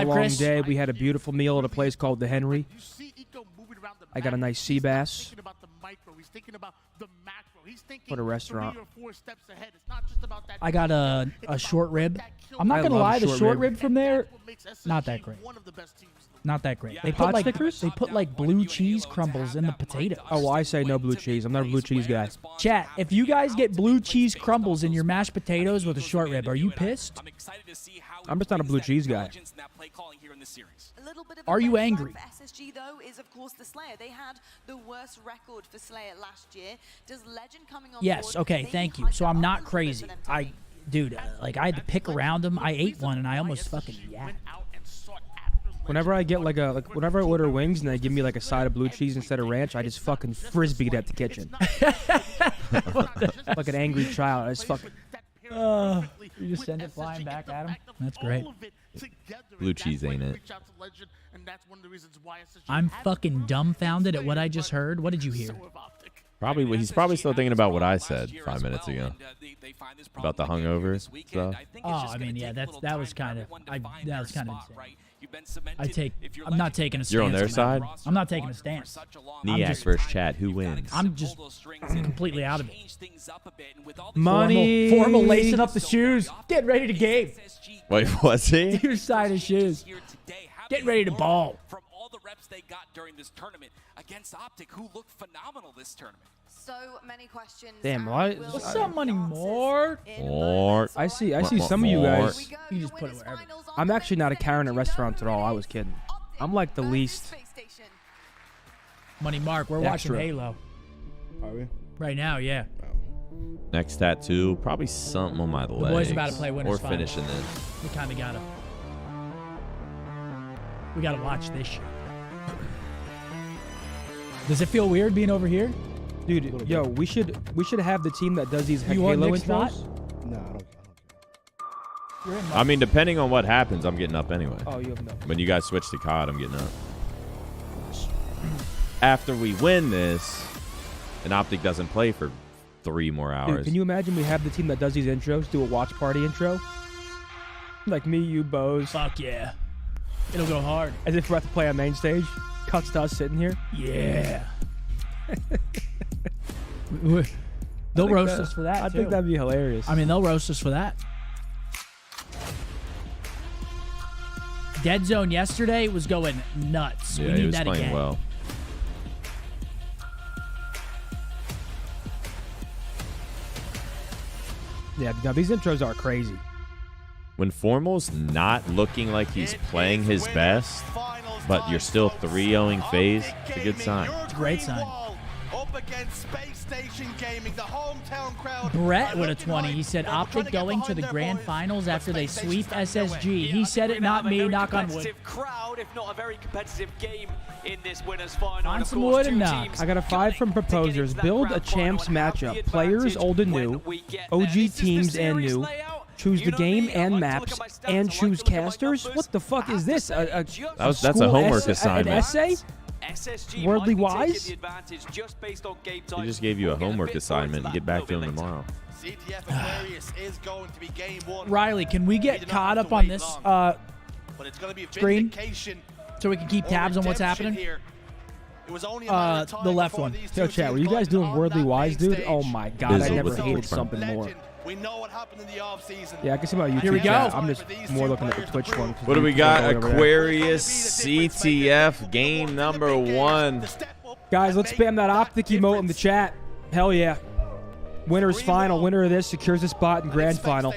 A long Chris. day. We had a beautiful meal at a place called the Henry. I got a nice sea bass. What a restaurant. I got a short rib. I'm not gonna love lie, the short short rib. rib from there, not that great. Not that great. They Pot put like blue cheese crumbles in the potato. Oh, well, I say no blue cheese. I'm not a blue cheese guy. Chat, if you guys get blue cheese crumbles in your mashed potatoes with a short rib, are you pissed? I'm just not a blue cheese guy. Are you angry? For SSG though is of course the Slayer. They had the worst record for Slayer last year. Does Legend coming on Yes. board, Okay. maybe Thank you. hype So that I'm up not a little bit crazy. for them to win? Dude, like I had to pick around them. I ate one and I almost fucking yacked. Whenever I get whenever I order wings and they give me like a side of blue cheese instead of ranch, I just fucking frisbeed at the kitchen. Like an angry child. I just fucking. You just send it flying back at him. That's great. Blue cheese ain't it. I'm fucking dumbfounded at what I just heard. What did you hear? He's probably still thinking about what I said 5 minutes ago about the hungover stuff. Oh, I mean, yeah, that was kind of insane. I'm not taking a stance. You're on their that. side? I'm not taking a stance. Niak versus chat. Who wins? I'm just completely out of it. Money. Formal lacing up the shoes. Get ready to game. Wait, was he? Your side of shoes. Get ready to ball. From all the reps they got during this tournament against Optic, who looked phenomenal this tournament. So many questions. Damn, why- What's up, money more? More. I see some of you guys. You just put it wherever. I'm actually not a Karen at restaurants at all. I was kidding. I'm like the least. Money Mark, we're Extra. watching Halo. Are we? Right now, yeah. Next tattoo, probably something on my legs. boys about to play Winners or Finals. finishing this. We kind of gotta. We gotta watch this shit. Does it feel weird being over here? Dude, yo, we should have the team that does these You want Halo Nick's spot? intros. No, I don't care. You're in I mean, depending on what happens, I'm getting up anyway. Oh, you have no. When you guys switch to COD, I'm getting up. After we win this, and Optic doesn't play for 3 more hours. Dude, can you imagine we have the team that does these intros do a watch party intro? Like me, you, BoZe. Fuck yeah. It'll go hard. As if we're about to play on main stage. Cuts to us sitting here. Yeah. They'll roast us for that, I too. think that'd be hilarious. I mean, they'll roast us for that. Dead Zone yesterday was going nuts. Yeah, we he need was that playing again. well. Yeah, no, these intros are crazy. When Formal's not looking like he's playing his best, but you're still 3-0ing phase, it's a good sign. It's a great sign. Up against Space Station Gaming, the hometown crowd. Brett with a 20. He said Optic going to the grand finals after they sweep SSG. He said it, not me. Knock on wood. Crowd, if not a very competitive game in this winners final. Find Of some course, wood and two knock. teams I got a 5 from gunning to get proposers. into that Build a grand champs final and have matchup. the Players advantage old and when new. we get OG there. This is the teams and series new. layout. Choose You the know game me, I and like to maps look at my stats, I and like choose to look at my casters. numbers. What the fuck is this? That's a school homework an assignment. essay? SSG Worldly might be taking wise? the advantage just based on game He time. just gave you a We'll get homework bit more assignment into and get that back to a him little bit tomorrow. CTF Aquarius is going to be game 1. Riley, can we We get do not caught have up to on wait this long. But it's going to be a screen vindication so we can keep or tabs on what's redemption happening? here. It was only a matter of time The left before one. these Yo, two chat, were teams you guys got doing on Worldly that Wise, main dude? stage. Oh my god, Bizzle I never with the hated full something more. Legend. We know what happened in the offseason. Yeah, I can see my YouTube Here we go. chat. I'm just more looking at the Twitch one. What do we got? Over there. Aquarius CTF game number 1. Guys, let's spam that optic emote in the chat. Hell yeah. Winner's final. Winner of this secures a spot in grand final.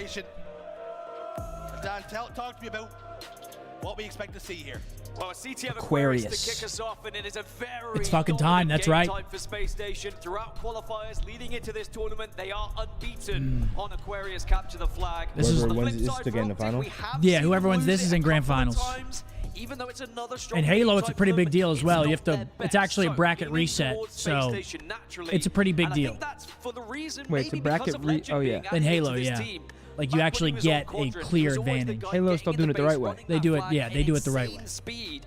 Dan, talk to me about what we expect to see here. Well, a CTF Aquarius. Aquarius to kick us off, and it is a very It's fucking time, that's dominant right. game time for Space Station. Throughout qualifiers leading into this tournament, they are unbeaten on Aquarius capture the flag. This is- On the Whoever flip wins this side to get in the for Optic, final? we have Yeah, seen whoever wins them this lose is it in a grand couple of finals. times, even though it's another strong And Halo, game it's a time pretty for big them, deal as it's well. You not have to. their It's best. actually a So bracket leaning reset, towards Space so Station naturally, it's a pretty big and I deal. think that's for the reason Wait, it's a maybe bracket because of re- Legend oh, yeah. being In added Halo, into this yeah. team. Like, you Back actually when he was on get a quadrant, clear he was always the advantage. guy Halo's getting still in doing the it the right base, way. running They that do it- flag yeah, they do it the right insane way. Speed,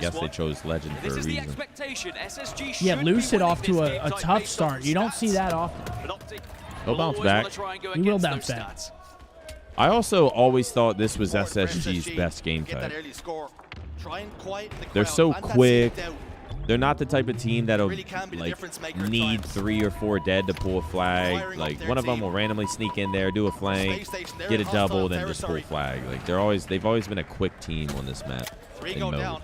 guess they chose Legend for a This is the reason. expectation. SSG should Yeah, be Lucid winning off to this game a type tough based on start. the You don't see stats. that often. But Optic He'll bounce always wanna back. try and go He will against bounce those back. stats. I also always thought this was SSG's best game Get type. that early score. Try and quieten the They're crowd, so plant that quick. seed out. They're not the type of team that'll Really can be the like difference maker at need times. 3 or 4 dead to pull a flag. Firing Like up their one of them team. will randomly sneak in there, do a flank, Space Station, they're get a in hostile double, then just pull territory. flag. Like they've always been a quick team on this map. 3 in go mode. down.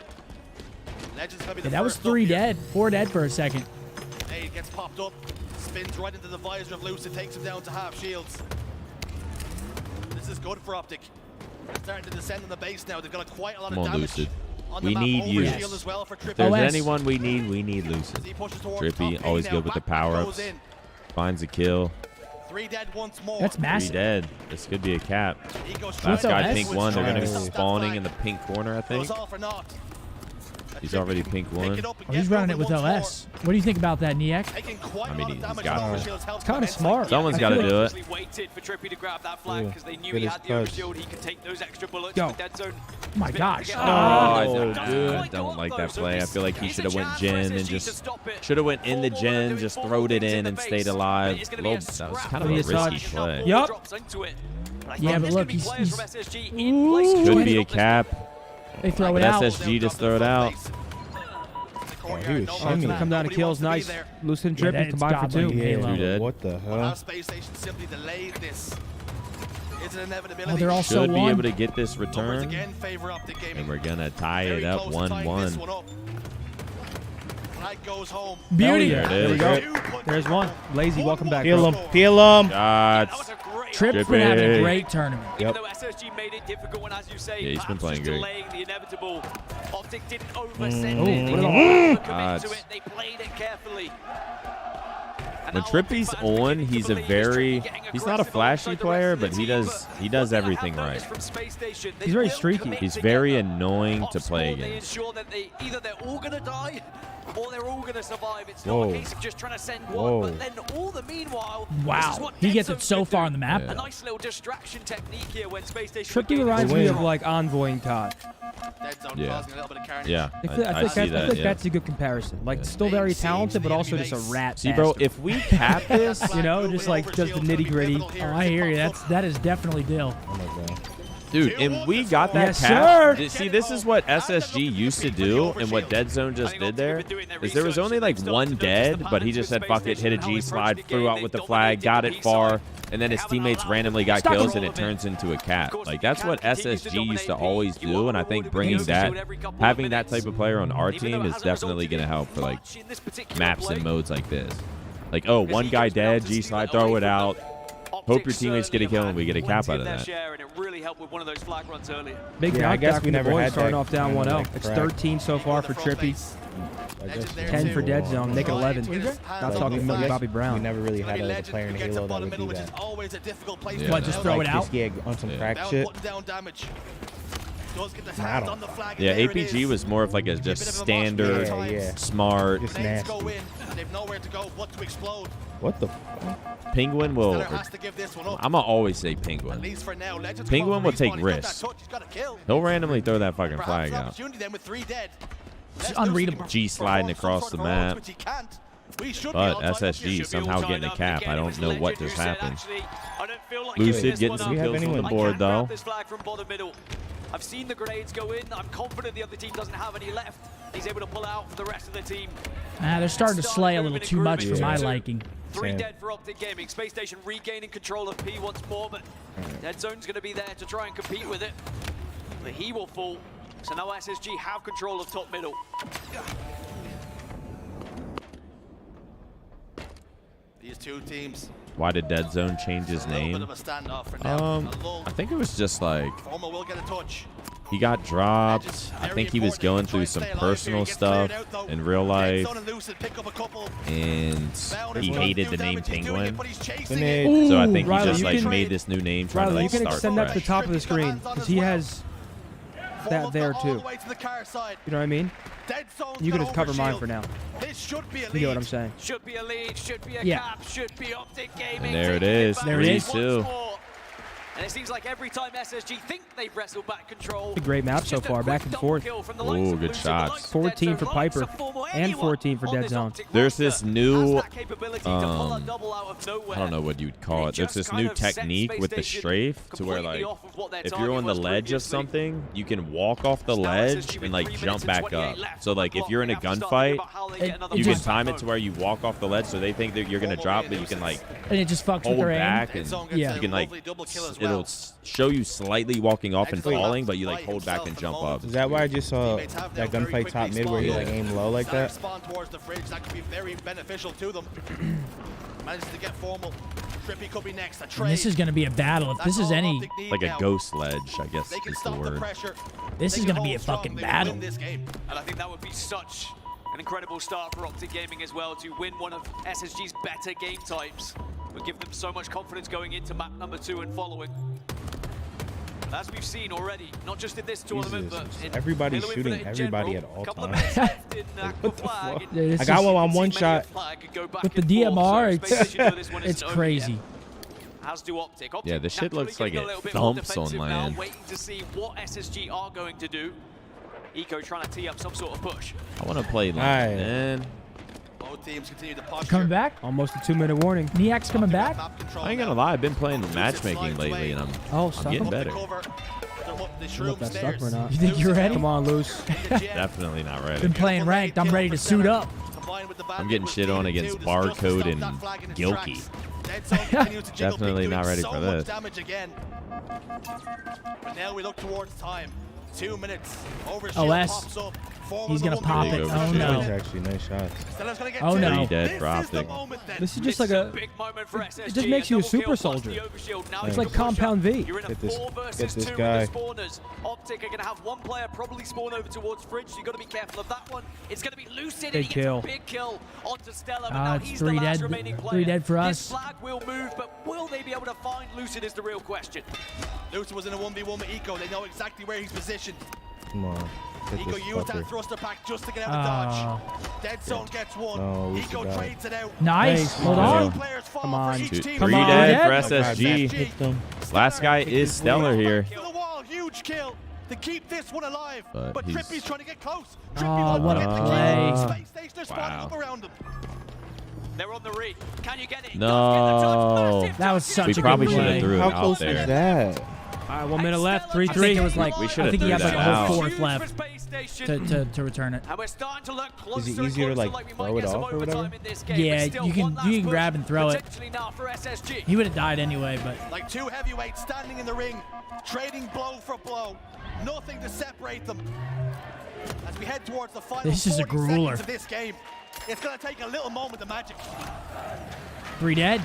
Legends gonna be the Yeah, that was first 3 up here. dead. 4 dead for a second. Nade gets popped up, spins right into the visor of Lucid, takes him down to half shields. This is good for Optic. They're starting to descend on the base now. They've got quite a lot Come of on, damage. Lucid. On the We map. need you. Overshield as well for If Trippy. there's OS. anyone we need Lucid. As he pushes towards Trippy, top A always now. good with the Back power-ups. goes in. Finds a kill. 3 dead once more. That's 3 massive. dead. This could be a cap. He goes Last straight guy, OS? pink 1. They're going to be Stop that spawning flag. in the pink corner, I think. Goes all for naught. He's already pink 1. Pick it up and Oh, he's get running it moving with once OS. What do you think about that, Niak? more. Taking quite I a mean, lot of he's damage. got off it. shields helps It's kinda immensely. smart. Someone's I got to feel do it. Obviously waited for Trippy to grab that flag because they knew Get he his had the push. overshield. He could take those extra bullets. Go. With dead zone. Oh my gosh. Oh, I dude. don't like that play. I feel like he should have went Jin and just should have went in the Jin, just throwed it in and stayed alive. That was kind of a Be a risky touch. play. Yup. Yeah, but look, he's Could be a cap. They throw But it out. SSG just throw it out. he was Oh, it's shimmying. gonna come down to kills. Nice. Lucid and Yeah, Trippy it's combined for goblin. 2. Halo. Two dead. What the Well, now hell? Space Station simply delayed this. It's an inevitability. Oh, they're all so Should be one. able to get this Numbers return. again favor Optic Gaming. And we're going to tie Very it up close to tying this 1-1. one up. Flag goes home. Beauty. Hell yeah. There it is. There we Two go. put There's down. one. Lazy, welcome back. Peel bro. him. Peel him. That was Shots. a great Tripp's been having a Trippy. great tournament. Yep. Though SSG made it difficult, and as you say, Yeah, he's been perhaps playing just great. delaying the inevitable. Optic didn't oversend it. Oh, They what didn't a- overcommit to Odds. it. They played it carefully. And When now Trippy's Optic fans on, beginning to he's a believe very Trippy getting he's not a aggressive flashy alongside the player, rest of but the he team, does but he does what they have everything noticed right. from Space Station, they He's very will streaky. commit He's together. very annoying to Pop play squad, they against. ensure that either they're all going to die or they're all going to survive. It's not Whoa. a case of just trying to send one, Whoa. but then all the meanwhile, this is Wow. what He Dead gets Zone it so can far do. on the map. Yeah. A nice little distraction technique here when Space Station Trippy reminds me of like Envoy and COD. Dead zone Yeah. causing a little bit of carnage. Yeah, I feel, I see that. Yeah. that's a good comparison. Like, still very talented, but also just a rat. See, bro, bastard. if we cap this, You know, just like does the nitty-gritty. Oh, I hear you. That is definitely Dill. Oh my god. dude, and we got that Yes, cap. sir. See, this is what SSG used to do, and what Dead Zone just did there is there was only like one dead, but he just said fuck it, hit a G slide, threw out with the flag, got it far, and then his teammates randomly got kills, and it turns into a cap. Like that's what SSG used to always do, and I think bringing that, having that type of player on our team is definitely going to help for like maps and modes like this. Like, oh, one guy dead, G slide, throw it out. Hope your teammates get a kill and we get a cap out of that. And it really helped with one of those flag runs earlier. Big Yeah, I knockback guess we from the never boys, had starting that off down kind of, 1-0. like, It's crack. 13 so far for Trippy. I guess 10 for Dead Zone, make it 11. Not talking about Bobby We Brown. never really had a player in Halo that would do that. Yeah. What, just throw it out? Yeah, on some crack shit. I don't. Yeah, APG was more of like a just standard, Yeah. smart. Just Lanes nasty. go in. They've nowhere to go but to explode. What the fuck? Penguin will. Stellar has to give this one up. I'm gonna always say At Penguin. least for now. Legends Penguin come will from take respawn. He's got that risks. touch. He's got a kill. He'll randomly throw that fucking Perhaps flag an out. opportunity then with 3 dead. It's Let's unreadable. do G sliding some across sort the of map. roads, which he can't. We should be But all tied up here. SSG somehow getting a cap. I don't know what just happened. Lucid Lucid getting some Do we have kills on anyone- the board though. This flag from bottom middle. I've seen the grenades go in. I'm confident the other team doesn't have any left. He's able to pull out for the rest of the team. They're starting to slay a little too much for my liking. 3 Same. dead for Optic Gaming. Space Station regaining control of P once more, but Dead Zone's going to be there to try and compete with it. But he will fall. So now SSG have control of top middle. These two teams. Why did Dead Zone change his A little bit name? of a standoff for now. A lull. I think it was just like Former will get a touch. he got dropped. I think he was going through some personal stuff in real life, and he hated the name Penguin. Grenade. So I think he Riley, just you like can- made this new name trying to Riley, you like can start extend that to the fresh. top of the screen, because he has that there too. You know what I mean? You can just cover mine for now. This should be a You get what lead. I'm saying? Should be a lead, should be a Yeah. cap, should be Optic Gaming. And there it taking is, back 3-2. once more. And it seems like every time SSG think they've wrestled back control, A great map so far, back and forth. Ooh, good shots. 14 for Piper and 14 for Dead Zone. There's this new, I don't know what you'd call it. There's this new technique with the strafe to where, like, if you're on the ledge of something, you can walk off the ledge and, like, jump back up. So, like, if you're in a gunfight, you can time it to where you walk off the ledge so they think that you're going to drop, but you can, like, And it just fucks with hold their aim. back and Yeah. you can, like, it'll show you slightly walking off and falling, but you, like, hold back and jump up. Is that why I just saw that gunfight top mid where you like aim low like that? Spawn towards the fridge. That could be very beneficial to them. Manages to get formal. Trippy could be next. A trade. This is going to be a battle. If this is any, Like a ghost ledge, I guess They can is the stop the word. pressure. this is going to be a fucking battle. This game. And I think that would be such an incredible start for Optic Gaming as well to win one of SSG's better game types. Would give them so much confidence going into map number 2 and following. As we've seen already, not just in this tournament, but in Everybody's Halo shooting Infinite in everybody general. at all Couple of times. minutes left in What the Aqua fuck? Flag. Yeah, this I got is- one on one See many shot. a flag could go back with the and forth, DMR, so Space Station know this one it's isn't over crazy. yet. As do Optic. Optic Yeah, this shit naturally looks like getting it a little bit more thumps on defensive now, land. waiting to see what SSG are going to do. Eco trying to tee up some sort of push. I want to play land, Alright. man. Both teams continue to posture. Coming back? Almost a 2-minute warning. Niak's coming back? Map control I ain't now. gonna lie, I've been playing matchmaking lately, and Oh, I'm stop getting him. better. Cover. They're up the I don't know if shroom that's stairs. stuck or not. You think you're ready? Come on, Loose. Definitely not ready. Been playing ranked. I'm ready to suit up. I'm getting shit on against Barcode and Gilkey. Definitely not ready for this. But now we look towards time. 2 minutes. OS. Pops up. He's gonna pop it. Oh That no. was actually nice shots. Oh, no. Pretty dead for Optic. This is just like a. Big moment for SSG. It just makes you a double kill super plus soldier. the overshield. Now It's you like can push Compound up. V. You're in a Get this- 4 get versus this 2 guy. with the spawners. Optic are going to have one player probably spawn over towards Fridge, so you've got to be careful of that one. It's going to be Lucid, Big and he gets kill. a big kill onto Stella, but Ah, now it's he's three the last dead- remaining player. three dead for This us. flag will move, but will they be able to find Lucid is the real question. Lucid was in a 1v1 with Eco. They know exactly where he's positioned. Come on. Hit Eco this used that fucker. thruster pack just to get out of dodge. Dead Zone gets one. No, Lucid Eco died. trades it out. Nice. Nice. Hold Yeah. on. Players fall Come for on. each team. Three on, dead Ed. for Oh, God, SSG. that hit them. Last guy is Stellar here. To the wall, huge kill to keep this one alive. But But he's- Trippy's trying to get close. Oh, Trippy what a get the kill. play. Space Station is spawning Wow. up around him. They're on the read. Can you get it? No. That was such We a good probably should play. have threw it How out close there. was that? All right, 1 minute left. I think 3-3. it was like, We I should've think he threw had like a that whole out. fourth left to return it. And we're starting to look closer Is it and easier to, closer, like, we throw might it get some off or overtime whatever? in this game, Yeah, but still you can one last grab push, and throw it. potentially now for SSG. He would have died anyway, but Like two heavyweights standing in the ring, trading blow for blow. Nothing to separate them. As we head towards the final This is a 40 grueler. seconds of this game, it's going to take a little moment of magic. 3 dead.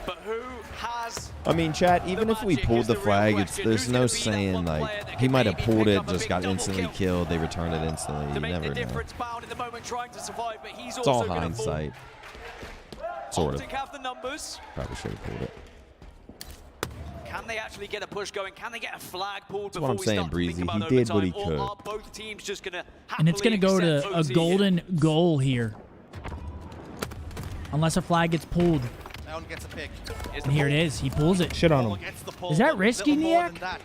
But who has I mean, chat, even if we magic pulled is the the real flag, question. there's Who's no gonna be that saying, one like, player that he can might have maybe pulled pick it, up a just big got double instantly kill? killed, they returned it instantly. to You make never the know. difference bound in the moment trying to survive, but he's It's also all going to fall. hindsight. Sort of. Optic have the numbers. Probably should have pulled it. Can they actually get a push going? Can they get a flag pulled what before I'm we saying, start to think Breezy. about He did what he overtime? could. Or are both teams just going to And it's going to go to a golden goal here. Unless a flag gets pulled. Down gets a pick. And here it is. He pulls it. Shit on Ball him. gets the pull, Is that but risky, little more Niak? than that.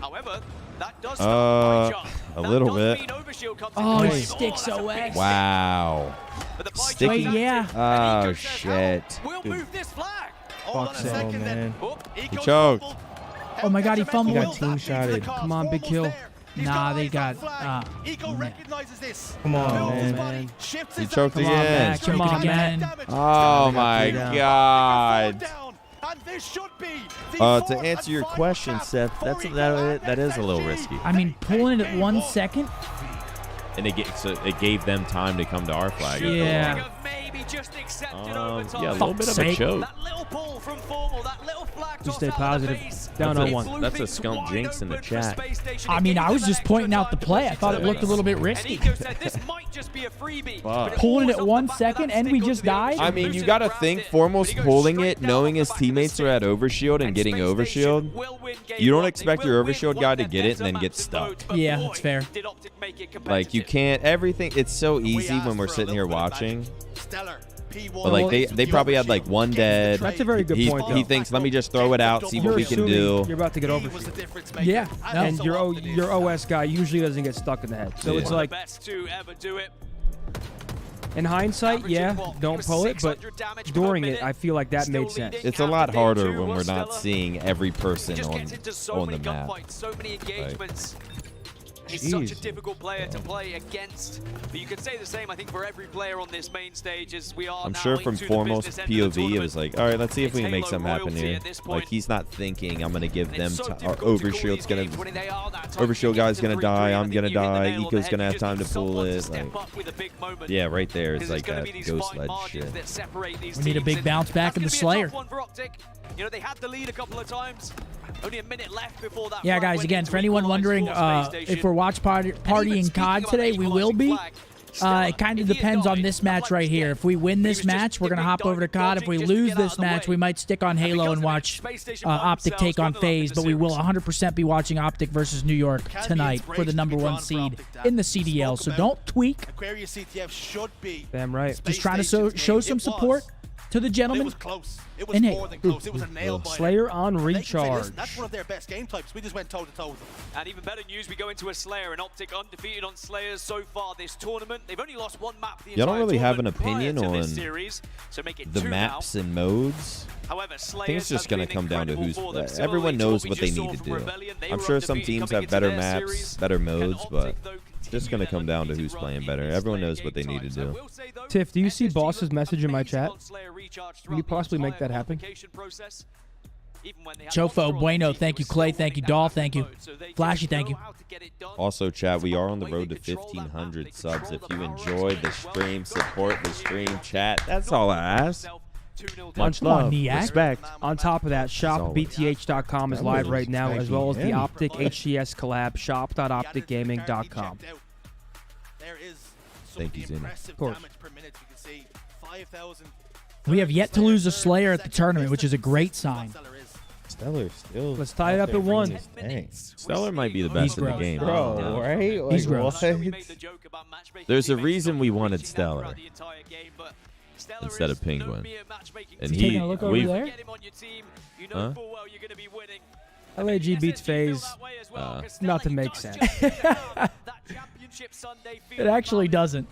However, that does stop the pie chart. A That little does bit. mean Overshield comes Oh, into he play. sticks that's a big OS. Wow. But the pie Sticky. chart's active, Yeah. and Oh, Eco says, shit. "We'll Dude. move this flag." Hold on a Fuck so, second then. man. Oh, Eco choked. fumbled. Oh my God, he fumbled. He got team-shotted. Come on, big kill. Nah, they got, Eco recognizes this. Come on, Builds his man. body, shifts He his choked action, Come on again. back. Come on, man. Oh my down. God. And this should be the To fourth answer and your final question, chance Seth, for that Eco is a little SSG. risky, I mean, pulling it at 1 second. and it gave them time to come to our flag. Yeah. Should have maybe just accepted overtime. Yeah, a little bit of a sake. choke. That little pull from Formal, that little flag Just toss stay out of the positive. base. Down That's on a- 1. That's a Blew Scump things jinx in the wide open for chat. Space Station. I It mean, gave I was them just that pointing extra out the time to play. push I thought into it looked a the little bit base. risky. And Eco said this might just be a freebie. but Pulling it falls off 1 the back of that second and stick we onto just the died? overshield. I mean, you Lucid got to grabbed think it, foremost but he goes pulling straight it, down knowing the his back of the teammates stick. are at overshield and getting Space overshield. Station will win game You don't one. They expect will your win overshield one guy of to their get it better and then get maps in stuck. modes, but Yeah, boy, that's fair. did Optic make it Like, you competitive. can't, everything, it's so easy asked when we're for a sitting here little bit of watching. magic. Stellar But like they probably had like one dead. That's a very good point, though. He thinks, let me just throw it out, see what we can do. You're about to get over. Yeah, no. And your OS guy usually doesn't get stuck in the head. So it's like, best to ever do it. in hindsight, yeah, don't pull it, but during it, I feel like that made sense. It's a lot harder when we're not seeing every person on the map. So many engagements. He's such a difficult player to play against. But you could say the same, I think, for every player on this main stage as we are. I'm sure from foremost POV, it was like, all right, let's see if we can make something happen here. Like, he's not thinking, I'm going to give them our Overshield's going to... Overshield guy's going to die, I'm going to die, Eco's going to have time to pull it. Like, yeah, right there. It's like that Ghost Ledge shit. We need a big bounce back in the Slayer. You know, they had the lead a couple of times. Only a minute left before that. Yeah, guys, again, for anyone wondering if we're watch partying COD today, we will be. It kind of depends on this match right here. If we win this match, we're going to hop over to COD. If we lose this match, we might stick on Halo and watch OpTic take on FaZe, but we will 100% be watching OpTic versus New York tonight for the #1 seed in the CDL. So don't tweak. Aquarius CTF should be. Damn right. Just trying to show some support to the gentleman. It was close. It was more than close. It was a nail biter. Slayer on They can say, recharge. listen, that's one of their best game types. We just went toe-to-toe with them. And even better news, we go into a Slayer, and OpTic undefeated on Slayers so far this tournament. They've only lost one map the Y'all don't entire really have an tournament opinion prior to this on series, so make it the 2 maps now. and modes. However, I think it's just going to come down to who's... Similarly everyone to knows we what they just need saw to from do. Rebellion, they I'm were sure some undefeated teams coming have into better their maps, series. better Can modes, OpTic, but though, it's just going to come down to who's playing better. Everyone knows what they need to do. Tiff, do you see Boss's message in my chat? Can you possibly make that happen? Chofo, Bueno, thank you. Clay, thank you. Doll, thank you. Flashy, thank you. Also, chat, we are on the road to 1,500 subs. If you enjoyed the stream, support the stream, chat. That's all I ask. Much love, respect. On top of that, shopbth.com is live right now, as well as the OpTic HCS collab, shop.opticgaming.com. There is Thank you, Zini. impressive damage per minute. You can see 5,000. We have yet to lose a Slayer at the tournament, which is a great sign. Stellar still. Let's tie it up at 1. Dang. Stellar might be the best in the game. Bro, right? Like, He's gross. what? There's a reason we wanted Stellar instead of Penguin. And He's taking a look over there? Huh? LAG beats FaZe. Nothing makes sense. It actually doesn't.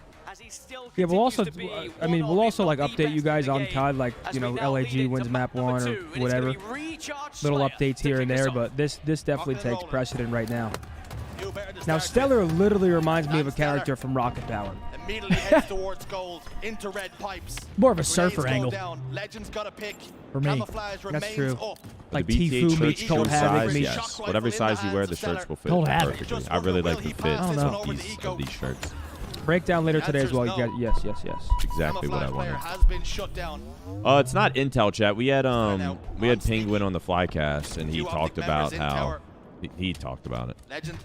Yeah, we'll also, I mean, we'll also like update you guys on COD, like, you know, LAG wins map 1 or whatever. Little updates here and there, but this definitely takes precedent right now. Now, Stellar literally reminds me of a character from Rocket Power. Immediately heads towards gold into red pipes. More of a surfer angle Legends got a pick. for me. Camouflage That's remains true. up. Like The BTA Tfue shirt meets Cold Havoc size, meets... yes. Whatever size you wear, the shirts will fit Cold Havoc. perfectly. I really like the fit I don't know. of these shirts. Breakdown later today as well. You got, yes. Exactly what I Camouflage player wanted. has been shut down. It's not Intel chat. We had Penguin on the Flycast, and he talked about how he talked about it. Legend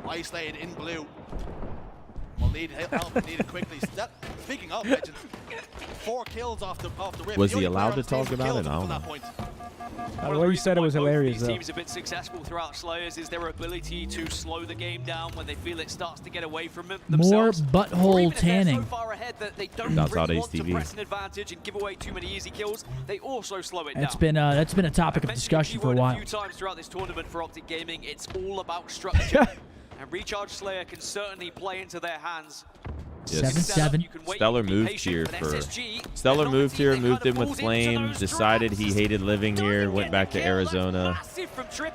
isolated in blue. We'll need help. Need it quickly. Speaking of Legend, 4 kills off the rip. Was The he only allowed player to on talk the about team it? I don't from that know. point. The way you said it was hilarious, These though. teams have been successful throughout Slayers is their ability to slow the game down when they feel it starts to get away from them More themselves. Or butthole even if they're tanning. so far ahead that they don't That's how really they want to TV. press an advantage and give away too many easy kills, they also slow it That's down. been a topic of discussion for a while. A few times throughout this tournament for OpTic Gaming, it's all about structure. And Recharge Slayer can certainly play into their hands. Yes. 7-7. Stellar moved here for... Stellar moved here, moved in with Flame, decided he hated living here, went back to Arizona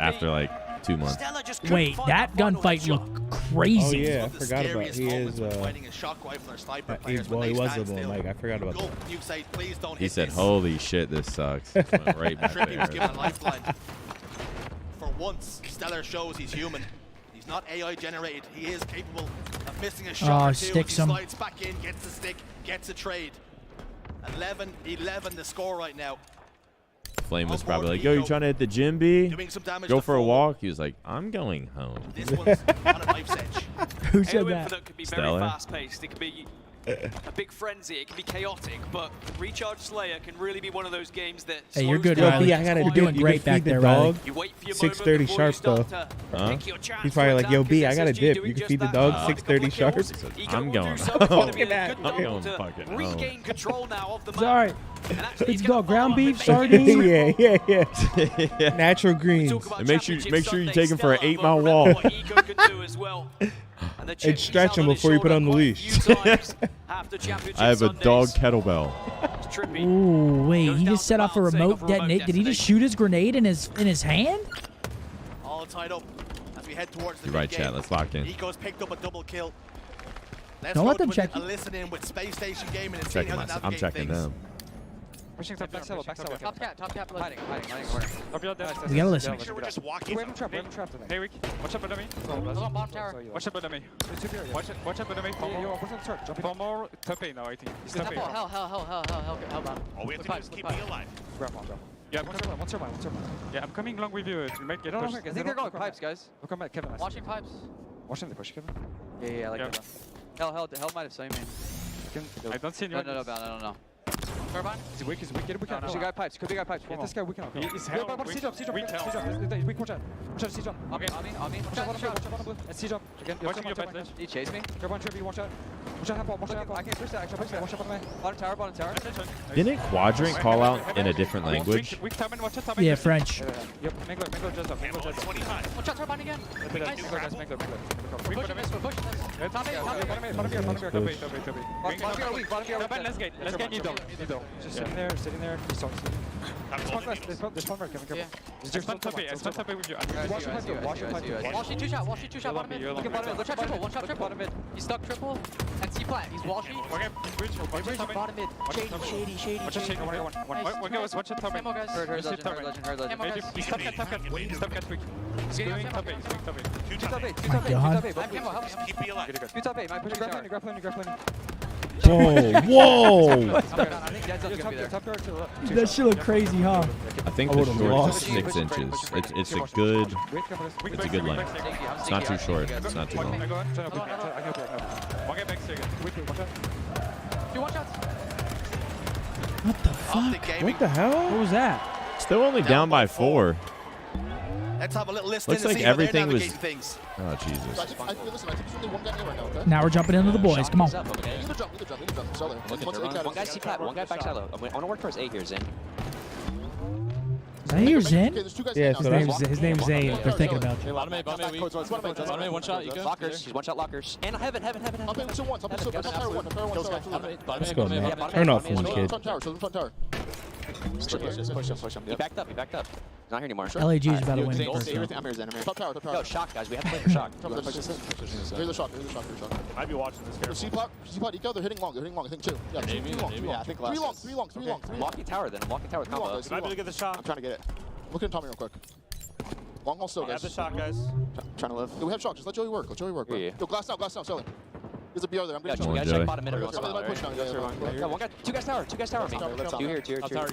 after like 2 months. Wait, that gunfight looked Oh crazy. yeah, I forgot about he is. Well, He was a little Mike. I forgot about that. He said, "Holy shit, this sucks." Just went right back Trippy was there. given a lifeline. For once, Stellar shows he's human. He's not AI generated. He is capable of missing a shot or two. sticks He him. slides back in, gets the stick, gets a trade. 11-11 the score right now. Flame was probably like, "Yo, you trying to hit the gym, B? Doing some damage Go to for a Four. walk." He was like, "I'm going home." This one's on a knife's edge. Who said Halo that? Infinite can be Stellar. very fast-paced. It can be a big frenzy. It can be chaotic, but Recharge Slayer can really be one of those games that. Hey, you're good, Yo, Riley. B, I gotta You're do doing it. You great can back feed there, the Riley. dog. You wait for your 6:30 moment before you sharp, though. start to Huh? pick your chance He's probably right like, yo, now, B, I because got a SSG dip. doing You can just feed the that. dog Couple 6:30 of sharp. kills. Eco I'm will going do so. It's gonna be Look a at good that. I'm goal going to fucking home. regain control now of the It's all map. right. And actually, Let's he's go. gonna Ground follow up beef, and make sardines. Yeah. Natural greens. Talk about And make sure championship you Sunday, take him for an Stella, 8-mile but remember wall. what Eco can do as well. And the chip And he's stretch held him on his before you put shoulder on the quite a leash. few times after championship I have a dog Sundays. kettlebell. It's trippy. Ooh, wait. Goes He down just to set off a balancing remote off a remote detonate. Did he just destination. shoot his grenade in his hand? All tied up as we head towards the You're right, mid-game. chat. Let's lock in. Eco's picked up a double kill. Let's Don't go let them to check a you. listen in with Space Station Gaming and see Checking how they myself. navigate I'm checking things. them. Pushing top, back solo. Top cap, Hiding, corner. Up your dead. We gotta listen. Make sure we're just walking. We haven't trapped today. Hey, Rick. Watch out below me. on bottom tower. Watch out below me. Watch out below me. One more. Top A now, I think. He's top A. Hell bottom. All we have to do is keep me alive. Grab one, bro. Yeah, one turn. Yeah, I'm coming along with you. You might get pushed. I think they're going pipes, guys. We'll come back, Kevin. Watching pipes. Watch them, they push, Kevin. Yeah, I like Yeah. that. Hell might have seen me. I don't see anyone. No, I don't know. Turbine? He's weak, Get a weak out. Two guy pipes. Could be guy pipes. Get this guy weak out. He's hell. C-jump. Weak, watch out. Watch out, C-jump. On me. Watch out, bottom blue. And C-jump. Again, watching your bad flash. Did he chase me? Grab one, Trippy, watch out. Watch out, watch out. I can push that. Watch out bottom tower. Didn't Quadrant call out in a different language? Weak time, watch out. Yeah, French. Yep, Mangler just up. Watch out turbine again. Nice. Mangler. Pushing this. Bottom let's get needle. Just sitting there. He's talking. There's one more, Kevin. There's one top A with you. Wash your pipe. Washy, two shot, bottom mid. Look at bottom mid. Look at triple, one shot triple. He's stuck triple. And C flat. He's washy. Okay, bridge, Bottom mid. Shady. watch out, one guy was watch out top Camo, guys. Heard legend. Camo, guys. He's top cat quick. He's going top A. Two top eight. God. I have camo, help me. Keep me alive. Two top eight. My pushing tower. Grab plenty. Whoa. I think Dead's gonna be there. Top door to left. That shit look crazy, huh? I think I the would've short's lost. 6 inches. It's a good. It's a good length. It's not too short. It's not too long. I can help you. One guy back second. Quickly, watch out. Two one shots. What the fuck? OpTic Gaming. What the hell? What was that? Still only down by 4. Let's have a little listen Looks in to like see how they're everything was- navigating things. Oh, Jesus. Listen, I think there's only one guy in right now, okay? Now we're jumping into the boys. Come on. Either jump. Sell it. One guy C flat, one guy back silo. I want to work towards A here, Zin. I hear Zen. Okay, there's two guys Yeah, in so now. that's- His name's Zane. They're thinking about you. Bottom eight, One shot, lockers. He's one shot lockers. And heaven. Top eight, two one. Top tower one. Let's go, man. Turn off one, kid. Front tower. Push him. He backed up. He's not here anymore. LAG is about to win first. Top tower. Yo, shock, guys. We have to play for shock. Here's the shot. I'd be watching this C plot, Eco, they're hitting long. I think two. Yeah, Maybe, three long. maybe. Yeah, I think Three long. I'm walking tower then. I'm walking tower with Three long, combo. guys. Might be able to get the shot. I'm trying to get it. Look at Tommy real quick. Long haul still, I have guys. the shot, guys. Trying to live. Yo, we have shot. Just let Joey work. Bro. Yeah. Yo, glass down, selling. There's a BR there. I'm Yeah, getting Come on, guys Joey. check bottom mid every once in a Somebody while. might push now. Yeah, one guy, two guys tower on me. Two here.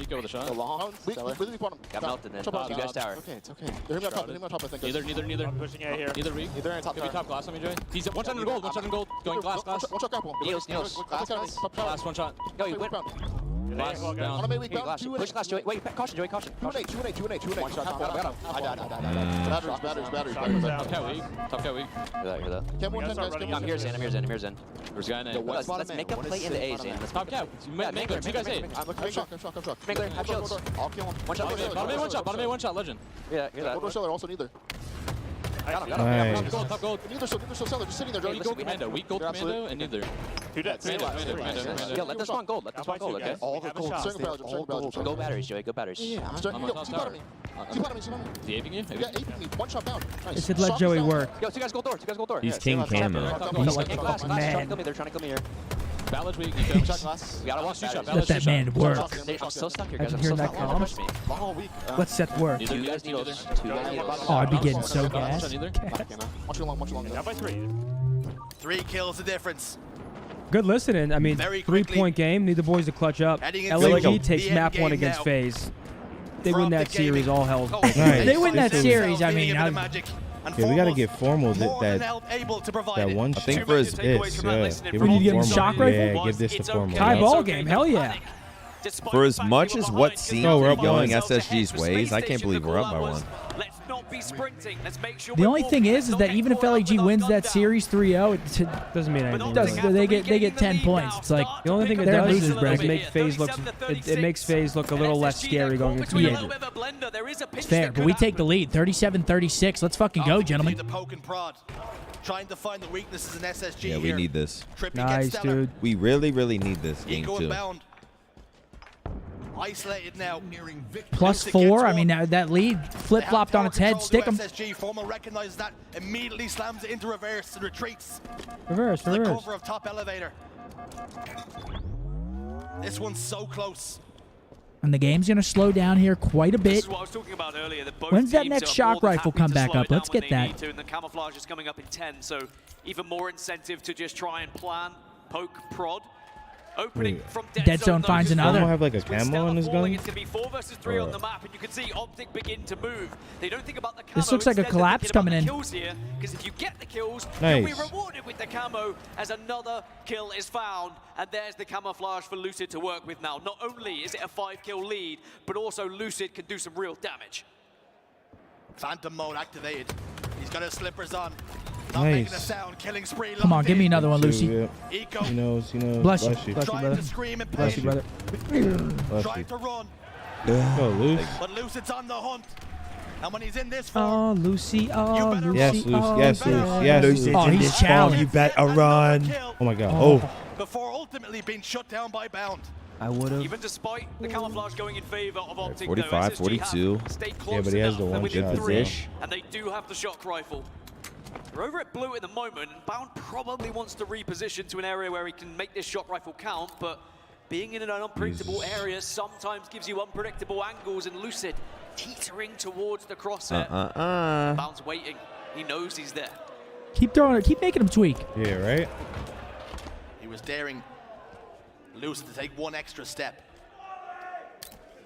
Eco with a shot. Long. Literally bottom. Got melted then. Top Two guys tower. Okay, it's okay. They're hitting on top, I think. Neither. I'm pushing A here. Neither weak. They're in top tower. Top glass on me, Joey. He's one shot in gold. Going glass. One shot grapple. Neos. Last one shot. Yo, he went. Glass On a down. May week Hey, down. glass. Push glass, Joey. Wait, caution, Joey. Caution. 2-8. One shot. I got him. I died. Batteries. Top cat weak. Hear that. Cam 110, guys. I'm here, Zin. There's a guy in Yo, A. let's make a play in the A, Zin. Let's Top cat. Mangler. Two guys A. I'm shocked. Mangler, have shields. I'll kill him. One shot. Bottom A one shot. Legend. Yeah, hear that. Hold on, seller. Also neither. Got him. Nice. Top gold. Neither so seller. Just sitting there, Joey. Hey, listen, we had Weak gold commando and neither. Two dead. Yo, let this one gold. Okay. All the gold. Circle barrels. Go batteries, Joey. Go batteries. Yeah, I'm starting. Yo, see bottom me. See bottom me. Is he aping you? Yeah, 8 me. One shot down. I Nice. said let Shot Joey down. work. Yo, two guys gold door. He's King Camo. He's like Hey, a glass. fucking Trying to man. kill me. They're trying to kill me here. Ballage weak. Shot glass. We gotta watch Two shot. batteries. Let that man work. I'm so stuck here, guys. Imagine I'm so hearing that stuck. calm. Push me. Long all week. Let's set the work. Two guys needles. Two guys needles. Oh, I'd be getting so gassed. Much long. Down by 3. 3 kills the difference. Good listening. I mean, Very quickly. 3-point game. Need the boys to clutch up. Heading into LAG the takes end map 1 game against now. FaZe. They For win that OpTic series. Gaming. All hell's Oh, breaking Nice. loose. They win that This is- series. I Leading mean, into the Magic. Yeah, we gotta get formal that one. I think for his this, yeah. We need to give him shock rifle? Yeah, give this to formal. Tie yeah. ball game, hell yeah. For as much as what seems to be going SSG's ways, I can't believe we're up by 1. Let's not be sprinting. Let's make sure The only thing is that even if LAG wins that series 3-0, it Doesn't mean anything. they get 10 points. It's like The only thing it They're does losers is bracket. make FaZe look. It makes FaZe look a little less scary going into Yeah. major. it's fair, but we take the lead, 37-36. Let's fucking go, gentlemen. The poke and prod. Trying to find the weaknesses in SSG Yeah, we here. need this. Trippy Nice, gets Stellar. dude. We really, really need this game Ego and too. bound. Isolated now. +4. I mean, that lead flip-flopped on its head. Stick him. SSG Formal recognizes that, immediately slams it into reverse and retreats Reverse, to the reverse. cover of top elevator. This one's so close. And the game's going to slow down here quite a This bit. is what I was talking about earlier. That both When's that teams next are shock more than rifle happy come to back slow up? it down Let's when get they that. need to, and the camouflage is coming up in 10, so even more incentive to just try and plan, poke, prod. Opening from Dead Zone though, finds just another. Formal have like a with camo Stellar on his falling, gun? It's going to be 4 versus 3 on the map, and you can see OpTic begin to move. They don't think about the camo. This looks like a instead they're collapse thinking about coming the in. kills here, because if you get the kills, Nice. you'll be rewarded with the camo as another kill is found, and there's the camouflage for Lucid to work with now. Not only is it a 5-kill lead, but also Lucid can do some real damage. Phantom mode activated. He's got his slippers on. Not making a Nice. sound. Killing spree. Come on, locked give me in. another one, Lucy. Yeah. Eco. He knows. Bless you. Bless you. Bless you, Trying brother. to scream in Bless you, pain. brother. Bless Trying you. to run. Go loose. But Lucid's on the hunt. And when he's in this Oh, form, Lucy. Oh, better Lucy. Yes, run. loose. Oh, Yes, yeah. loose. Yes, loose. Oh, he's challenged. you better run. Oh my god. Oh. Before ultimately being shut down by Bound. I would have. Even despite the camouflage going in favor of OpTic, 45, though, 42. have stayed Yeah, close but he has the enough. one They're within shot, 3, yeah. and they do have the shock rifle. They're over at blue at the moment, and Bound probably wants to reposition to an area where he can make this shock rifle count, but being in an unpredictable area sometimes gives you unpredictable angles, and Lucid teetering towards the crosshair. Bound's waiting. He knows he's there. Keep throwing it. Keep making him tweak. Yeah, right? He was daring Lucid to take one extra step.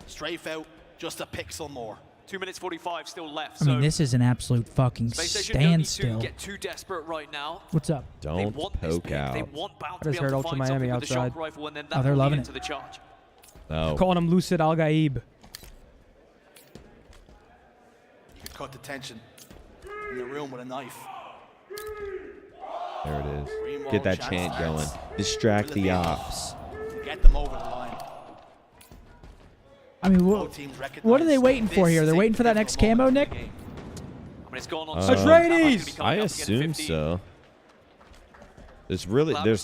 Strafe out just a pixel more. 2 minutes 45 still left. I mean, so this is an absolute fucking Space Station don't need to standstill. get too desperate right now. What's up? They Don't want this poke pick. out. They want Bound I to be just able heard to Ultra find Miami something with the outside. shock rifle, and then Oh, that they're will loving lead it. into the charge. No. Calling him Lucid Al Gaib. You could cut the tension in the room with a knife. There it is. Get that chant going. Distract the ops. Get them over the line. I mean, Both teams recognize what are they waiting for this here? is They're a waiting for that pivotal next camo, moment in Nick? the game. I mean, it's gone on Atreides! I assume so. There's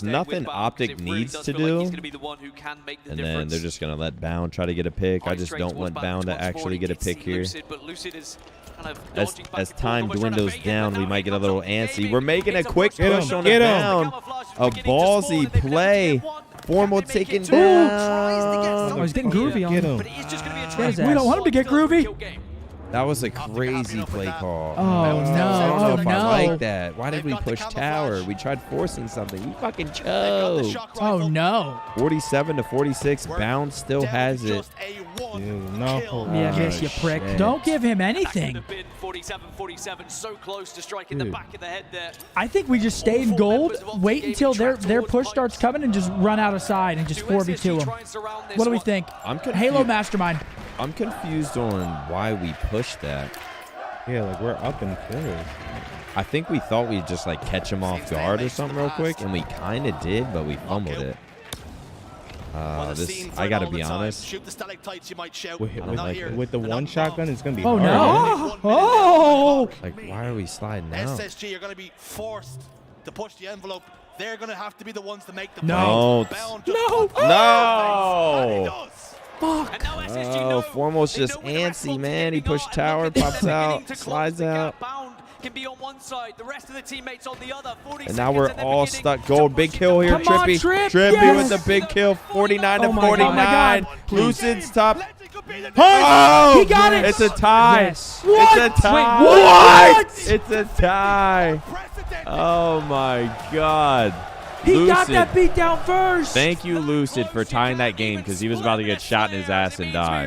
nothing OpTic needs to do, and then they're just gonna let Bound try to get a pick. I just don't want Bound to actually get a pick here. As time dwindles down, we might get a little antsy. We're making a quick push on the Bound. A ballsy play. Formal taken down. Oh, he's getting groovy on Get him. him. We don't want him to get groovy. That was a crazy play call. Oh, I don't know no. if I like that. Why did we push tower? We tried forcing something. We fucking chose. Oh, no. 47 to 46. Bound still has it. No. Yeah, miss you prick. Shit. Don't give him anything. 47-47, so close to striking the back of the head there. I think we just stay in gold, wait until their push starts coming, and just run out of side and just 4v2 them. What do we think? I'm confused. Halo Mastermind. I'm confused on why we pushed that. Yeah, like we're up in kills. I think we thought we'd just like catch him off guard or something real quick, and we kind of did, but we fumbled it. I gotta be honest. Shoot the stalactites, you might shout. With the one shotgun, it's gonna be Oh, hard. no. Oh! Like, why are we sliding out? SSG are going to be forced to push the envelope. They're going to have to be the ones to make the No. Bound No. No! Fuck. Oh, Formal's just antsy, man. He pushed tower, pops out, slides out. Can be on one side, the rest of the teammates on the other. 40 And now we're seconds, all stuck. Gold, big kill here, Come on, Trippy. Trip, Trippy yes. with the big kill, 49 to Oh my God. 49. Oh my God. Lucid's top. Punch! Oh, He got it. It's a tie. Yes. What? It's a tie. Wait, what? It's a tie. Oh my God. He got that beat down first. Thank you, Lucid, for tying that game because he was about to get shot in his ass and die.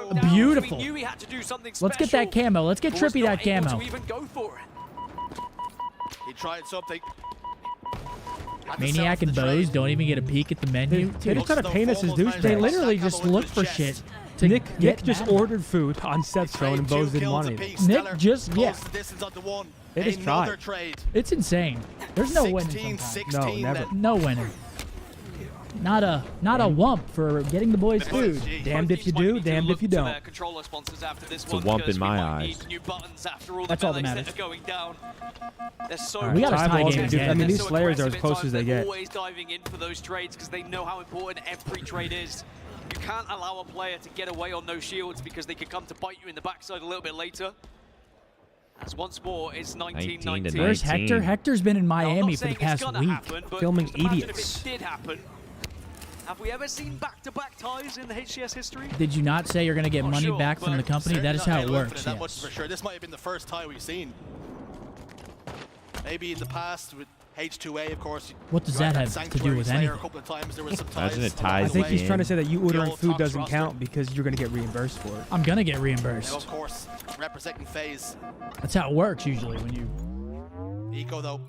scope down. Beautiful. We knew he had to do something Let's get that special, camo. Let's get but was Trippy that not able camo. to even go for it. He tried something. Maniac and BoZe don't even get a peek at the menu. They just try to paint us as douchebags. They literally just look for shit. Nick just ordered food on Seth's phone and BoZe didn't want anything. Nick just, yeah. They just tried. It's insane. There's no winning sometimes. No, never. No winner. Not a wump for getting the boys food. Damned if you do, damned if you don't. It's a wump in my eyes. That's all that matters. We got to tie game again. I mean, these Slayers are as close as they get. Always diving in for those trades because they know how important every trade is. You can't allow a player to get away on no shields because they could come to bite you in the backside a little bit later. As once more, it's 19-19. Where's Hector? Hector's been in Miami for the past week. Happen, filming idiots. If it did happen, have we ever seen back-to-back ties in the HCS history? Did you not say you're going to get money back from the company? That is how it works. That much for sure. This might have been the first tie we've seen. Maybe in the past with H2A, of course. What does that have to do with anything? Imagine it ties. I think he's trying to say that you ordering food doesn't count because you're going to get reimbursed for it. I'm going to get reimbursed. Of course, representing FaZe. That's how it works usually when you... Eco, though.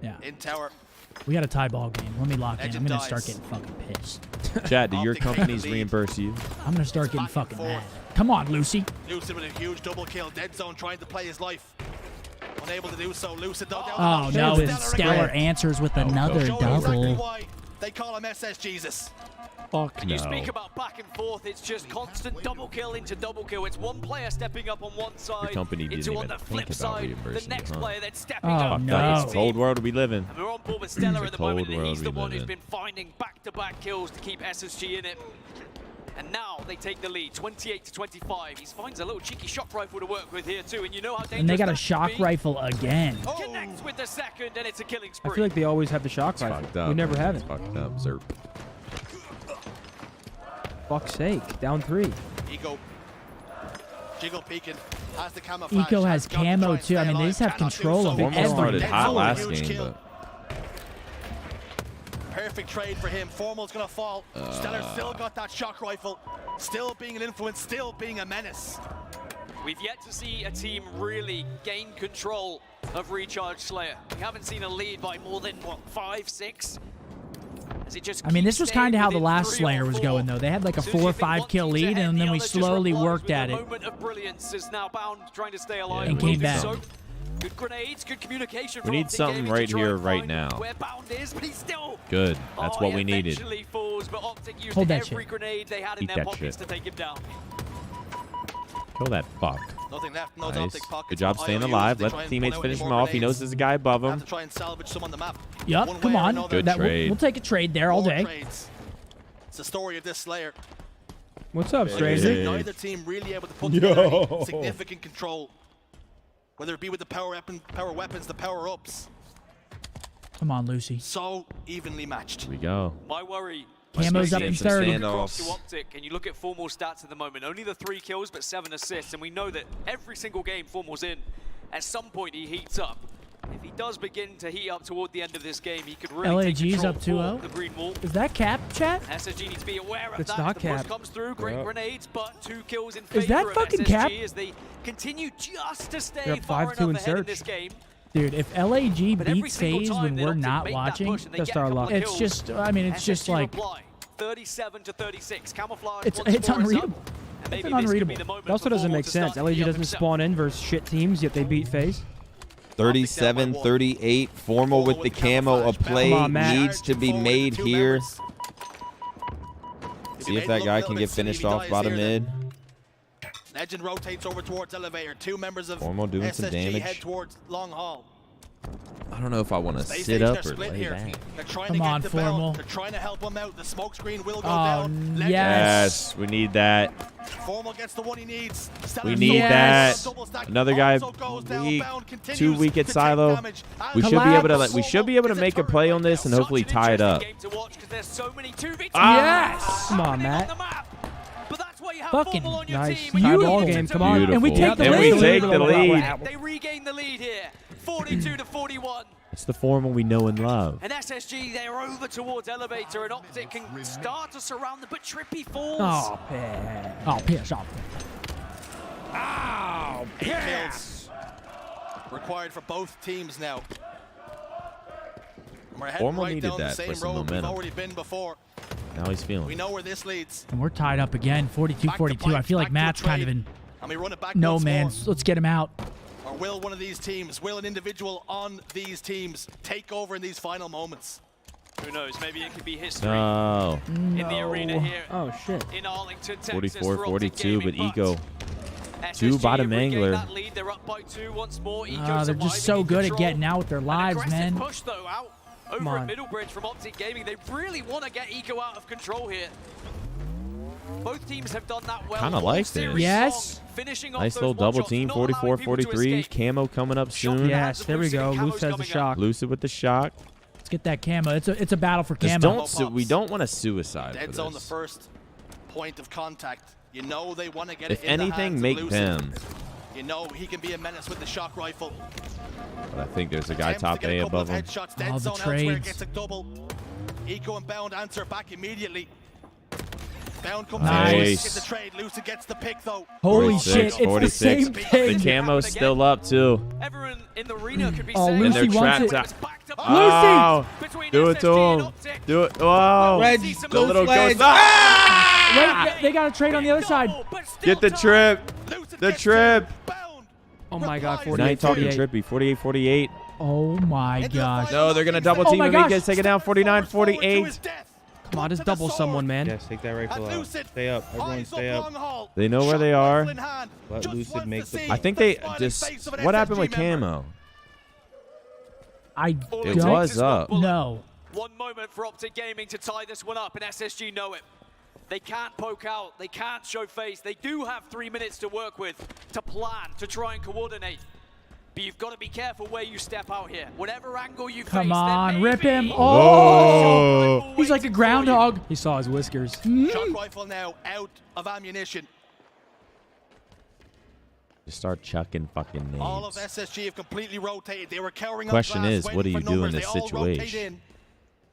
Yeah. In tower. We got a tie ball game. Let me lock in. I'm going to start getting fucking pissed. Chad, do your companies reimburse you? I'm going to start getting fucking mad. Come on, Lucy. Lucid with a huge double kill. Dead Zone trying to play his life. Unable to do so. Lucid though. Oh no, and Stellar answers with another double. They call him SS Jesus. Fuck and you speak about back and forth, it's just constant double kill into double kill. It's one player stepping up on one side, into on the flip side, the next player then stepping up. No. It's a cold world we live in. And we're on board with Stellar at the moment, and he's the one who's been finding back-to-back kills to keep SSG in it. And now they take the lead, 28-25. He finds a little cheeky shock rifle to work with here too, and you know how dangerous. And they got a shock rifle again. Connects with the second, and it's a killing spree. I feel like they always have the shock rifle. We never have it. Fucked up, Zerp. Fuck's sake, down 3. Eco. Jiggle peeking. Has the camouflage. Eco has camo too. I mean, they just have control of everything. Started hot last game, but. Perfect trade for him. Formal's gonna fall. Stellar still got that shock rifle. Still being an influence, still being a menace. We've yet to see a team really gain control of Recharge Slayer. We haven't seen a lead by more than, what, 5, 6? As it just I mean, this was kind of how the last Slayer was going, though. They had like a 4 or 5 kill lead, and then we slowly worked at it. Moment of brilliance is now Bound trying to stay alive. And came back. Good grenades, good communication. We need something right here, right now. Where Bound is, but he's still. Good. That's what we needed. Falls, but OpTic used Hold that every shit. grenade they had in their pockets to take him down. Kill that fuck. Nothing left. No Nice. OpTic pockets. Good job staying alive. Let the teammates finish him off. He knows there's a guy above him. Have to try and salvage some on the map. Yup, come on. Good trade. We'll take a trade there all day. Trades. It's the story of this Slayer. What's up, Stranger? Neither team really able to put together any significant control. Whether it be with the power weapons, the power-ups. Come on, Lucy. So evenly matched. Here we go. My worry. Camo's up in third. Across to OpTic, and you look at Formal stats at the moment. Only the 3 kills, but 7 assists, and we know that every single game Formal's in, at some point he heats up. If he does begin to heat up toward the end of this game, he could really take LAG's control up 2-0. of the green wall. Is that cap, chat? SSG needs to be aware of It's that. not The push cap. comes through, great grenades, but 2 kills in favor Is that of fucking SSG cap? as they continue just to stay They're up far 5-2 enough in ahead in search. this game. Dude, if LAG But every beats single FaZe time when that we're OpTic not make that watching, push and they just get a our couple luck. of it's kills, just, I mean, it's just SSG like, reply. 37-36. Camouflage. it's once more is up. unreadable. And maybe It's this could be unreadable. the moment It also for doesn't Formal make to sense. start to LAG heat up doesn't himself. spawn in versus shit teams, yet they beat FaZe. 37-38. Formal with the camo. A play Come on, Matt. needs to be made here. See if that guy can get finished off bottom mid. Legend rotates over towards elevator. 2 members of Formal doing some SSG damage. head towards long hall. I don't know if I want to Space sit Age, up they're or split lay here. back. They're trying Come to on, get the bell. Formal. They're trying to help him out. The smoke screen will go Oh, down. Legend Yes, we need that. Formal gets the one he needs. We need Yes. that. Another guy weak, too weak at silo. We should be able to. We should be able to make a play on this and hopefully tie it up. Yes! Come on, Matt. Fucking nice. Tie ball game, come on. And we take the And lead. we take the lead. They regain the lead here. 42-41. It's the Formal we know and love. And SSG, they're over towards elevator, and OpTic can start to surround them, but Trippy falls. Oh, piss. Oh, piss off. Oh, 8 kills required for both teams now. We're heading Formal right needed down the that same for some road we've momentum. already been before. Now he's feeling We it. know where this leads. And we're tied up again, 42-42. I feel like Matt's kind of in And we run it back no once man's. more. Let's get him out. Or will one of these teams, will an individual on these teams take over in these final moments? Who knows? Maybe it could be history No. in the arena here. Oh, shit. In Arlington, Texas, 44-42, but Eco. SSG Two bottom have regained angler. that lead. They're up by 2 once more. Eco They're surviving just so in good at control. getting out with their An lives, aggressive man. push though out Come over on. at Middle Bridge from Optic Gaming. They really want to get Eco out of control here. Both teams have done that well. Kinda all like series this. Yes. long, finishing off Nice those little double one-shots, team, not allowing people to 44-43. escape. Camo coming up soon. Yes, there we go. Luce has the shock. Lucid with the shock. Let's get that camo. It's a battle for Just camo. we don't want a suicide for Dead's on the this. first point of contact. You know they want to get it If in the anything, hands make of Lucid. them. You know he can be a menace with the shock rifle. But I think there's a guy Attempts to top get A couple above of him. headshots. Oh, Dead the zone elsewhere trades. gets a double. Eco and Bound answer back immediately. Bound comes Nice. in, gets the trade. Lucid gets the pick though. Holy 46, shit, it's the 46. same thing. The camo's still up too. Everyone in the arena could be Oh, saying And they're Lucy wants trapped it. out. Lucy! Oh, do it to him. Do it. Wow. Red, The go little flags. ghost. Ah! Wait, they got a trade on the other side. Get the trip. The trip. Oh, my God. Now you talking 48-48. trippy. 48-48. Oh my gosh. No, they're going to double Oh team my him. He gosh. gets taken down. 49-48. Come on, just double someone, man. Yes, take that rifle out. Stay up. Everyone stay up. They know where they are. Let Lucid make the I think they just... What happened with camo? I It don't was up. know. One moment for Optic Gaming to tie this one up, and SSG know it. They can't poke out. They can't show face. They do have 3 minutes to work with, to plan, to try and coordinate. But you've got to be careful where you step out here. Whatever angle you face, Come there on, may rip be him. a Oh! shot He's like a waiting for groundhog. He saw his whiskers. Shock rifle now out of ammunition. Just start chucking fucking All of names. SSG have completely rotated. They were cowering Question on glass, is, waiting what do for you do in numbers. this They all rotate situation? in.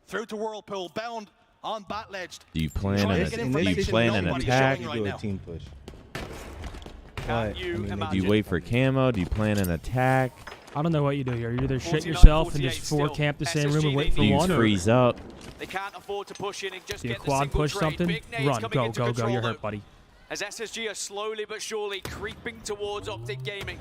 Through to Whirlpool, Bound on Batledged. Do you plan Try an, to get do you information plan an nobody's attack? showing You right do a now. team push. Can But, I you mean, they imagine? Do you wait for camo? Do you plan an attack? I don't know what you do here. You either shit 49-48 yourself and just still. four camp the same room and SSG, wait for Do you one, or freeze up? They can't afford to push in and just do you get the quad single push trade. something? Big nades Run, coming go, into go, go. control, You're though, hurt, buddy. as SSG are slowly but surely creeping towards Optic Gaming.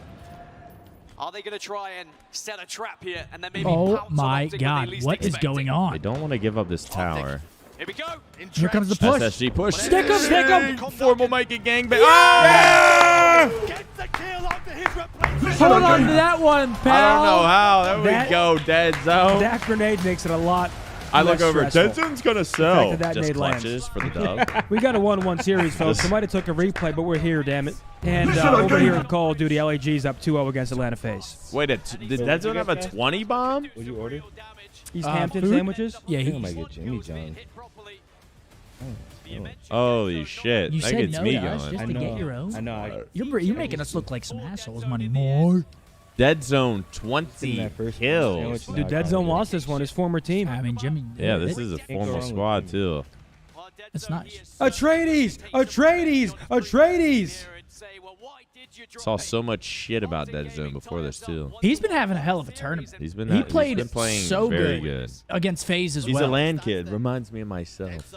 Are they going to try and set a trap here and then maybe Oh pounce on my Optic when God, they least what is expect it? going They on? don't want to give up this tower. Here we go. Here comes the push. SSG push. Stick him, stick him. Formal Mike and gangbang. Ah! Gets the kill onto his replacement. Hold on to that one, pal. I don't know how. There That- we go. Dead zone. That grenade makes it a lot I look less over. stressful. Dead zone's gonna sell. The fact that Just nade lands. clutches for the dub. We got a 1-1 series, folks. We might have took a replay, but we're here, damn it. And over here in Call of Duty, LAG's up 2-0 against Atlanta FaZe. Wait, did Dead Zone have a 20 bomb? What'd you order? East Hampton food? sandwiches? Yeah, I think I he, might get Jimmy John. Holy shit. you That said gets no me to us going. just to get your own. I know. You're making us look like some assholes, money more. Dead Zone In 20 that first kills. sandwich, Dude, now Dead I Zone kinda lost this one. His former team. I mean, Jimmy. Yeah, this is a go formal wrong with squad him. too. That's nice. Atreides! Atreides! Atreides! Saw so much shit about Dead Zone before this too. He's been having a hell of a tournament. He's been He played he's been playing so very good. good. Against FaZe as He's well. a land kid. Reminds me of myself.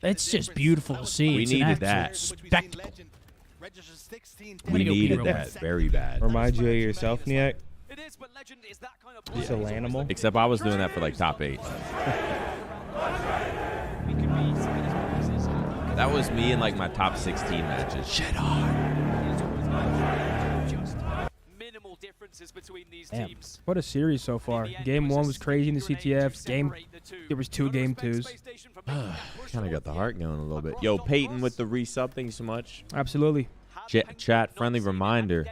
It's just beautiful to see. We It's an needed absolute that. Spectacle. We go needed real that quick. very bad. Remind you of yourself, Niak? It is, but Legend is that kind of Just a animal. Except I was doing that for like top 8. That was me in like my top 16 matches. Shit minimal differences between these Damn. teams. What a series so far. Game 1 was crazy in the CTF. There was 2 game 2s. Kind of got the heart going a little bit. Yo, Peyton with the resub. Thank you so much. Absolutely. Chat friendly reminder.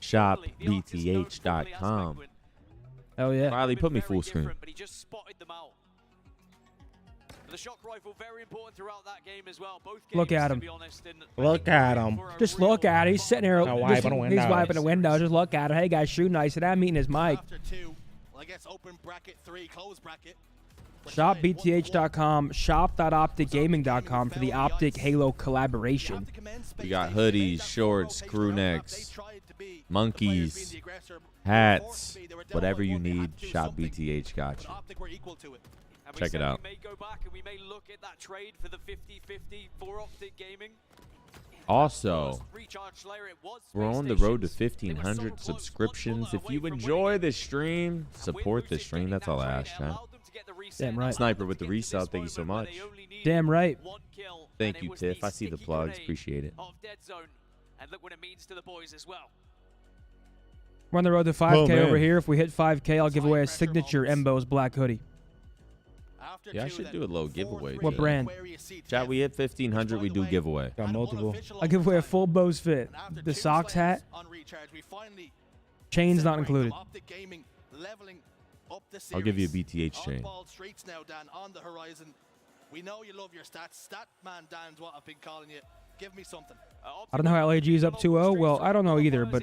ShopBTH.com. Hell yeah. Riley, put me full screen. But he just spotted them out. The shock rifle very important throughout that game as well. Both games, Look at to him. be honest, and Look at him. Just look at it. He's sitting there. Now He's wiping the windows. wiping the window. Just look at it. Hey, guys, shooting nice. And I'm eating his mic. After 2, well, I guess open bracket 3, close bracket. ShopBTH.com, shop.opticgaming.com for the Optic Halo collaboration. We got hoodies, shorts, crew necks, monkeys, hats, whatever you need. Shop BTH got you. OpTic were equal to it. Check it out. We may go back and we may look at that trade for the 50-50 for OpTic Gaming. Also, Recharge Slayer, it was we're on the road to 1,500 subscriptions. If you enjoy this stream, support this stream. That's all I ask, chat. Damn right. Sniper with the resub. Thank you so much. Damn right. Thank you, Tiff. I see the plugs. Appreciate it. And look what it means to the boys as well. We're on the road to 5K over here. If we hit 5K, I'll give away a signature MBoZe black hoodie. Yeah, I should do a little giveaway. What brand? Chat, we hit 1,500. We do giveaway. Got multiple. I'll give away a full BoZe fit. The socks hat. Chains not included. I'll give you a BTH chain. Streets now, Dan, on the horizon. We know you love your stats. Stat man Dan's what I've been calling you. Give me something. I don't know how LAG is up 2-0. Well, I don't know either, but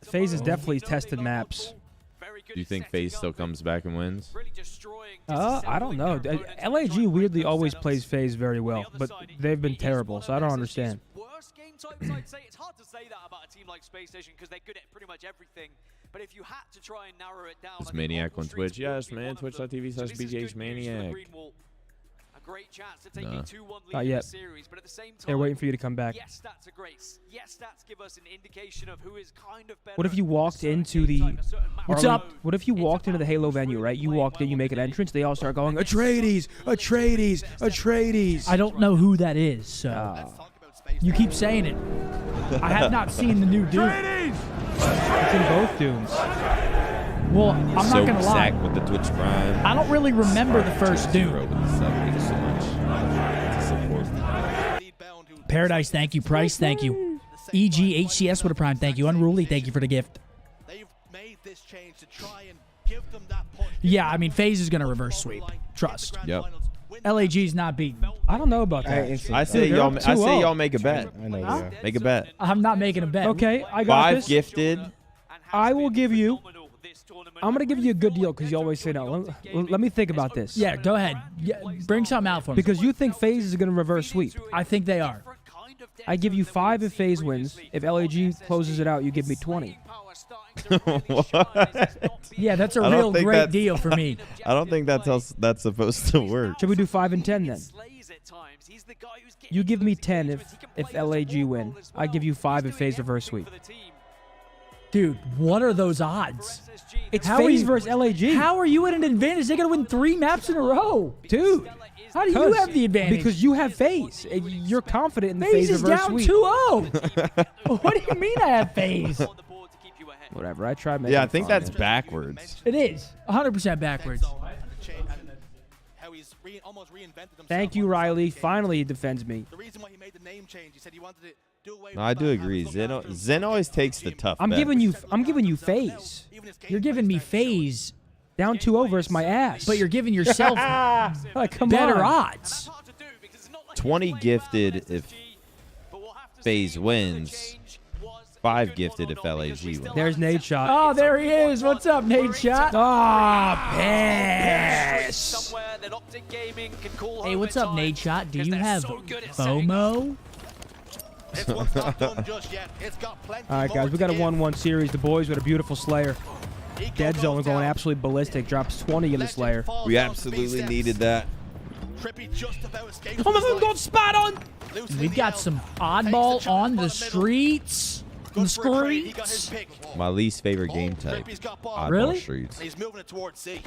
FaZe has definitely tested maps. Do you think FaZe still comes back and wins? I don't know. LAG weirdly always plays FaZe very well, but they've been terrible, so I don't understand. Worst game types, I'd say. It's hard to say that about a team like Space Station because they're good at pretty much everything. But if you had to try and narrow it down, It's Maniac on Twitch. Yes, man. Twitch.tv/BGHManiac. Great chance to take a 2-1 lead Not in yet. the series, but at the same time, They're waiting for you to come back. yes, stats are great. Yes, stats give us an indication of who is kind of better. What if you walked into the... What's up? What if you walked into the Halo venue, right? You walked in, you make an entrance, they all start going, Atreides, Atreides, Atreides. I don't know who that is, so you keep saying it. I have not seen the new Doom. It's in both Dooms. Well, I'm not gonna lie. Sack with the Twitch Prime. I don't really remember the first Doom. Thank you so much. Support. Paradise, thank you. Price, thank you. EGHCS with a prime, thank you. Unruly, thank you for the gift. They've made this change to try and give them that push. Yeah, I mean, FaZe is gonna reverse sweep. Trust. Yep. LAG's not beaten. I don't know about that. I say y'all make a bet. I know that. Make a bet. I'm not making a bet. Okay, I got 5 this. gifted. I will give you... I'm going to give you a good deal because you always say no. Let me think about this. Yeah, go ahead. Yeah, bring something out for me. Because you think FaZe is going to reverse sweep. I think they are. I give you 5 if FaZe wins. If LAG closes it out, you give me 20. What? Yeah, that's a I don't real think great that's- deal for me. I don't think that's supposed to work. Should we do 5 and 10 then? You give me 10 if LAG win. I give you 5 if FaZe reverse sweep. Dude, what are those odds? It's How are FaZe you- versus LAG. How are you at an advantage? They're going to win 3 maps in a row. Dude. How do you have the advantage? Because you have FaZe. You're confident in the FaZe FaZe is reverse down sweep. 2-0. What do you mean I have FaZe? Whatever. I tried making Yeah, I think fun. that's backwards. It is. 100% backwards. Thank you, Riley. Finally, he defends me. The reason why he made the name change, he said he wanted to do away with No, I do that. agree. Zen always takes the tough I'm bet. giving you FaZe. You're giving me FaZe, Down 2-0 versus my ass. but you're giving yourself Come better on. odds. 20 gifted if FaZe wins. 5 gifted if LAG wins. There's Nade shot. Oh, there he is. What's up, Nate Shot? Ah, pass. Somewhere that OpTic Gaming can call Hey, home what's in up, time, Nate Shot? Do 'cause you they're have so good at setting up. FOMO? This one's not done just yet. It's got plenty All right, more guys, we to got a give. 1-1 series. The boys with a beautiful Slayer. Eco Dead zone goes going down. absolutely ballistic. Drops 20 in the Legend Slayer. falls We down to absolutely B-steps. needed that. Trippy just about escaped Oh my his God, got life. spot on. Loose in We the got L. some Takes oddball the on trap the middle. streets. Good The for a trade. He got his streets. pick. My least favorite game Oh, type. Trippy's got ball. Oddball Really? streets. He's moving it towards C.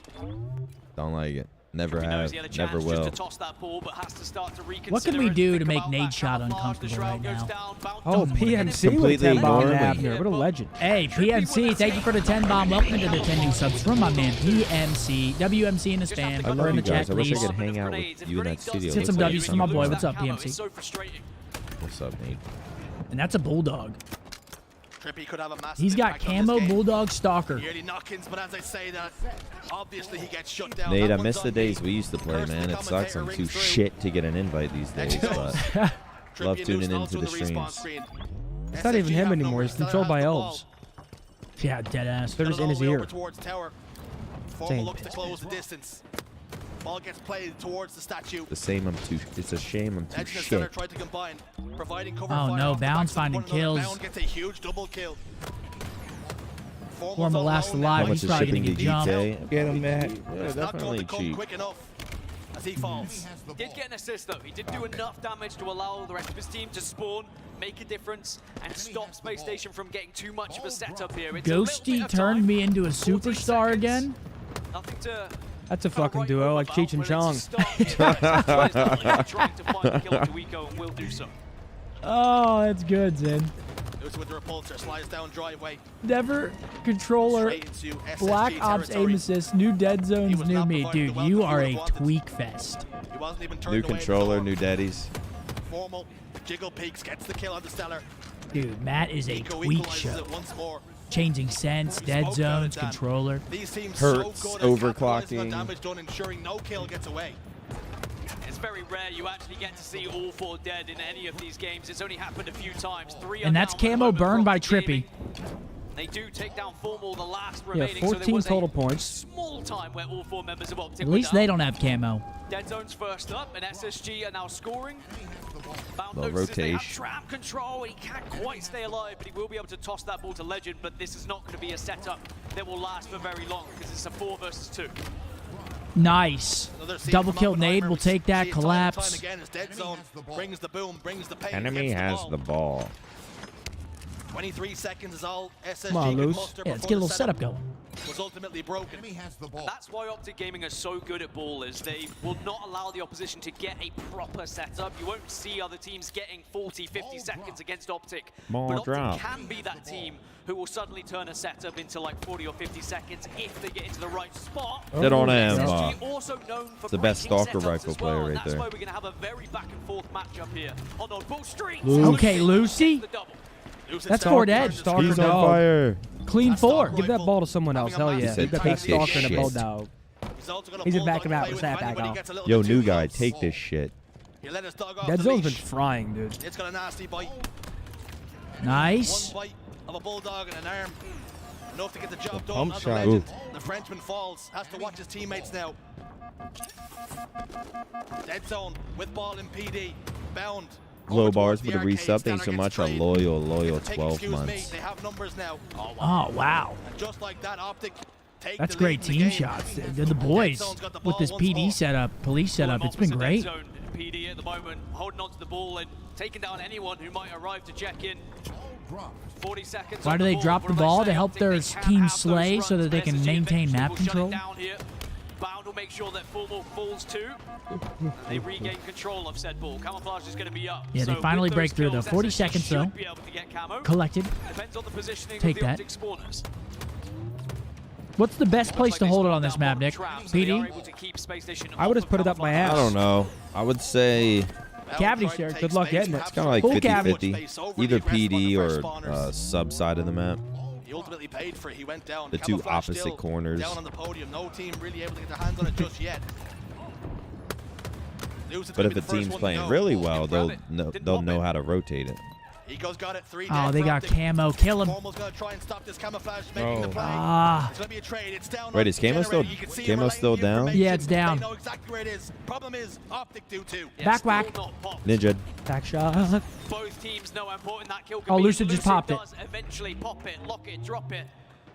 Don't like it. Never He knows have. he had a Never chance will. just to toss that ball, but has to start to What can reconsider we and do think to make about Nade that Shot camouflage uncomfortable as right goes now? down, bounce Oh, down. PMC with a Completely 10 bomb ignore nab me. here. What a legend. Hey, PMC, thank you for the 10 bomb. Welcome to the 10 new subs from my man PMC. WMC in the spam. I Put her love in you the chat, guys. I wish I please. could hang out with you in that studio. Hit some Looks like W's you for my can boy. do What's that. up, PMC? So frustrating. What's up, Nate? And that's a bulldog. Trippy could have a massive He's got impact on this camo game. bulldog stalker. Nearly knock-ins, but as I say that, obviously he gets shut down. Nate, That I one's miss on the me. days we used to play, Curse man. the It sucks. I'm commentator too rings through. shit to get an invite these days, but love Trippy tuning loses into the also respawn streams. screen. It's not even SSG him have anymore. numbers, He's still controlled has by the ball. elves. Yeah, dead ass. They're just in his All the way ear. over towards tower. Formal Same looks to bitch. close the distance. Ball gets played towards the statue. The same. It's a shame I'm too Legend and Center shit. tried to combine, providing cover Oh, fire no, off the Bound's backs of finding one another. kills. Bound gets a huge double kill. Formal last How alive. much He's is probably shipping gonna to get jumped. UK? Get him, man. Yeah, It's not going definitely to come cheap. quick enough as he falls. He did get an assist though. He did do enough damage to allow the rest of his team to spawn, make a difference, and stop Space Station from getting too much of a setup here. It's a little bit Ghosty of turned time. me into a 14 superstar seconds. again. Nothing to That's a fucking right duo, like about, Cheech and but it's a Chong. start here. Trying to find the kill to Eco and will do so. Oh, that's good, Zin. Lucy with the repulsor, slides down driveway. Never controller. Straight into SSG Black Ops territory. aim assist. New dead zones, was new not me. provided Dude, the you welcome are he a wanted. tweak fest. He wasn't even turned New away controller, before. new daddies. Formal jiggle peaks, gets the kill on the Stellar. Dude, Matt is a Eco tweak equalizes show. it once more. Changing sense, We dead spoke about it, zones, Dan. controller. These teams Hurts, so good at capitalizing on overclocking. damage done, ensuring no kill gets away. It's very rare you actually get to see all 4 dead in any of these games. It's only happened a few times. 3 And are that's down at the camo moment burned from by Optic Gaming. Trippy. They do take down Formal, the last Yeah, remaining. so there 14 was a total points. small time where all 4 members of Optic At were least down. they don't have camo. Dead Zone's first up, and SSG are now scoring. Bound Little notices they have rotation. trap control. He can't quite stay alive, but he will be able to toss that ball to Legend. But this is not going to be a setup that will last for very long because it's a 4 versus 2. Nice. Another scene Double from kill Oppenheimer. nade. We'll take See that. it time and Collapse. time again as Dead Zone brings the boom, brings the pain. Enemy gets has the ball. 23 seconds is all SSG Come on, could Luce. muster Yeah, let's before get a the little setup going. was ultimately broken. That's why Optic Gaming are so good at ball, is they will not allow the opposition to get a proper setup. You won't see other teams getting 40, 50 seconds against Optic. Ball But Optic drop. can be that team who will suddenly turn a setup into like 40 or 50 seconds if they get into the right spot. Sit on him. SSG also known for the best breaking stalker setups rifle as well, player and right that's there. why we're going to have a very back and forth matchup here on Oddball Street. Okay, Lucy. The double. That's 4 dead. Stalker He's on dog. fire. Clean 4. Give that ball to someone else. Hell yeah. said, Give that "Take this stalker and a shit." bulldog. He's also got a He's a bulldog back him to out play with with that if anybody back gets a little Yo, bit new too guy, close. take this shit. He let his dog off Dead the Zone's been leash. frying, dude. It's got a nasty bite. Nice. One bite of a bulldog and an arm. Enough to get the job The done. pump As a shot. legend, the Frenchman falls. Has to watch his teammates now. Dead Zone with ball in PD. Bound. Glow Over bars towards for the arcade. resub. Thanks Stanner so gets much. A trade. loyal Take 12 excuse me. months. They have numbers now. Oh, wow. And just like that, Optic take That's the lead great in the team game. shots. They're the boys with this PD setup, police setup. It's been great. Dead Zone PD at the moment, holding on to the ball and taking down anyone who might arrive to check in. 40 seconds. Why on do the they ball, drop but the as I ball? say, To help Optic, their they can team have those slay so runs, that they but can SSG maintain eventually map will shut it control? down here. Bound will make sure that Formal falls too. And they regain control of said ball. Camouflage is going to be up. Yeah, they So finally with break those through, kills, though. 40 SSG seconds, though. should be able to get camo. Collected. Depends on the positioning Take of the that. Optic spawners. What's the best place Looks to like they hold it spawned on this down map, bottom Nick? traps, so they are PD? able to keep Space Station I would off just put of it up my camouflage. ass. I don't know. I would say Cavity Bound share. tried to Good take luck space, getting it. have it's kind of like some 50-50. space over the Either aggressive on the PD fresh or spawners. sub side of the map. He ultimately paid for it. He went down. The two Camouflage opposite still corners. Down on the podium. No team really able to get their hands on it just yet. But if a team's playing really well, they'll know how to rotate it. Eco's got it. 3 Oh, dead they for got Optic. camo. Kill him. Formal's gonna try and stop this camouflage making the play. Ah. It's gonna be a trade. It's down. Wait, on is Camo still- generator. You can see Camo him still relaying the down? information. Yeah, it's down. They know exactly where it is. Problem is, Optic do too. Yeah, Back still whack. not popped. Ninja. Back shot. Both teams know how important that kill can Oh, be. Lucid just popped it. Does eventually pop it, lock it, drop it.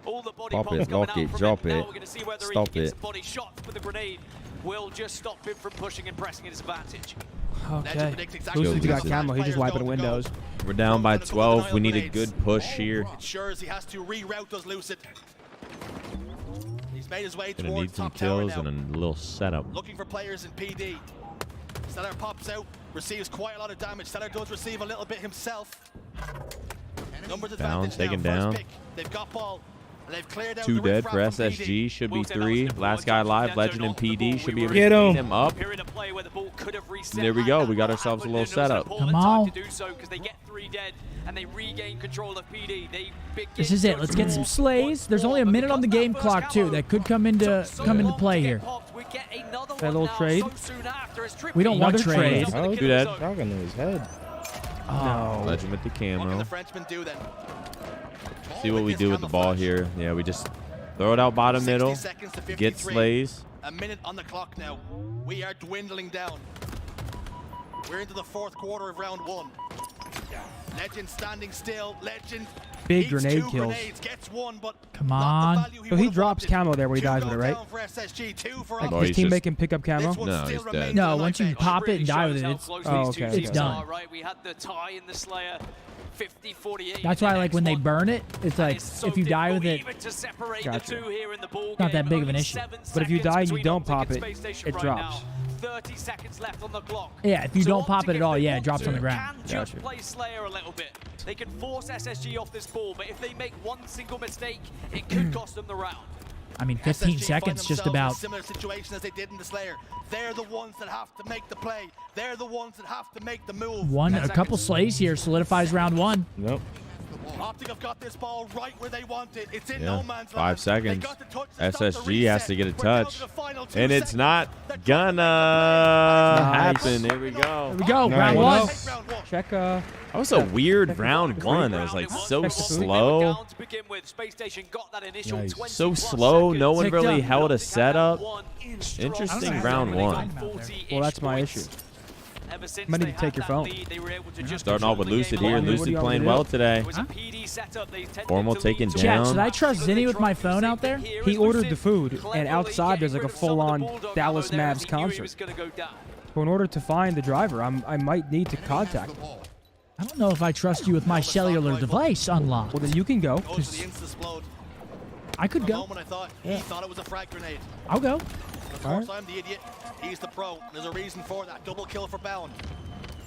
All the body Pop pops it, coming lock out it, from drop Now it, we're going to see whether stop he gets it. a body shot, but the grenade will just stop him from pushing and pressing at his advantage. Okay. Exactly Lucy's got Lucid. camo. He's just wiping windows. We're down by 12. We need a good push here. Ensures he has to reroute us Lucid. He's made his way Gonna towards need some top tower kills now. and a little setup. Looking for players in PD. Stellar pops out, receives quite a lot of damage. Stellar does receive a little bit himself. Numbers Bounce, advantage taken now. down. First pick. They've got ball. And they've cleared out 2 the dead riffraff for from SSG. PD. Should be Will say that was 3. number Last one guy touch live. from Legend Dead and Zone on the PD ball. should We be were able to Get clean him. him up. Here in a play where the ball could have reset. There we had go. that We got not ourselves a happened, little and it was an setup. important Come time on. to do so because they get 3 dead and they regain control of PD. They begin This is it. to Let's get some draw slays. once There's more, only a but minute on the because game that first clock too. camo That could come into took so come into long play to get here. popped, we get another That one little now trade? so soon after as We don't want Another trade. trade. Oh, Do that. talking to his head. Oh. Legend with the What can camo. the Frenchman do then? See what we do with the ball here. Yeah, we just throw it out bottom 60 middle. seconds to Get 53. slays. A minute on the clock now. We are dwindling down. We're into the 4th quarter of round 1. Legend standing still. Legend big grenade kills. Come on. So he drops camo there where he dies with it, right? Like Oh, his he's teammate just- can pick up camo? No, he's dead. No, once you pop it and die with it, it's okay. it's done. Right, we had the tie in the Slayer. 50-48. That's why, like, when they burn it, it's like, if you die with it, Gotcha. not that big of an issue. But if you die and you don't pop it, it drops. 30 seconds left on the clock. Yeah, if you don't pop it at all, yeah, it drops on the Can ground. just play Slayer a little bit. They can force SSG off this ball, but if they make one single mistake, it could cost them the round. I mean, 15 seconds just about. Similar situation as they did in the Slayer. They're the ones that have to make the play. They're the ones that have to make the move. A couple slays here solidifies round one. Nope. Optic have got this ball right where they want it. It's in Yeah, no man's 5 land. seconds. They got the touch to stop the SSG has to get a reset. We're down touch. to the final 2 And it's seconds. not gonna happen. Here we go. Here we go, Nice. round one. Check, That was a weird round one. That was like so slow. Nice. So slow. No one Ticked really up. held a setup. Interesting round one. Well, that's my issue. Might need to take your phone. Starting off with Lucid here. What do you Lucid want me playing to well do? today. Formal taking Chat, should I down. trust Zinni with my phone out there? He ordered the food, and outside there's like a full-on Dallas Mavs concert. So in order to find the driver, I might need to contact him. I don't know if I trust you with my cellular device unlocked. Well, then you can go. Goes to Just the insta-splode. I could For a go. moment I thought he thought it was a frag grenade. I'll go. Of course, I'm the idiot. He's the pro. There's a reason for that. Double kill for Bound.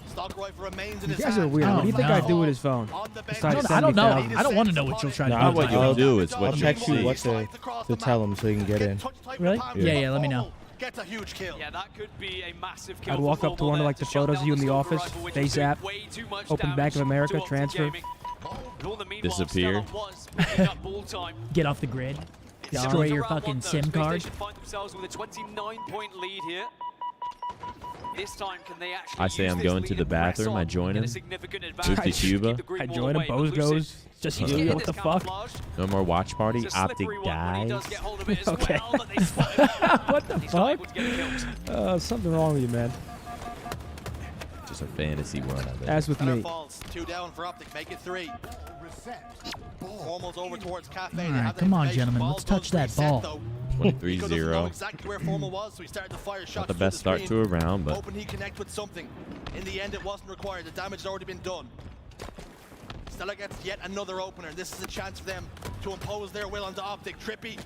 Stock rifle remains in you his guys are hand. weird. What do you think Oh, I'd do with his phone? On the bench. Besides I don't know. 70,000. I don't want to know what you'll try to Nah, do. Not what you'll do, it's I'll what you text you see. what to tell him so he can get in. Really? Yeah, let me know. Gets a huge kill. Yeah, that could be a massive kill. I'd walk up to one of like the photos of you in the office, face app, open Bank of America, transfer. Disappear. Get off the grid. Destroy your fucking SIM card. Find themselves with a 29-point lead here. This time, can they actually I say use I'm this going lead to the and press bathroom. on, I join get a him. significant Move advantage, to Cuba. keep the green I ball join him. away, but Bose Lucid, goes. Just he's you. gonna What get the fuck? camouflaged. No more watch party. It's a Optic slippery one when he dies. does get hold of it as Okay. well, but they spot him. What the He's not able fuck? to get killed. Something wrong with you, man. Just a fantasy world. I bet. As with Center me. falls. 2 down for Optic. Make it 3. Formal's over towards Cafe. All right, come on, gentlemen. Let's touch that ball. 23-0. Exactly where Formal was, so he started to fire shots Not the through best start screen, to a round, but hoping he connect with something. In the end, it wasn't required. The damage had already been done. Stella gets yet another opener. This is a chance for them to impose their will onto Optic. Trippy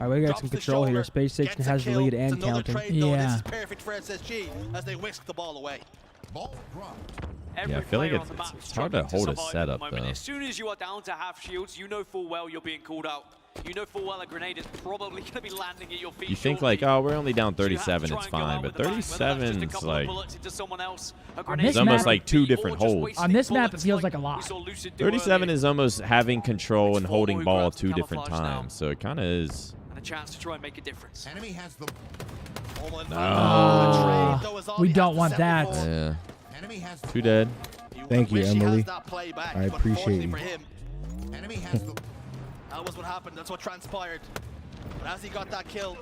All right, we got drops some the control here. shoulder, Space Station gets a has the kill. lead It's and another counting. trade, though. This Yeah. is perfect for SSG as they whisk the ball away. yeah, I feel like it's hard to hold a setup though. As soon as you are down to half shields, you know full well you're being called out. You know full well a grenade is probably going to be landing at your feet. You think like, oh, we're only down 37, it's fine, but 37 is like It's almost like 2 different holds. On this map, it feels like a lot. 37 is almost having control and holding ball 2 different times, so it kind of is. And a chance to try and make a difference. Enemy has the We don't want that. Yeah. enemy has 2 dead. Thank you, Wish he Emily. has that play back, I but appreciate unfortunately you. for him, enemy has the that was what happened. That's what transpired. But as he got that kill,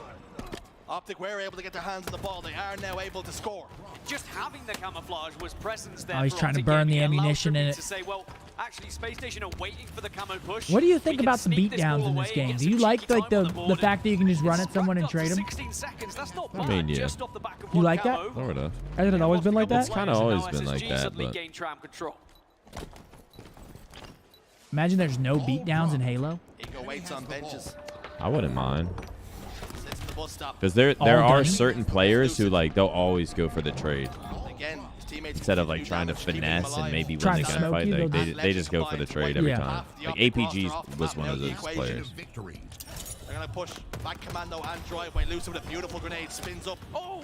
Optic were able to get their hands on the ball. They are now able to score. Just having the camouflage was presence there. Oh, he's for trying to Optic burn the Gaming. It allowed ammunition in Trippy it. to say, well, actually, Space Station are waiting for the camo push. What do you We think can about the sneak this beatdowns ball in away, this game? get Do some you like cheeky time on the board, fact that you can just run it's at someone and racked up trade to them? 16 seconds. That's not I bad. mean, yeah. Just off the back of You one like that? camo. Sort of. Hasn't it always been like that? It's kind of always been like SSG that, suddenly but gained tram control. Imagine there's no beatdowns in Halo. Ego waits on benches. I wouldn't mind. Sits at the bus stop. Because there All are done. certain players who like they'll always go for the trade Again, his teammates instead of continue like trying to damage, keeping him finesse and alive. maybe Trying win to the smoke gunfight. you, Like, they'll they just go for the trade every Yeah. time. Like APG was one of those players. victory. They're going to push back commando and drive by Lucid with a beautiful grenade. Spins up.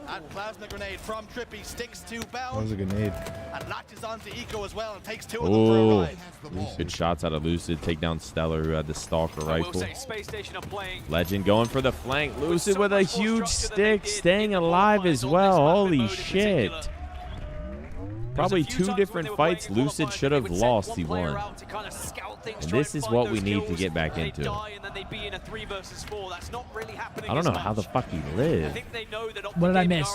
And plasma grenade from Trippy. Sticks to That was Bound. a grenade. And latches onto Eco as well and takes 2 of them for a Oh, ride. good shots out of Lucid. Take down Stellar, who had the Stalker I will rifle. say, Space Station are playing. Legend going for the flank. Lucid with a huge stick, staying alive as well. Holy shit. Probably 2 different fights Lucid should have lost. He won. And this is what we need to get back into. I don't know how the fuck he lived. What did I miss?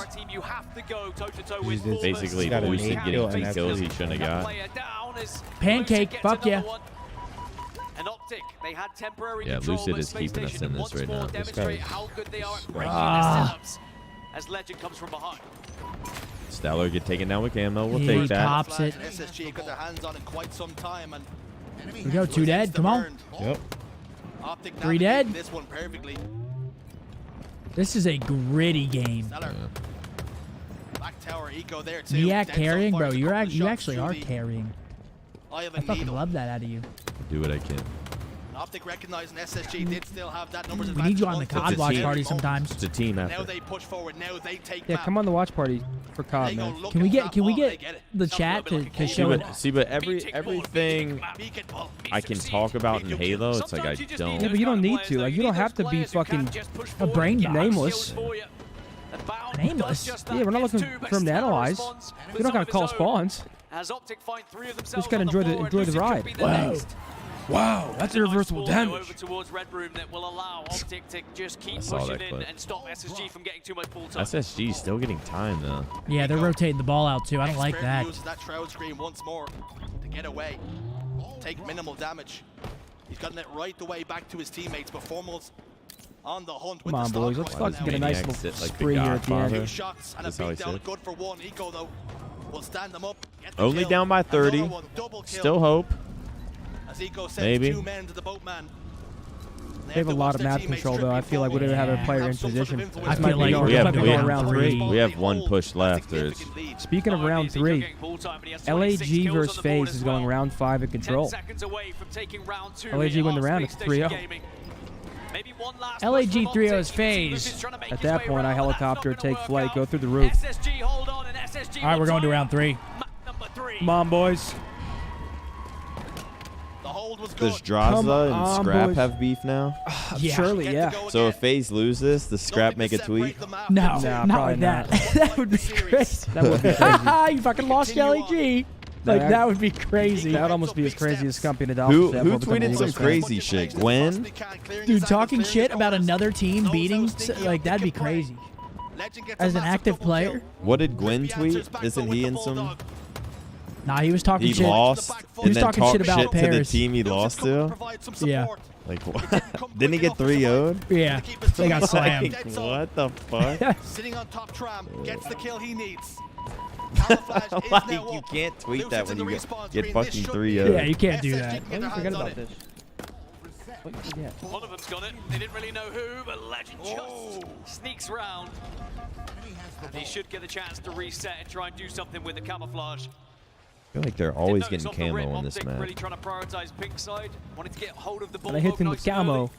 Basically, Got a Lucid nade getting kill 2 and kills he that's shouldn't have got. Pancake, fuck yeah. Optic, they had temporary Yeah, control Lucid of is space keeping us station in and this once right more now. This demonstrate guy how good they are at breaking Ah. their setups as Legend comes from behind. Stellar get taken down with camo. We'll He take that. pops it. SSG got their hands on it quite some time, and We go 2 dead. Come on. Yep. Optic 3 dead. navigated this one perfectly. This is a gritty game. Stellar. Back tower eco there too. Miak Dead carrying, Zone bro. fires a You couple of shots actually through are the carrying. eye of I a fucking needle. love that out of you. Do what I can. Optic recognizing SSG did still have that numbers We advantage. need you on the once COD it's watch a party moment. sometimes. It's a team Now effort. they push forward. Now they take Yeah, map. come on the watch party for COD, They go man. look Can we at get that can we ball, they get get it. the chat to show it? See, but everything I can talk about in Halo, it's like I Yeah, don't. but you don't need to. Like, you don't have to be fucking A brain box. nameless. Nameless? Yeah, we're not looking for him to analyze. We don't gotta call spawns. As Optic find 3 of themselves Just gotta on the enjoy the- floor, enjoy and the Lucid ride. could be the Wow. next. Wow, that's irreversible Nice ball, though, damage. over towards Red Room that will allow Optic to just keep I saw pushing that in clip. and stop SSG from getting too much ball time. SSG still getting time though. Yeah, they're rotating the ball out too. I don't like Expert that. uses that shroud screen once more to get away, take minimal damage. He's gotten it right the way back to his teammates, but Formal's on the hunt with Come on, the boys. stock Let's right fucking now. get a nice Maniac little sit like the spree here at the Godfather. end. 2 shots and a That's how he beat down, said. good for 1. Eco though will stand them up. Get the Only kill. down by 30. Another one, double kill. Still hope. As Eco sends Maybe. 2 men to the boatman. They have a lot of map control, though. I feel like we didn't have a player in position. I This feel might be like going- we're this gonna might be go going on round three. 3. We have 1 push left. There's Speaking of round 3, LAG versus FaZe is going round 5 at control. LAG win the round. It's 3-0. LAG 3-0 is FaZe. At that point, I helicopter, take flight, go through the roof. All right, we're going to round 3. Come on, boys. The hold was Does good. Draza Come and on, Scrap boys. have beef now? Yeah. Surely, yeah. So if FaZe lose this, does Scrap make a tweet? No, Nah, not probably like that. not. That would be crazy. That would be crazy. You fucking lost LAG. Like, that would be crazy. That would almost be as crazy as Scump and Who Adolphus. tweeted some crazy shit? Gwen? Dude, talking shit about another team beating, like, that'd be crazy. As an active player? What did Gwen tweet? Isn't he in some? Nah, he was talking He shit. lost He and was then talking talked shit about shit to the Paris. team he lost to. Yeah. Like what? Didn't he get 3-0'd? Yeah, they got slammed. Like, what the fuck? Sitting on top tram, gets the kill he needs. Like, you can't tweet that when you get fucking 3-0'd. Yeah, you can't do that. Why do you forget about this? One of them's got it. They didn't really know who, but Legend just sneaks round. He should get a chance to reset and try and do something with the camouflage. I feel like they're always getting camo on this Optic map. really trying to prioritize pink side. Wanted to get hold of the And I hit Bulldog him with nice and early. camo.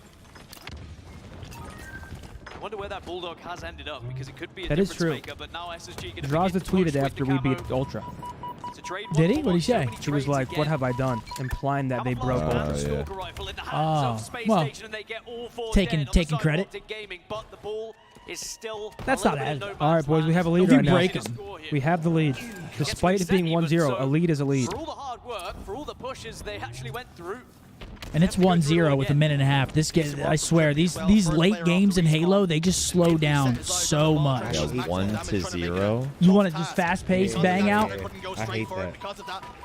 I wonder where that Bulldog has ended up because it could be a That is difference true. maker, but now SSG gonna Draza begin to tweeted push with after the we beat camo. Ultra. It's a trade Did he? one for What'd he one, so say? many He was trades like, "What again. have I done?" Implying that they broke Camouflage us. and the yeah. stalker rifle in the hands of Space well, Station, and they get all 4 taking- dead on the taking side of credit. Optic Gaming, but the ball is still That's a little not bit in ad. no man's All right, boys, we land. have a lead You right now. break him. We have the lead. Despite it being 1-0, a lead is a lead. For all the hard work, for all the pushes they actually went through. And it's 1-0 with a minute and a half. This game, I swear, these late games in Halo, they just slow down so much. Yeah, 1-0. You want to just fast-paced bang out? I hate that.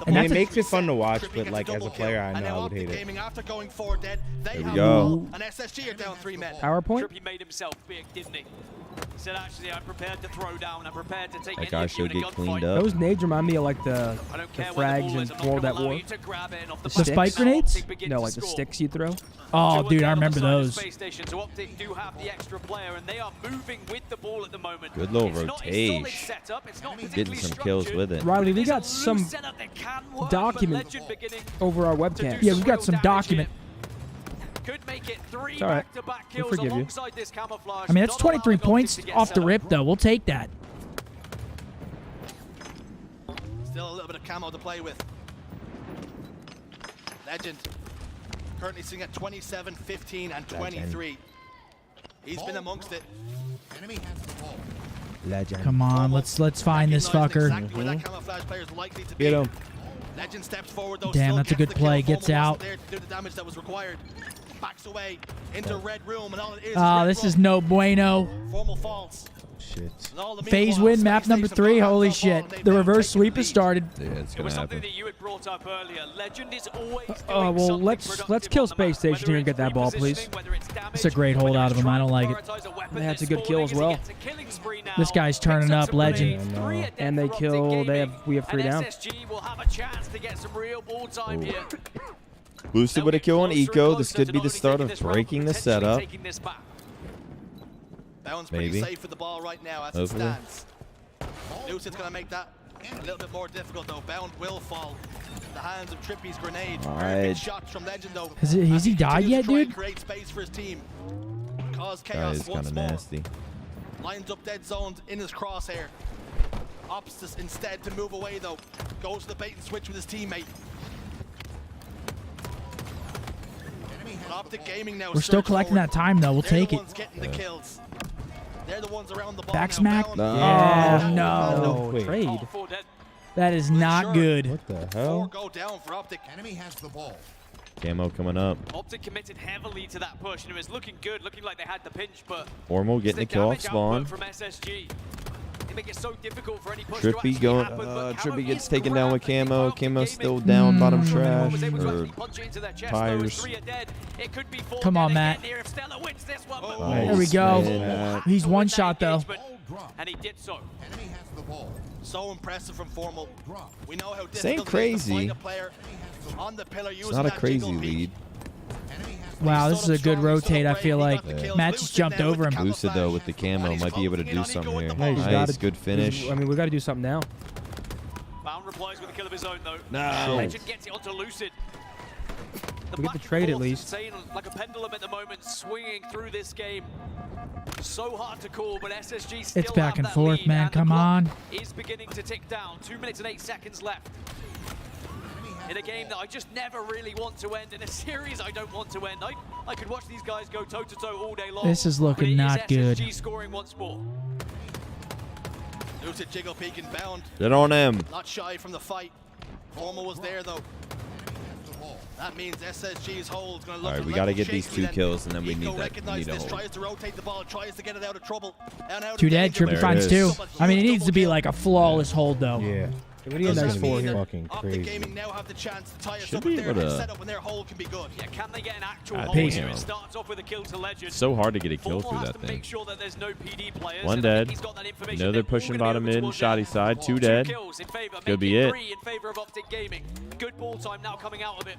And I that's mean, it a- makes it fun to watch, but like as a player, I know I would hate it. After going 4 dead, they There we have go. an SSG are down 3 men. PowerPoint? Trippy made himself big, didn't he? He said, actually, I'm prepared to throw down. I'm prepared to take That any guy of you in should a get cleaned gunfight. up. Those nades remind me of like the I don't the care where the frags ball in is. I'm not World gonna at allow War. you to grab it and off the The back. spike grenades? Optic begin No, to like the score. sticks you throw. Oh, 2-1 dude, I down remember on the side of those. Space Station, so Optic do have the extra player, and they are moving with the ball at the moment. Good little It's not a solid rotation. setup, it's not Getting particularly some kills structured, with it. Riley, we but it got is a some loose setup that can work, but document Legend beginning over our to webcam. do Yeah, we've got real some damage document. here. Could make it 3 It's all right. back-to-back We'll kills forgive you. alongside this camouflage. I mean, that's Not 23 allowing Optic points to get off the set up. rip, though. We'll take that. Still a little bit of camo to play with. Legend currently sitting at 27, 15, and 23. He's been amongst it. Legend. Come on, let's find this Recognizing fucker. exactly where that camouflage player is likely to be. Get him. Legend steps forward though. Damn, still that's a gets good the kill. play, gets Formal out. wasn't there to do the damage that was required. backs away into red room, and all it is this is no bueno. Formal falls. Shit. Phase win, map number 3. Holy shit. The reverse sweep has started. Yeah, it's It gonna was something happen. that you had brought up earlier. Legend is always doing Well, something let's productive kill on the map, Space Station here and whether get that ball, it's please. repositioning, whether it's damage, It's a great hold whether out it's of him. I don't trying to like it. prioritize a weapon That's a that's good kill as falling well. as he gets a killing spree now. This guy's turning Picks up some Legend. grenades, 3 a death And they for kill. OpTic We have 3 Gaming, down. and SSG will have a chance to get some real ball time here. Lucid with a kill on Eco. This could be the start of breaking the setup. Bound's Maybe. pretty safe with the ball right now as it Hopefully. stands. Lucid's going to make that a little bit more difficult, though. Bound will fall in the hands of Trippy's grenade. Very big Alright. shots from Legend, though. Has he died continues yet, to try and dude? create space for his team. Cause Guy chaos is kind once of more. nasty. Lines up dead zoned in his crosshair. Opts instead to move away, though. Goes to the bait and switch with his teammate. But OpTic Gaming now We're still surge collecting forward. that time, though. We'll They're take the it. ones getting the kills. They're the ones around the ball Back now. smack? Bound- No. Yeah, Oh, no. no. Trade. Oh, 4 dead. That is not good. What the 4 hell? go down for OpTic. Enemy has the ball. Camo coming up. OpTic committed heavily to that push, and it was looking good, looking like they had the pinch, but Formal getting the a kill off damage spawn. output from SSG. They make it so difficult for any push Trippy to actually going. happen, but Camo Trippy gets is taken down with grabbing Camo. OpTic Camo Gaming. still down, bottom Trippy trash was able to or actually punch it into their chest, though, tires. with 3 are dead. It could be 4 Come on, dead Matt. again here if Stella wins this one, but Oh, There we go. man. He's to one win that shot, though. engagement, and he did so. Enemy has the ball. So impressive from Formal. We know how This ain't difficult it is to crazy. find a player on the pillar It's using not a that crazy jiggle peek. lead. Wow, this is a good rotate. I feel like Matt just jumped over him. Lucid though with the camo might be able to do something here. Yeah, he's Nice, gotta- good finish. I mean, we got to do something now. Bound replies with a kill of his own, though. No. Legend gets it onto Lucid. We get the trade at least. Insane, like a pendulum at the moment, swinging through this game. So hard to call, but SSG still It's back have and that forth, lead, man. and the Come clock on. is beginning to tick down. 2 minutes and 8 seconds left. In a game that I just never really want to end, in a series I don't want to end. I could watch these guys go toe-to-toe all day long. This is but looking it not good. SSG scoring once more. Lucid jiggle peek and Bound. Get on him. Not shy from the fight. Formal was there, though. That means SSG's hold is going to look All right, a we little got to get these shaky 2 then. kills and then we Eco need that. We recognizes need a this, hold. tries to rotate the ball, tries to get it out of trouble. And out of 2 dead. danger. Trippy There finds it 2. is. I mean, it needs to be like a flawless hold, though. Yeah. What do you nice for here? Fucking OpTic crazy. Gaming now have the chance to tie us Should up be with their able to- setup and their hold can be good. Yeah, can they get an actual God hold damn. here? It starts off with a kill to Legend. It's so hard to get a kill Formal through has that to thing. make sure that there's no PD players, One and I think dead. he's got that You information. know they're pushing all gonna bottom be able mid, to shoddy towards side. 2 Two dead. kills in favor, Could be making it. 3 in favor of OpTic Gaming. Good ball time now coming out of it.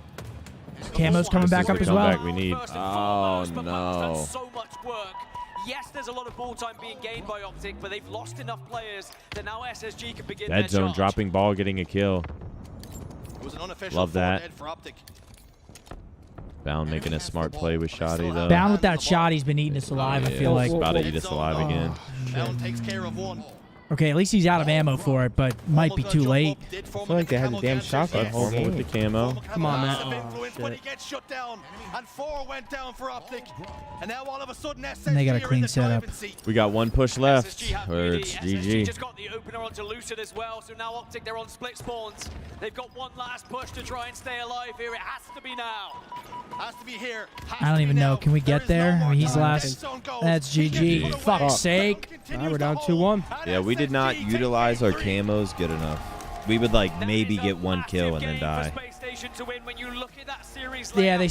Camo's coming This back is up the as comeback well. we need. First and Oh foremost, but Bound's done no. so much work. Yes, there's a lot of ball time being gained by OpTic, but they've lost enough players that now SSG can begin their Dead zone charge. dropping ball, getting a kill. It was an unofficial Love that. 4 dead for OpTic. Bound making a smart play with Shoddy though. Bound with that shot, he's been eating us alive, I feel like. About to eat us alive again. Bound takes care of 1. Okay, at least he's out of ammo for it, but might be too late. I feel like they had the damn shotgun the whole Formal with game. the camo. Come on, Matt. But he gets shut down, and 4 went down for OpTic. And now all of a sudden, SSG And they got a are in clean the setup. driving seat. We got 1 push left, SSG have or beauty. it's SSG GG. just got the opener onto Lucid as well, so now OpTic, they're on split spawns. They've got one last push to try and stay alive here. It has to be now. Has to be here. I don't even know. Can we get there? I mean, he's last. That's GG. Fuck's sake. All right, we're down 2-1. Yeah, we did not utilize our camos good enough. We would like maybe get 1 kill and then die. Yeah, they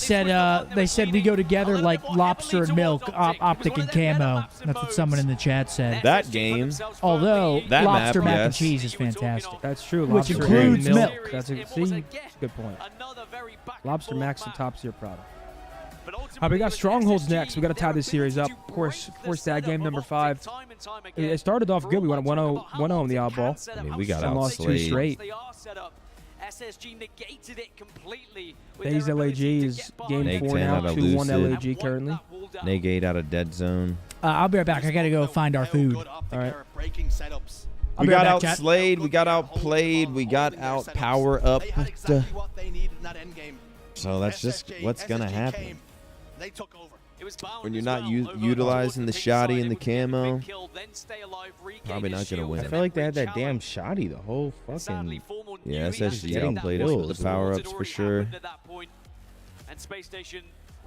said we go together like lobster and milk, OpTic and camo. That's what someone in the chat said. That game, Although that lobster map, mac and yes. cheese is fantastic. That's true. Which Lobster includes and milk. That's a good point. Lobster Mac's the top tier product. All right, we got Strongholds next. We got to tie this series up. Of course, that game number 5. It started off good. We went 1-0 in the Oddball. I mean, we got And lost 2 outslayed. straight. SSG negated it completely. Days LAG is game Neg 4 10 now. out of 2-1 Lucid. LAG currently. Negate out of dead zone. I'll be right back. I gotta go find our food. All right. I'll We be right got back, chat. outslayed. We got outplayed. We got out power up. So that's just what's gonna happen. They took over. When you're not utilizing the shoddy and the camo, probably not gonna I win. feel like they had that damn shoddy the whole fucking. Yeah, SSG getting outplayed us with the kills. power ups for sure. And Space Station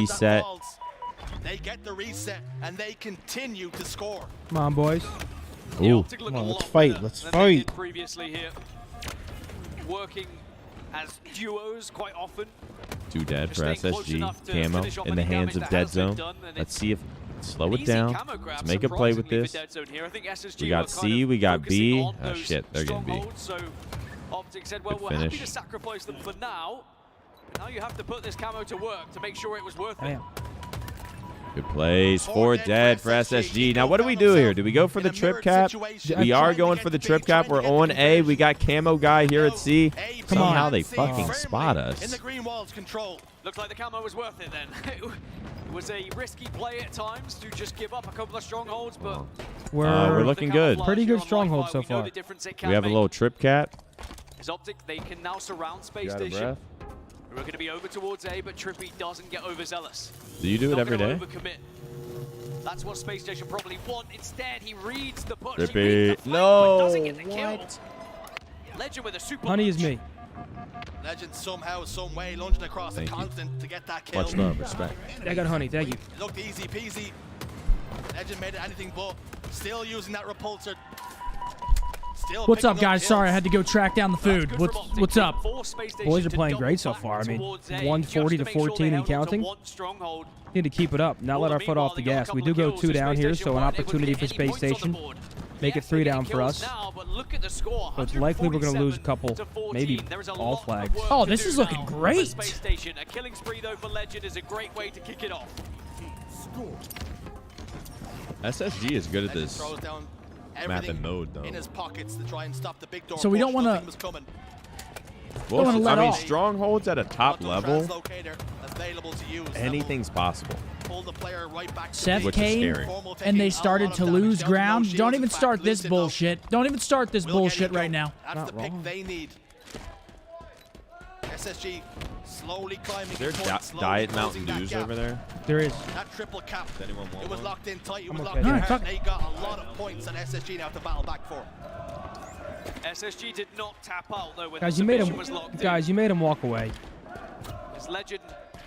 reset. They get the reset, and they continue to score. Come on, boys. Ooh. Come on, let's fight. Let's fight. Previously here, working as duos quite often. 2 dead for SSG. Camo in the hands of Dead Zone. Let's see if slow it down. Let's make a play with this. We got C, we got B. Oh shit, they're getting B. So OpTic said, well, we're happy to sacrifice them for now. Now you have to put this camo to work to make sure it was worth it. Good plays. 4 dead for SSG. Now, what do we do here? Do we go for the trip cap? We are going for the trip cap. We're on A. We got camo guy here at C. Come on. Somehow they fucking spot us. In the green walls control. Looks like the camo was worth it then. It was a risky play at times to just give up a couple of strongholds, but we're looking good. Pretty good stronghold so far. We have a little trip cap. As OpTic, they can now surround Space Station. We're going to be over towards A, but Trippy doesn't get overzealous. Do you do it every day? That's what Space Station probably want. Instead, he reads the push. Trippy. No. Doesn't get the kill. Legend with a super Honey lunge. is me. Legend somehow, some way, lunging across the continent to get that kill. Much love, respect. I got Honey, thank you. It looked easy peasy. Legend made it anything but. Still using that repulsor. Still What's up, guys? kills. Sorry, I had to go track down the food. What's up? Boys are playing great so far. I mean, 140 to 14 and counting. Need to keep it up, not let our foot off the gas. We do go 2 down here, so an opportunity for Space Station. Make it 3 down for us. So it's likely we're going to lose a couple, maybe all flags. Oh, this is looking great. Space Station. A killing spree though for Legend is a great way to kick it off. SSG is good at this map and mode, though. In his pockets to try and stop the big door. So we don't want to. Well, I mean, strongholds at a top level, available to use. anything's possible. Pull the player right back Seth came, and they started to lose ground. Don't even start this bullshit. Don't even start this bullshit right now. That's the pick they need. SSG slowly climbing. Is there Diet Mountain Dews over there? There is. That triple cap. Does anyone want It was one? locked in tight. It was I'm locked okay. in Alright, hard. They got a lot of points that SSG now have to battle back for. SSG did not tap out though when Guys, the you made submission him. was locked Guys, you made him walk away. His Legend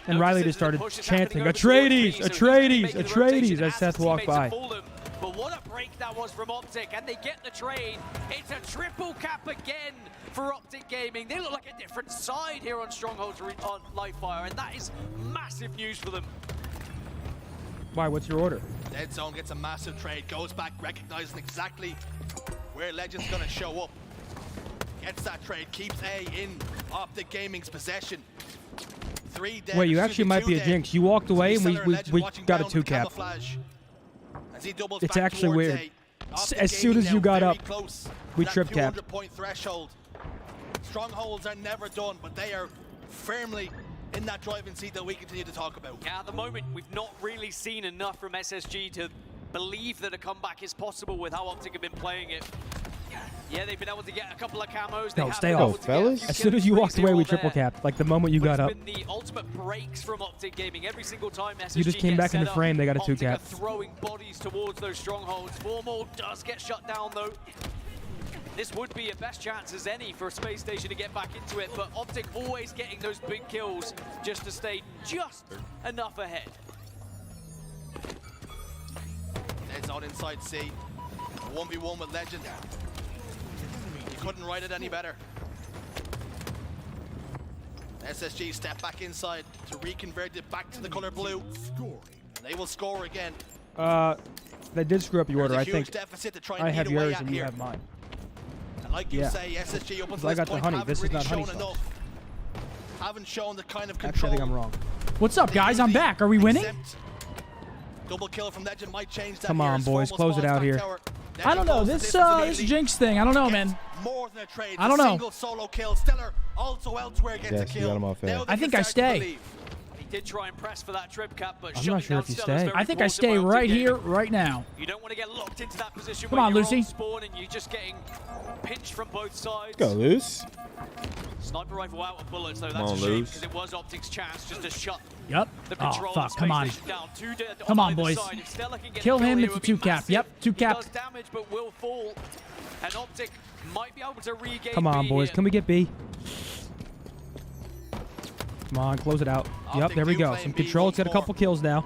And Riley just started chanting, "Atreides, Atreides, Atreides," as Seth walked by. But what a break that was from OpTic, and they get the trade. It's a triple cap again for OpTic Gaming. They look like a different side here on Strongholds on Livefire, and that is massive news for them. Why? What's your order? Dead Zone gets a massive trade, goes back, recognizing exactly where Legend's gonna show up. Gets that trade, keeps A in OpTic Gaming's possession. 3 dead. Wait, you actually might be a jinx. You walked away and we got a 2 cap. It's actually weird. As soon as you got up, we trip capped. Threshold. Strongholds are never done, but they are firmly in that driving seat that we continue to talk about. Yeah, at the moment, we've not really seen enough from SSG to believe that a comeback is possible with how OpTic have been playing it. Yeah, they've been able to get a couple of camos. No, stay off, fellas. As soon as you walked away, we triple capped. Like the moment you got up. It's been the ultimate breaks from OpTic Gaming. Every single time SSG You just came back into set frame, they got a up, 2 OpTic cap. are throwing bodies towards those strongholds. Formal does get shut down though. This would be a best chance as any for a Space Station to get back into it, but OpTic always getting those big kills just to stay just enough ahead. Dead Zone inside C. 1v1 with Legend. You couldn't write it any better. SSG step back inside to reconvert it back to the color blue. They will score again. They did screw up your order. There's I a huge think deficit to try and I have eat away yours at and you here. have mine. And like you Yeah. say, SSG up until I this got the point honey. haven't This is really not honey shown sauce. enough. Haven't shown the kind of Actually, I control. think I'm wrong. What's up, guys? I'm back. Are we winning? Exempt. Double kill from Legend might change that. Come on, here. boys, Formal close it spawns out back here. tower. I don't know. Legend This goes to Jinx thing. I don't know, man. More than a trade. I don't know. Single solo kill. Stellar also elsewhere gets a Yes, you kill. got him off air. Now they I think can I start to stay. believe. He did try and press for that trip cap, but I'm not sure if you stay. I think I stay right here, right now. You don't want to get locked into that position Come where on, you're Lucy. on spawn and you're just getting pinched from both sides. Go, Luce. Sniper rifle out of bullets, though. Come That's on, a shame Luce. because it was OpTic's chance just to shut Yep. the Oh, control. fuck. Come on. Down. 2 dead Come on, either boys. side. If Stella can get Kill the him, here, it's it a would 2 be cap. massive. Yep, 2 He cap. does damage, but will fall. And OpTic might be able to regain Come on, B boys. here. Can we get B? Come on, close it out. Yep, OpTic there we do go. claim Some B control. It's once got a couple kills now.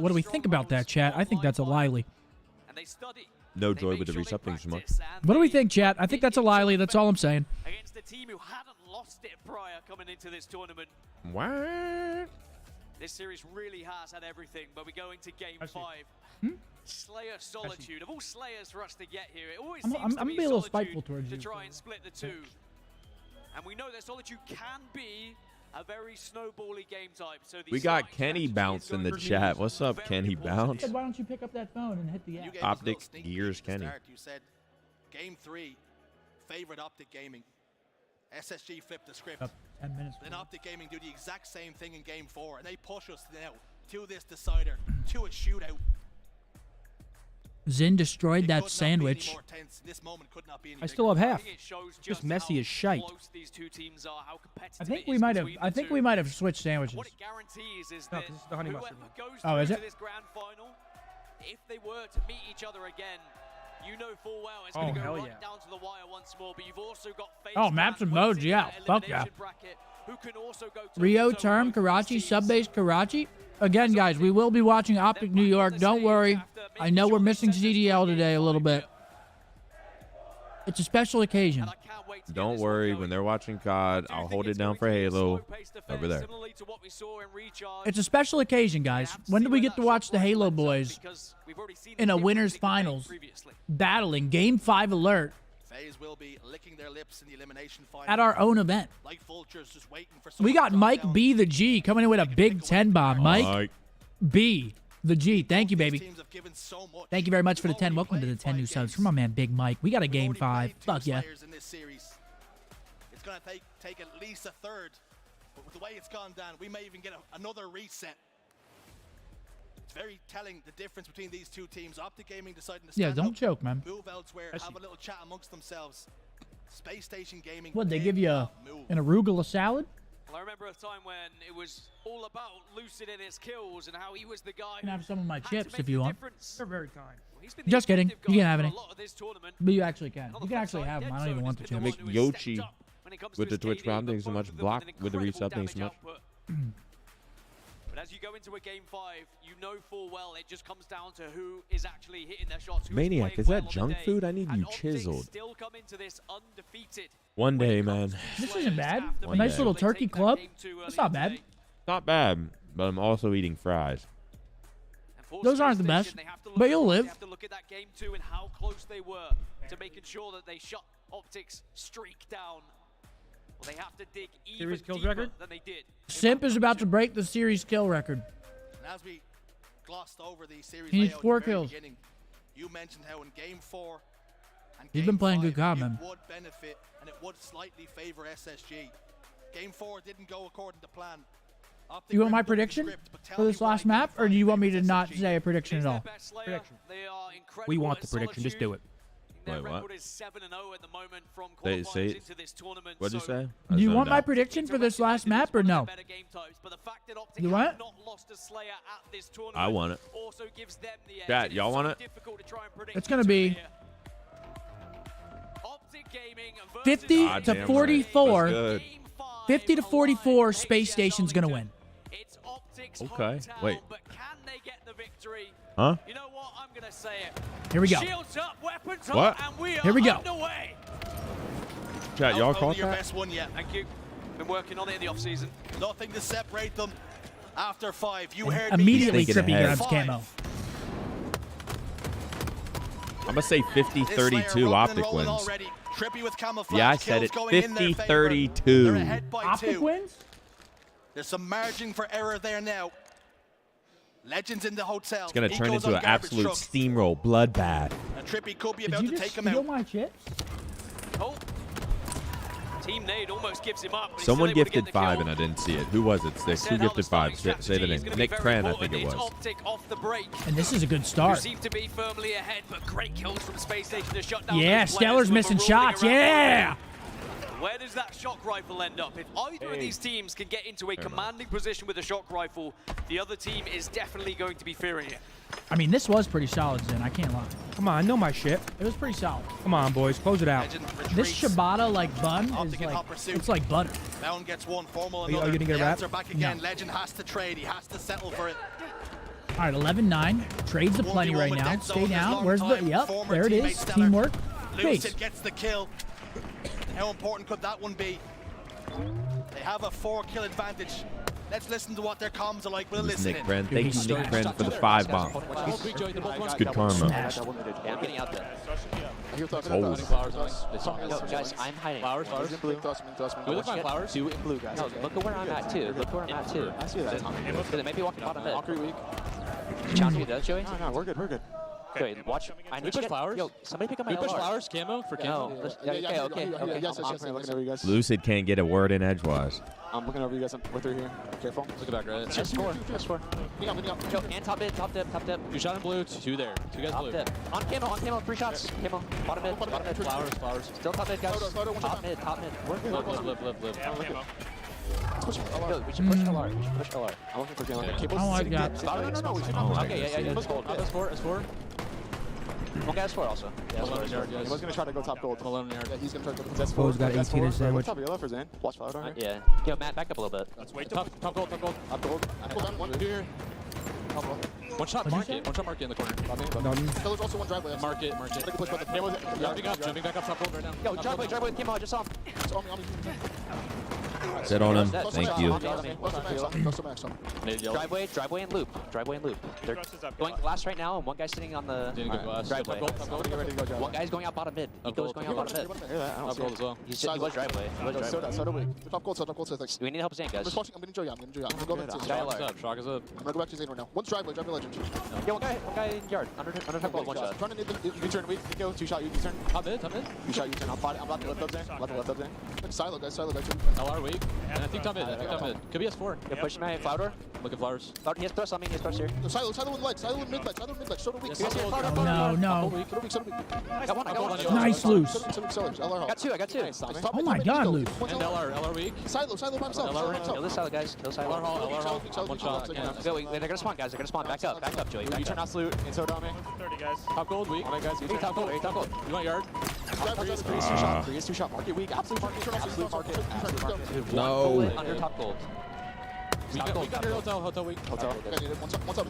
What do we think about that, chat? I think that's a Lively. And they study. No joy with the resupting so much. What do we think, chat? I think that's a Lily. That's all I'm saying. Against a team who hadn't lost it prior coming into this tournament. What? This series really has had everything, but we go into game 5. Slayer Solitude. Of all Slayers for us to get here, it always seems to be a little Solitude spiteful towards to you. try and split the two. And we know that Solitude can be a very snowbally game type. So We got Kenny Bounce in the chat. What's up, Kenny Bounce? Why don't you pick up that phone and hit the app? Optic Gears Kenny. You said game 3, favorite Optic Gaming. SSG flipped the script. 10 minutes. Then Optic Gaming do the exact same thing in game 4, and they push us now to this decider, to a shootout. Zin destroyed that sandwich. I still have half. Just messy as shite. I think we might have. I think we might have switched sandwiches. What it guarantees is No, that 'cause it's the honey whoever mustard one. goes Oh, is through it? to this grand final, if they were to meet each other again, you know full well it's going to hell go right yeah. down to the wire once more. But you've also got Oh, maps and modes, yeah. Fuck yeah. Rio Term Karachi Subbase Karachi. Again, guys, we will be watching Optic New York. Don't worry. I know we're missing CDL today a little bit. It's a special occasion. Don't worry. When they're watching COD, I'll hold it down for Halo over there. It's a special occasion, guys. When do we get to watch the Halo boys in a winners finals battling Game 5 alert Will be licking their lips in the elimination final. at our own event? Like vultures just waiting for We got Mike B the G coming in with a big 10 bomb. Mike B the G. Thank you, baby. Thank you very much for the 10. Welcome to the 10 new subs. Come on, man, Big Mike. We got a game 5. Fuck yeah. In this series. It's going to take at least a third. But with the way it's gone down, we may even get another reset. It's very telling the difference between these two teams. Optic Gaming deciding to stand don't up, choke, man. move elsewhere, have a little chat amongst themselves. Space Station Gaming. What, they give you an arugula salad? Well, I remember a time when it was all about Lucid and his kills and how he was the guy. You can have some of my who had to chips make if you the want. difference. They're very kind. Well, he's been the Just kidding. effective You guy can't have for any. a lot of this tournament. But you actually can. On the You can flip actually side, have them. I don't Dead even Zone want has to. been the one who has Yoshi stepped up when it comes with to the his Twitch KD, rounding so but much also block an with the incredible resupting so damage much. output. But as you go into a game 5, you know full well it just comes down to who is actually hitting their shots. Who's Maniac, playing is well that on the junk day. food? I need And you Optic chiseled. still come into this undefeated. One day, man. This isn't bad. One Nice day. little turkey club. It's not bad. Not bad, but I'm also eating fries. Those aren't the best, but you'll live. They have to look at that game 2 and how close they were to making sure that they shut Optic's streak down. Well, they have to dig even Series kills deeper record? than they did. Simp is about to break the series kill record. And as we glossed over the series He needs layout 4 at the very kills. beginning, you mentioned how in game 4 and He's game been playing 5, good COD, it man. would benefit and it would slightly favor SSG. Game 4 didn't go according to plan. You want my prediction for this last map, or do you want me to not say a prediction at all? Prediction. We want the prediction. Just do it. Their Wait, what? record is 7-0 at the moment from Say qualifiers into this tournament. What'd you so say? Do you want my prediction for this last map, or no? You want it? I want it. Chat, y'all want it? It's going to be 50 God to damn right. 44. That's good. 50 to 44, Space Station's going to win. Okay, wait. But can they get the victory? Huh? You know what? I'm going to say it. Here we go. Shields up, weapons up, What? and we are Here we go. underway. Chat, y'all caught your that? best one yet. Thank you. Been working on it in the off-season. Nothing to separate them after 5. You And heard immediately me. Thinking Trippy ahead. grabs camo. I'm going to say 50-32 Optic wins. Trippy with camouflage. Yeah, I said it. Kills going in their favor. 50-32. They're ahead by Optic 2. wins? There's some margin for error there now. Legends in the hotel. It's going to He turn goes into on an garbage absolute truck. steamroll bloodbath. And Trippy could be Did about you to just take him steal out. my chips? Oh. Team Nade almost gives him up. but he's Someone still able to get gifted the 5 kill. and I didn't see it. Who was it, Sticks? Who Said how the gifted 5? starting Say the strategy is name. gonna be Nick very Cran, I important. think it It's was. Optic off the break. And this is a good Who start. seem to be firmly ahead, but great kills from Space Station to shut down Yeah, those players Stellar's who were missing rolling shots. around. Yeah! Where does that shock rifle end up? If either of these teams can get into a commanding position with a shock rifle, the other team is definitely going to be fearing it. I mean, this was pretty solid, Zen. I can't lie. Come on, I know my shit. It was pretty solid. Come on, boys. Close it out. Legend This retreats. ciabatta, like, bun Optic is in like, hot pursuit. it's like butter. Down gets one, formal you another. didn't get a The wrap? answer back again. Legend has to trade. He has to settle for it. All right, 11-9. Trades a plenty right now. Stay down. Where's the... Yep, there it is. Teamwork. Lucid gets the kill. How important could that one be? They have a 4-kill advantage. Let's listen to what their comms are like. We'll listen Nick in. Bren. Thank you, Nick Bren, for the 5 bomb. It's good karma. Yeah, I'm getting out there. Here, thoughts, Oh. Yo, guys, I'm hiding. Flowers. Blue, toss me. We look like flowers. 2 in blue, guys. No, look at where I'm at, too. Look where I'm at, too. I see that. They might be walking bottom mid. Valkyrie weak. Challenge me, though, Joey. No, we're good. Joey, watch. I need to get flowers. Yo, somebody pick up my LR. flowers, camo for camo. No, okay. Yes, looking over you guys. Lucid can't get a word in edgewise. I'm looking over you guys with her here. Careful. Look at that, right? Just 4. Hang on. Yo, and top dip. 2 shot in blue, 2 there. 2 guys Top blue. dip. On camo, 3 shots. Camo. Bottom mid. Flowers. Still top mid, guys. Photo, Top mid. Live. Yo, we should push LR. I'm looking for Galen. I like that. No. Okay, yeah. Let's go. S4. One guy S4 also. Yeah, S4. He was gonna try to go top gold. Malone yard. Yeah, he's gonna try to go top gold. Bo's got 18 in sandwich. Top yellow for Zane. Watch flower down here. Yeah. Yo, Matt, back up a little bit. Let's wait. Top gold. Top gold. Pull down one. Here. Top gold. One shot market in the corner. There's also one driveway. Market. Take a push by the camera. Jumping back up top gold right now. Yo, driveway with Kimo, I just saw him. Sit on him. Thank you. Driveway and loop. They're going last right now, and one guy's sitting on the driveway. One guy's going out bottom mid. Nico's going out bottom mid. Top gold as well. He was driveway. Top gold, We need to help Zane, guys. I'm getting Joey. I'm gonna go back to Zane. Shock is up. I'm gonna go back to Zane right now. One's driveway legend. Yo, one guy in yard. Under top gold, one shot. Trying to need the U-turn. Nico, 2 shot U-turn. Top mid. 2 shot U-turn. I'm about to lift up Zane. Silo guys. LR weak. And I think top mid. Could be S4. Yo, push my flower. Look at flowers. Flower, he has thrust on me. He has thrust here. Silo with legs. Silo with mid legs. Shoulder weak. No. I got one. Nice loose. I got two. Oh my God, loose. And LR weak. Silo by himself. Kill this silo, guys. Kill silo. LR hall. One shot. Yo, wait, they're gonna spawn, guys. They're gonna spawn. Back up, Joey. Back U-turn up. not salute. And so down me. 30 guys. Top gold weak. Alright guys, Hey, top gold. You want yard? 3 is 2 shot. Market weak. Absolute market. No. Under top gold. We got your hotel weak. Hotel. What's up?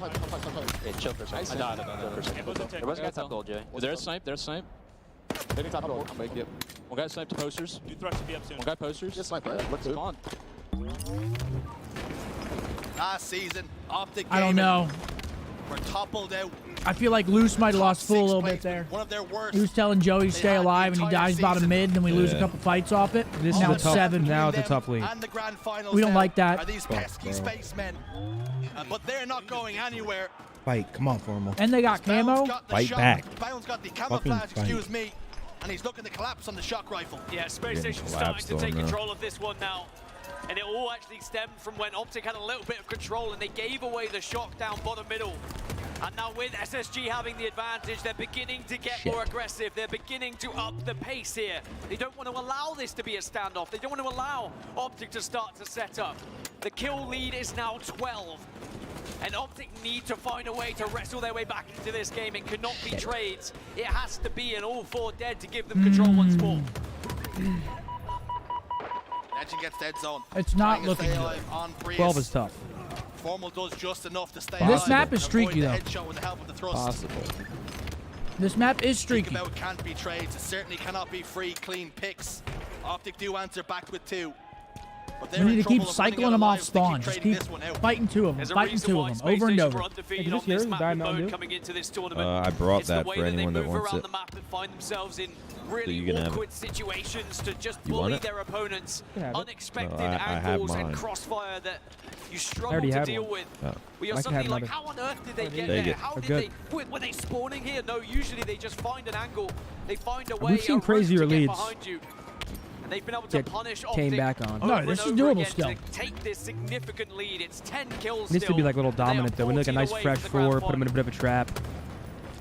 Yeah, chill for a second. I died. There was a guy top gold, Joey. There's snipe. Hitting top gold. I'm big. Yep. One guy sniped to posters. You thrust to be up soon. One guy posters. Yes, sniper. Let's Come on. Last season, Optic I don't know. were toppled out. I feel like Loose might have lost full a little Sixth bit there. place, one of their worst. He was telling Joey to stay alive, and he dies bottom mid, and then we lose a couple fights off it. This Now is a it's tough. 7. Now it's a tough lead. And the grand finals We don't now like that. Are these pesky spacemen? But they're not going anywhere. Fight. Come on, Formal. And they got Bound's camo. got the Fight shot. back. Bound's got the Fucking camouflage, fight. excuse me. And he's looking to collapse on the shock rifle. Yeah, Space Getting Station starting collapsed to on take now. control of this one now. And it all actually stemmed from when Optic had a little bit of control and they gave away the shock down bottom middle. And now with SSG having the advantage, they're beginning to get more aggressive. They're beginning to up the pace here. They don't want to allow this to be a standoff. They don't want to allow Optic to start to set up. The kill lead is now 12. And Optic need to find a way to wrestle their way back into this game. It cannot be trades. It has to be an all 4 dead to give them control once more. Legend gets dead zone. It's not Trying to looking stay good. alive on Breeze. 12 is tough. Formal does just enough to stay This alive map is and streaky, avoid though. the headshot with the help of the thrust. Possible. This map is Think streaky. about can't be trades. It certainly cannot be free, clean picks. Optic do answer back with 2. But they're We in need to keep trouble of running cycling out them of off lives to spawn. keep Just trading keep this one out. fighting 2 of them. There's a Fighting reason 2 why of them Space over and Station over. were undefeated Hey, did on you hear this him? map Died with Mountain Mode Dew? coming into this tournament. I brought It's the that way for that anyone they that move wants around it. the map and find themselves in you really can have it. awkward situations to just You want bully it? their opponents. can have it. Unexpected No, I have angles and mine. crossfire that you struggle already to had deal one. with. Oh. We are I can suddenly have like, another. how on earth did they get Take there? it. How They're did good. were they spawning here? No, usually they just find an angle. They find a way. We've seen a route crazier to get leads. behind you. And they've been able to Get punish came Optic back on. No, over this and is over doable again still. to take this significant lead. It's 10 kills Needs to still. be like a little They are dominant though. We need like a 14 nice away fresh from the grand 4. Put them in a final. bit of a trap.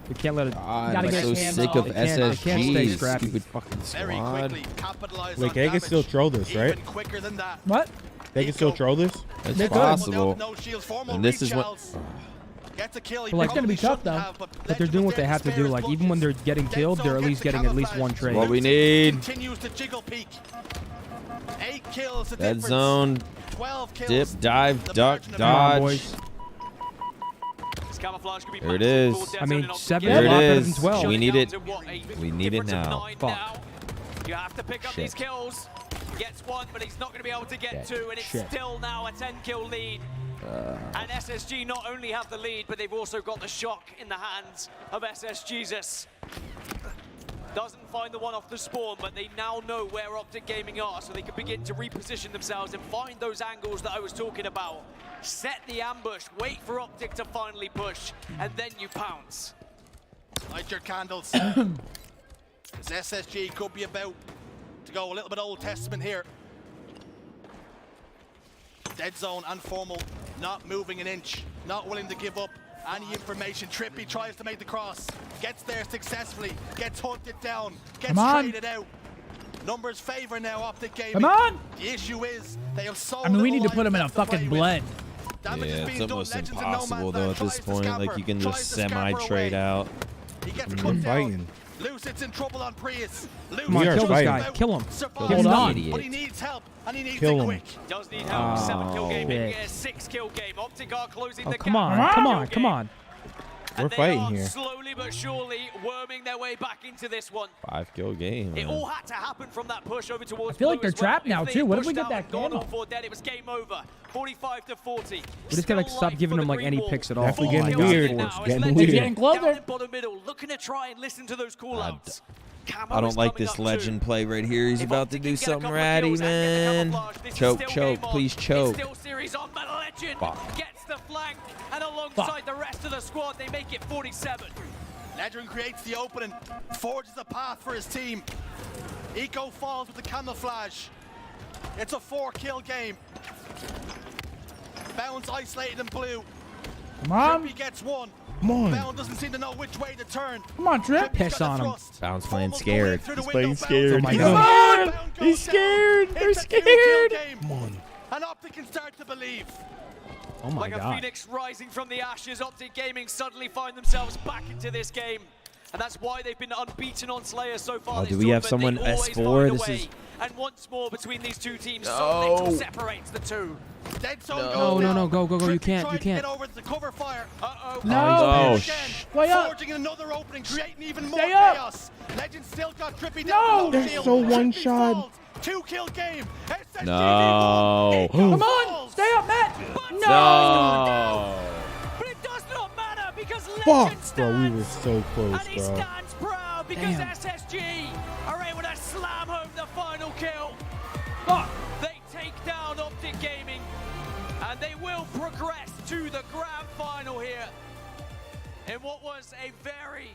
We can't let it. God, Gotta I'm get so hands sick off. of They can't stay SSG. scrappy. Stupid fucking Very squad. quickly capitalize Wait, on they can damage. still troll this, right? Even quicker than that. What? They can still troll this? It's They could. possible. No shields, Formal And this is what. reach-outs. Gets a kill. He But, like, it's gonna be probably tough, though. shouldn't have, But they're doing what they have to do. Like even when they're getting killed, they're at least getting at least 1 trade. What we need. Continues to jiggle peak. 8 kills. The Dead difference. zone. 12 kills. Dip, dive, The duck, margin of Come on, dodge. boys. Camouflage could be There it is. I mean, 7 There is a lot it better than is. 12. We need it. We need it Difference of now. 9 Fuck. now. You have to pick up these kills. Gets one, but he's not going to be able to get two, and it's still now a 10-kill lead. And SSG not only have the lead, but they've also got the shock in the hands of SSGesus. Doesn't find the one off the spawn, but they now know where Optic Gaming are, so they can begin to reposition themselves and find those angles that I was talking about. Set the ambush, wait for Optic to finally push, and then you pounce. Light your candles. This SSG could be about to go a little bit Old Testament here. Dead zone and Formal not moving an inch, not willing to give up any information. Trippy tries to make the cross, gets there successfully, gets hunted down, gets traded out. Numbers favor now Optic Gaming. Come on! The issue is they have so I mean, we need to little put him in a life left to fucking play with. blend. Damage is Yeah, being it's done. almost Legends in no man's impossible though land, at this tries to point. Like scamper, you can tries just to scamper semi-trade away. out. He gets We're cut down. fighting. Lucid's in trouble on Prius. Come on, kill this guy. Kill him. Hold on. But he needs help, and he needs Kill it him. quick. Does need help. 7-kill game, making shit. it a 6-kill game. Optic are closing Oh, the come gap. on. Come on. Come on. We're And they fighting are here. slowly but surely worming their way back into this one. 5-kill game. It man. all had to happen from that push over towards I feel like blue they're as well. trapped now, If they too. What if we pushed get out that and gone camo? all four dead, it was game over. 45-40. We just gotta stop giving them like any picks at all. Definitely Oh my getting God. weird. Now, It's it's getting Legend weird. Getting closer. down in bottom middle, looking to try and listen to those call-outs. Camo I don't is like coming this up too. legend play right here. He's If about Optic to can do get a something couple of ratty, kills and get the man. camouflage, this is Choke, still choke, game on. please It's choke. still series on, but Legend Fuck. gets the flank, and alongside the rest of the squad, they make it 47. Legend creates the opening, forges a path for his team. Eco falls with the camouflage. It's a 4-kill game. Bounce isolated in blue. Come on. Trippy gets one. Come on. Bound doesn't seem to know which way to turn. Come on, Trip. Trippy's Piss got the on him. thrust. Bounce playing Formal's going in scared. through the He's window. playing Bounce scared. Oh my goes God. down. He's Bound He's goes scared. down. They're It's a 2-kill scared. game. Come on. And Optic can start to believe. Oh my Like a God. phoenix rising from the ashes, Optic Gaming suddenly find themselves back into this game. And that's why they've been unbeaten on Slayer so far. Oh, this do we have tournament. someone They always S4? find a This way. is- And once more between these two teams, No. so little separates the two. Dead zone No. goes No, down. no, go, go, go. You Trippy can't, trying you to can't. Get over the cover fire. Uh-oh. No. Oh, Again, Way up. forging another opening, creating even more Stay up. chaos. Legend still got Trippy No. down. They're Shield. so one Trippy shot. falls. 2-kill game. SSG No. Come on. Stay up, Matt. No. But it does not matter because Legend Fuck, bro. We stands. were so close, And he bro. stands proud because SSG are able to slam home the final kill. Fuck. They take down Optic Gaming, and they will progress to the grand final here in what was a very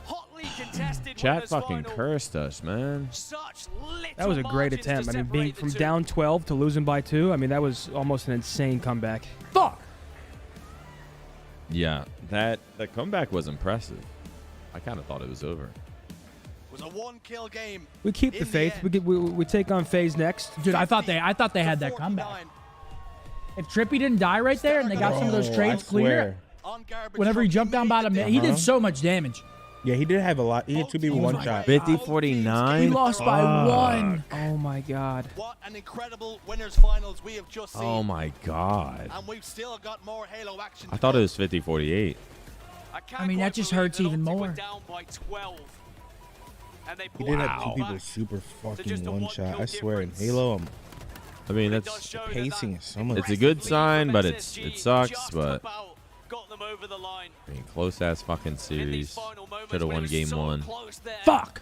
hotly contested Chat winners fucking final. cursed us, man. Such little That was a great margins to attempt. I mean, being separate the from two. down 12 to losing by 2, I mean, that was almost an insane comeback. Fuck. Yeah, that comeback was impressive. I kind of thought it was over. It was a 1-kill game. We keep the In faith. end. We take on FaZe next. Dude, I thought they had that 49. comeback. If Trippy didn't die right there and they got some of those Bro, trades I clear, swear. On garbage whenever he truck, jumped down made bottom the mid, he did Uh-huh. so much damage. Yeah, he did have a lot. He had 2 people Oh one my shot. 50-49. He lost by 1. Oh my God. What an incredible winners finals we have just seen. Oh my God. And we've still got more Halo action. I thought it was 50-48. can't I mean, that quite just believe hurts that even Optic were more. down by 12, and they He pulled did it have 2 back. people super just fucking a one 1-kill shot. I swear. In difference. Halo, I mean, But it that's does show that pacing that is so much. It's a good aggressive sign, lead but from it SSG sucks, just but about got them over the line. I mean, close ass fucking In these series. final moments, Should have we won were game so 1. close there. Fuck.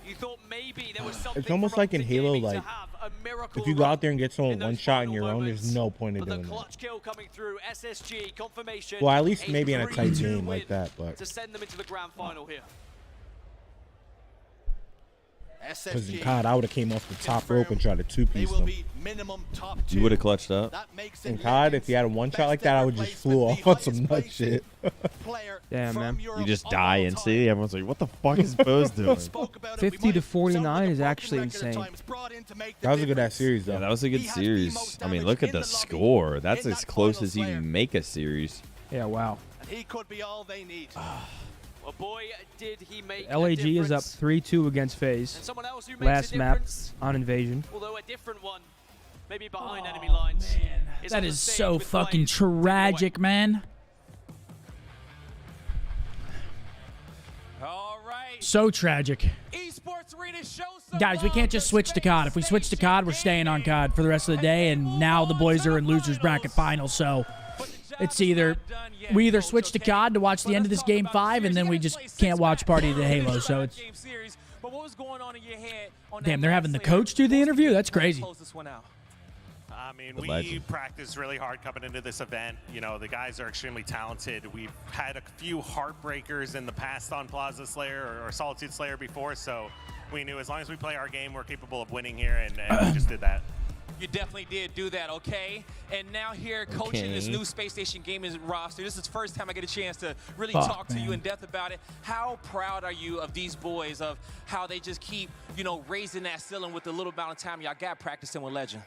You thought maybe there was something It's almost from like in Optic Halo, Gaming to like, have a miracle if you go run out there and get someone in one those shot on final your own, moments. there's no point in But the doing that. clutch kill coming through, SSG confirmation. Well, at least a maybe in a tight 3-2 game like win that, but to send them into the grand final here. because in SSG, COD, I would have came off the top rope and tried to they two-piece will them. be minimum top 2. You would have clutched up. That makes In it COD, if you had a one shot like that, I would just flew off on some nut shit. Damn, man. You just die and see. Everyone's like, what the fuck is BoZe doing? 50 to 49 is actually insane. That was a good ass series, though. Yeah, that was a good series. I mean, look at the score. That's as close as you can make a series. Yeah, wow. He could be all they need. Well, boy, did he make a LAG is up difference. 3-2 against FaZe. And someone else who makes Last a map difference, on Invasion. although a different one, maybe behind enemy lines. That is so fucking tragic, man. So tragic. Guys, we can't just switch to COD. If we switch to COD, we're staying on COD for the rest of the day, and now the boys are in losers bracket finals, so it's either we either switch to COD to watch the end of this game 5, and then we just can't watch Party to Halo. So it's damn, they're having the coach do the interview. That's crazy. I mean, we practiced really hard coming into this event. You know, the guys are extremely talented. We've had a few heartbreakers in the past on Plaza Slayer or Solitude Slayer before, so we knew as long as we play our game, we're capable of winning here, and we just did that. You definitely did do that, okay? And now here, coaching this new Space Station Gaming roster, this is the first time I get a chance to really talk to you in depth about it. How proud are you of these boys, of how they just keep, you know, raising that ceiling with the little amount of time y'all got practicing with Legend?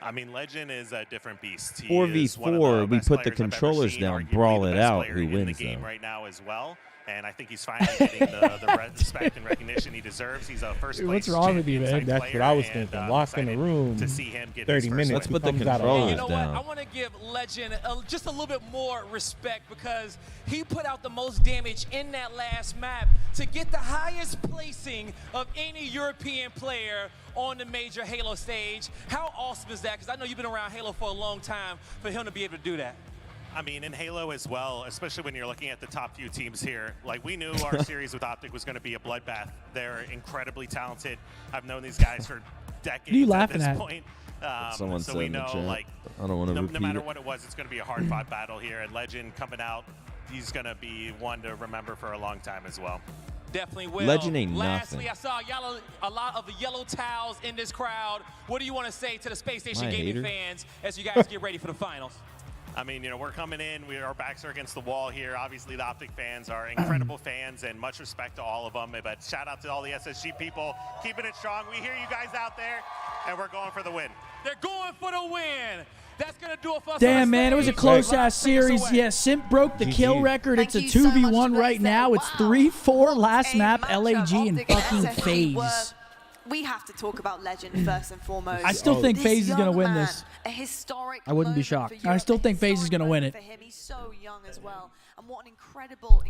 I mean, Legend is a different beast. 4v4, we put the controllers down, brawl it out. Who wins, in the game right now as well? And I think he's finally getting the respect and recognition he deserves. He's a first place. What's wrong with you, man? That's what I was thinking. Locked in the room. To see him get 30 minutes. Let's put the controllers You know down. what? I want to give Legend just a little bit more respect because he put out the most damage in that last map to get the highest placing of any European player on the major Halo stage. How awesome is that? Because I know you've been around Halo for a long time for him to be able to do that. I mean, in Halo as well, especially when you're looking at the top few teams here, like we knew our series with Optic was going to be a bloodbath. They're incredibly talented. I've known these guys for decades at this point. Someone so said we in the know, chat. like, I don't want to repeat no matter it. what it was, it's going to be a hard-fought battle here. And Legend coming out, he's going to be one to remember for a long time as well. Definitely will. Legend ain't Lastly, nothing. I saw a lot of the yellow towels in this crowd. What do you want to say to the Space Station Gaming fans as you guys get ready for the finals? I mean, you know, we're coming in. Our backs are against the wall here. Obviously, the Optic fans are incredible fans, and much respect to all of them. But shout out to all the SSG people keeping it strong. We hear you guys out there, and we're going for the win. They're going for the win. That's going to do it for us. Damn, man, it was a close-ass series. Yeah, Simp broke the kill record. It's a 2v1 right now. It's 3-4 last map, LAG and fucking FaZe. We have to talk about Legend first and foremost. I still think FaZe is going to win this. A historic I wouldn't be shocked. I still think FaZe is going to win it. for him. He's so young as well. And what an incredible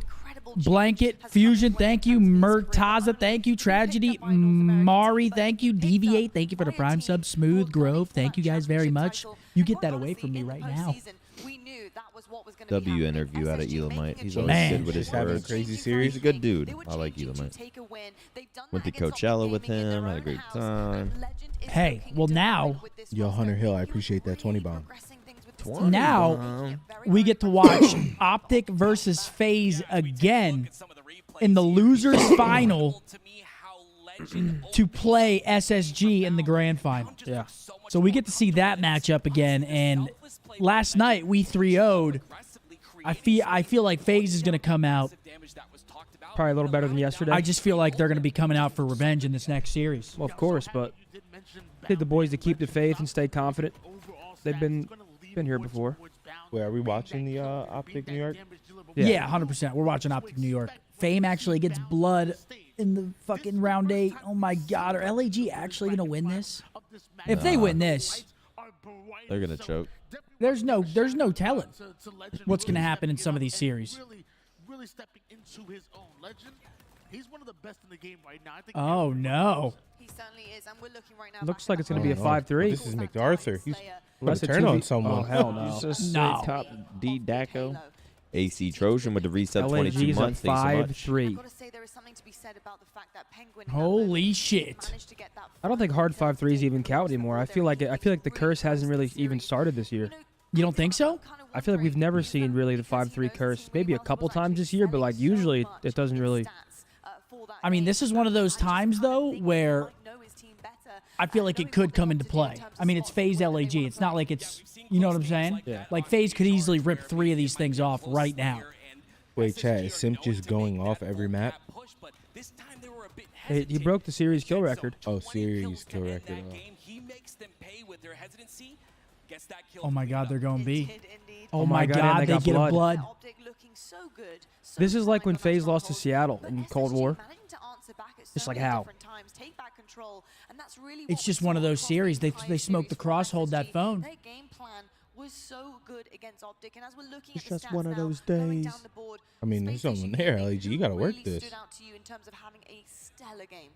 Blanket, Fusion, thank you. Murtaza, thank you. Tragedy, Mari, thank you. Deviate, thank you for the prime sub. Smooth Grove, thank you guys very much. You get that away from me right now. W interview out of Elamite. He's always good with his words. Crazy series. He's a good dude. I like Elamite. Went to Coachella with him. Had a great time. Hey, well now, Yo, Hunter Hill, I appreciate that 20 bomb. Now we get to watch Optic versus FaZe again in the losers final to play SSG in the grand final. Yeah. So we get to see that matchup again. And last night we 3-0'd. I feel like FaZe is going to come out. Probably a little better than yesterday. I just feel like they're going to be coming out for revenge in this next series. Well, of course, but I need the boys to keep the faith and stay confident. They've been here before. Wait, are we watching the Optic New York? Yeah, 100%. We're watching Optic New York. Fame actually gets blood in the fucking round 8. Oh my God, are LAG actually gonna win this? If they win this, They're gonna choke. there's no telling what's gonna happen in some of these series. Really stepping into his own. Legend, he's one of the best in the game right now. I think Oh no. He certainly is, and we're looking right now. Looks like it's going to be a 5-3. This is MacArthur. He's Unless turn on someone. Oh, hell no. He's just No. top D Daco. AC Trojan with the reset 22 LAG's a months. Thanks so much. 5-3. Holy shit. I don't think hard 5-3s even count anymore. I feel like the curse hasn't really even started this year. You don't think so? I feel like we've never seen really the 5-3 curse. Maybe a couple times this year, but like usually it doesn't really. I mean, this is one of those times though where I feel like it could come into play. I mean, it's FaZe LAG. It's not like it's, you know what I'm saying? Yeah. Like FaZe could easily rip 3 of these things off right now. Wait, Chad, is Simp just going off every map? Hey, he broke the series kill record. Oh, series kill record. Oh my God, they're going B. Oh Oh my my God, God, and they they got get a blood. blood. This is like when FaZe lost to Seattle in Cold War. Just like how? It's just one of those series. They smoked the cross, hold that phone. was so good against Optic, and as we're looking It's at the just stats one of now, those going days. down the board, I mean, there's something there, LG. You gotta work really this. stood out to you in terms of having a stellar game.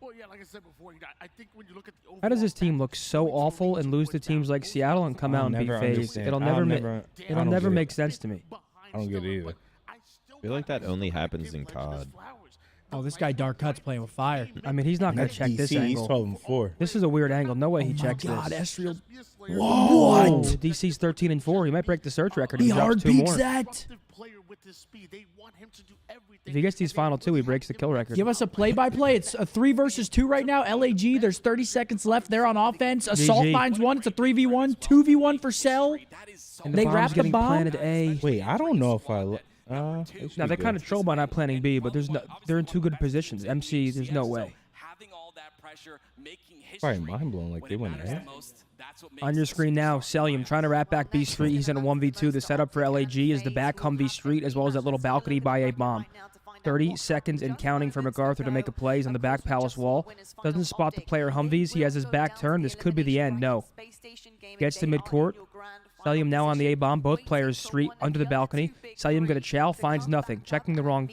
Well, yeah, like I said before, I think when you look at the How does this team look so awful and lose to teams like Seattle and come out and be phased? It'll never make sense to me. I don't get it either. I feel like that only happens in COD. Oh, this guy Dark Cut's playing with fire. I mean, he's not going to check this angle. He's 12-4. This is a weird angle. No way he checks God, this. Esriel. Whoa! What? DC's 13-4. He might break the search record. He He hard drops 2 peaks more. that. If he gets these final 2, he breaks the kill record. Give us a play-by-play. It's a 3 versus 2 right now. LAG, there's 30 seconds left. They're on offense. Assault GG. finds 1. It's a 3v1. 2v1 for Cell. And They bomb's wrap the getting bomb. planted A. Wait, I don't know if I. Now they're kind of trolled by not planning B, but they're in 2 good positions. MC, there's no way. Probably mind blown. Like they went A. On your screen now, Celium trying to wrap back B Street. He's in a 1v2. The setup for LAG is the back Humvee Street as well as that little balcony by a bomb. 30 seconds and counting for MacArthur to make a play. He's on the back palace wall. Doesn't spot the player Humvees. He has his back turned. This could be the end. No. Gets to midcourt. Celium now on the A-bomb. Both players Street under the balcony. Celium got a chow. Finds nothing. Checking the wrong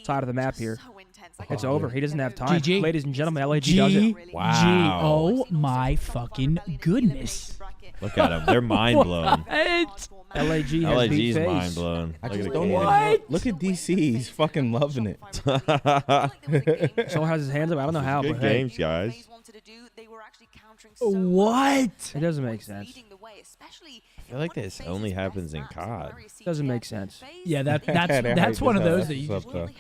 side of the map here. It's over. He doesn't have time. GG. Ladies and gentlemen, LAG does it. Wow. Oh my fucking goodness. Look at them. They're mind blown. LAG has beat LAG's FaZe. mind blown. I Look just at don't the even game. know. Look at DC. He's fucking loving it. Soul has his hands up. I don't know how, Good but hey, games, guys. What? it doesn't make sense. I feel like this only happens in COD. Doesn't make sense. Yeah, that's hyped one of as hell. those that you That's what's up,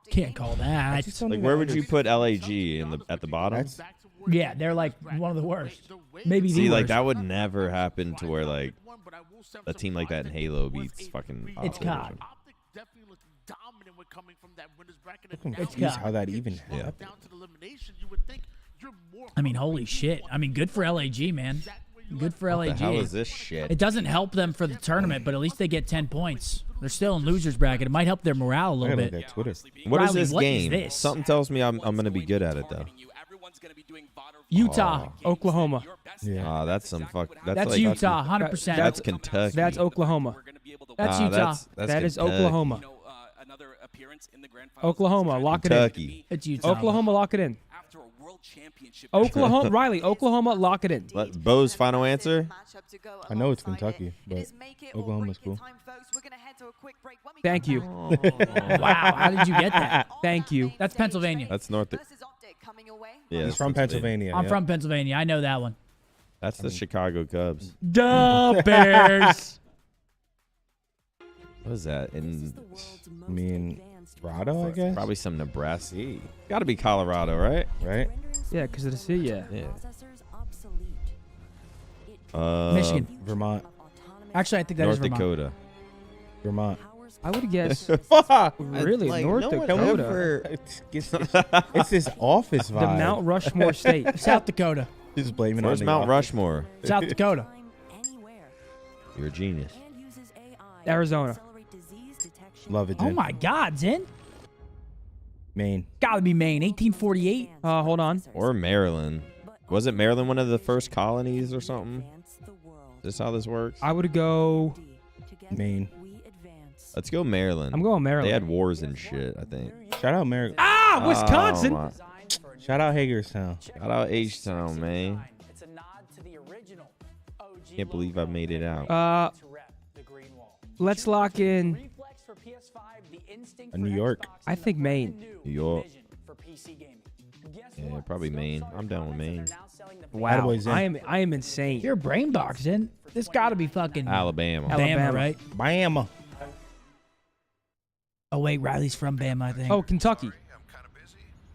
can't call that. Like, where would you put LAG at the bottom? Yeah, they're like one of the worst. Maybe the See, like worst. that would never happen to where like a team like that in Halo beats fucking. It's Optic. COD. It's how that even Yeah. happened. I mean, holy shit. I mean, good for LAG, man. Good for What LAG. the hell is this shit? It doesn't help them for the tournament, but at least they get 10 points. They're still in losers bracket. It might help their morale a I little gotta bit. look at Twitter. What is Riley, this what is game? this? Something tells me I'm gonna be good at it though. Utah. Oklahoma. Yeah. Ah, that's some fuck. That's like, Utah, 100%. That's Kentucky. That's Oklahoma. That's Ah, Utah. That is Kentucky. Oklahoma. Oklahoma, lock it in. Kentucky. It's Utah. Oklahoma, lock it in. Oklahoma, Riley, Oklahoma, lock it in. Bo's final answer. I know it's Kentucky, but Oklahoma's cool. Thank you. Wow, how did you get that? Thank you. That's Pennsylvania. That's North. Yeah, He's from Pennsylvania. I'm yeah. from Pennsylvania. I know that one. That's the Chicago Cubs. Duh, Bears. What is that? In I mean, Colorado, I guess. probably some Nebraska. Got to be Colorado, right? Right? Yeah, because of the sea, yeah. Michigan. Vermont. Actually, I think that is North Vermont. Dakota. Vermont. I would guess. Fuck! Really? Like, North no one Dakota? ever- It's this office vibe. The Mount Rushmore State. South Dakota. Just blaming Where's on the Mount office. Rushmore? South Dakota. You're a genius. Arizona. Love it, Oh Jen. my God, Zen. Maine. Gotta be Maine. 1848. Hold on. Or Maryland. Wasn't Maryland one of the first colonies or something? Is this how this works? I would go. Maine. Let's go Maryland. I'm going Maryland. They had wars and shit, I think. Shout out Maryland. Ah, Wisconsin. Oh, Shout out Hagerstown. shout out H-Town, man. Can't believe I made it out. Let's lock in. New York. I think Maine. New York. Yeah, probably Maine. I'm down with Maine. Wow, Attaboy, Zen. I am insane. You're brain box, Zen. This gotta be fucking Alabama. Bama, right? Bama. Oh wait, Riley's from Bama, I think. Oh, Kentucky.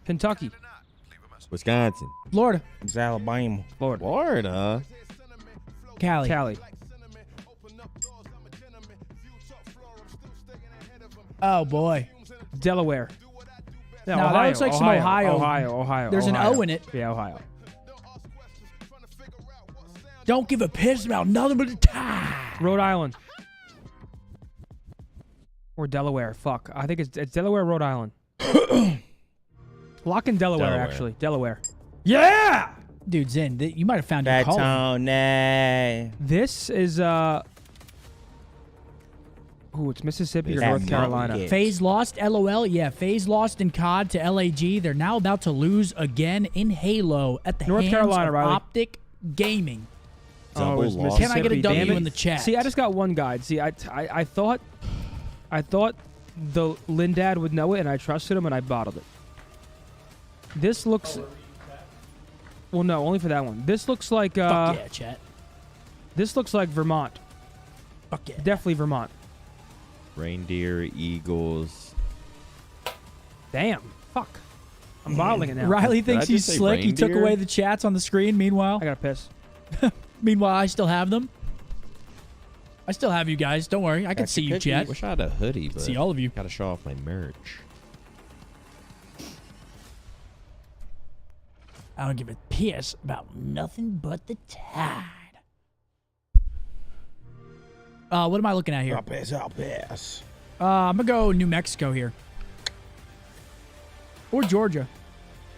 Kentucky. Wisconsin. Florida. It's Alabama. Florida. Florida. Cali. Cali. Oh boy. Delaware. Yeah, No, that Ohio, looks like some Ohio. Ohio. Ohio. There's an Ohio. O in it. Yeah, Ohio. Don't give a piss about nothing but a tie. Rhode Island. Or Delaware. Fuck. I think it's Delaware, Rhode Island. Lock in Delaware, Delaware. actually. Delaware. Yeah! Dude, Zin, you might have found your calling. This is ooh, it's Mississippi or North Carolina. FaZe lost, LOL. Yeah, FaZe lost in COD to LAG. They're now about to lose again in Halo at the North hands Carolina, of Riley. Optic Gaming. Oh, it's Can I get a W Damn it. in the chat? See, I just got one guide. See, I thought the Lindad would know it, and I trusted him, and I bottled it. This looks. Well, no, only for that one. This looks like. Fuck yeah, chat. This looks like Vermont. Fuck yeah. Definitely Vermont. Reindeer, eagles. Damn. Fuck. I'm bottling it now. Riley thinks he's slick. He took away the chats on the screen. Meanwhile, I gotta piss. Meanwhile, I still have them. I still have you guys. Don't worry. I can see you, chat. Wish I had a hoodie, but see all of you. Gotta show off my merch. I don't give a piss about nothing but the tide. What am I looking at here? I'll pass. I'm gonna go New Mexico here. Or Georgia.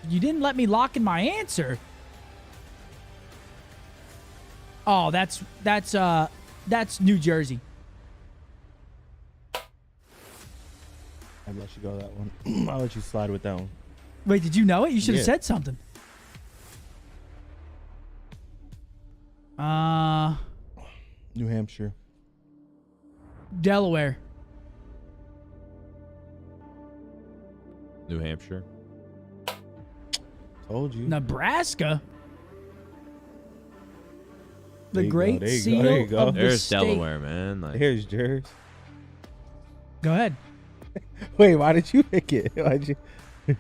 You didn't let me lock in my answer. Oh, that's New Jersey. I'd let you go that one. I'll let you slide with that one. Wait, did you know it? You should have said something. New Hampshire. Delaware. New Hampshire. Told you. Nebraska. The There you Great go, there you go, Seal there you go. of the There's state. Delaware, man. Like, Here's Jersey. Go ahead. Wait, why did you pick it? Why'd you? is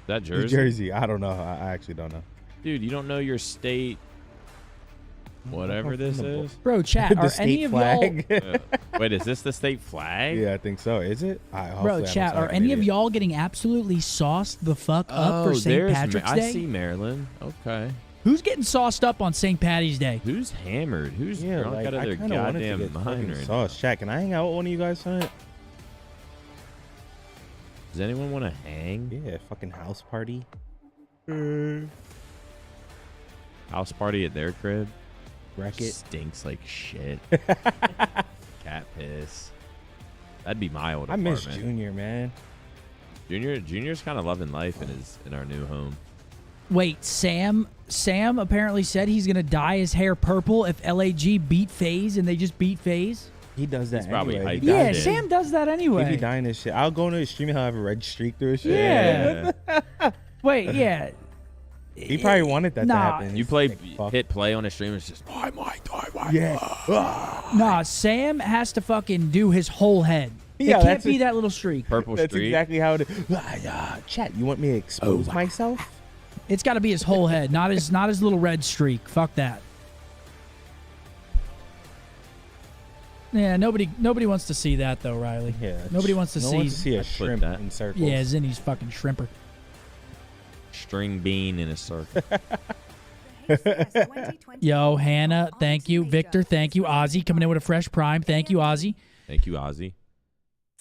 that Jersey? Jersey. I don't know. I actually don't know. Dude, you don't know your state. Whatever this is. Bro, chat, The are state any of y'all... flag. Wait, is this the state flag? Yeah, I think so. Is it? Bro, chat, are any of y'all getting absolutely sauced the fuck up for St. Patrick's Day? I see Maryland. Okay. Who's getting sauced up on St. Patty's Day? Who's hammered? Who's drunk out of their goddamn mind right now? Sauce. Chat, can I hang out with one of you guys tonight? Does anyone want to hang? Yeah, fucking house party. House party at their crib? Wreck it. Stinks like shit. Cat piss. That'd be my old I apartment. miss Junior, man. Junior's kind of loving life in our new home. Wait, Sam apparently said he's gonna dye his hair purple if LAG beat FaZe and they just beat FaZe. He does that He's probably anyway. hyped. Yeah, Sam does that anyway. He be dying his shit. I'll go into his stream and he'll have a red streak through his shit. Yeah. Wait, yeah. He probably wanted that to happen. You hit play on a stream, it's just yeah. Nah, Sam has to fucking do his whole head. Yeah, it can't be that little streak. purple That's streak. exactly how it is. Chat, you want me to expose myself? It's got to be his whole head, not his little red streak. Fuck that. Yeah, nobody wants to see that though, Riley. Yeah. Nobody wants to no see. one wants to see a I'd put shrimp that. in circles. Yeah, Zinni's fucking shrimper. String bean in a circle. Yo, Hannah, thank you. Victor, thank you. Ozzy coming in with a fresh prime. Thank you, Ozzy. Thank you, Ozzy.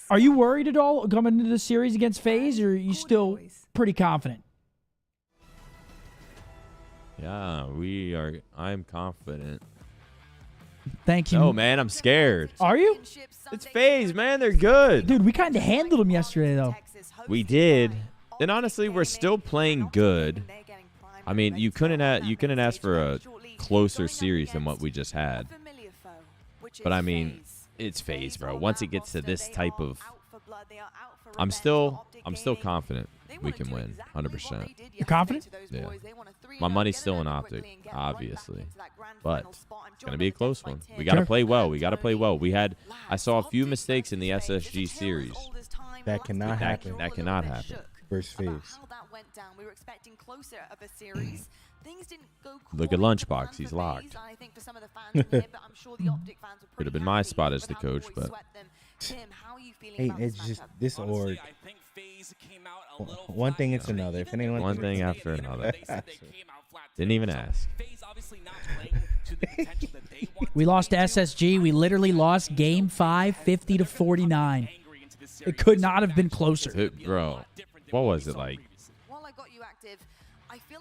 Are you worried at all coming into the series against FaZe, or are you still pretty confident? Yeah, we are. I'm confident. Thank you. Oh man, I'm scared. Are you? It's FaZe, man. They're good. Dude, we kind of handled them yesterday, though. We did. And honestly, we're still playing good. I mean, you couldn't ask for a closer series than what we just had. But I mean, it's FaZe, bro. Once it gets to this type of, I'm still confident we can win, 100%. You're confident? Yeah. My money's still in Optic, obviously, but it's gonna be a close one. We gotta play well. I saw a few mistakes in the SSG series. That cannot happen. That cannot happen. First phase. Look at Lunchbox. He's locked. Could have been my spot as the coach, but hey, it's just this org. One thing, it's another. If anyone one thing after another. Didn't even ask. We lost to SSG. We literally lost Game 5, 50-49. It could not have been closer. Bro, what was it like?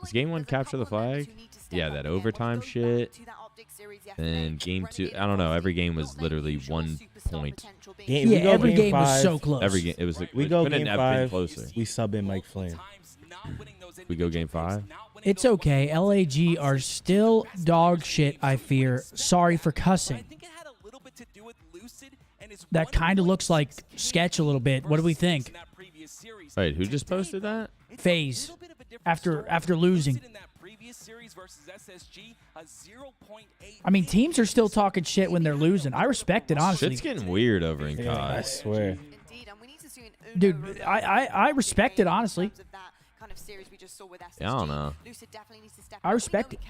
Is game 1 capture the flag? Yeah, that overtime shit. And game 2, I don't know. Every game was literally 1 point. Every game was so close. Every game, it was. We go couldn't game have 5. been closer. We sub in Mike Flynn. We go game 5. It's okay. LAG are still dog shit, I fear. Sorry for cussing. That kind of looks like sketch a little bit. What do we think? Wait, who just posted that? FaZe. After losing. I mean, teams are still talking shit when they're losing. I respect it, honestly. Shit's getting weird over in COD. I swear. Dude, I respect it, honestly. Yeah, I don't know. I respect it.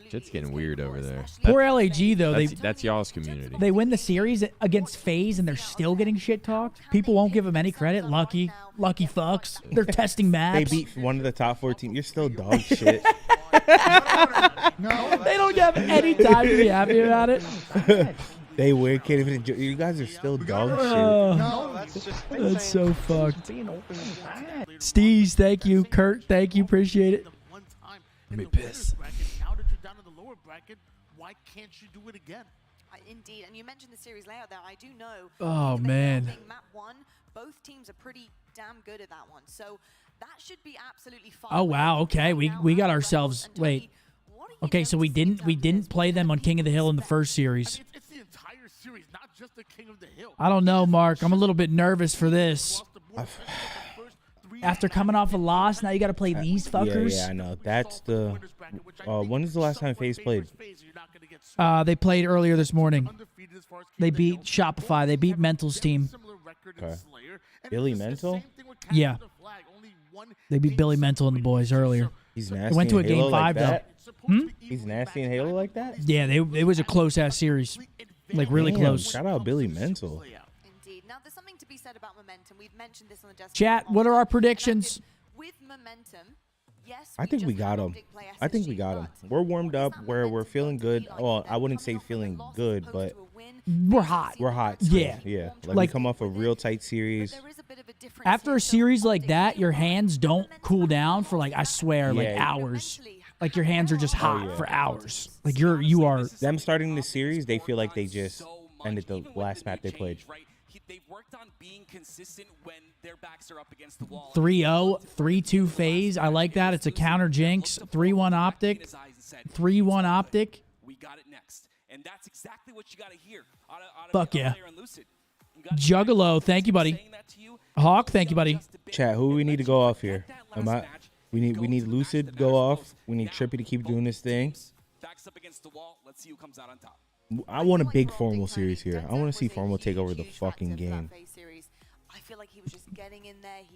Shit's getting weird over there. Poor LAG, though. That's y'all's community. They win the series against FaZe, and they're still getting shit talked. People won't give them any credit. Lucky fucks. They're testing maps. They beat one of the top 4 teams. You're still dog shit. They don't have any time to be happy about it. They win. Can't even enjoy. You guys are still dog shit. That's so fucked. Steez, thank you. Kurt, thank you. Appreciate it. Let me piss. Now that you're down in the lower bracket, why can't you do it again? Indeed, and you mentioned the series layout there. I do know. Oh man. Map 1, both teams are pretty damn good at that one, so that should be absolutely fine. Oh wow. Okay, we got ourselves. Wait. Okay, so we didn't play them on King of the Hill in the first series. It's the entire series, not just the King of the Hill. I don't know, Mark. I'm a little bit nervous for this. After coming off a loss, now you got to play these fuckers. Yeah, I know. That's the. When is the last time FaZe played? They played earlier this morning. They beat Shopify. They beat Mental's team. Okay. Billy Mental? Yeah. They beat Billy Mental and the boys earlier. He's nasty. They went to a in game Halo 5 like though. He's nasty in Halo like that? Yeah, it was a close ass series, like really Damn, close. Shout out Billy Mental. Indeed. Now, there's something to be said about momentum. We've mentioned this on the desk. Chat, what are our predictions? With momentum, yes. I think we got him. I think we got him. We're warmed up where we're feeling good. Well, I wouldn't say feeling good, but we're hot. We're hot. Yeah. Yeah. Like we come off a real tight series. After a series like that, your hands don't cool down for like, I swear, like hours. Like your hands are just hot for hours. Like you are. Them starting the series, they feel like they just ended the last map they played. They've worked on being consistent when their backs are up against the wall. 3-0, 3-2 FaZe. I like that. It's a counter jinx. 3-1 Optic. 3-1 Optic. We got it next. And that's exactly what you got to hear. Fuck yeah. Juggalo, thank you, buddy. Hawk, thank you, buddy. Chat, who we need to go off here? We need Lucid go off. We need Trippy to keep doing this thing. Backs up against the wall. Let's see who comes out on top. I want a big formal series here. I want to see formal take over the fucking game.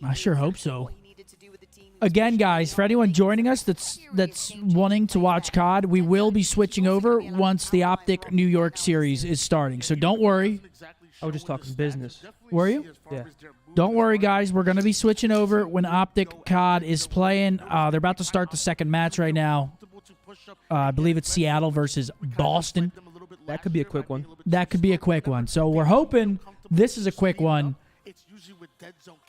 I sure hope so. Again, guys, for anyone joining us that's wanting to watch COD, we will be switching over once the Optic New York series is starting. So don't worry. I was just talking business. Were you? Yeah. Don't worry, guys. We're going to be switching over when Optic COD is playing. They're about to start the second match right now. I believe it's Seattle versus Boston. That could be a quick one. That could be a quick one. So we're hoping this is a quick one.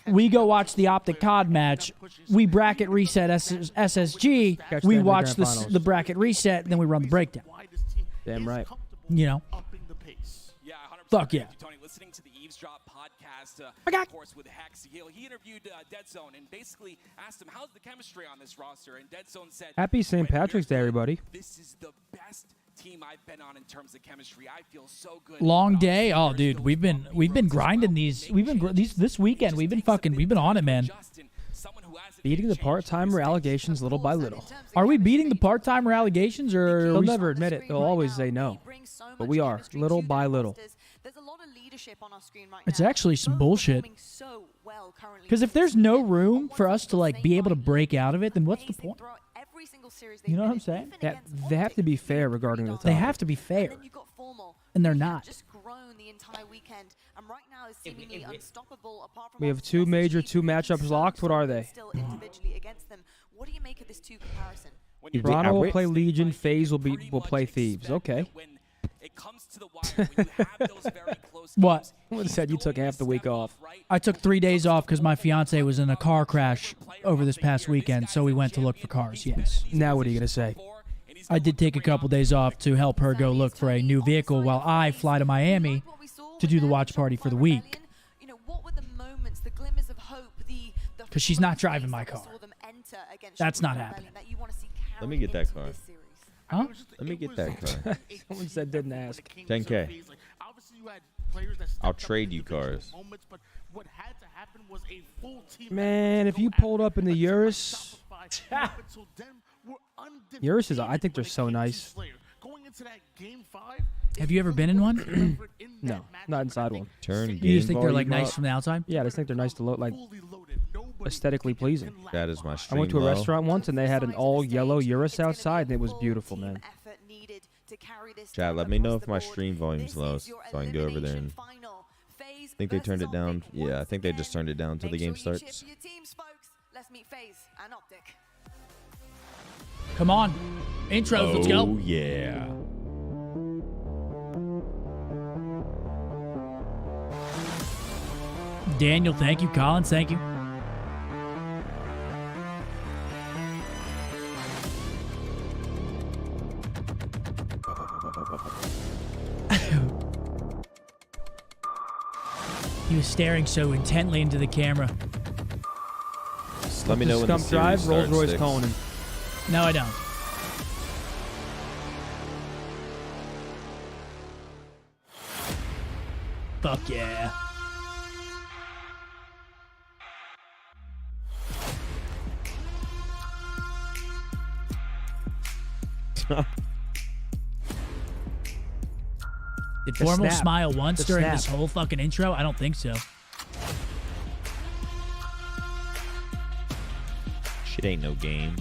We go watch the Optic COD match. We bracket reset SSG. We watch the bracket reset, and then we run the breakdown. Damn right. You know. Fuck yeah. Tony, listening to the Eavesdrop podcast, of course, with Hex. He interviewed Dead Zone and basically asked him, how's the chemistry on this roster? And Dead Zone said, Happy St. Patrick's Day, everybody. This is the best team I've been on in terms of chemistry. I feel so good. Long day. Oh, dude, we've been grinding these. This weekend. We've been on it, man. Beating the part-timer allegations little by little. Are we beating the part-timer allegations, or they'll never admit it? They'll always say no. But we are, little by little. There's a lot of leadership on our screen right It's now. actually some bullshit. Because if there's no room for us to like be able to break out of it, then what's the point? You know what I'm saying? Yeah, they have to be fair regarding the topic. They have to be fair, and they're not. We have two matchups locked. What are they? What do you make of this two comparison? Toronto will play Legion. FaZe will play Thieves. Okay. it comes to the wire when you have those very close What? games. I would have said you took half the week off. I took 3 days off because my fiance was in a car crash over this past weekend, so we went to look for cars, yes. Now what are you going to say? I did take a couple days off to help her go look for a new vehicle while I fly to Miami to do the watch party for the week. Because she's not driving my car. That's not happening. Let me get that car. Huh? Let me get that car. Someone said didn't ask. 10K. I'll trade you cars. Man, if you pulled up in the Urus, Urus is, I think they're so nice. Have you ever been in one? No, not inside one. You just think they're like nice from the outside? Yeah, I just think they're nice to look, like aesthetically pleasing. That is my I stream went to a low. restaurant once and they had an all yellow Urus outside and it was beautiful, man. Chad, let me know if my stream volume's low so I can go over there and... I think they turned it down. Yeah, I think they just turned it down until the game starts. Come on. Intros, let's go. Oh, yeah. Daniel, thank you. Collins, thank you. He was staring so intently into the camera. Just let me know when the Scump drive, series Rolls starts, Royce Sticks. Conan. No, I don't. Fuck yeah. Did The Formal snap. smile once The during snap. this whole fucking intro? I don't think so. Shit ain't no game.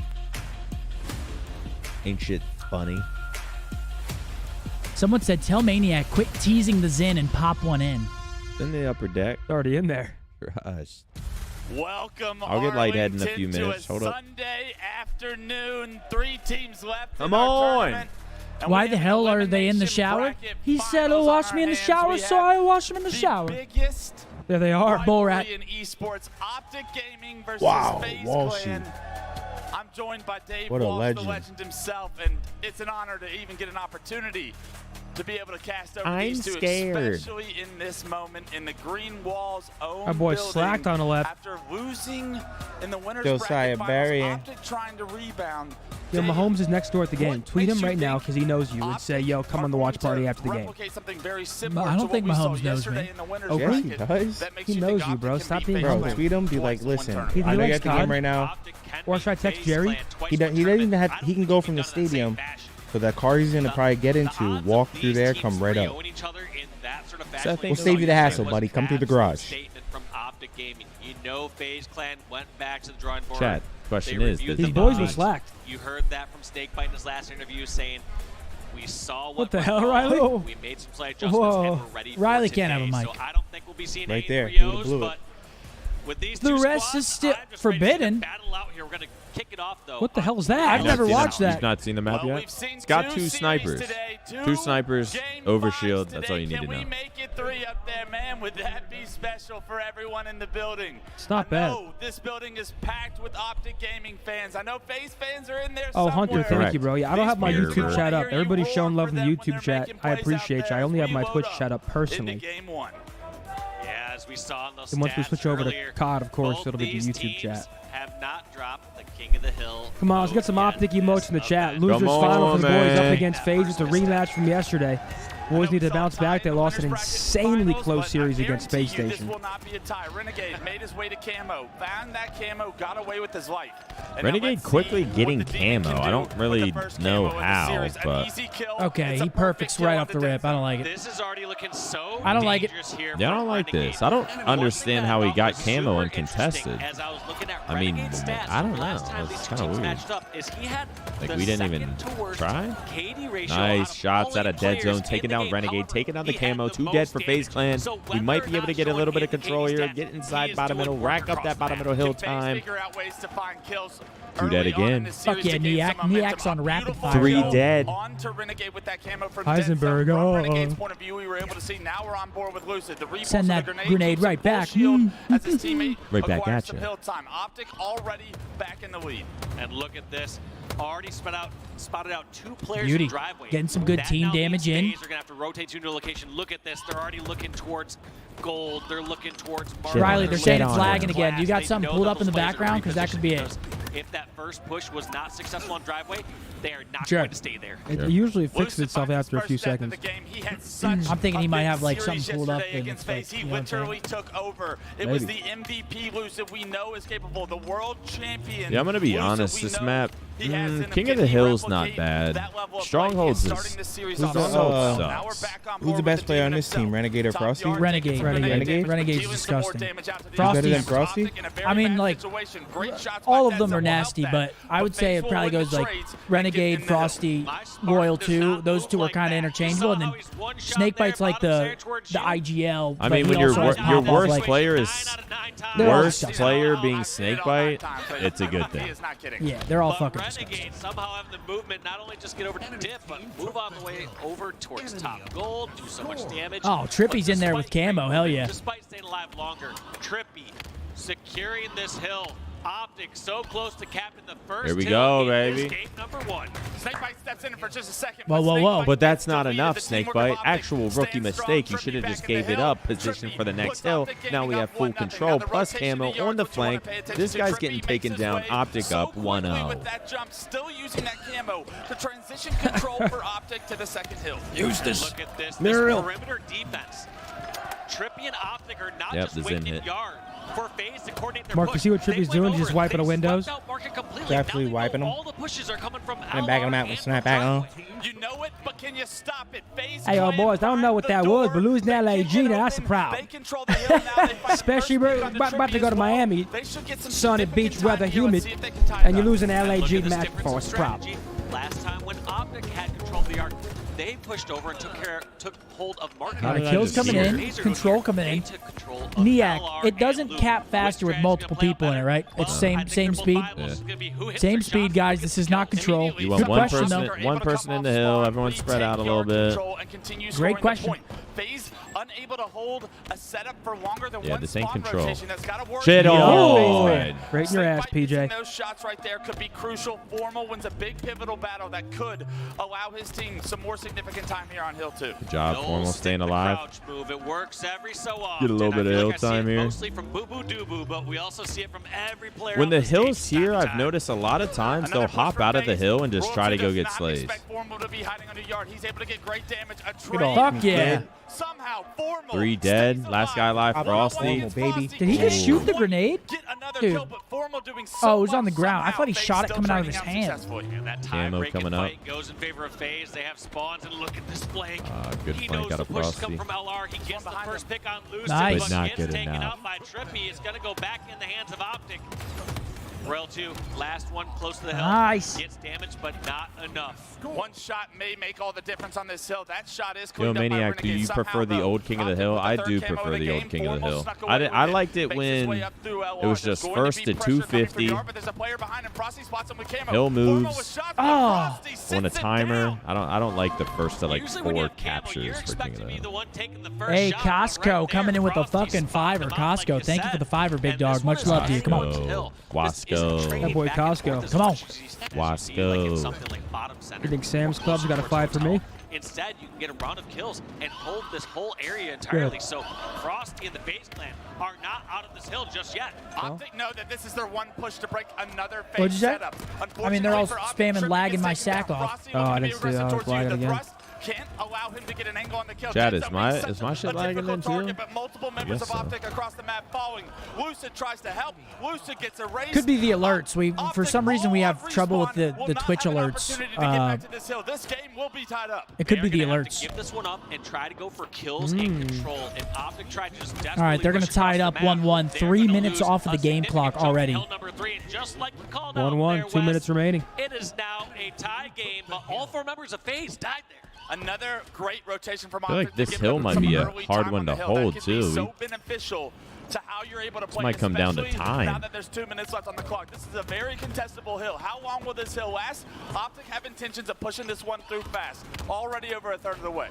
Ain't shit funny. Someone said, tell Maniac, quit teasing the Zen and pop one in. It's in the upper deck. It's already in there. Gosh. Welcome, I'll get Lighthead in a few Arlington, minutes. to a Hold up. Sunday afternoon. 3 teams left. Come in our on. tournament. And Why we the have an hell are they in the elimination shower? bracket He said, finals oh, on wash our me in the hands. shower, We so have I wash him in the shower. Biggest There they are. Bull rat. rivalry in esports, Optic Gaming versus Wow, FaZe Walshy. Clan. I'm joined by Dave What a Walsh, legend. the legend himself, and it's an honor to even get an opportunity to be able to cast over I'm these two, scared. especially in this moment in the Green Wall's own Our boy building. slacked on the left. After losing in the winners Josiah bracket Barry. finals, Optic trying to rebound. Yo, Dave, Mahomes is next door at the game. what Tweet him makes you right now think because he knows you and say, yo, come on the watch party after the game. replicate something very similar I don't to think what we saw Mahomes knows yesterday me. in the winners Oh, Yes, he bracket does. that makes He you knows think you, bro. Optic can Stop beat being FaZe Bro, Clan tweet him. Be twice like, in one listen, tournament. He I know you're likes at the game COD. right now. Or should I text Jerry? He doesn't even have. He can go from the stadium to the car he's gonna probably get into, walk through there, come right up. We'll save you the hassle, buddy. Come through the garage. From Optic Gaming. You know FaZe Clan went back to the drawing board. Chat, question They is, reviewed does These the boys were mods. slacked. You heard that from Snakebite in his last interview saying, we saw What the went hell, wrong, Riley? We made some slight adjustments Whoa. and we're ready for Riley today. can't have a mic. So I don't think we'll be seeing Right any there. 3-0s, He would've blew it. but with these The two rest squads, is still I'm just ready to see the forbidden. battle out here. We're going to kick it off, though. What the hell is that? I've You've never not seen watched the- that. You've not seen the map Well, yet? we've seen It's got two two series snipers. today, Two snipers, game overshield. fives That's all you today. need to Can know. we make it 3 up there, man? Would that be special for everyone in the building? It's not I bad. know this building is packed with Optic Gaming fans. I know FaZe fans are in there Oh, somewhere. Hunter, thank Correct. you, bro. Yeah, I don't have my These YouTube players chat wanna up. hear you Everybody's roar showing love in for the them when YouTube they're chat. making I plays out appreciate you. I there only as have my we Twitch load chat up into personally. game 1. Yeah, as we saw in those And once we stats switch over earlier, to COD, of course, both it'll be the these YouTube teams chat. have not dropped the king of the hill. Come on, let's get some Optic emotes in the chat. Losers Come on, final for the boys up man. against FaZe. It's a rematch from yesterday. Boys need to bounce back. They lost an insanely close series against Space This Station. will not be a tie. Renegade made his way to camo, found that camo, got away with his life. And now Renegade let's quickly see what getting the demon camo. can I do don't with really the first know camo of the how, series. An but easy kill. Okay, It's a he perfect perfects kill right of off the day. rip. I don't like it. This is already looking so I don't like it. dangerous here Yeah, I for don't like Renegade. this. I don't And one thing understand that how I he thought got was camo super uncontested. interesting as I was looking at I mean, Renegade's stats I don't the last know. time It's these kinda two teams weird. matched up is he had Like, the we didn't even second to worst try? KD ratio Nice out of shots all out of eight dead players zone, in taking the down game. Renegade, However, taking down the he had camo. the 2 most dead for damage. FaZe Clan. So We whether might or be able to not get a little bit of showing control KD here, stats, get he inside is bottom doing middle, work rack up across that bottom the middle hill Can FaZe time. figure out ways to find kills? 2 dead again. Fuck yeah, Niak's on rapid fire. 3 dead. On to Renegade with that camo from Heisenberg. Dead Zone. From Renegade's point of view, we were able to see. Now we're on board with Lucid. The send that grenade right back. As his teammate right back acquires at some you. hill time. Optic already back in the lead. And look at this. Already spotted out 2 players Beauty. in driveway. Getting some good That team now damage means in. FaZe are gonna have to rotate to a new location. Look at this. They're already looking towards gold. They're looking towards Riley, they're saying it's on lagging him. again. You got They something know pulled that up in the those players are background? Because that could be it. repositioned. If that first push was not successful on driveway, they are not Sure. going to stay there. It usually fixes itself after a few seconds. I'm thinking he might have like something pulled up. And it's like, He you know what I'm saying? literally took over. It was the MVP Lucid we know is capable. The world champion. Yeah, I'm gonna be Lucid, honest. we This know map, he has in him. King of Can the he Hill's not replicate bad. that level of Strongholds play? He is starting this series Who's off the, so uh, now we're back on who's board the best with player on this himself. team? Renegade or Top Frosty? yard, Renegade. taking Renegade? Renegade's dealing some more disgusting. damage out to the Frosty's- Better than offense. Frosty? Optic in a very I mean, bad like, situation. Great shots all by of them Dead are Zone nasty, help but that. I would say it FaZe probably will win goes the like trades and get Renegade, in the hill. Frosty, Royal 2. Those two are kind of interchangeable, and then Snakebite's like the IGL. I but mean, he when your also has your pop-off, worst like, player is they're all worst disgusting. player being Snakebite, it's a good He thing. is not kidding. Yeah, they're all But fucking disgusting. Renegade somehow having the movement, not only just get over to dip, but move on the way over towards top gold, do so much damage. Oh, Trippy's in there with camo. Hell yeah. Despite staying alive longer, Trippy securing this hill. Optic so close to capping the first Here we hill go, in this baby. game number 1. Snakebite steps in for just a second. Whoa, whoa, whoa. But that's not enough, Snakebite. Actual rookie mistake. You should have just gave it up. Position for the next hill. Now we have full control, plus camo on the flank. This guy's getting taken down. Optic up 1-0. With that jump, still using that camo to transition control for Optic to the second hill. Use this. Look at this perimeter defense. Trippy and Optic are not Yep, just the waiting Zen in hit. yard for FaZe to coordinate their Mark, push. you see what They Trippy's went doing? over Just it. wiping They the windows? swept out Market completely. Definitely Now they wiping know them. all the pushes are coming from And backing them out with snap back on. You know it, but can you stop it? FaZe Hey, playing boys, I don't know what behind that the was, door. but losing They that can't LAG, get now that's a open. problem. They control the hill now. They fight Especially first pick on the about to go to Trippy as well. Miami. They should get some Sunny significant beach time weather, here. humid, Let's see if they can tie it and you up. lose an And look LAG at this match difference for in us. Problem. strategy. Last time when Optic had control of the arc, they pushed over and took hold of Market. All right, kills coming in, control coming in. Niak, it doesn't cap faster with multiple people in it, right? It's same speed. Same speed, guys. This is not control. You want Good question, though. one person in the hill. Everyone spread out a little bit. Great question. FaZe unable to hold a setup for longer than Yeah, one this ain't spawn control. rotation. That's gotta work. Shit Yo. on. Right in your ass, Snakebite missing PJ. Those shots right there could be crucial. Formal wins a big pivotal battle that could allow his team some more significant time here on Hill 2. Good job, Formal, staying alive. Move. It works every so often. Get a little bit of I feel hill like I see time it here. Mostly from Boo Boo Doo Boo, but we also see it from every player. When on the stage hill's here, time to I've time. noticed a lot of times they'll hop out of the hill and just try to go get slays. Formal to be hiding under yard. He's able to get great damage. A Fuck yeah. Somehow Formal 3 dead. Last guy alive, Frosty. Baby. Did he just shoot the grenade? Get another Dude. kill, but Formal doing so Oh, it was on the much ground. I somehow. thought he FaZe shot it still coming out of turning his out hand. successfully. And that Camo tie-breaking coming up. fight goes in favor of FaZe. They have spawns, and look at this flank. Good He flank knows out the of pushes come Frosty. from LR. He gets the first pick on Lucid, Nice. but But not gets good taken enough. out by Trippy. It's going to go back in the hands of Optic. Royal 2, last one close to the hill. Nice. Gets damage, but not enough. One shot may make all the difference on this hill. That shot is Yo, cleaned up by Maniac, do Renegade you somehow, prefer the though. old King of the Optic Hill? with the I third do camo prefer of the old game. King of the Formal Hill. snuck away with I it. liked it Makes his when way up through LR. it was There's just going first be to pressure coming from 250. yard, but there's a player behind him. Frosty spots him with camo. Hill Formal moves. with shots, but Oh. Frosty sits On a it timer. down. I don't like the first to like Usually when you 4 have camo, you're captures for King expected of to the be the Hill. one taking the first Hey, shot, but Costco right coming there, in with a Frosty fucking spotted fiver. him out, like Costco, you thank you for said. the fiver, big And dog. this one Much is love to you. Come on. Hill. Wasco. This isn't trading That boy back and forth Costco. as Come on. much as you see, like, in Wasco. something like bottom center. You think Sam's Club's got a Closer fight for towards me? home. Instead, you can get a round of kills and hold this whole area entirely. Good. So Frosty and the FaZe clan are not out of this hill just yet. Optic know that this is their one push to break another What'd phase you say? setup. I mean, they're all Unfortunately for Optic, spamming Trippy lag in gets my taken down. sack off. Frosty Oh, I looking to didn't be see aggressive that. I was towards you. lagging The again. thrust can't allow him to get an angle on the kill. Chad, Dead is Zone my- being is such my shit a lagging difficult then, too? target, but multiple members guess of so. Optic across the map following. Lucid tries to help. Lucid gets erased. Could be the alerts. We, for some reason, we have trouble with the Will not Twitch have an alerts. opportunity to get back to this hill. This game will be tied up. It could be the They're gonna have to alerts. give this one up and try to go for kills and control. And Optic tried to just All right, they're going to tie it up 1-1. 3 minutes off of the game clock already. 1-1, 2 minutes remaining. It is now a tie game, but all 4 members of FaZe died there. Another great rotation from I feel like Optic to this give hill them might some be a early hard time one on the to hill. That hold, could be too. so beneficial to how you're able to play. might come down to especially time. Now that there's 2 minutes left on the clock. This is a very contestable hill. How long will this hill last? Optic have intentions of pushing this one through fast. Already over a third of the way.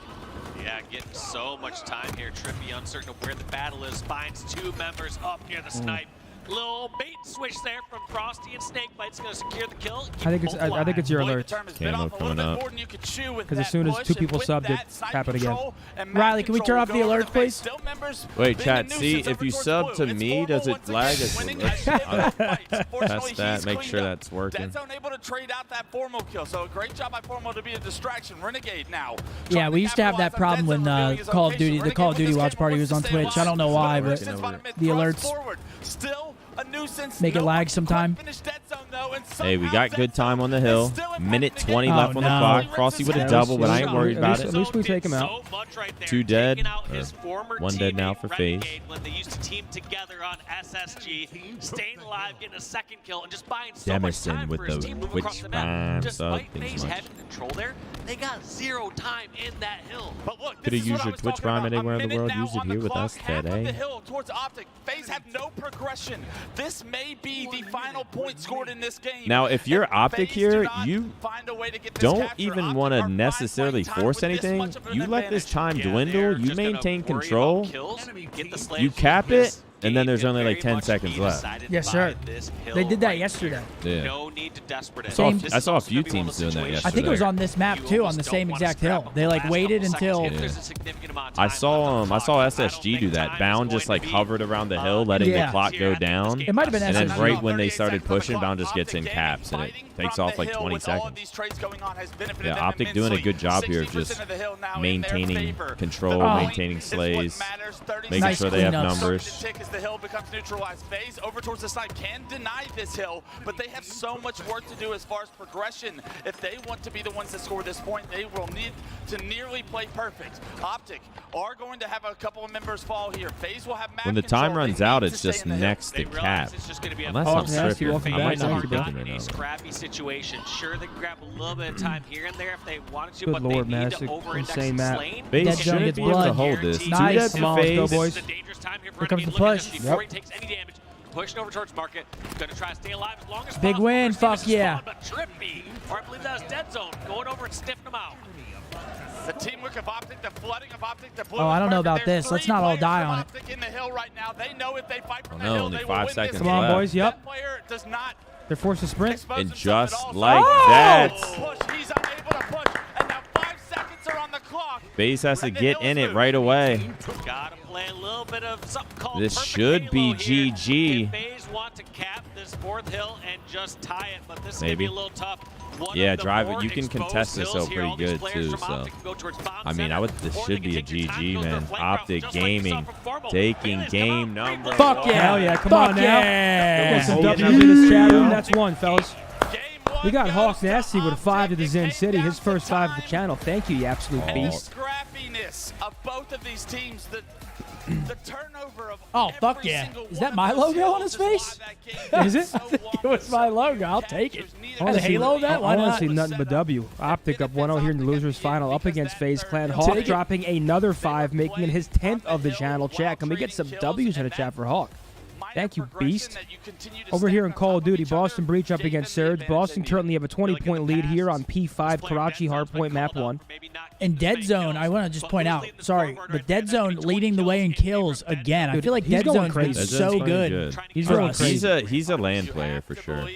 Yeah, getting so much time here. Trippy uncertain of where the battle is. Finds 2 members up near the snipe. Little bait switch there from Frosty and Snakebites going to secure the kill. I think it's your alert. Camo coming up. Because as soon as 2 people subbed, it happened again. Riley, can we turn off the alert, please? Wait, chat. See, if you sub to me, does it lag? Let's test that. Make sure that's working. Dead Zone able to trade out that Formal kill. So a great job by Formal to be a distraction. Renegade now. Yeah, we used to have that problem when the Call of Duty watch party was on Twitch. I don't know why, but the alerts make it lag sometime. Hey, we got good time on the hill. Minute 20 left on the clock. Frosty with a double, but I ain't worried about it. At least we take him out. 2 dead. 1 dead now for FaZe. When they used to team together on SSG, staying alive, getting a 2nd kill, and just buying so Demison much time with for his the team moving Witch across the map. Prime Just sub. like Thanks FaZe so much. having control there, they got 0 time in that hill. But look, Could have used your Twitch Prime anywhere in the world. Use it here with us today. The hill towards Optic. FaZe have no progression. This may be the final point scored in this game. Now, if you're Optic here, you don't even want to necessarily force anything. You let this time dwindle. You maintain control. You cap it. And then there's only like 10 seconds left. Yes, sir. They did that yesterday. Yeah. No need to desperate it. I saw a few teams doing that yesterday. I think it was on this map too, on the same exact hill. They like waited until. Yeah. I saw SSG do that. Bound just like hovered around the hill, letting the clock go down. It might have been and SSG. then right when they started pushing, Bound just gets in caps and it takes off like 20 seconds. Yeah, Optic doing a good job here of just maintaining control, maintaining slays, making sure they have numbers. The hill becomes neutralized. FaZe over towards the side can deny this hill, but they have so much work to do as far as progression. If they want to be the ones that score this point, they will need to nearly play perfect. Optic are going to have a couple of members fall here. FaZe will have when the time runs out, it's just next to cap. Unless I'm tripping, I might not be thinking right now. Scrappy situation. Sure, they can grab a little bit of time here and there if they wanted to, Good but Lord, they man, need that's to an over-index insane and map. Slane. FaZe should be able to hold this. Nice. 2 Come on, dead let's go, for boys. FaZe. Here comes the push. Before he takes any damage, pushing over towards Market. Gonna try to stay alive as long as Big possible. win, First fuck yeah. spawn, but Trippy, or I believe that was Dead Zone, going over and sniffing him out. The teamwork of Optic, the flooding of Optic, the blue. Oh, I don't know about this. Let's not all die on it. Optic in the hill right now. They know if they fight from the No, hill, only they 5 will win seconds this Come on, game. left. boys. Yep. That player does not They're forced to sprint. expose And himself just at all. like So that, push. He's unable to push, and now 5 seconds are on the clock. FaZe has to get in it right away. Gotta play a little bit of something called This perfect should be halo here. GG. If FaZe want to cap this 4th hill and just tie it, but this is Maybe. gonna be a little tough. One Yeah, of the drive it. more You can exposed contest this hills hill here. All pretty these good players too. from So, Optic can go towards bomb I mean, center, this or should they be a can take GG, time, goes man. to Playground, Optic just like we saw Gaming from Formal. taking Bailey's game come out, number Fuck 1. yeah. Hell yeah, come Fuck on now. yeah. Get some Oh, W's yeah. in this chat room. That's one, fellas. Game We got one Hawk goes to Nasty with a 5 to the Optic. Zen It City, came his down first to 5 of the time. channel. Thank you, you absolute And the beast. scrappiness of both of these teams, the turnover of Oh, fuck yeah. Is that my logo on his face? Is it? I think it was my logo. I'll take it. And a halo of that? Why I want not? to see nothing but W. Optic up 1-0 here in the losers final up against FaZe Clan. Hawk Take it. dropping another 5, making it his 10th of the channel. Chat, can we get some W's in the chat for Hawk? Thank you, Beast. Over here in Call of Duty, Boston Breach up against Surge. Boston currently have a 20-point lead here on P5, Karachi Hardpoint Map 1. In Dead Zone, I want to just point out, sorry, but Dead Zone leading the way in kills again. I feel like He's Dead going Zone's been crazy. so good. He's for going us. crazy. He's a LAN player for sure.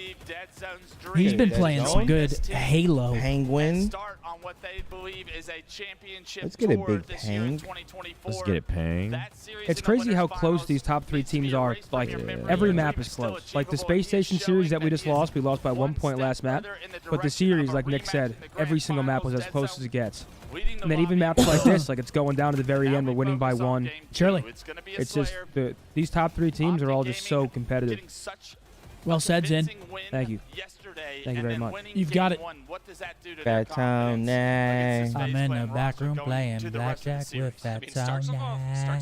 He's been playing some good Halo. Penguin. Start on what they believe is a championship Let's get a tour big this year in pang. 2024. Let's get it paying. That series It's in the crazy how winners' close finals these top 3 needs to be teams a are. race for Like, your memory. every The map dream is still close. Like, the achievable. Space He is Station showing series that we that just he is lost, we lost by 1 one point step last map. further in the But the direction series, of a like Nick rematch said, in the every grand single map was finals. as close as it gets. Leading the And then even lobby. maps like this, like it's going down to the very end, we're winning by 1. Surely. It's gonna be a It's just, Slayer. these top 3 teams are all just so competitive. Getting such Well said, Zin. convincing win Thank you. yesterday Thank you and very then much. winning You've got game it. one. What does that do to Fat their Town confidence Nay. against this I'm FaZe in the Clan back roster room going playing into the rest of the blackjack series? with that Starts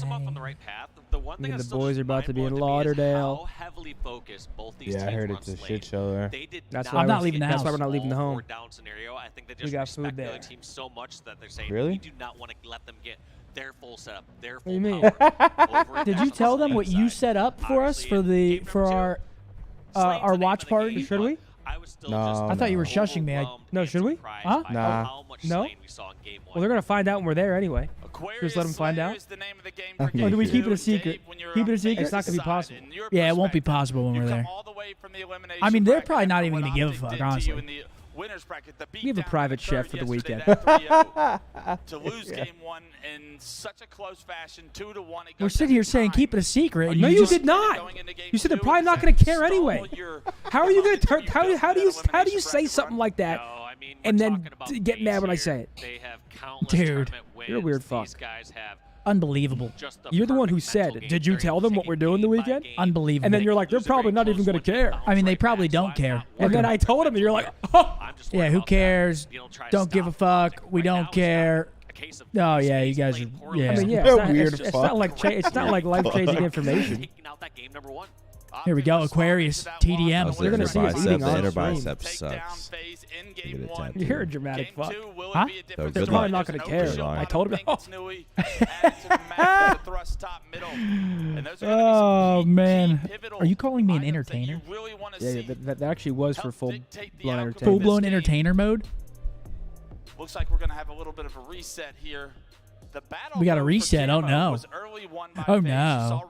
them off on the right path. The one I thing mean, that's the still boys just are about to be in mind-blowing me is Lauderdale. how heavily focused both these Yeah, I teams heard were it's on a Slade. shit show there. They did That's not why I'm not leaving the That's why house. we're not leaving the home. Down scenario. I think they We just got respect food the other there. team so much that they're saying Really? we do not want to let them get their full setup, their What do you full mean? power. Did you tell them what you set up for us for our watch party? Should we? No. I thought you were shushing me. No, should we? Huh? Nah. No? Well, they're gonna find out when we're there anyway. Just let them find out. Or do we keep it a secret? Keep it a secret? It's not gonna be possible. Yeah, it won't be possible when we're there. I mean, they're probably not even gonna give a fuck, honestly. We have a private chef for the weekend. To lose game 1 in such a close fashion, 2-1. We're sitting here saying keep it a secret. No, you did not. You said they're probably not going to care anyway. How are you going to turn? How do you say something like that and then get mad when I say it? Dude, you're a weird fuck. Unbelievable. You're the one who said, "Did you tell them what we're doing the weekend?" Unbelievable. And then you're like, "They're probably not even going to care." I mean, they probably don't care. And then I told him, and you're like, "Oh, yeah, who cares? Don't give a fuck. We don't care." Oh yeah, you guys are. Yeah. I mean, yeah, it's not like life-changing information. Here we go, Aquarius TDM. They're gonna see us eating on bicep sucks. You're a dramatic fuck. Huh? They're probably not gonna care. I told him. Oh man, are you calling me an entertainer? Yeah, that actually was for full-blown entertainment. Full-blown entertainer mode. Looks like we're gonna have a little bit of a reset here. The battle we got a reset. Oh no. Oh no.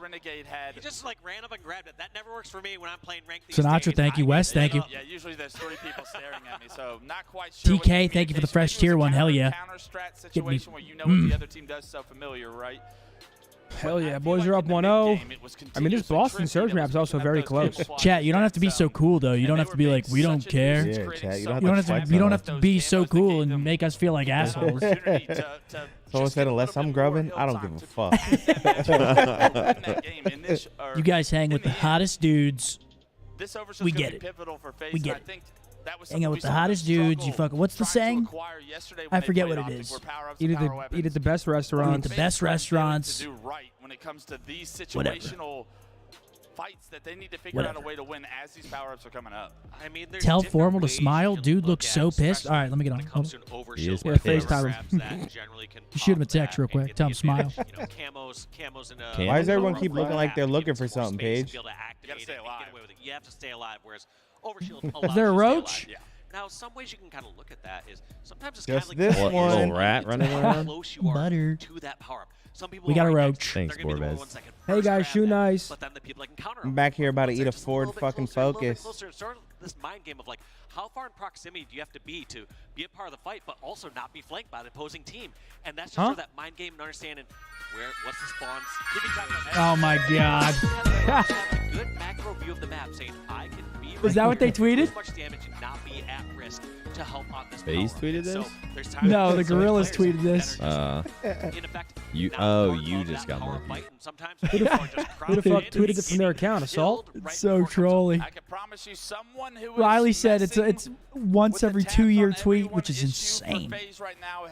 He just like ran up and grabbed it. That never works for me when I'm playing ranked these Sinatra, days. thank you. Wes, thank you. Yeah, usually there's 3 people staring at me, so not quite sure. TK, thank you for the fresh tier 1. Hell yeah. Counter strat situation where you know what the other team does so familiar, right? Hell yeah, boys are up 1-0. I mean, this Boston Surge map's also very close. Chat, you don't have to be so cool though. You don't have to be like, we don't care. Yeah, chat, you don't have to be so cool and make us feel like assholes. Someone said, unless I'm grubbing, I don't give a fuck. You guys hang with the hottest dudes. We get it. We get it. Hang out with the hottest dudes. You fucking. What's the saying? I forget what it is. Eat at the best restaurants. Eat at the best restaurants. Whatever. Fights that they need to figure out a way to win as these power-ups are coming up. I mean, tell Formal to smile. Dude looks so pissed. All right, let me get on. Yeah, FaceTime him. You shoot him a text real quick. Tell him smile. Why does everyone keep looking like they're looking for something, Paige? You gotta stay alive. You have to stay alive, whereas Overshield Is there a roach? Yeah. Now, some ways you can kind of look at that is sometimes it's just kind of like this one. Little rat running around. how close you are Butter. to that power-up. Some people We got a roach. Thanks, Borbez. Hey guys, shoe nice. But then the people that can counter I'm back here about to eat a Ford fucking Focus. It's sort of this mind game of like, how far in proximity do you have to be a part of the fight, but also not be flanked by the opposing team? And that's just sort of that mind game and understanding what's the spawns. Oh my god. A good macro view of the map, saying I can be. Is that what they tweeted? Much damage and not be at risk to help on this. FaZe tweeted this? So no, the Gorillas tweeted this. In effect, you just got more. Who the fuck tweeted it from their account? Assault? It's so trolly. I can promise you someone who Riley said it's once every 2-year tweet, which is insane.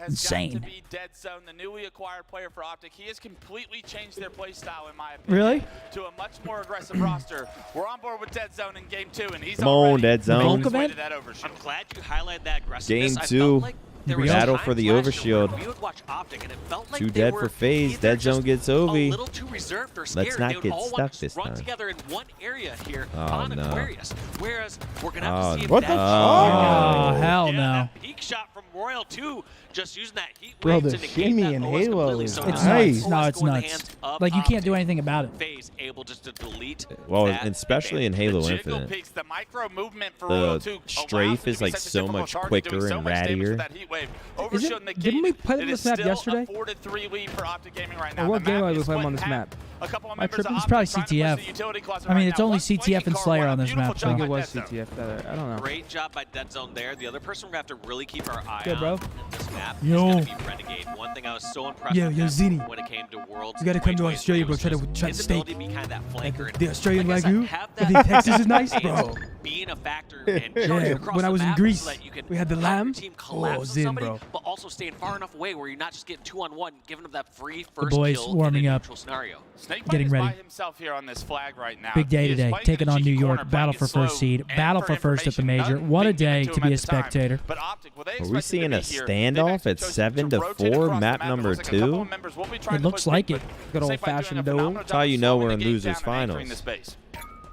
Insane. Dead Zone, the newly acquired player for Optic. He has completely changed their play style, in my opinion. Really? To a much more aggressive roster. We're on board with Dead Zone in Game 2, and he's Come on, Dead Zone. I'm glad you highlighted that aggressiveness. Game 2. Battle for the Overshield. 2 dead for FaZe. Dead Zone gets Ovi. Let's not get stuck this time. Together in one area here oh on no. Aquarius, whereas we're gonna have to see what the Oh, hell no. that peak shot from Royal 2, just using that heat Bro, wave the to negate shimmy that in OS Halo completely. is So It's nice. nuts. No, it's nuts. Like, you can't do anything about it. FaZe able just to delete Well, that especially in Halo Infinite. The micro movement for The Royal 2 strafe is like so much quicker and rattier. Is it, didn't we play this map yesterday? Or what game are we playing on this map? It's probably CTF. I mean, it's only CTF and Slayer on this map. I think it was CTF. I don't know. Great job by Dead Zone there. The other person we're going to have to really keep our eye Good, bro. on in this map is Yo. going to be Renegade. One thing I was so impressed with Zini. when it came to Worlds. You gotta come to Australia, bro. Try to his steak. ability to be kind of that flanker. The Australian Like I said, Wagyu. have I that think Texas is nice, stance bro. being a factor and charging across when I the was in map Greece, so that you can we had the have lamb. your team collapse on Zen, somebody, bro. but also staying far enough away where you're not just getting 2-on-1, giving them that free first boys kill warming in a up. neutral scenario. Snakebite Getting is ready. by himself here on this flag right now. Big day He is today, fighting taking the on New cheeky York, corner, battle playing for it slow first seed, and battle for first at the major. information. What a Nothing day being given to him be a at the time. spectator. But OpTic, will they Are we expect him to seeing be a here? standoff They've at actually 7 to rotate 4, across the map map. It number looks like a couple 2? of members will be trying It to looks push like Snakebite. it. Good Snakebite old-fashioned doing a duel. phenomenal That's how you job know slowing we're in the game losers down and anchoring finals. the space.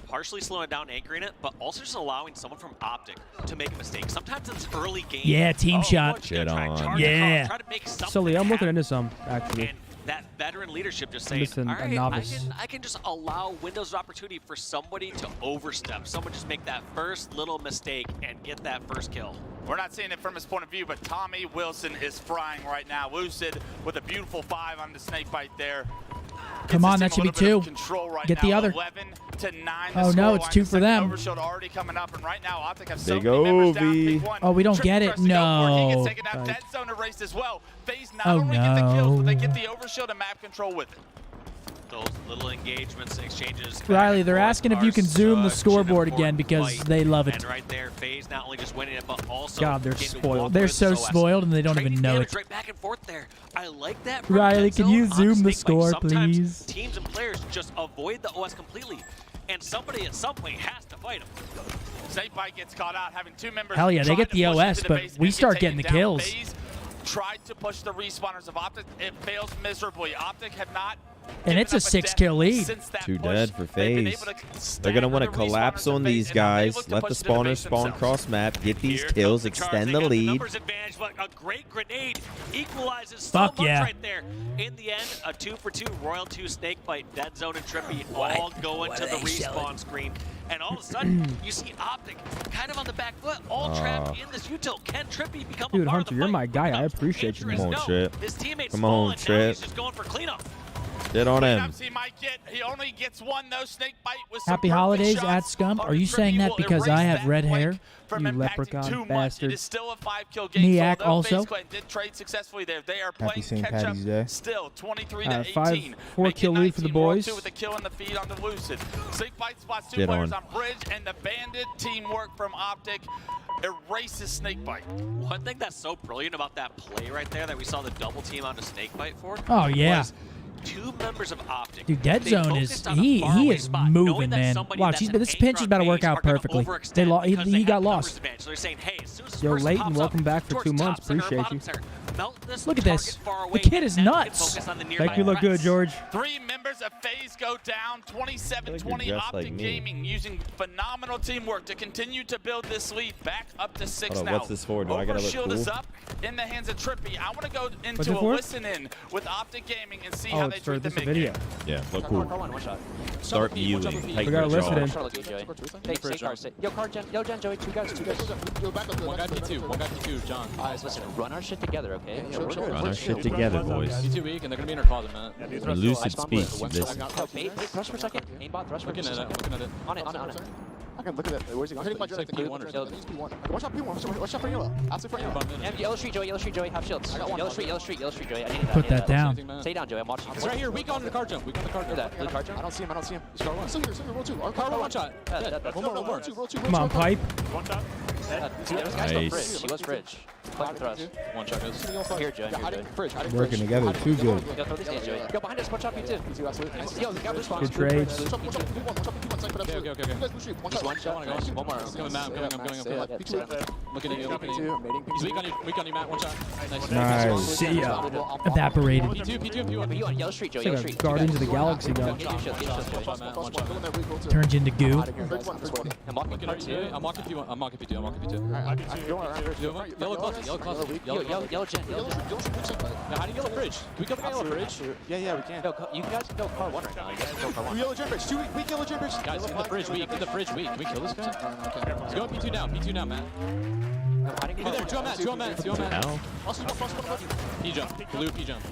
Partially slowing down, anchoring it, but also just allowing someone from OpTic to make a mistake. Sometimes it's early game. Yeah, team shot. Shit on. Yeah. Try to make something Sully, I'm looking happen. into some, actually. And that veteran leadership just I'm saying, just a all right, novice. I can just allow windows of opportunity for somebody to overstep. Someone just make that first little mistake and get that first kill. We're not seeing it from his point of view, but Tommy Wilson is frying right now. Lucid with a beautiful 5 on the Snakebite there. Come on, that should be 2. Get the other. 11 to 9. Oh no, it's 2 for them. Overshield already coming up, and right now OpTic have so Big many members down. Ovi. Pick one. Oh, we don't Triple get it. press to go for He No. gets taken out. Dead zone erased as well. FaZe not Oh, only get the kills, but they no. get the overshield and map control with it. Those little engagements, exchanges. Riley, they're asking if you can zoom the such an scoreboard again important because fight. they love it. And right there, FaZe not only just winning it, but also God, they're getting to spoiled. walk They're with so SOS. spoiled and they don't even Trading know damage it. Right back and forth there. I like that. from Riley, Dead can you Zone on zoom the Snakebite. score, Sometimes please? teams and players just avoid the OS completely, and somebody at some point has to fight them. Snakebite gets caught out, having 2 members. Hell yeah, they try get to the push OS, into the but base we and start get getting the taken down. kills. FaZe tried to push the respawners of OpTic. It fails miserably. OpTic have not. And it's a 6-kill lead. 2 dead for FaZe. They're going to want to collapse on these guys, let the spawners spawn cross map, get these kills, extend the lead. Numbers advantage, but a great grenade equalizes so Fuck much yeah. right there. In the end, a 2 for 2, Royal 2, Snakebite, Dead Zone, and Trippy all going to the respawn screen. And all of a sudden, you see OpTic kind of on the back foot, all trapped in this util. Can Trippy become Dude, a part Hunter, of the you're fight? my guy. I appreciate you, Answer is man. Come on, no. Trip. His teammates Come on, falling, now Trip. he's just going for cleanup. Get on him. He might get. He only gets 1 though. Snakebite with some Happy perfect holidays shots. at Scump. Are you Trippy saying that will because I erase have that red flank hair? from You impacting leprechaun too much. bastard. It is still a 5-kill game. Niak so although also. FaZe did trade successfully there. They are playing St. catch up. Patty's Day. Still 23 to 18. 5-4 kill lead for the boys. With a kill in the feed on the Lucid. Snakebite spots 2 Get players on. on bridge, and the bandit teamwork from OpTic erases Snakebite. One thing that's so brilliant about that play right there that we saw the double team onto Snakebite for. Oh, yeah. was 2 members of OpTic. Dude, Dead They Zone is focused on a he faraway is spot, moving, knowing that man. somebody Watch, that's this an pinch is about to work anchor out are gonna perfectly. overextend He because they got have numbers lost. advantage. So they're saying, hey, as soon as this Yo, person Leighton, pops welcome up back for towards 2 the months. top center or Appreciate bottom you. center, melt this Look at target this. far The away, kid is and then we can nuts. focus on the Make nearby you look good, threats. George. 3 members of FaZe go down, 27-20 dressed like OpTic me. Gaming using phenomenal teamwork to continue to build this lead back up to 6 Hold on, now. what's this for? Do I gotta look Overshield is cool? up in the hands of Trippy. I want to go What's into it a for? listen-in with OpTic Gaming and see Oh, how they it's for treat the this mid-game. video. Yeah, look cool. Car 1 shot. Start mewing. Tight We gotta grip listen jaw. in. Charlotte, Joey. Stay car, stay. Yo, car, Jen, Joey, 2 guys, 2 guys. One guy P2, one guy P2, John. Guys, listen, run our shit together, okay? Yeah, we're good. Run our shit together, boys. P2 weak, and they're gonna be in our closet, man. When Lucid speaks, you listen. Yo, bait, thrust for a second. Aimbot, thrust for a Looking at it, second. looking at it. On it. I can look at it. Where's he going? Hitting my jet. I think P1 or something. P1. Watch out P1. Watch out for yellow. Absolutely for yellow. And Yellow Street, Joey, have shields. I got one. Yellow Street, Joey. I need that. Put that down. Stay down, Joey. I'm watching. It's right here. Weak on the car jump. Weak on the car jump. That blue car jump? I don't see him. He's car 1. Still here. Roll 2. Our Car car 1 shot. One more. Roll 2. Come on, pipe. There's guys on bridge. He was bridge. Plug and thrust. One shot goes. Here, Joey. Fridge. Working together, too good. Yo, throw this in, Joey. Go behind us. Watch out, P2. Absolutely. Yo, the guy blue spot. Good trades. Watch out P1. Okay. He's one shot. One more. I'm coming, Matt. I'm coming. Looking at you. He's weak on you, Matt. One shot. Nice. See ya. Evaporated. But you on Yellow Street, Joey. It's Yellow like a Street. Guardians of the Galaxy guy. Get your shield, Joey. Turns into goo. I'm walking part 2. I'm walking P1. I'm walking P2. Yellow closet. Yellow Jen. Now, how do you yellow bridge? Can we go for yellow bridge? Yeah, we can. No, you guys can go car 1 right now. You guys can go car 1. Yellow jet bridge. 2 weak yellow jet bridge. Guys, in the bridge weak. Can we kill this guy? Okay. He's going P2 now, Matt. Get there. Two on Matt. Now? P jump. Blue P jump.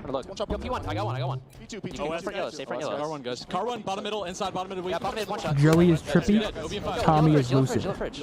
Look. Yo, P1. I got one. P2. Stay front yellow. Car 1, guys. Car 1, bottom middle, inside, bottom middle, weak. Yeah, bottom mid, one shot. Joey is Trippy. Obi and 5. Tommy is Yellow Lucid. fridge.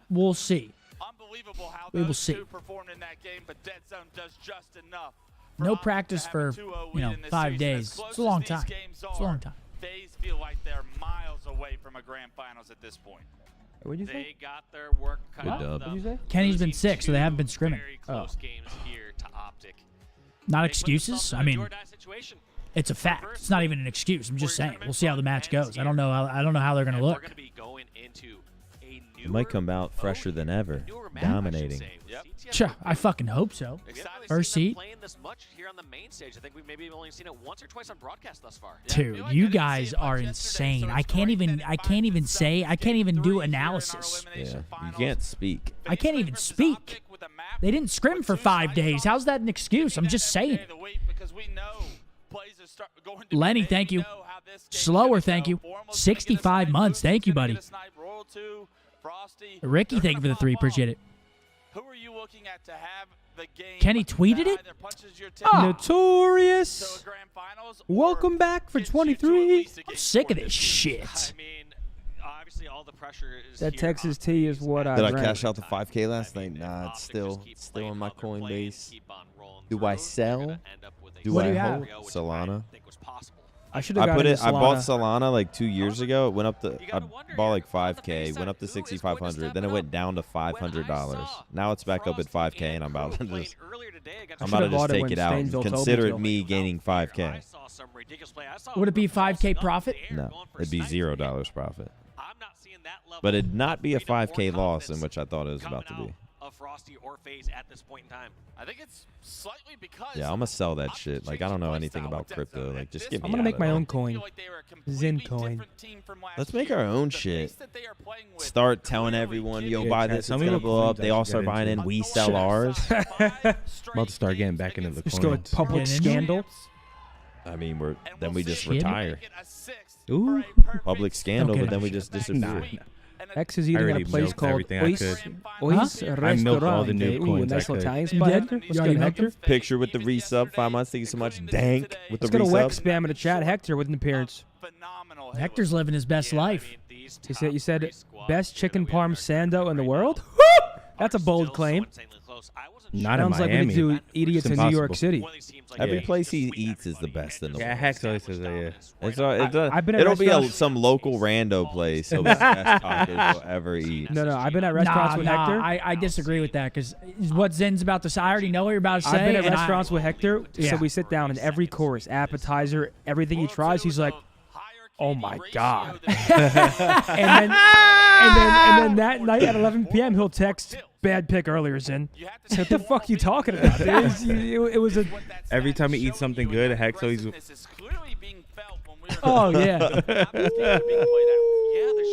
We'll see. Unbelievable how We will see. No practice for, 5 days. It's a long time. It's a long time. FaZe feel like they're miles away from a grand finals at this point. What'd you say? They got their work cut out. What'd you say? Kenny's been sick, so they haven't been scrimming. Very close games here to Optic. Not excuses. I mean, it's a fact. It's not even an excuse. I'm just saying. We'll see how the match goes. I don't know how they're gonna look. It might come out fresher than ever, dominating. Sure, I fucking hope so. First seed. Dude, you guys are insane. I can't even do analysis. Yeah, you can't speak. I can't even speak. They didn't scrim for 5 days. How's that an excuse? I'm just saying. Lenny, thank you. Slower, thank you. 65 months, thank you, buddy. Ricky, thank you for the 3. Appreciate it. Who are you looking at to have the game? Kenny tweeted it? Notorious. Welcome back for 23. I'm sick of this shit. I mean, obviously all the pressure is That Texas tea is what I Did I drank. cash out the 5K last night? Nah, it's still in my Coinbase. Do I sell? Do What I do you have? hold Solana? I should have I gotten bought Solana like 2 years ago. It went up to I bought like 5K, went up to 6,500, then it went down to $500. Now it's back up at 5K, and I'm about to just take it out and consider it me gaining 5K. Would it be 5K profit? No, it'd be $0 profit. But it'd not be a 5K loss, in which I thought it was about to be. Of Frosty or FaZe at this point in time. I think it's slightly because Yeah, I'm gonna sell that shit. Like, I don't know anything about crypto. Like, just give me. I'm gonna make my out of own it. coin. Zen coin. Let's make our own shit. Start telling everyone, yo, buy this, it's gonna blow up. They all start buying in. We sell ours. About to start getting back into the Just go coins. with public scandal. I mean, we just Shit. retire. Ooh. Public scandal, Okay. but then we just disappear. X is eating at a already place milked called everything I Ois could. I milked all the new Ooh, coins I nice little could. Italian You spot. did? Let's You get already milked Hector. Picture with the resub. 5 months. Thank you so much. Dank with the Let's get a Wex resub. spam in the chat. Hector with an appearance. Hector's living his best life. You said best chicken parm sando in the world? That's a bold claim. Not in Sounds like we Miami. need to do idiots It's in New York impossible. City. Every place he eats is the best in the Yeah, world. Hex always says that, yeah. I've been at It'll be restaurants- some local rando place, so it's the best tacos you'll ever eat. No, I've been at restaurants with Hector. I disagree with that because what Zen's about to say, I already know what you're about to say. I've been at and restaurants with Hector, Yeah. so we sit down and every course, appetizer, everything he tries, he's like, "Oh my god!" and then that night at 11 p.m. he'll text, "Bad pick earlier, Zen." So what the fuck you talking about, dude? It was a. Every time he eats something good, Hex always. Oh yeah.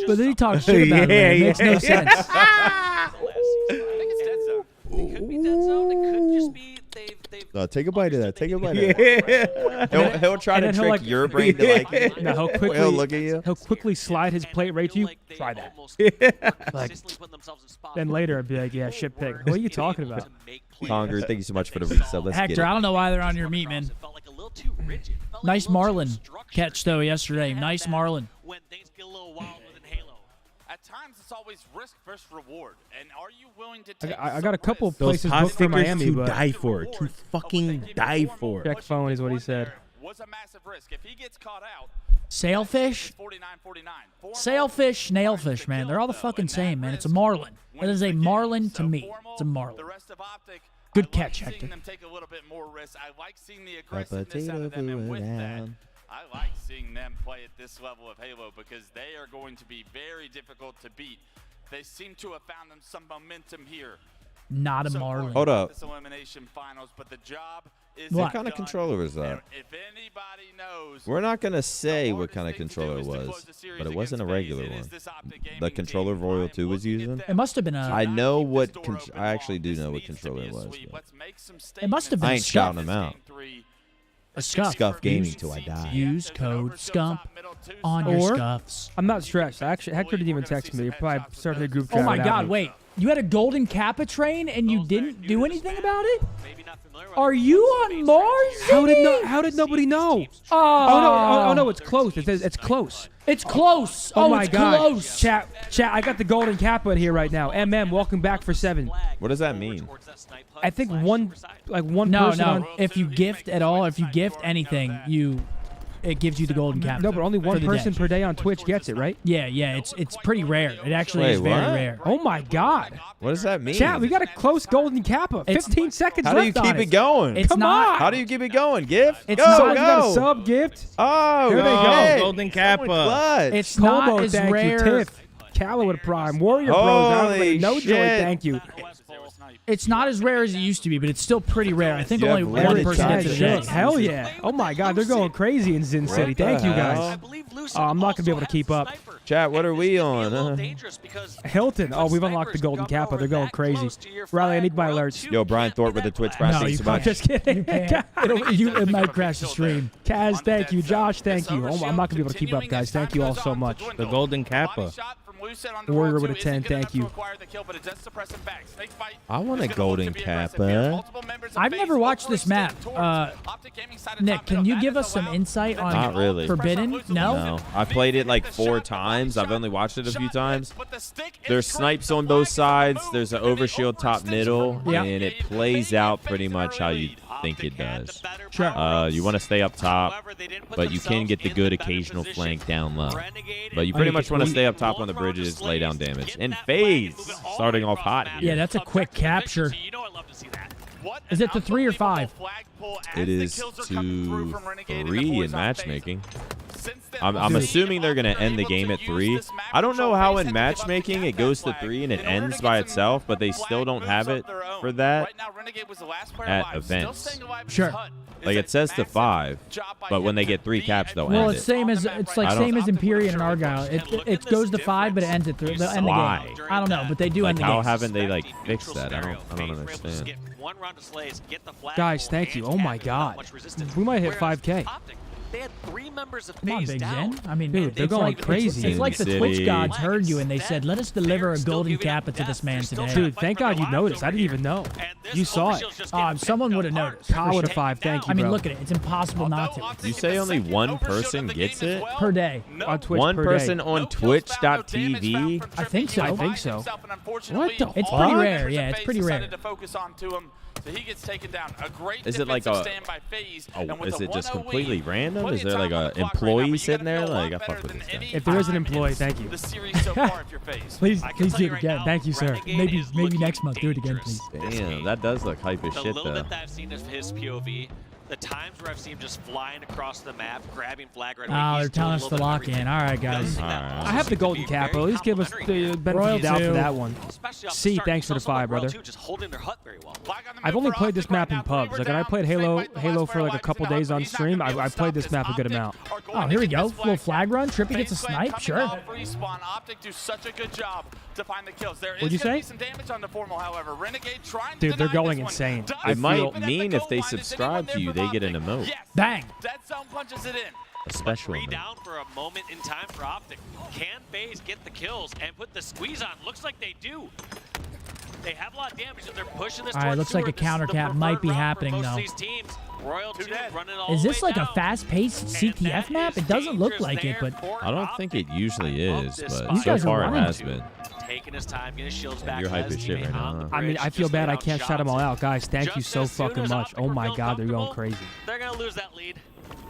But then he talks shit about it. Man. It makes no sense. Take a bite of that. Take a bite of that. He'll try to trick your brain to like it. No, He'll look at you. He'll quickly slide his plate right to you. Try that. Like, then later I'd be like, "Yeah, shit pick." What are you talking about? Conger, thank you so much for the resub. Let's Hector, get I it. don't know why they're on your meat, man. Nice Marlin catch though yesterday. Nice Marlin. When things get a little wild within Halo. At times, it's always risk versus reward. And are you willing to take I got a couple Those places hot booked for stickers Miami, to but die for. To fucking die for. check phone is what he said. was a massive risk. If he gets caught out, Sailfish? 49-49. Sailfish, snailfish, man. They're all the fucking same, man. It's a marlin. That is a marlin to me. It's a marlin. Good catch, Hector. Them take a little bit more risk. I like seeing the aggressiveness out of them, and with that, I like seeing them play at this level of Halo because they are going to be very difficult to beat. They seem to have found them some momentum here. Not a marlin. Hold up. This elimination finals, but the job is What kind of controller is that? If anybody knows, We're not going to say what kind of controller it was, but it wasn't a regular one. The controller Royal 2 was using? It must have been a... I know what... I actually do know what controller it was. It must have been I ain't Scump. shouting them out. A Scump. Scuff Gaming till I die. Use code Scump on your Or, scuffs. I'm not stressed. Actually, Hector didn't even text me. He probably started a group chat. Oh my without God, me. wait. You had a golden Kappa train and you didn't do anything about it? Are you on Mars? How did nobody know? Oh no, it's close. It's close. It's close. Oh my it's God. Close. Chat, I got the golden Kappa in here right now. welcome back for 7. What does that mean? I think one person. No. If you gift at all, if you gift anything, it gives you the golden Kappa. No, but only one person per day on Twitch gets it, right? Yeah, it's pretty rare. It actually is very rare. Oh my God. What does that mean? Chat, we got a close golden Kappa. 15 seconds How left do you keep it going? It's Come not. on. How do you keep it going? Gift? It's go, not. You got a sub gift. Oh, Here they go. okay. Golden Kappa. It's Como, not as thank rare. you. Tiff, Calloway Prime, Warrior Holy Bros, No Joy, shit. thank you. It's not as rare as it used to be, but it's still pretty rare. I think You only have one limited person gets it a Shit, day. hell yeah. Oh my God, they're going crazy in Zin City. Thank you guys. I'm not going to be able to keep up. Chat, what are we on? Hilton. Oh, we've unlocked the golden Kappa. They're going crazy. Riley, I need my alerts. Yo, Brian Thorpe with the Twitch Prime. No, Thanks you so much. Just kidding. It might crash the stream. Kaz, thank you. Josh, thank you. I'm not going to be able to keep up, guys. Thank you all so much. The golden Kappa. Warrior with a 10, thank you. I want a golden Kappa. I've never watched this map. Nick, can you give us some insight on Not really. Forbidden? No? No. I played it like 4 times. I've only watched it a few times. There's snipes on both sides. There's an overshield top middle. Yeah. And it plays out pretty much how you think it does. Sure. You want to stay up top, but you can get the good occasional flank down low. But you pretty much want to stay up top on the bridges, lay down damage. And FaZe starting off hot here. Yeah, that's a quick capture. Is it to 3 or 5? It is to 3 in matchmaking. I'm assuming they're going to end the game at 3. I don't know how in matchmaking it goes to 3 and it ends by itself, but they still don't have it for that at events. Sure. Like it says to 5, but when they get 3 caps, they'll Well, end it's it. same as same as Empyrean and Argyle. It goes to 5, but it ends at 3. They'll end the Why? game. I don't know, but they do end the How game. haven't they like fixed that? I don't understand. Guys, thank you. Oh my God. We might hit 5K. They had 3 members of Come on, FaZe Big down. Zen. I mean, Dude, they're it's going like, crazy. It's like the City. Twitch gods heard you and they said, let us deliver a golden Kappa to this man today. Dude, thank God you noticed. I didn't even know. You saw it. Someone would have noticed. Kyle with a 5, thank you, I mean, bro. look at it. It's impossible not to. You say only one person gets it? Per day. On Twitch One per person day. on Twitch.tv? I think so. I think so. What the It's fuck? pretty rare. Yeah, it's pretty rare. So he gets taken down. A great Is it like a? stand by FaZe, Oh, is it just completely random? Is there like a employee sitting there? Like I fuck with this guy. If there is an employee, thank you. The series so far, if you're FaZe. Please do it again. Thank you, sir. Maybe next month. Do it again, please. Damn, that does look hype as The shit little though. bit that I've seen of his POV, the times where I've seen him just flying across the map, grabbing flag right away. Oh, he's they're doing telling a us little to bit of lock everything. in. All right, guys. I have the golden Kappa. At least give us the benefit of the doubt for that one. C, thanks for the 5, brother. Just holding their hut very well. I've only played this map in pubs. Like, when I played Halo for like a couple days on stream, I played this map a good amount. Oh, here we go. Little flag run. Trippy gets a snipe. Sure. Respawn. Optic do such a good job to find the kills. There What'd you is gonna say? be some damage on the formal, however. Renegade trying to Dude, they're deny going this one. insane. Does It might feel mean if they subscribe to you, they get an emote. Yes. Bang. Dead Zone punches it in. A special 3 emote. down for a moment in time for Optic. Can FaZe get the kills and put the squeeze on? Looks like they do. They have a lot of damage, and they're pushing this. All right, looks like a counter cap might be happening though. Is this like a fast-paced CTF map? It doesn't look like it, but I don't think it usually is, but You so guys are far it running. has been. Taking his time, getting his shields back. You're hype as shit right now. Huh? I mean, I feel bad I can't shout them all out. Guys, thank you so fucking much. Oh my God, they're going crazy. They're going to lose that lead.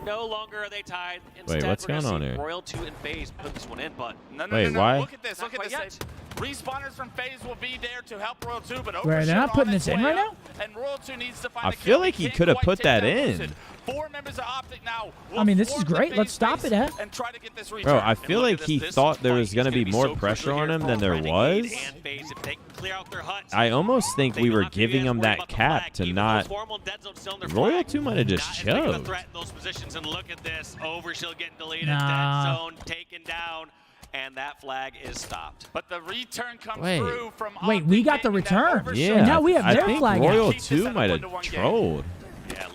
No longer are they tied. Wait, what's we're gonna going on see here? Royal 2 and FaZe put this one in, but Wait, why? Look at this. Look at this. Respawners from FaZe will be there to help Royal 2, but Wait, they're not putting this in right now? And Royal 2 needs to find I the feel kill. like he Can't could have quite put take that down in. Lucid. 4 members of Optic now. I mean, this is great. Let's stop it, huh? And try to get this Bro, return. I feel like he thought there was going to be more pressure on him than there was. I almost think we were giving him that cap to not. Royal 2 might have just choked. those positions, and look at this. Overshield getting deleted. Nah. Dead zone taken down. And that flag is stopped. But the return comes Wait. through from Wait, we got the return. Yeah, Now we have I their think flag out. Royal 2 might have trolled. Yeah,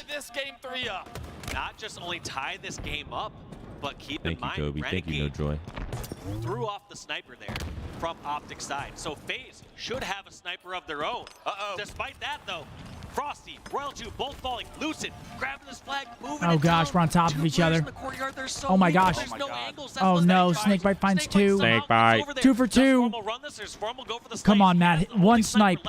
tie this game 3 up. Not just only tie this game up, but keep Thank in mind, you, Kobe. Thank you, Renegade NoJoy. threw off the sniper there from Optic side. So FaZe should have a sniper of their own. Uh-oh. Despite that, though, Frosty, Royal 2, both falling. Lucid, grabbing this flag, moving Oh gosh, we're on top of each other. Oh my gosh. Oh no, Snakebite finds 2. Snakebite. 2 for 2. Come on, Matt. 1 snipe.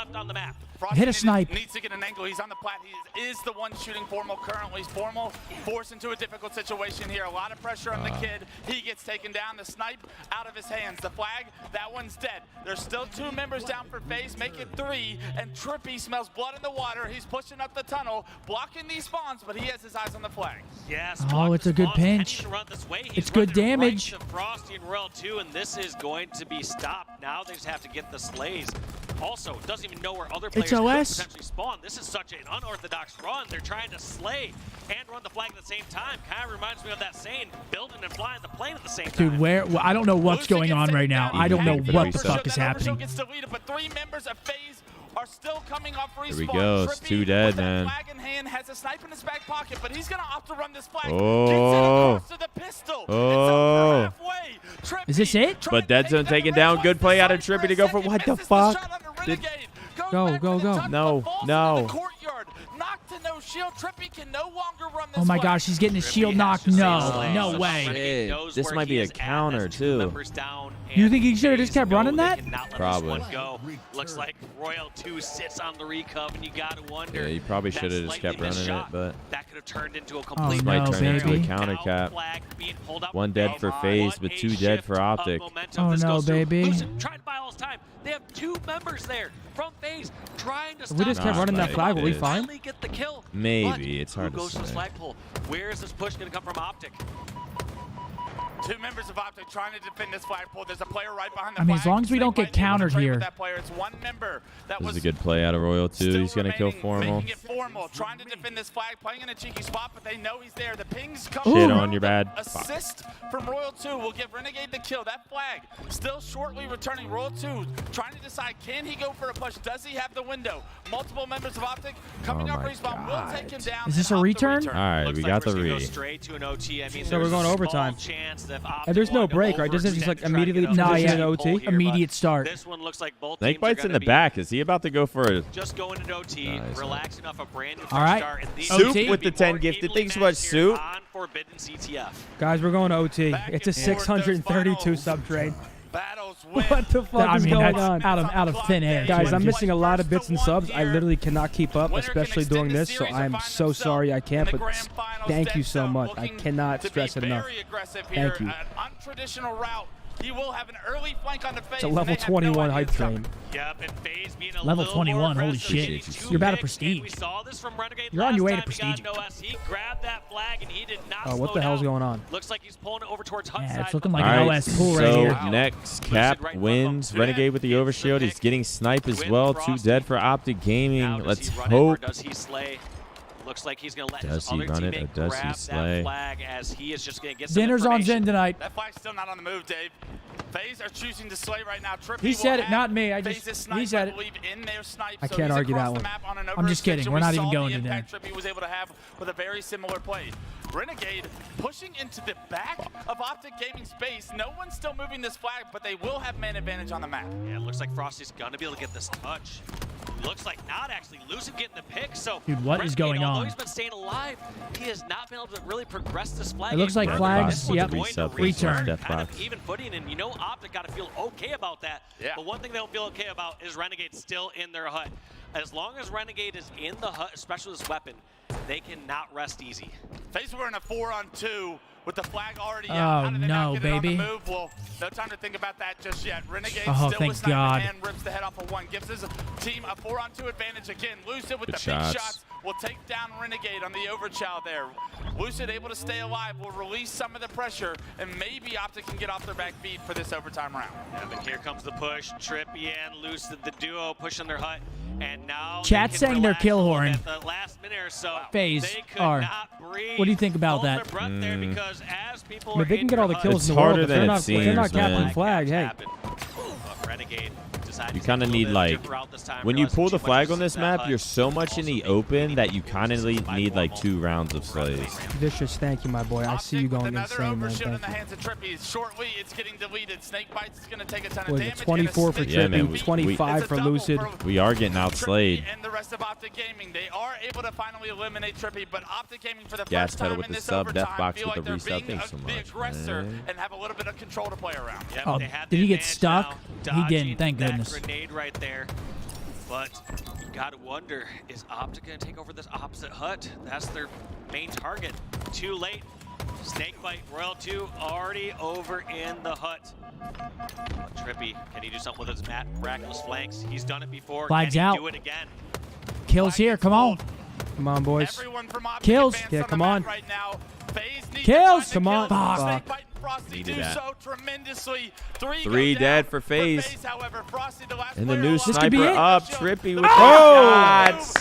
Hit a snipe. Needs to get an angle. He's on the plat. He is the one shooting Formal currently. Formal forced into a difficult situation here. A lot of pressure on the kid. He gets taken down. The snipe out of his hands. The flag, that one's dead. There's still 2 members down for FaZe. Make it 3. And Trippy smells blood in the water. He's pushing up the tunnel, blocking these spawns, but he has his eyes on the flag. Yes. Oh, it's a good pinch. It's good damage. Frosty and Royal 2, and this is going to be stopped. Now they just have to get the slays. Also, doesn't even know where other players could potentially spawn. This is such an unorthodox run. They're trying to slay and run the flag at the same time. Kind of reminds me of that saying, building and flying the plane at the same time. Dude, where? Well, I don't know what's going on right now. I don't know what the fuck is happening. But 3 members of FaZe are still coming off respawn. Here we go. It's 2 dead, man. Flag in hand, has a snipe in his back pocket, but he's gonna opt to run this flag. Oh. Gets it across to the pistol. Oh. It's halfway. Is this it? But Dead Zone taking down. Good play out of Trippy to go for what the fuck? Go. No. Oh my gosh, he's getting his shield knocked. No way. This might be a counter too. You think he should have just kept running that? Probably. Looks like Royal 2 sits on the recov, and you gotta wonder. Yeah, you probably should have just kept running it, but that could have turned into a complete. This might turn into a counter cap. 1 dead for FaZe, but 2 dead for Optic. Oh no, baby. Trying to buy all his time. They have 2 members there from FaZe trying to stop. If we just kept running that flag, will we fine? Get the kill. Maybe. It's hard Who to goes to the say. flagpole? Where is this push going to come from Optic? 2 members of Optic trying to defend this flagpole. There's a player right behind the I mean, as flag. long as we don't get countered here. That player. It's 1 member that This was is a good play out of Royal 2. He's going to kill Formal. making it Formal, trying to defend this flag, playing in a cheeky spot, but they know he's there. The pings come. Shit on your bad. Assist from Royal 2 will give Renegade the kill. That flag still shortly returning. Royal 2 trying to decide, can he go for a push? Does he have the window? Multiple members of Optic coming up respawn. Will take him down. Is this a return? All right, we got the re. Straight to an OT. I mean, So we're going to overtime. And there's no break, right? Doesn't it just like immediately No, transition yeah. to OT? Immediate start. This one looks like both Snakebite's in the back. Is he about to go for a just going into OT, relaxing off a brand new All right. start. And these Soup with the 10 gifted? Thanks so much, Soup. on Forbidden CTF. Guys, we're going to OT. It's a 632 sub trade. Battles What the fuck is going on? That's out of thin air. Guys, I'm missing a lot of bits and subs. I literally cannot keep up, especially doing this, so I'm so sorry I can't, but thank you so much. I cannot stress it enough. Thank you. An untraditional route. He will have an early flank on the FaZe. It's a level 21 hype train. Yep, and FaZe being a Level little 21, more holy aggressive. shit. Two You're about to picks, prestige. and we saw this from Renegade You're on your way to last time prestige. he got an OS. He grabbed that flag and he did not Oh, what slow the hell's down. going on? Looks like he's pulling it over towards Hut Yeah, side. it's looking but like All an right, OS pool right so here. next Cap wins. Renegade with the overshield. He's getting snipe as well. 2 dead for Optic Gaming. Let's hope. Does he slay? Looks like he's going to let Does his he other run it, teammate or does he grab slay? that flag as he is just going to get some Dinner's on information. Zen tonight. That flag's still not on the move, Dave. FaZe are choosing to slay right now. Trippy He said will it, not have me. FaZe's snipe, He said I it. believe, in their snipe, I so can't he's argue across that the one. map on an I'm just kidding. overextension. We're not We even saw going the to impact Trippy was able to have with a very similar play. Renegade pushing into the back of Optic Gaming space. No one's still moving this flag, but they will have man advantage on the map. Yeah, it looks like Frosty's going to be able to get this touch. Looks like not actually. Lucid getting the pick, so Dude, what is Renegade, going although on? he's been staying alive, he has not been able to really progress this flag. It looks like game. flags, This one's yep. going to Resub, return. Death kind box. of even footing, and you know Optic got to feel okay about that. Yeah. But one thing they don't feel okay about is Renegade still in their hut. As long as Renegade is in the hut, especially with this weapon, they cannot rest easy. FaZe were in a 4-on-2 with the flag already Oh, out. How did they no, not get it on the baby. move? Well, no time to think about that just yet. Renegade Oh, still thank with sniper God. and rips the head off of one. Gives his team a 4-on-2 advantage again. Lucid with Good the shots. big shots will take down Renegade on the overchow there. Lucid able to stay alive, will release some of the pressure, and maybe Optic can get off their back feet for this overtime round. Yeah, but here comes the push. Trippy and Lucid, the duo, pushing their hut. And now Chat's they can saying they're relax kill a little horn. bit. The last minute or so, FaZe they could are. not breathe. What do you think about Hold that? their breath there because as people But are they can in get all the their kills It's in the world, harder but than they're it not, seems, they're not man. Captain Flag. Hey, But Renegade You kind of need, like, when you pull the flag on this map, you're so much in the open that you kind of need like 2 rounds of slays. Vicious, thank you, my boy. I see you going insane, man. Thank you. Shortly, it's getting deleted. Snakebite's is going to take a ton of Was damage. it 24 for Trippy, 25 for Lucid. We are getting outslayed. And the rest of Optic Gaming, they are able to finally eliminate Trippy, but Optic Gaming for the Gas first pedal time with in the this sub, overtime death box feel with like the they're resub. being Thanks so the much, aggressor man. and have a little bit of control to play around. Yep, Oh, they had did the he get advantage stuck? now, He didn't, thank dodging goodness. that grenade right there. But you gotta wonder, is Optic gonna take over this opposite hut? That's their main target. Too late. Snakebite, Royal 2 already over in the hut. But Trippy, can he do something with his miraculous flanks? He's done it before. Flag's can he out. do it again? Kills here. Come on. Come on, boys. Kills. Yeah, come on. Right now. Kills. Come on. Fuck. Needed that. So tremendously. 3 dead for FaZe. However, Frosty, the last And the player new alive. sniper up. Trippy with the Oh! shots.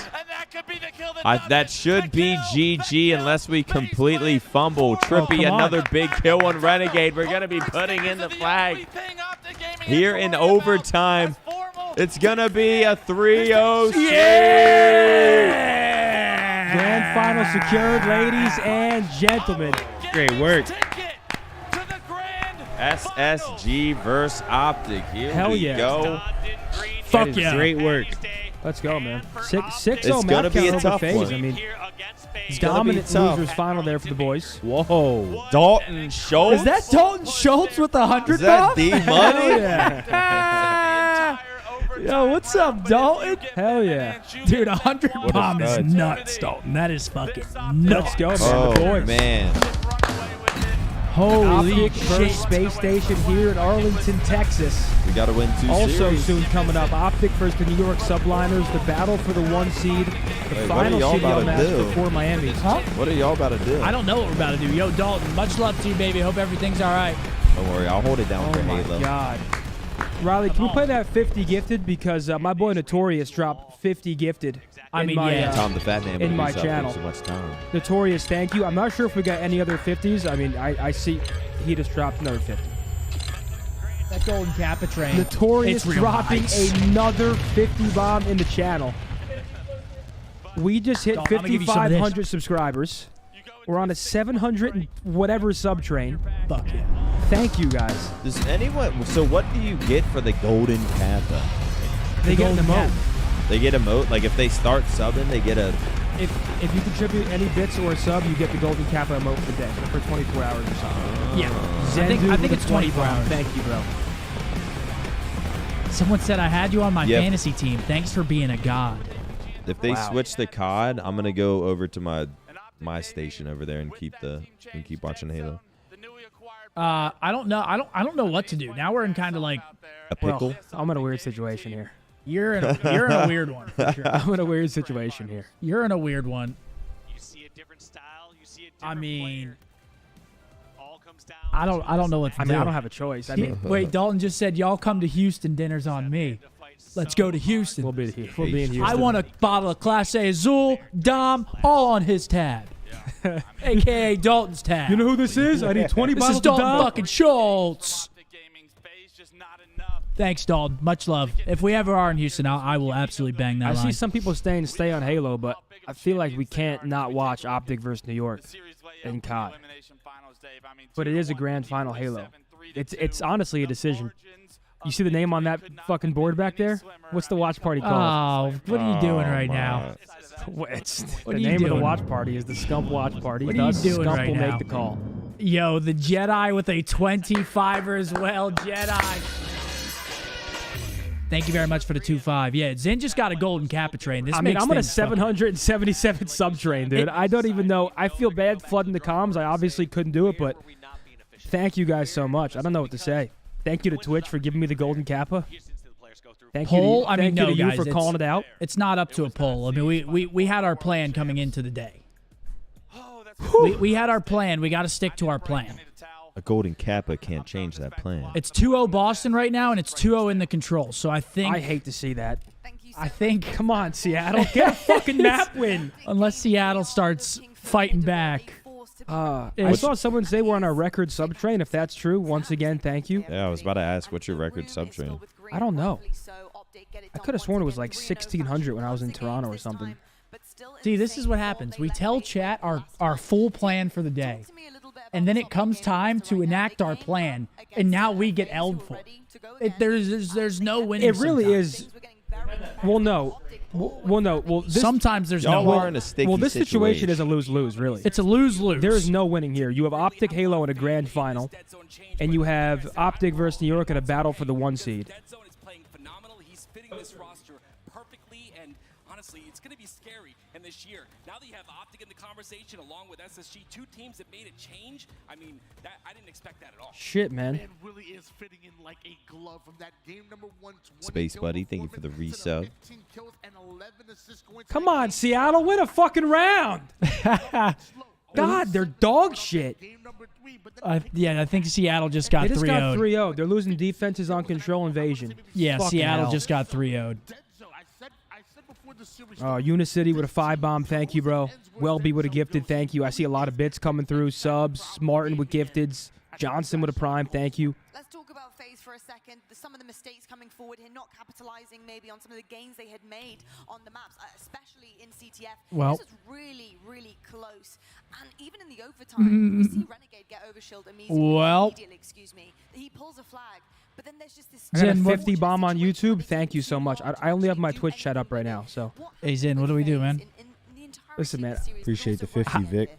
That should be GG unless we completely fumble. Trippy, come on. another big kill on Renegade. We're going to be putting in the flag here in overtime. It's going to be a 3-0 series. Grand final secured, ladies and gentlemen. Great work. SSG versus Optic. Here Hell we yeah. go. Fuck That is yeah. great work. Let's go, man. 6-0 It's map gonna be count a over tough FaZe. one. I mean, It's gonna be dominant tough. losers final there for the boys. Whoa. Dalton Schultz. Is that Dalton Schultz with the 100 Is that buff? D-Money? Yeah. Yo, what's up, Dalton? Hell yeah. Dude, 100 What a bomb is stud. nuts, Dalton. That is fucking nuts. Let's go, man. Oh, the boys. man. Holy Optic versus shit. Space Station here in Arlington, Texas. We got to win 2 Also series. soon coming up, Optic versus the New York Subliners, the battle for the 1 seed, the Wait, what are final y'all about CDL to match do? before Miami. Huh? What are y'all about to do? I don't know what we're about to do. Yo, Dalton, much love to you, baby. Hope everything's all right. Don't worry. I'll hold it down for Oh my Halo. God. Riley, can we play that 50 gifted? Because my boy Notorious dropped 50 gifted. I mean, my, yeah. Tom the Fat Man. in but my he's up channel. for so much time. Notorious, thank you. I'm not sure if we got any other 50s. I mean, I see he just dropped another 50. That golden Kappa train. Notorious It's real dropping nice. another 50 bomb in the channel. We just hit Dalton, I'm gonna give you some of this. 5,500 subscribers. We're on a 700 and whatever sub train. Fuck yeah. Thank you guys. Does anyone? So what do you get for the golden Kappa? They get an golden emote. Kappa. They get a moat. Like if they start subbing, they get a. If you contribute any bits or a sub, you get the golden Kappa emote for the day for 24 hours or something. Yeah. Zendu I think with it's a 20 24 bomb. hours. Thank you, bro. Someone said I had you on my Yep. fantasy team. Thanks for being a god. If they Wow. switch the COD, I'm gonna go over to my station over there and keep watching Halo. I don't know. I don't know what to do. Now we're in kind of like A pickle. Well, I'm in a weird situation here. you're in a weird one. For sure. I'm in a weird situation here. You're in a weird one. You see a different style, you see a I different mean, player. All comes down I don't know what to I do. mean, I don't have a choice. I mean, Wait, Dalton just said y'all come to Houston. Dinner's on me. Let's go to Houston. we'll be in Houston. I want a bottle of Class A Azul, Dom, all on his tab. AKA Dalton's tab. You know who this is? I need 20 This bottles is of Dalton Dom. fucking Schultz. Thanks, Dalton. Much love. If we ever are in Houston, I will absolutely bang that I line. see some people saying stay on Halo, but I feel like we can't not watch Optic versus New York in COD. But it is a grand final Halo. It's honestly a decision. You see the name on that fucking board back there? What's the watch party called? Oh, what are you doing right now? It's What the are you name of the doing? watch party is the Scump watch party. What are you Thus, doing Scump right will now? make the call. Yo, the Jedi with a 25er as well. Jedi. Thank you very much for the 2.5. Yeah, Zen just got a golden Kappa train. This I mean, makes I'm on a things fucking- 777 sub train, dude. I don't even know. I feel bad flooding the comms. I obviously couldn't do it, but thank you guys so much. I don't know what to say. Thank you to Twitch for giving me the golden Kappa. Thank you Poll? to, I mean, thank you no, to you guys. for it's- calling it out. It's not up to a poll. I mean, we had our plan coming into the day. We had our plan. We got to stick to our plan. A golden Kappa can't change that plan. It's 2-0 Boston right now, and it's 2-0 in the control. So I think... I hate to see that. I think... Come on, Seattle. Get a fucking map win. Unless Seattle starts fighting back. I saw someone say we're on our record sub train. If that's true, once again, thank you. Yeah, I was about to ask, what's your record sub train? I don't know. I could have sworn it was like 1,600 when I was in Toronto or something. See, this is what happens. We tell chat our full plan for the day. And then it comes time to enact our plan. And now we get L'd for it. There's no winning. It really is. Well, no. Well, this, sometimes there's no are in a sticky Well, this situation is a lose-lose, really. It's a lose-lose. There is no winning here. You have Optic Halo in a grand final, and you have Optic versus New York in a battle for the 1 seed. Dedzone is playing phenomenal. He's fitting this roster perfectly, and honestly, it's going to be scary in this year. Now that you have Optic in the conversation along with SSG, 2 teams that made a change, I mean, I didn't expect that at all. Shit, man. It really is fitting in like a glove from that game number 1. Space Buddy, thank you for the resub. Come on, Seattle, win a fucking round. God, they're dog shit. Yeah, I think Seattle just got 3-0'd. They just got 3-0'd. They're losing defenses on control invasion. Yeah, Fucking Seattle hell. just got 3-0'd. Unicity with a 5-bomb, thank you, bro. Welby with a gifted, thank you. I see a lot of bits coming through. Subs, Martin with gifteds, Johnson with a prime, thank you. Let's talk about FaZe for a second. Some of the mistakes coming forward here, not capitalizing maybe on some of the gains they had made on the maps, especially in CTF. Well, this is really, really close. And even in the overtime, we see Renegade get overshield immediately. Excuse me. He pulls a flag. But then there's just this I got a 50 bomb on YouTube. Thank you so much. I only have my Twitch chat up right now, so. Hey, Zin, what do we do, man? Listen, man. Appreciate the 50, Vic.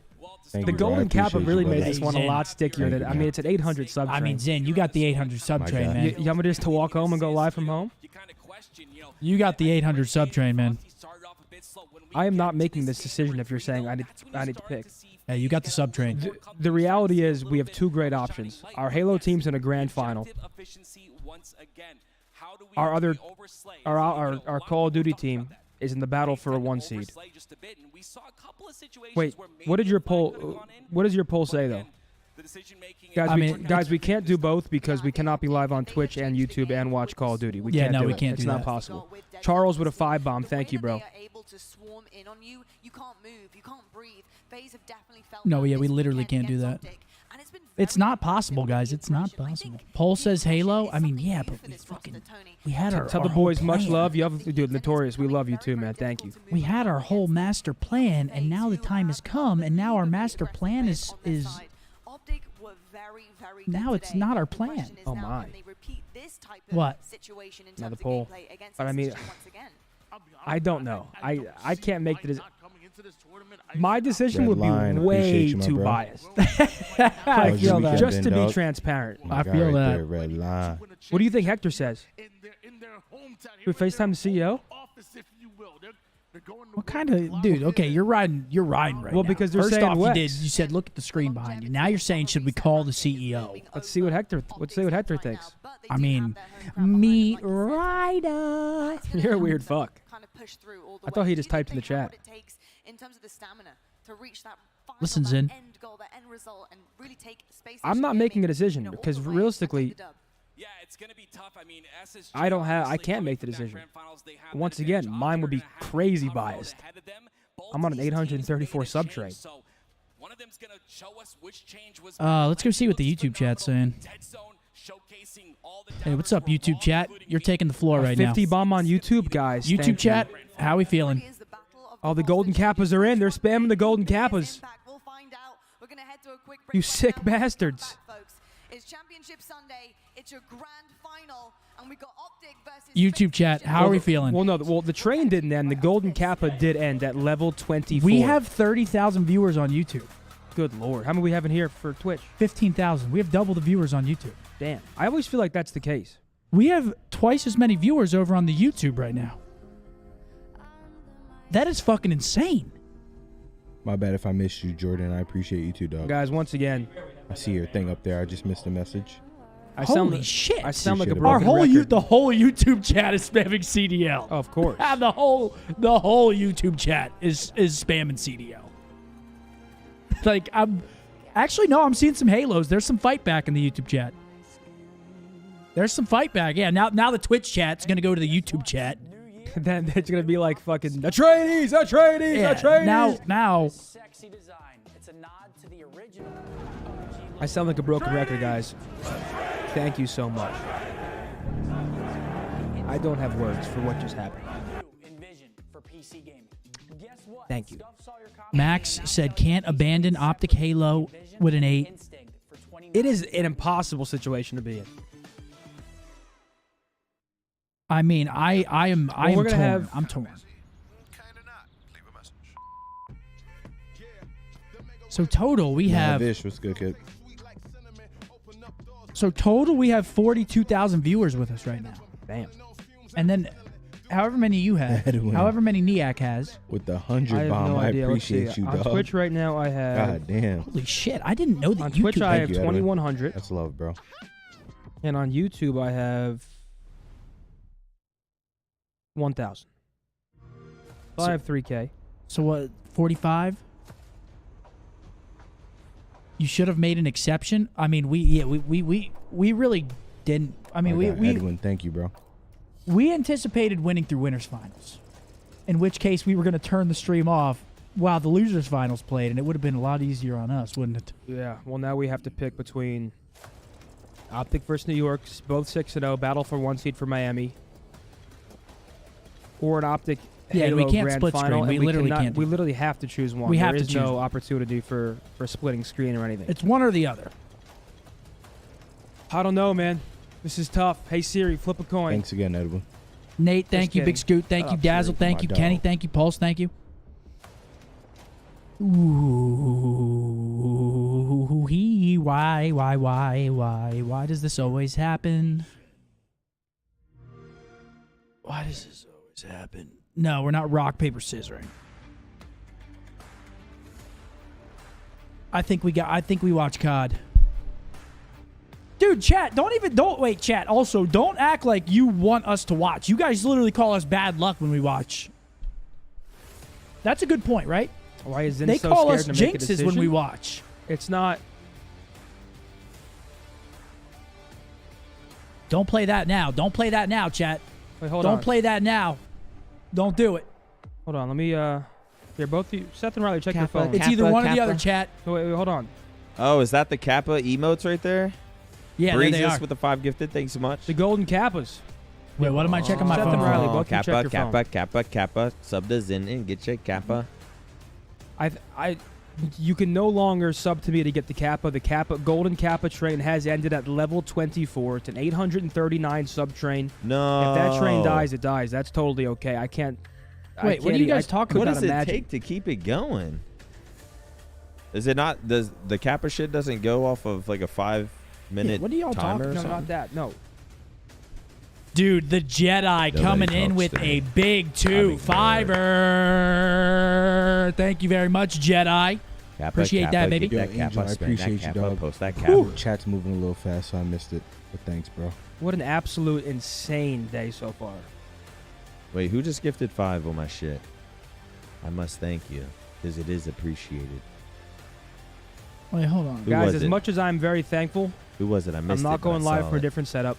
Thank The you, bro. I Golden Kappa appreciate really you, made brother. this one a lot stickier. Thank Than, I you, mean, it's an 800 sub train. I mean, Zin, you got the 800 sub train, God. man. You want me just to walk home and go live from home? You got the 800 sub train, man. I am not making this decision if you're saying I need to pick. Yeah, you got the sub train. The reality is we have 2 great options. Our Halo team's in a grand final. Our other, our Call of Duty team is in the battle for a 1 seed. Wait, what did your poll? What does your poll say though? Guys, we can't do both because we cannot be live on Twitch and YouTube and watch Call of Duty. We can't do we it. can't It's do not that. possible. Charles with a 5-bomb. Thank you, bro. No, yeah, we literally can't do that. It's not possible, guys. It's not possible. Poll says Halo. I mean, yeah, but we had our Tell the whole boys much plan. love. You have, dude, Notorious. We love you too, man. Thank you. We had our whole master plan, and now the time has come, and now our master plan is now it's not our plan. Oh my. What? Now the poll. But I mean, I don't know. I can't make the decision. My decision would be way too biased. I feel that. Just to be transparent. I feel that. Red line. What do you think Hector says? We FaceTime the CEO? What kind of dude? Okay, you're riding right Well, now. because they're First saying off, Wex. you said look at the screen behind you. Now you're saying should we call the CEO? Let's see what Hector. Let's see what Hector thinks. I mean, meat rider. You're a weird fuck. I thought he just typed in the chat. Listen, Zin. I'm not making a decision because realistically, Yeah, it's going to be tough. I mean, SSG I can't make the decision. Once again, mine would be crazy biased. I'm on an 834 sub train. Let's go see what the YouTube chat's saying. Hey, what's up, YouTube chat? You're taking the floor right now. 50 bomb on YouTube, guys. YouTube Thank chat, you. how we feeling? Oh, the Golden Kappas are in. They're spamming the Golden Kappas. You sick bastards. It's Championship Sunday. It's your grand final, and we got Optic versus YouTube chat, how are we feeling? Well, no, the train didn't end. The Golden Kappa did end at level 24. We have 30,000 viewers on YouTube. Good lord. How many we having here for Twitch? 15,000. We have double the viewers on YouTube. Damn. I always feel like that's the case. We have twice as many viewers over on the YouTube right now. That is fucking insane. My bad if I missed you, Jordan. I appreciate you too, dog. Guys, once again, I see your thing up there. I just missed a message. Holy shit. I sound like a Our broken whole record. the whole YouTube chat is spamming CDL. Of course. the whole YouTube chat is spamming CDL. Like I'm seeing some Halos. There's some fight back in the YouTube chat. There's some fight back. Yeah, now the Twitch chat's gonna go to the YouTube chat. Then it's gonna be like fucking the trainees, the trainees, Yeah, the trainees. now Sexy design. It's a nod to the original. I sound like a broken record, guys. Thank you so much. I don't have words for what just happened. Thank you. Max said can't abandon Optic Halo with an 8. It is an impossible situation to be in. I mean, I am torn. I'm torn. So total we have. Vish, what's good, kid? So total we have 42,000 viewers with us right now. Damn. And then, however many you have, however many Niak has. With the 100 I have bomb, no I idea. Let's see. appreciate you, On dog. Twitch right now, I have. God damn. Holy shit! I didn't know that. On YouTube Twitch, I have Thank you, Edwin. 2,100. That's love, bro. And on YouTube, I have 1,000. So I have 3K. So what? 45. You should have made an exception. I mean, we really didn't. I mean, Edwin, thank you, bro. We anticipated winning through winners finals, in which case we were going to turn the stream off while the losers finals played, and it would have been a lot easier on us, wouldn't it? Yeah. Well, now we have to pick between Optic versus New York, both 6-0, battle for 1 seed for Miami, or an Optic. Yeah, Halo we can't grand split final, screen. and We literally cannot, can't. We literally have to choose one. We have there to is choose no one. opportunity for splitting screen or anything. It's one or the other. I don't know, man. This is tough. Hey Siri, flip a coin. Thanks again, Edwin. Nate, thank you. kidding. Big Scoot, thank Shut you. up, Dazzle, Siri. thank My you. dog. Kenny, thank you. Pulse, thank you. Ooh, why does this always happen? Why does this always happen? No, we're not rock, paper, scissoring. I think we watch COD. Dude, chat, don't wait, chat. Also, don't act like you want us to watch. You guys literally call us bad luck when we watch. That's a good point, right? Why is Zin They so call scared us to make a jinxes decision? when we watch. It's not. Don't play that now. Don't play that now, chat. Wait, hold on. Don't play that now. Don't do it. Hold on. Let me. Here, both you, Seth and Riley, check your phone. It's either one or the other, chat. Wait, hold on. Oh, is that the Kappa emotes right there? Yeah, there they Breezes are. with the 5 gifted. Thanks so much. The golden Kappas. Wait, what am I checking my Seth phone and for? Riley, both you check Kappa, your Kappa, phone. Kappa, Kappa. Sub to Zin and get your Kappa. You can no longer sub to me to get the Kappa. The Kappa golden Kappa train has ended at level 24. It's an 839 sub train. No. If that train dies, it dies. That's totally okay. I can't. Wait, what are you guys talking What about? does it take to keep it going? Is it not? Does the Kappa shit doesn't go off of like a 5-minute what are y'all timer talking- or No, something? not that. No. Dude, the Jedi coming in talks with to me. a big 2-5er. Thank you very much, Jedi. Kappa, Appreciate Kappa, that, baby. get that Yo, Angel, Kappa, I spam appreciate that you, Kappa, dog. post that Kappa. Chat's moving a little fast, so I missed it. But thanks, bro. What an absolute insane day so far. Wait, who just gifted 5 on my shit? I must thank you, because it is appreciated. Wait, hold on. Who Guys, was as it? much as I'm very thankful, Who was it? I missed I'm it. not but I going live saw for a it. different setup.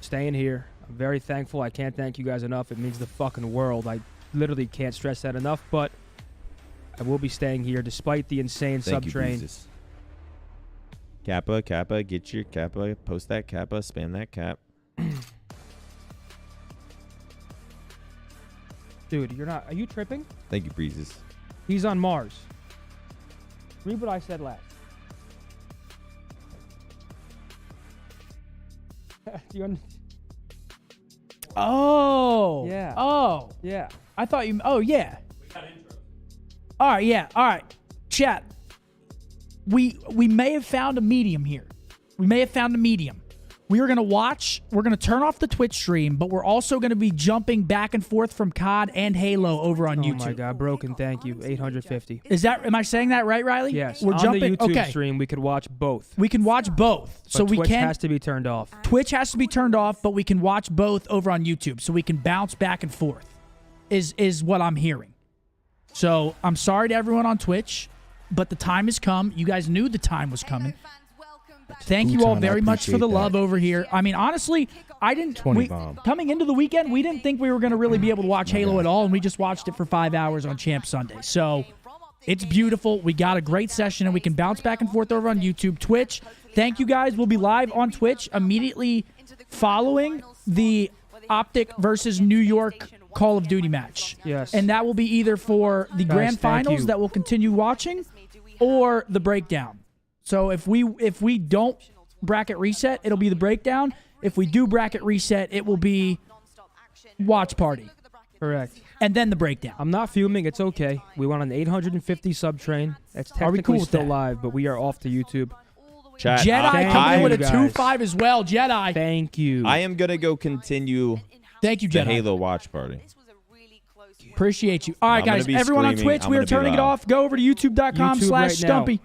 Staying here. I'm very thankful. I can't thank you guys enough. It means the fucking world. I literally can't stress that enough, but I will be staying here despite the insane Thank sub you, train. Jesus. Kappa, Kappa, get your Kappa, post that Kappa, spam that Cap. Dude, you're not. Are you tripping? Thank you, Breezes. He's on Mars. Read what I said last. Do you understand? Oh. Yeah. Oh. Yeah. I thought you. Oh, yeah. All right. Yeah. All right. Chat. We may have found a medium here. We may have found a medium. We are going to watch. We're going to turn off the Twitch stream, but we're also going to be jumping back and forth from COD and Halo over on YouTube. Oh my God, broken. Thank you. 850. Is that? Am I saying that right, Riley? Yes. We're on jumping. the YouTube Okay. stream, we could watch both. We can watch both. But So we Twitch can. has to be turned off. Twitch has to be turned off, but we can watch both over on YouTube, so we can bounce back and forth. Is what I'm hearing. So I'm sorry to everyone on Twitch, but the time has come. You guys knew the time was coming. Thank you all Bhutan, I very much for the appreciate love that. over here. I mean, honestly, I didn't. 20 bomb. Coming into the weekend, we didn't think we were going to really be able to watch Halo at all, and we just watched it for 5 hours on Champ Sunday. So it's beautiful. We got a great session, and we can bounce back and forth over on YouTube, Twitch. Thank you guys. We'll be live on Twitch immediately following the Optic versus New York Call of Duty match. Yes. And that will be either for the grand finals that we'll continue watching or the breakdown. So if we don't bracket reset, it'll be the breakdown. If we do bracket reset, it will be watch party. Correct. And then the breakdown. I'm not fuming. It's okay. We went on an 850 sub train. That's technically cool with still that? live, but we are off to YouTube. Chat, Jedi coming in with a guys. 2-5 as well. Jedi. Thank you. I am going to go continue Thank you, the Jedi. Halo watch party. Appreciate you. All right, I'm gonna guys. be Everyone on screaming. Twitch, I'm we are gonna be turning it loud. off. Go over to youtube.com/Scumpy. Or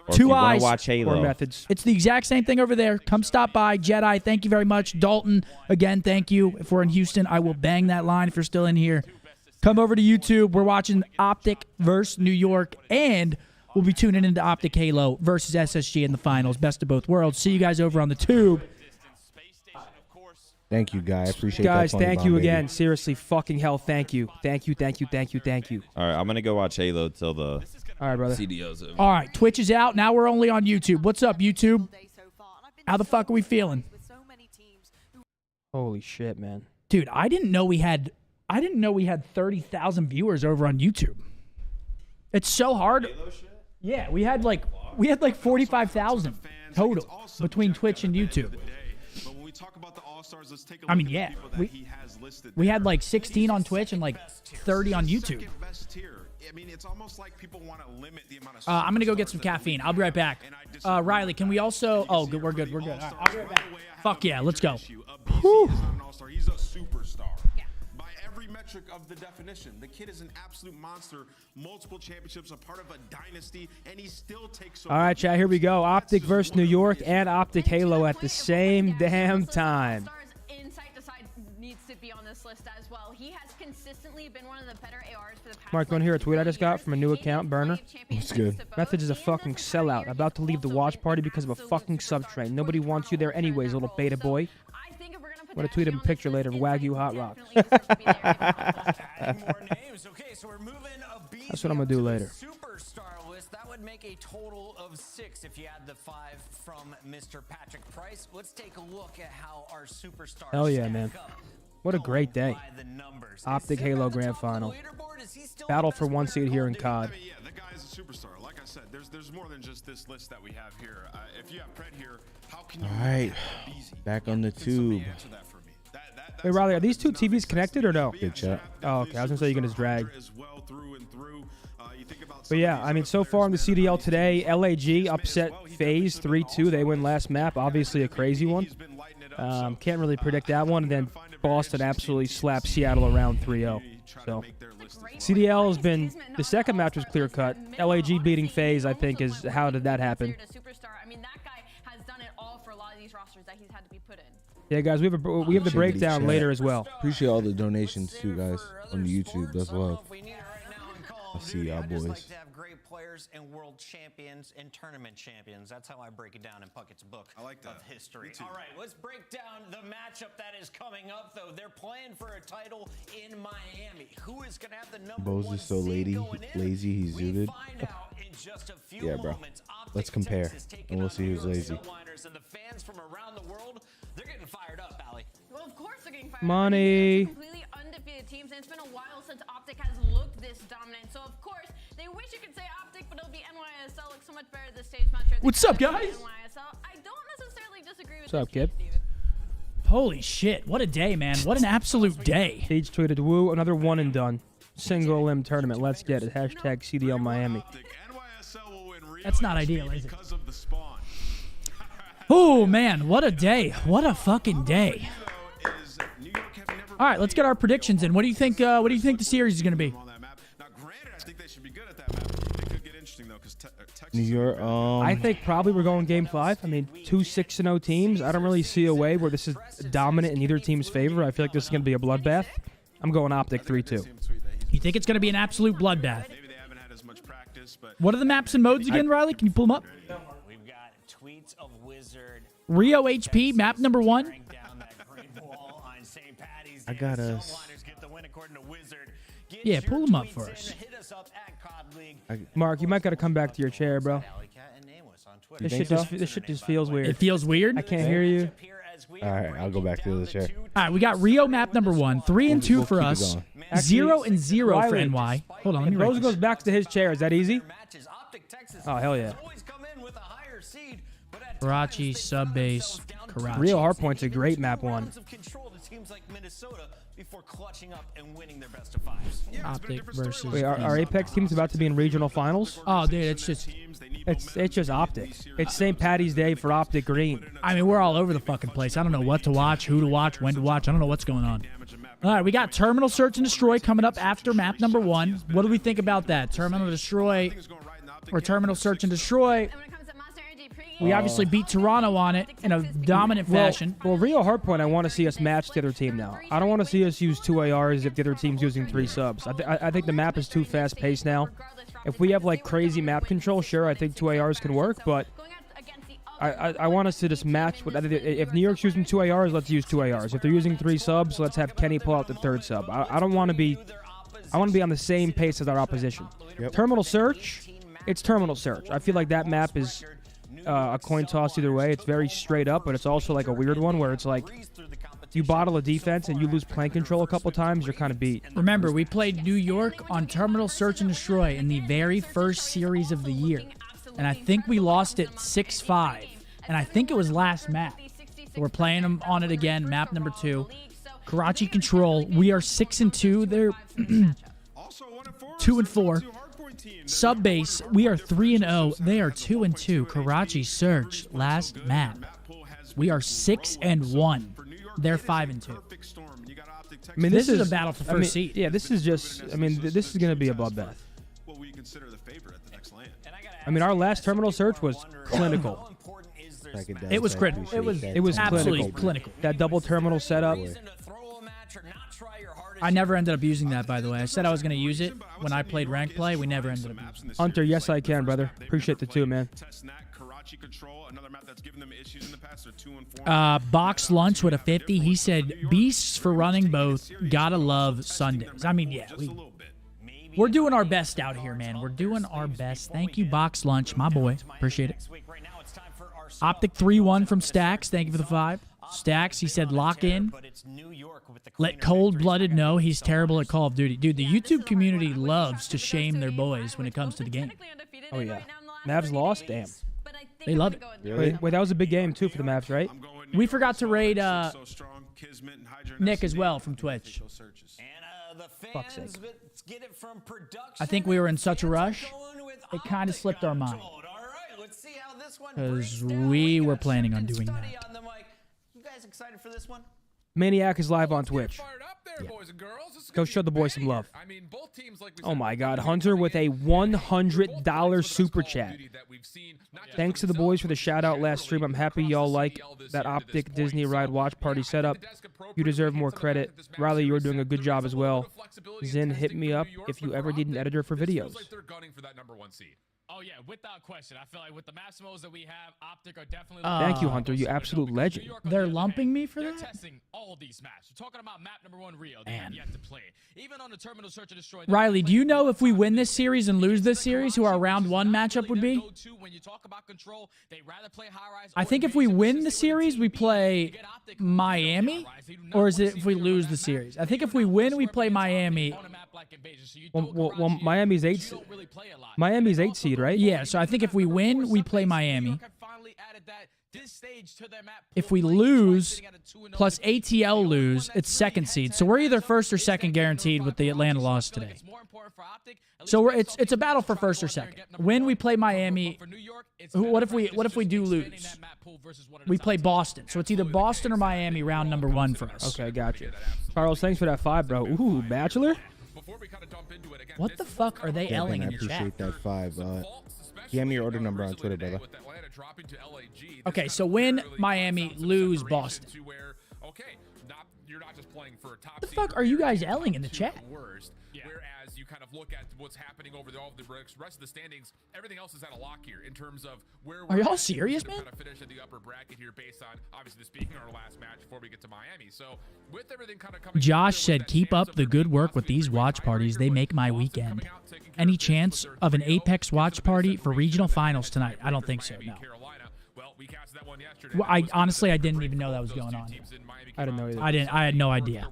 if Two you wanna eyes. watch Halo. Or methods. It's the exact same thing over there. Come stop by. Jedi, thank you very much. Dalton, again, thank you. If we're in Houston, I will bang that line if you're still in here. Come over to YouTube. We're watching Optic versus New York, and we'll be tuning into Optic Halo versus SSG in the finals. Best of both worlds. See you guys over on the tube. Thank you, guys. Appreciate Guys, that. thank you again. Seriously, fucking hell, thank you. Thank you, thank you, thank you, thank you. All right, I'm going to go watch Halo till the All right, brother. CDO's over. All right, Twitch is out. Now we're only on YouTube. What's up, YouTube? How the fuck are we feeling? Holy shit, man. Dude, I didn't know we had 30,000 viewers over on YouTube. It's so hard. Yeah, we had like 45,000 total between Twitch and YouTube. I mean, yeah, we had like 16 on Twitch and like 30 on YouTube. I'm gonna go get some caffeine. I'll be right back. Riley, can we also? Oh, good. We're good. All right, I'll be right back. Fuck yeah, let's go. Whew. He's a superstar. By every metric of the definition, the kid is an absolute monster. Multiple championships, a part of a dynasty, and he still takes. All right, chat, here we go. Optic versus New York and Optic Halo at the same damn time. Needs to be on this list as well. He has consistently been one of the better ARs for the past. Mark, you want to hear a tweet I just got from a new account, Burner? That's good. Methods is a fucking sellout. About to leave the watch party because of a fucking sub train. Nobody wants you there anyways, little beta boy. I'm going to tweet him a picture later of Wagyu Hot Rocks. That's what I'm going to do later. Superstar list, that would make a total of 6 if you add the 5 from Mr. Patrick Price. Let's take a look at how our superstars Hell yeah, man. What a great day. Optic Halo Grand Final. Battle for one seed here in COD. Yeah, the guy's a superstar. Like I said, there's more than just this list that we have here. If you have Pred here, how can you? All right, back on the tube. Wait, Riley, are these two TVs connected or no? Good chat. Oh, okay. I was going to say you can just drag. But yeah, I mean, so far in the CDL today, LAG upset FaZe 3-2. They win last map. Obviously a crazy one. Can't really predict that one. And then Boston absolutely slapped Seattle around 3-0. So CDL has been, the second match was clear cut. LAG beating FaZe, I think, is how did that happen? I mean, that guy has done it all for a lot of these rosters that he's had to be put in. Yeah, guys, we have the breakdown later as well. Appreciate all the donations too, guys, on the YouTube. That's love. I see y'all boys. Like to have great players and world champions and tournament champions. That's how I break it down in Puckett's book of history. All right, let's break down the matchup that is coming up, though. They're playing for a title in Miami. Who is going to have the number BoZe one is so lazy, he's zooted. Yeah, bro. Let's compare, and we'll see who's lazy. And the fans from around the world, they're getting fired up, Allie. Well, of course they're getting fired Money. up. Completely undefeated teams, and it's been a while since Optic has looked this dominant. So, of course, they wish you could say Optic, but it'll be NYSL. Looks so much better this stage match. What's up, guys? NYSL. I don't necessarily disagree with What's up, kid? Holy shit, what a day, man. What an absolute day. Sage tweeted, woo, another one and done. Single limb tournament. Let's get it. Hashtag CDL Miami. That's not ideal, is it? Oh, man, what a day. What a fucking day. All right, let's get our predictions in. What do you think the series is going to be? New York, I think probably we're going game 5. I mean, 2 6-0 teams. I don't really see a way where this is dominant in either team's favor. I feel like this is going to be a bloodbath. I'm going Optic 3-2. You think it's going to be an absolute bloodbath? What are the maps and modes again, Riley? Can you pull them up? We've got Tweets of Wizard. Rio HP, map number 1. I got us. Yeah, pull them up for us. Mark, you might got to come back to your chair, bro. This shit just feels weird. It feels weird? I can't hear you. All right, I'll go back to the chair. All right, we got Rio map number 1, 3 and 2 for us, 0 and 0 for NY. Hold on, let me write Rose this. goes back to his chair. Is that easy? Oh, hell yeah. Karachi, sub base, Karachi. Rio Hardpoint's a great map 1. Optic versus. Wait, are Apex teams about to be in regional finals? Oh, dude, it's just Optic. It's St. Patty's Day for Optic Green. I mean, we're all over the fucking place. I don't know what to watch, who to watch, when to watch. I don't know what's going on. All right, we got Terminal Search and Destroy coming up after map number 1. What do we think about that? Terminal Destroy or Terminal Search and Destroy? We obviously beat Toronto on it in a dominant fashion. Well, Rio Hardpoint, I want to see us match the other team now. I don't want to see us use 2 ARs if the other team's using 3 subs. I think the map is too fast-paced now. If we have, like, crazy map control, sure, I think 2 ARs can work, but I want us to just match. If New York's using 2 ARs, let's use 2 ARs. If they're using 3 subs, let's have Kenny pull out the 3rd sub. I don't want to be... I want to be on the same pace as our opposition. Yep. Terminal Search, it's Terminal Search. I feel like that map is... a coin toss either way. It's very straight up, but it's also like a weird one where it's like you bottle a defense and you lose plane control a couple times, you're kind of beat. Remember, we played New York on Terminal Search and Destroy in the very first series of the year, and I think we lost it 6-5, and I think it was last map. So we're playing them on it again, map number 2. Karachi Control, we are 6 and 2. They're 2 and 4. Subbase, we are 3 and 0. They are 2 and 2. Karachi Search, last map. We are 6 and 1. They're 5 and 2. I mean, this is a battle for first seed. Yeah, this is just. I mean, this is going to be a bloodbath. I mean, our last Terminal Search was clinical. It was critical. It was absolutely clinical. That double terminal setup. I never ended up using that, by the way. I said I was going to use it when I played rank play. We never ended up using it. Hunter, yes, I can, brother. Appreciate the 2, man. Box Lunch with a 50. He said, beasts for running both. Gotta love Sundays. I mean, yeah. We're doing our best out here, man. We're doing our best. Thank you, Box Lunch, my boy. Appreciate it. Optic 3-1 from Stacks. Thank you for the 5. Stacks, he said, lock in. Let Cold-Blooded know he's terrible at Call of Duty. Dude, the YouTube community loves to shame their boys when it comes to the game. Oh, yeah. Mavs lost? Damn. They love it. Really? Wait, that was a big game, too, for the Mavs, right? We forgot to raid Nick as well from Twitch. Fuck's sake. I think we were in such a rush, it kind of slipped our mind. Because we were planning on doing that. Excited for this one? Maniac is live on Twitch. Yeah. Go show the boy some love. Oh my God, Hunter with a $100 super chat. Thanks to the boys for the shout out last stream. I'm happy y'all like that Optic Disney Ride Watch Party setup. You deserve more credit. Riley, you're doing a good job as well. Zin, hit me up if you ever need an editor for videos. Oh, yeah, without question. I feel like with the Maximos that we have, Optic are definitely... Thank you, Hunter. You absolute legend. They're lumping me for that? Testing all these maps. You're talking about map number 1, Rio. They have yet to play. Even on the Terminal Search and Destroy... Riley, do you know if we win this series and lose this series, who our round 1 matchup would be? I think if we win the series, we play Miami? Or is it if we lose the series? I think if we win, we play Miami. Well, Miami's 8 seed, right? Yeah, so I think if we win, we play Miami. If we lose, plus ATL lose, it's 2nd seed. So we're either 1st or 2nd guaranteed with the Atlanta loss today. So it's a battle for 1st or 2nd. When we play Miami, what if we do lose? We play Boston. So it's either Boston or Miami round number 1 for us. Okay, gotcha. Carlos, thanks for that 5, bro. Ooh, Bachelor? What the fuck are they yelling in the chat? I appreciate that 5. Give me your order number on Twitter, brother. Okay, so win Miami, lose Boston. What the fuck are you guys yelling in the chat? Whereas you kind of look at what's happening over all the rest of the standings, everything else is at a lock here in terms of where are y'all serious, man? Kind of finish in the upper bracket here based on obviously speaking our last match before we get to Miami. So with everything kind of coming, Josh said, "Keep up the good work with these watch parties. They make my weekend." Any chance of an Apex watch party for regional finals tonight? I don't think so. No. Well, I honestly didn't even know that was going on. I didn't know either. I had no idea.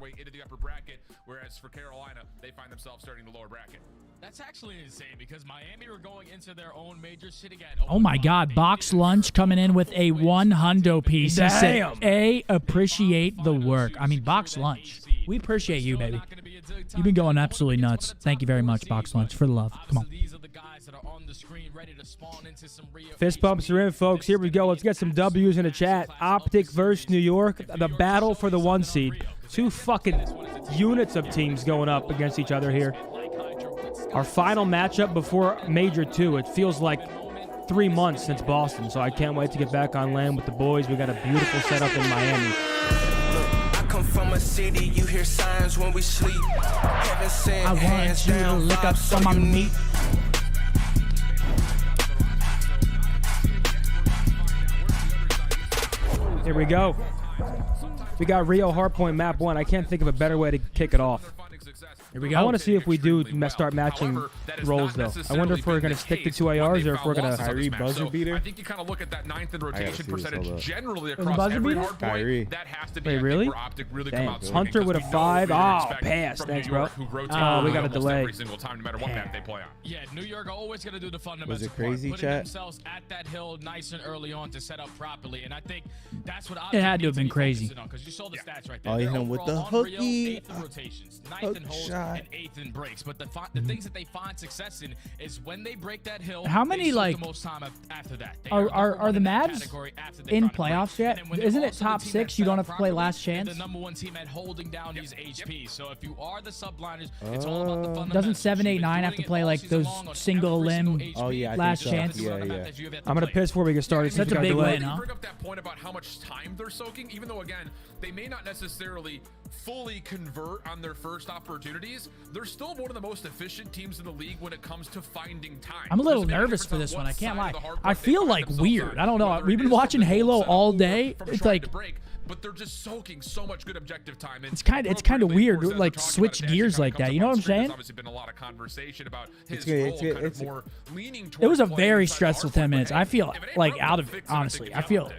Whereas for Carolina, they find themselves starting the lower bracket. That's actually insane because Miami were going into their own major sitting at. Oh my God, Box Lunch coming in with a 100 piece. He said, appreciate the work. I mean, Box Lunch. We appreciate you, baby. You've been going absolutely nuts. Thank you very much, Box Lunch, for the love. Come on. Fist bumps are in, folks. Here we go. Let's get some W's in the chat. Optic versus New York. The battle for the 1 seed. 2 fucking units of teams going up against each other here. Our final matchup before Major 2. It feels like 3 months since Boston, so I can't wait to get back on land with the boys. We got a beautiful setup in Miami. I come from a city, you hear signs when we sleep. I want you to lick up some of my meat. Here we go. We got Rio Hardpoint map 1. I can't think of a better way to kick it off. Here we go. I want to see if we do start matching roles, though. I wonder if we're going to stick to 2 ARs or if we're going to... Kyrie buzzer beater? I think you kind of look at that 9th in rotation percentage generally The across buzzer every beater? hard point. Kyrie. That has to be, Wait, I think, really? where Optic really Damn. come out swinging, Hunter with a 'cause 5. we know what Oh, we expect pass. from Thanks, New bro. York, who rotates We got a almost delay. every single time, no matter what map they play on. Yeah, New York are always going to do the fundamentals. Was it crazy, putting chat? themselves at that hill nice and early on to set up properly, and I think that's what Optic It had to needs have been be crazy. focusing on, 'cause you saw the stats right there. Oh, he They're hit him with the overall on Rio, hooky. 8th in rotations, 9th Hook in holds, shot. and 8th in breaks. But the things that they find success in is when they break that hill. How they many, soak like, the most time after that? They Are number one the in that Mavs category after they in find a break. playoffs yet? And then when they're Isn't it also the top team 6? that's You set don't up have to play properly, last they're chance? the number 1 team at holding down these HPs. So if you are the subliners, it's all about the fundamentals. Doesn't 7, 8, 9 have to play like those single limb last chance? Yeah. I'm going to piss before we get started. That's a big win, huh? Bring up that point about how much time they're soaking, even though, again, they may not necessarily fully convert on their first opportunities, they're still one of the most efficient teams in the league when it comes to finding time. I'm a little nervous for this one. I can't lie. I feel like weird. I don't know. We've been watching Halo all day. It's like, but they're just soaking so much good objective time. it's kind of weird, like switch gears like that. You know what I'm saying? There's obviously been a lot of conversation about his more leaning towards It was a playing very inside the stressful hard 10 point. minutes. I feel like out of it, honestly. I feel.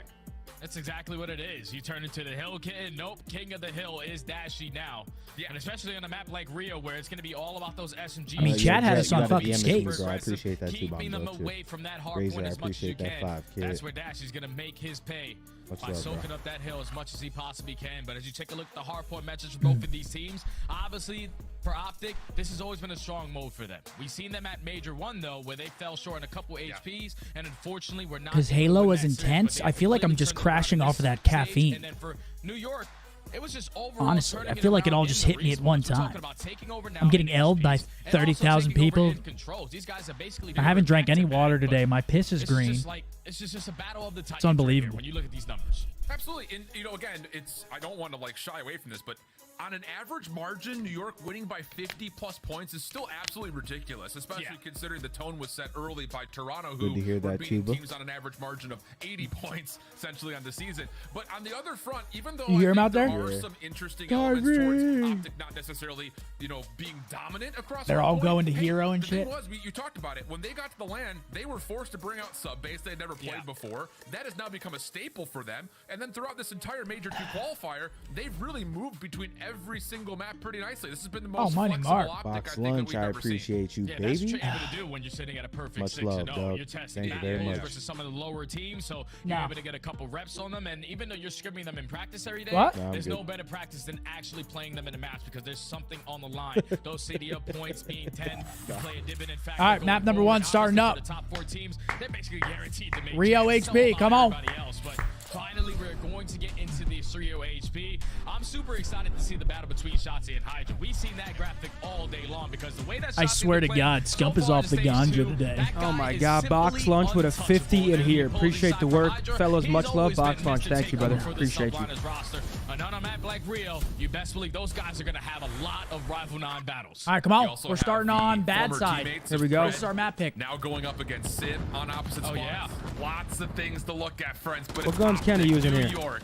That's exactly what it is. You turn into the hill kid. Nope, king of the hill is Dashy now. Yeah, and especially on a map like Rio, where it's going to be all about those SMGs. I mean, Chad had us on fucking skates. Bro. I appreciate that too, keeping them Bombo, away from that hard Razor, point I as much as you appreciate that can. 5, kid. That's where Dashy's going to make his pay Much by love, soaking bro. up that hill as much as he possibly can. But as you take a look at the hard point matches for both of these teams, obviously for Optic, this has always been a strong mode for them. We've seen them at Major 1 though, where they fell short in a couple HPs, and unfortunately we're not. Because Halo is intense. I feel like I'm just crashing off of that caffeine. And then for New York, it was just overall. Honestly, I feel like it all just hit me at one time. I'm getting L'd by 30,000 people. I haven't drank any water today. My piss is green. It's just a battle of the titans. It's unbelievable. When you look at these numbers. Absolutely, and you know, again, I don't want to like shy away from this, but on an average margin, New York winning by 50+ points is still absolutely ridiculous, especially considering the tone was set early by Toronto, who Good to hear were that, beating Tuba. teams on an average margin of 80 points essentially on the season. But on the other front, even though You hear him I out think there? there are some interesting elements towards Optic not necessarily, you know, being dominant across. They're the all board, going to hero and the thing shit. was, you talked about it. When they got to the LAN, they were forced to bring out sub base they'd never played before. That has now become a staple for them. And then throughout this entire Major 2 qualifier, they've really moved between every single map pretty nicely. This has been the most money, flexible Mark. Optic Box I think that lunch, we've I ever appreciate you, That's baby. what you're able to do when you're sitting at a perfect Much 6-0. love, dog. You're testing Thank you very much. versus some of the lower teams, so you're able to get a couple reps on them. And even though you're scrimming them in practice every day, What? there's No, no better practice than actually playing them in a match because there's something on the line. Those CDO points being 10, you play a dividend factor. All right, map number 1 starting up. The top 4 teams, they're basically guaranteed to make Rio chances. HP, come on. Everybody else, but finally, we're going to get into the Rio HP. I'm super excited to see the battle between Shotzi and Hydra. We've seen that graphic all day long because the way that I swear to God, Scump is off the ganja today. Oh my God, Box Lunch with a 50 in here. Appreciate the work, fellas. Much love, Box Lunch. Thank you, brother. Appreciate you. And on a map like Rio, you best believe those guys are going to have a lot of Rival 9 battles. All right, come on. We're starting on bad side. Here we go. This is our map pick. Now going up against Sim on opposite squads. Lots of things to look at, friends. But What guns can he use in New here? York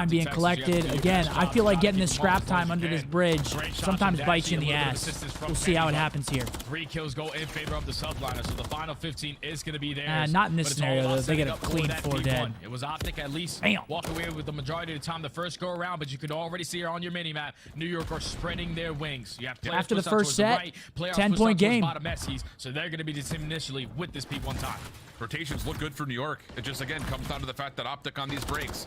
time being collected. Again, I feel like getting this scrap time under this bridge sometimes bites you in the ass. We'll see how it happens here. 3 kills go in favor of the subliner, so the final 15 is going to be theirs. Not in this scenario, though. They get a clean 4 dead. It was Optic at least Bam. walk away with the majority of the time the first go around, but you could already see here on your mini map, New York are spreading their wings. You have after the first set, 10-point game. So they're going to be the team initially with this P1 time. Rotations look good for New York. It just, again, comes down to the fact that Optic on these breaks,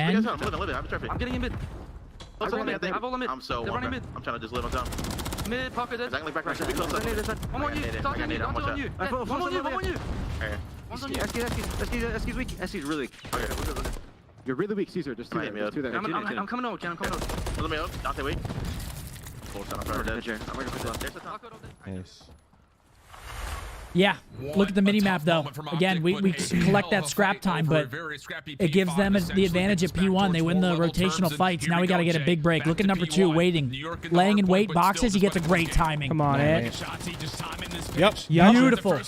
can. I'm getting in mid. I'm so They're running mid. I'm trying to just live on time. Mid, pocket dead. Exactly back. Should be close. One on you. Talk on you. Don't on you. One on you. One on you. SK's weak. SK's really weak. Okay, look. You're really weak, Caesar. Just two there. I'm coming out, Ken. I'm coming out. Let me out. Dante, wait. Full stun. I'm dead. I'm gonna put that. There's the top. Nice. Yeah, look at the mini-map, though. Again, we collect that scrap time, but it gives them the advantage at P1. They win the rotational fights. Now we got to get a big break. Look at number 2, waiting. Laying in wait boxes, he gets a great timing. Come on, Ed. Yep. Beautiful.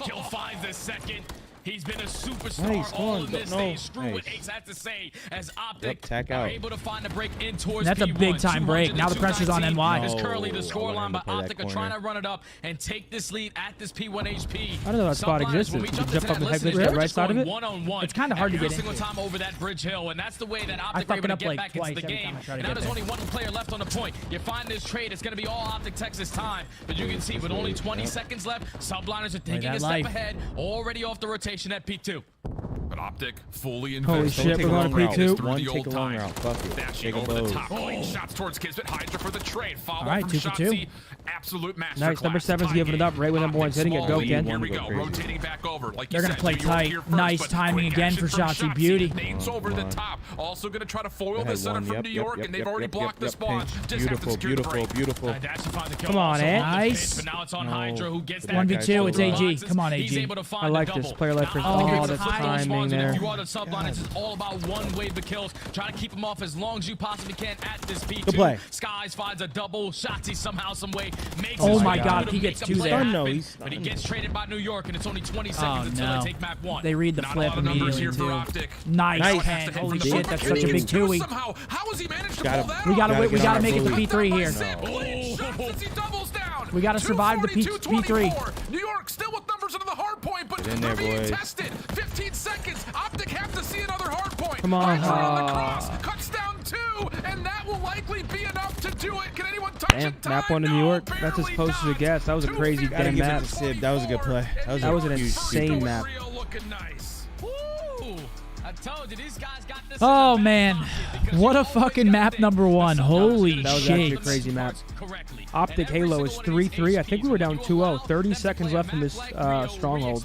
He's been a superstar all in this stage. Screw what Ace had to say as OpTic are able to find a break in towards That's a P1. big time break. Now the pressure's on NY. Is currently the scoreline, but OpTic are trying to run it up and take this lead at this P1 HP. I don't know that spot existed. You can jump up the head glitch right side of it. It's kind of hard to get every single into. time over that bridge hill, and that's the way that OpTic are able to get back into the game. And now there's only one player left on the point. You find this trade, it's going to be all OpTic Texas time. But you can see with only 20 seconds left, Subliners are taking a step ahead, already off the rotation at P2. But OpTic fully Holy invested. shit, we're going to P2. Through the Take old a long time. route. Fuck it. Dashing over the top. Clean shots towards Kismet. Hydra for the trade. Follow right, from 2 for 2. Shotzi. Absolute masterclass. Nice. Number 7's giving it up right when number 1's hitting it. Go, Ken. Here we go. Rotating back over. Like They're going to play tight. Nice timing again for Shotzi. Beauty. Names over the top. Also going to try to foil the center from New York, and they've already blocked the spawn. Just have to secure the break. Beautiful. Come on, Ed. Nice. But now it's on Hydra who gets that 1v2. It's AG. Come on, He's AG. able to find I like a double. this player life. Oh, That's timing there. If you are the subliners, it's all about one wave of kills. Try to keep them off as long as you possibly can at this P2. Good play. Skies finds a double. Shotzi somehow, some way makes Oh his my way God, through he to gets make a 2 play there. happen, No, he's but he stunned. gets traded by New York, and it's only 20 seconds until they take map 1. They read the Not a flip lot of numbers immediately, here for too. OpTic. Nice pen. Holy shit, that's such a big 2-wy. Somehow, how has he managed to Gotta- pull that We gotta off? wait. We get gotta on make it to our P3 here. He doubles down. We gotta survive the P3. New York still with numbers into the hard point, but Get in there, they're being boys. tested. 15 seconds. OpTic have to see another hard point. Come on. Hydra on the cross cuts down 2, and that will likely be enough to do it. Can anyone touch Damn, it? map 1 in New York. That's as close as it gets. That was a crazy Gotta damn give it map. to Sib. That was a good play. That was an huge insane map. Looking nice. Woo! I told you, these guys got this. Oh, man. What a fucking map number 1. Holy That was actually a shit. crazy map. OpTic Halo is 3-3. I think we were down 2-0. 30 seconds left in this stronghold.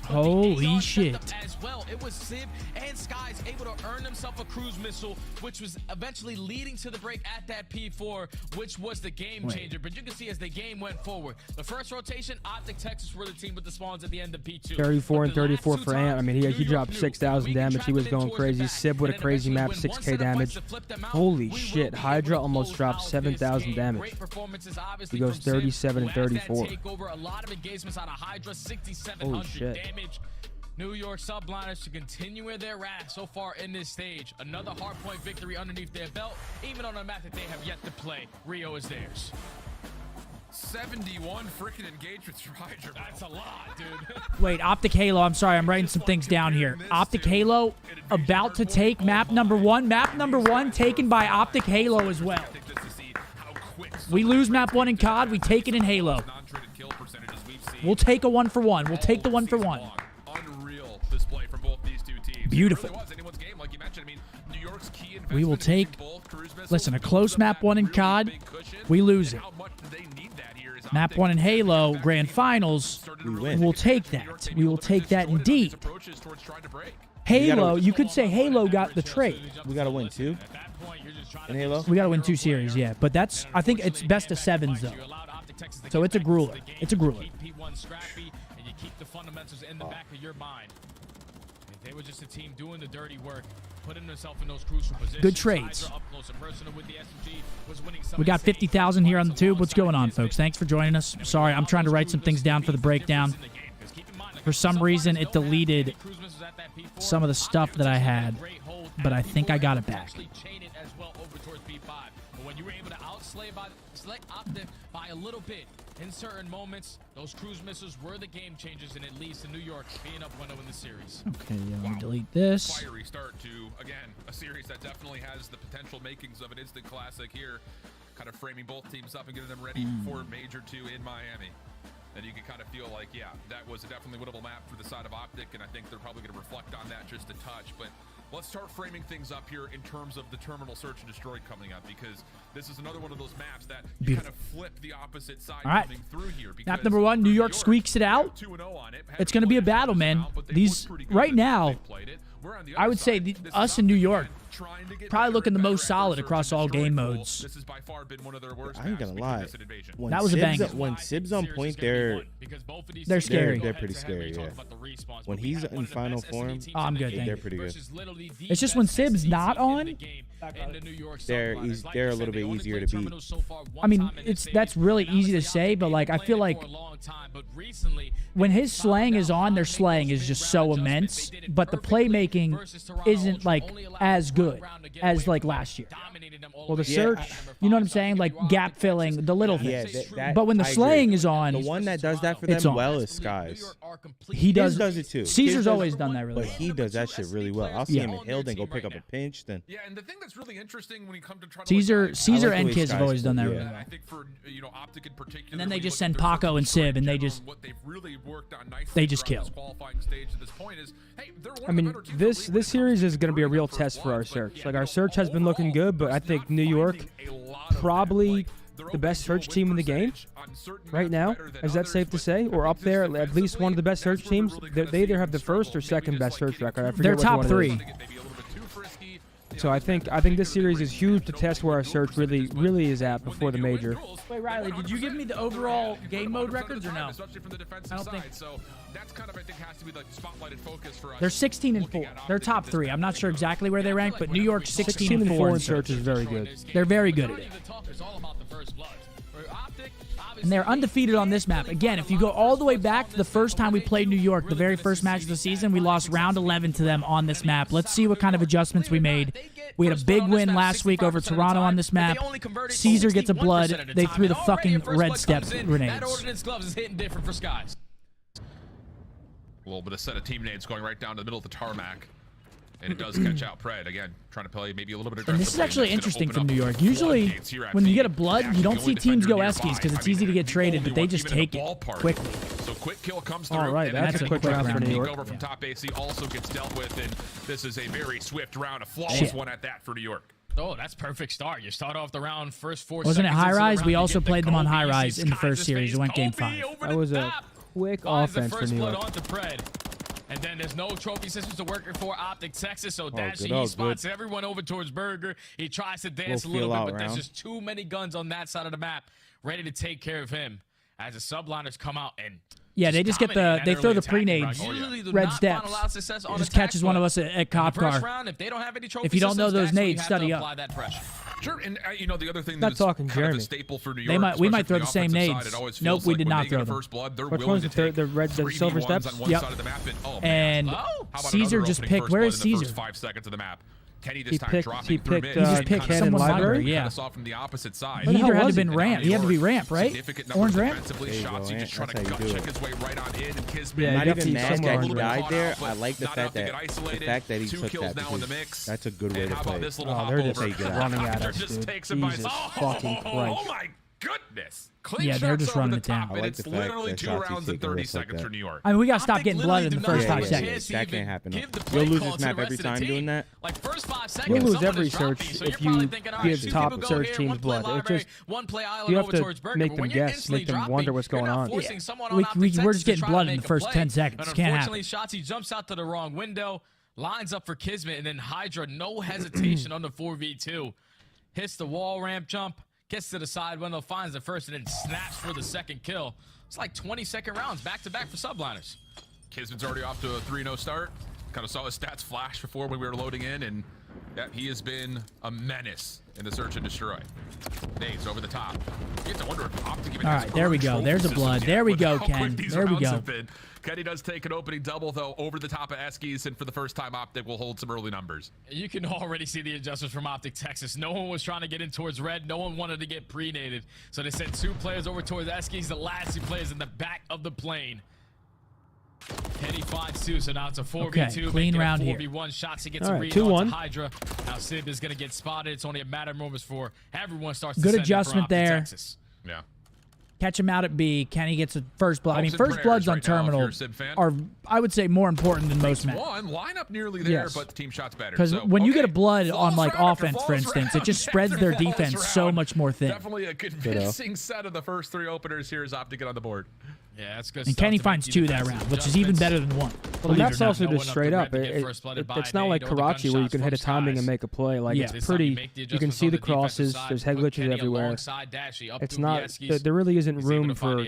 Holy shit. As well, it was Sib and Skies able to earn themselves a cruise missile, which was eventually leading to the break at that P4, which was the game changer. But you can see as the game went forward, the first rotation, OpTic Texas were the team with the spawns at the end of P2. 34 and 34 for Ant. I mean, he dropped 6,000 damage. He was going crazy. Sib with a crazy map, 6k damage. Holy shit. Hydra almost dropped 7,000 damage. He goes 37 and 34. Holy shit. New York subliners to continue where they're at so far in this stage. Another hardpoint victory underneath their belt, even on a map that they have yet to play. Rio is theirs. 71 freaking engagements for Hydra. That's a lot, dude. Wait, OpTic Halo. I'm sorry, I'm writing some things down here. OpTic Halo about to take map number 1. Map number 1 taken by OpTic Halo as well. We lose map 1 in COD, we take it in Halo. We'll take a 1-for-1. We'll take the 1-for-1. Unreal display from both these two teams. Beautiful. It really was anyone's game, like you mentioned. I mean, New York's key We will take, listen, a close map 1 in COD, we lose it. Map 1 in Halo, Grand Finals, we'll take that. We will take that indeed. Halo, you could say Halo got the trade. We gotta win 2 in Halo. We gotta win 2 series, yeah. But that's, I think it's best of 7s though. So it's a grueler. It's a grueler. And you keep the fundamentals in the back of your mind. If they were just a team doing the dirty work, putting themselves in those crucial positions. Good trades. We got 50,000 here on the tube. What's going on, folks? Thanks for joining us. Sorry, I'm trying to write some things down for the breakdown. For some reason, it deleted some of the stuff that I had, but I think I got it back. When you were able to outslay OpTic by a little bit in certain moments, those cruise missiles were the game changers, and it leads to New York being up 1-0 in the series. Okay, yeah, let me delete this. Fiery start to, again, a series that definitely has the potential makings of an instant classic here, kind of framing both teams up and getting them ready for Major 2 in Miami. And you can kind of feel like, yeah, that was a definitely winnable map for the side of OpTic, and I think they're probably going to reflect on that just a touch. But let's start framing things up here in terms of the Terminal Search and Destroy coming up, because this is another one of those maps that you kind of flip the opposite side coming through here. Map number 1, New York squeaks it out. It's going to be a battle, man. These, right now, I would say us in New York probably looking the most solid across all game modes. This has by far been one of their worst. I ain't gonna lie. That was a banger. When Sib's on point, they're scary. They're pretty scary. Yeah. When he's in final form, I'm good. They're pretty good. It's just when Sib's not on, they're a little bit easier to beat. I mean, that's really easy to say, but like I feel like when his slang is on, their slang is just so immense, but the playmaking isn't like as good as like last year. Well, the search, you know what I'm saying? Like gap filling, the little things. Yeah, but when the slang is on, the one that does that for them well is Skies. He does it too. Caesar's always done that really well. But he does that shit really well. I'll see him in Hill, then go pick up a pinch. Then yeah, and the thing that's really interesting when you come to try Caesar like and Kiz have always done that really well. I think for OpTic in particular, and then they just send Paco and Sib, and they just kill. I mean, this series is going to be a real test for our search. Like, our search has been looking good, but I think New York probably the best search team in the game right now. Is that safe to say? Or up there, at least one of the best search teams? They either have the first or second best search record. I forget They're which top one 3. So I think this series is huge to test where our search really is at before the major. Wait, Riley, did you give me the overall game mode records or no? I don't think so. That's kind of, I think, has to be like the spotlighted focus for us. They're 16 and 4. They're top 3. I'm not sure exactly where they rank, but New York's 16 and 4 in search is very good. They're very good at it. And they're undefeated on this map. Again, if you go all the way back to the first time we played New York, the very first match of the season, we lost round 11 to them on this map. Let's see what kind of adjustments we made. We had a big win last week over Toronto on this map. Caesar gets a blood. They threw the fucking red step grenades. Ordnance gloves is hitting different for Skies. A little bit of set of team nades going right down to the middle of the tarmac. And it does catch out Pred. Again, trying to play maybe a little bit of... And this is actually interesting from New York. Usually, when you get a blood, you don't see teams go Eskies because it's easy to get traded, but they just take it quickly. So quick kill comes through. All right, that's a quick round for New York. Over from top AC also gets dealt with, and this is a very swift round, a flawless one at that for New York. Oh, that's perfect start. You start off the round first 4 Wasn't it seconds. high rise? We also played them on high rise in the first series. It went game 5. That was a quick offense for New York. And then there's no trophy systems to work for OpTic Texas, so Dashie, he spots everyone over towards Burger. He tries to dance a little bit, but there's just too many guns on that side of the map ready to take care of him as the subliners come out and... Yeah, they just get they throw the pre-nades, red steps. It just catches one of us at cop car. If you don't know those nades, study up. Sure, and the other thing that's kind of a staple for New York, we might throw the same nades. Nope, we did not throw them. Which one's the silver steps? Yep. And Caesar just picked. Where is Caesar? 5 seconds of the map. Kenny He picked someone's library, yeah. yeah. Off from the opposite side. He either had to been ramp. He had to be ramp, right? Orange ramp? Shots, he just trying to gut check his way right on in, and Kismet. Yeah, not even mad that he died there. I like the fact that he took that because that's a good way to play. Oh, they're just running at us, dude. Jesus fucking Christ. Oh my goodness. Yeah, they're just running it down. I like it's literally 2 rounds and 30 seconds for New York. I mean, we got to stop getting blooded in the first 5 seconds. That can't happen. You'll lose this map every time doing that. Like first 5 seconds, you'll lose every search if you give top search teams blood. It's just you have to make them guess, make them wonder what's going on. We're just getting blooded in the first 10 seconds. Can't happen. Unfortunately, Shotzi jumps out to the wrong window, lines up for Kismet, and then Hydra, no hesitation on the 4v2. Hits the wall ramp jump. Gets to the side window, finds the first, and then snaps for the second kill. It's like 20-second rounds back-to-back for subliners. Kismet's already off to a 3-0 start. Kind of saw his stats flash before when we were loading in, and yeah, he has been a menace in the search and destroy. Nades over the top. You have to wonder if OpTic even has there we go. There's a blood. There we go, Ken. There we go. Kenny does take an opening double, though, over the top of Eskies, and for the first time, OpTic will hold some early numbers. You can already see the adjustments from OpTic Texas. No one was trying to get in towards red. No one wanted to get pre-nated. So they sent 2 players over towards Eskies. The last 2 players in the back of the plane. Kenny finds 2, so now it's a 4v2. Okay, clean round here. 4v1 shots. He gets a read on Hydra. Now Sib is going to get spotted. It's only a matter of moments before everyone starts to good adjustment there. Texas. Yeah. Catch him out at B. Kenny gets a first blood. I mean, first bloods on terminal are, I would say, more important than most men. Line up nearly there, but the team shot's better. Because when you get a blood on like offense, for instance, it just spreads their defense so much more thin. Definitely a convincing set of the first 3 openers here as OpTic get on the board. Yeah, that's good. And Kenny finds 2 that round, which is even better than 1. Well, the map's also just straight up. It's not like Karachi where you can hit a timing and make a play. Like, it's pretty. You can see the crosses. There's head glitches everywhere. It's not. There really isn't room for.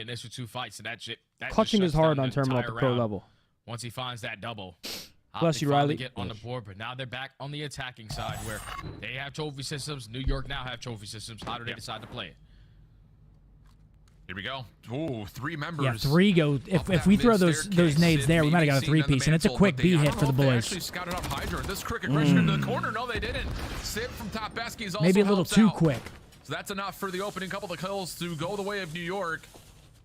Clutching is hard on Terminal at the pro level. Once he finds that double. Bless you, Riley. Get on the board, but now they're back on the attacking side where they have trophy systems. New York now have trophy systems. How do they decide to play it? Here we go. Ooh, 3 members. Yeah, 3 go. If we throw those nades there, we might have got a 3-piece, and it's a quick B hit for the boys. They actually scouted out Hydra. This quick aggression into the corner. No, they didn't. Sib from Top Beskies also maybe a little too quick. So that's enough for the opening couple of kills to go the way of New York.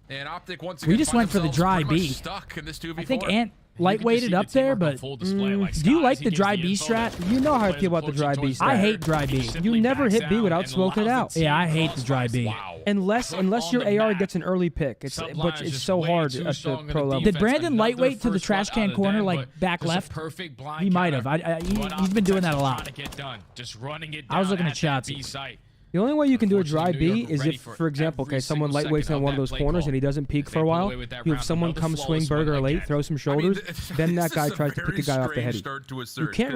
And Optic once again. We just went for the dry B. Stuck in this 2v4. I think Ant lightweighted up there, but do you like the dry B strat? You know how I feel about the dry B strat. I hate dry B. You never hit B without smoking it out. Yeah, I hate the dry B. Unless your AR gets an early pick. It's so hard at the pro level. Did Brandon lightweight to the trash can corner, like back left? He might have. He's been doing that a lot. I was looking at shots. The only way you can do a dry B is if, for example, someone lightweights on one of those corners and he doesn't peek for a while. You have someone come swing burger late, throw some shoulders, then that guy tries to pick a guy off the heady. You can't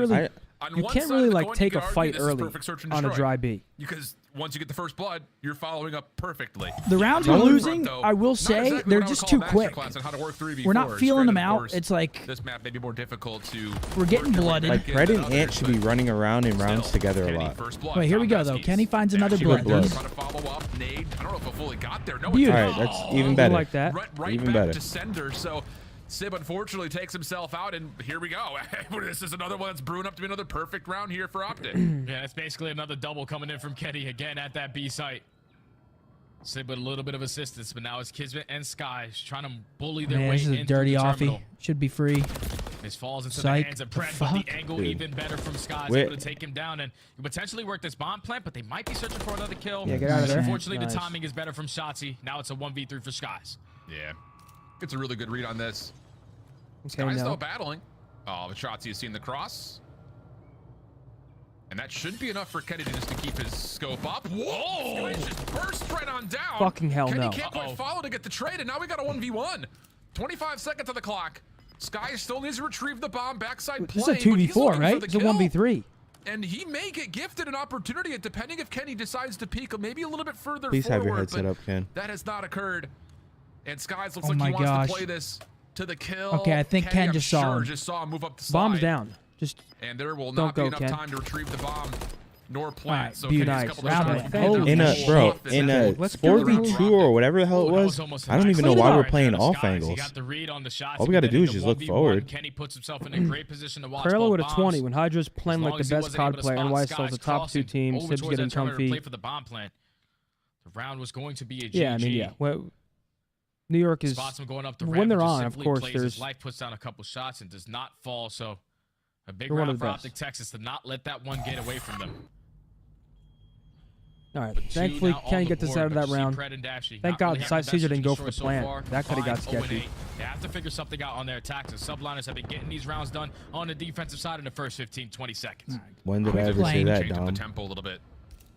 really like take a fight early on a dry B. Because once you get the first blood, you're following up perfectly. The rounds we're losing, I will say, they're just too quick. We're not feeling them out. It's like this map may be more difficult to. We're getting blooded. Like Pred and Ant should be running around in rounds together a lot. Wait, here we go though. Kenny finds another blood. I don't know if it fully got there. No, all right, that's even better. Like that. Even better. To sender, so. Sib unfortunately takes himself out, and here we go. This is another one that's brewing up to be another perfect round here for Optic. Yeah, it's basically another double coming in from Kenny again at that B site. Sib with a little bit of assistance, but now it's Kismet and Sky trying to bully their way this is into a dirty the offie. terminal. Should be free. This falls into the hands of Pred, but the angle even better from Sky. Able to take him down and potentially work this bomb plant, but they might be searching for another kill. Yeah, get out of there. Unfortunately, the timing is better from Shotzi. Now it's a 1v3 for Skies. Yeah, it's a really good read on this. Okay, Sky's still battling. Oh, but Shotzi has seen the cross. And that should be enough for Kenny just to keep his scope up. Whoa! Sky just burst right on down. Fucking hell Kenny no. can't quite follow to get the trade, and now we got a 1v1. 25 seconds on the clock. Sky still needs to retrieve the bomb backside plane. This is a 2v4, right? It's a 1v3. And he may get gifted an opportunity, depending if Kenny decides to peek maybe a little bit further Please forward. Have your headset up, Ken. That has not occurred. And Skies looks like he wants to play this to the kill. Okay, I think Ken just saw him. Just saw him move up the slide. Bomb's down. And there will not be enough time to retrieve the bomb nor plant. So nice. In a 4v2 or whatever the hell it was, I don't even know why we're playing off angles. All we got to do is just look forward. Kenny puts himself in a great position to watch Parallel with a 20 when Hydra's playing like the best COD player and NYSL's the top 2 teams. Sib's getting comfy. For the bomb plant. The round was going to be a GG. Yeah, I mean, yeah. Well, New York is going up the when they're on, of course. There's life puts down a couple shots and does not fall. So a big round for Optic Texas to not let that one get away from them. All right, thankfully Kenny gets us out of that round. Thank God Caesar didn't go for the plant. That could have got sketchy. They have to figure something out on their attacks. The subliners have been getting these rounds done on the defensive side in the first 15-20 seconds. When did I ever say that, Dom? The tempo a little bit.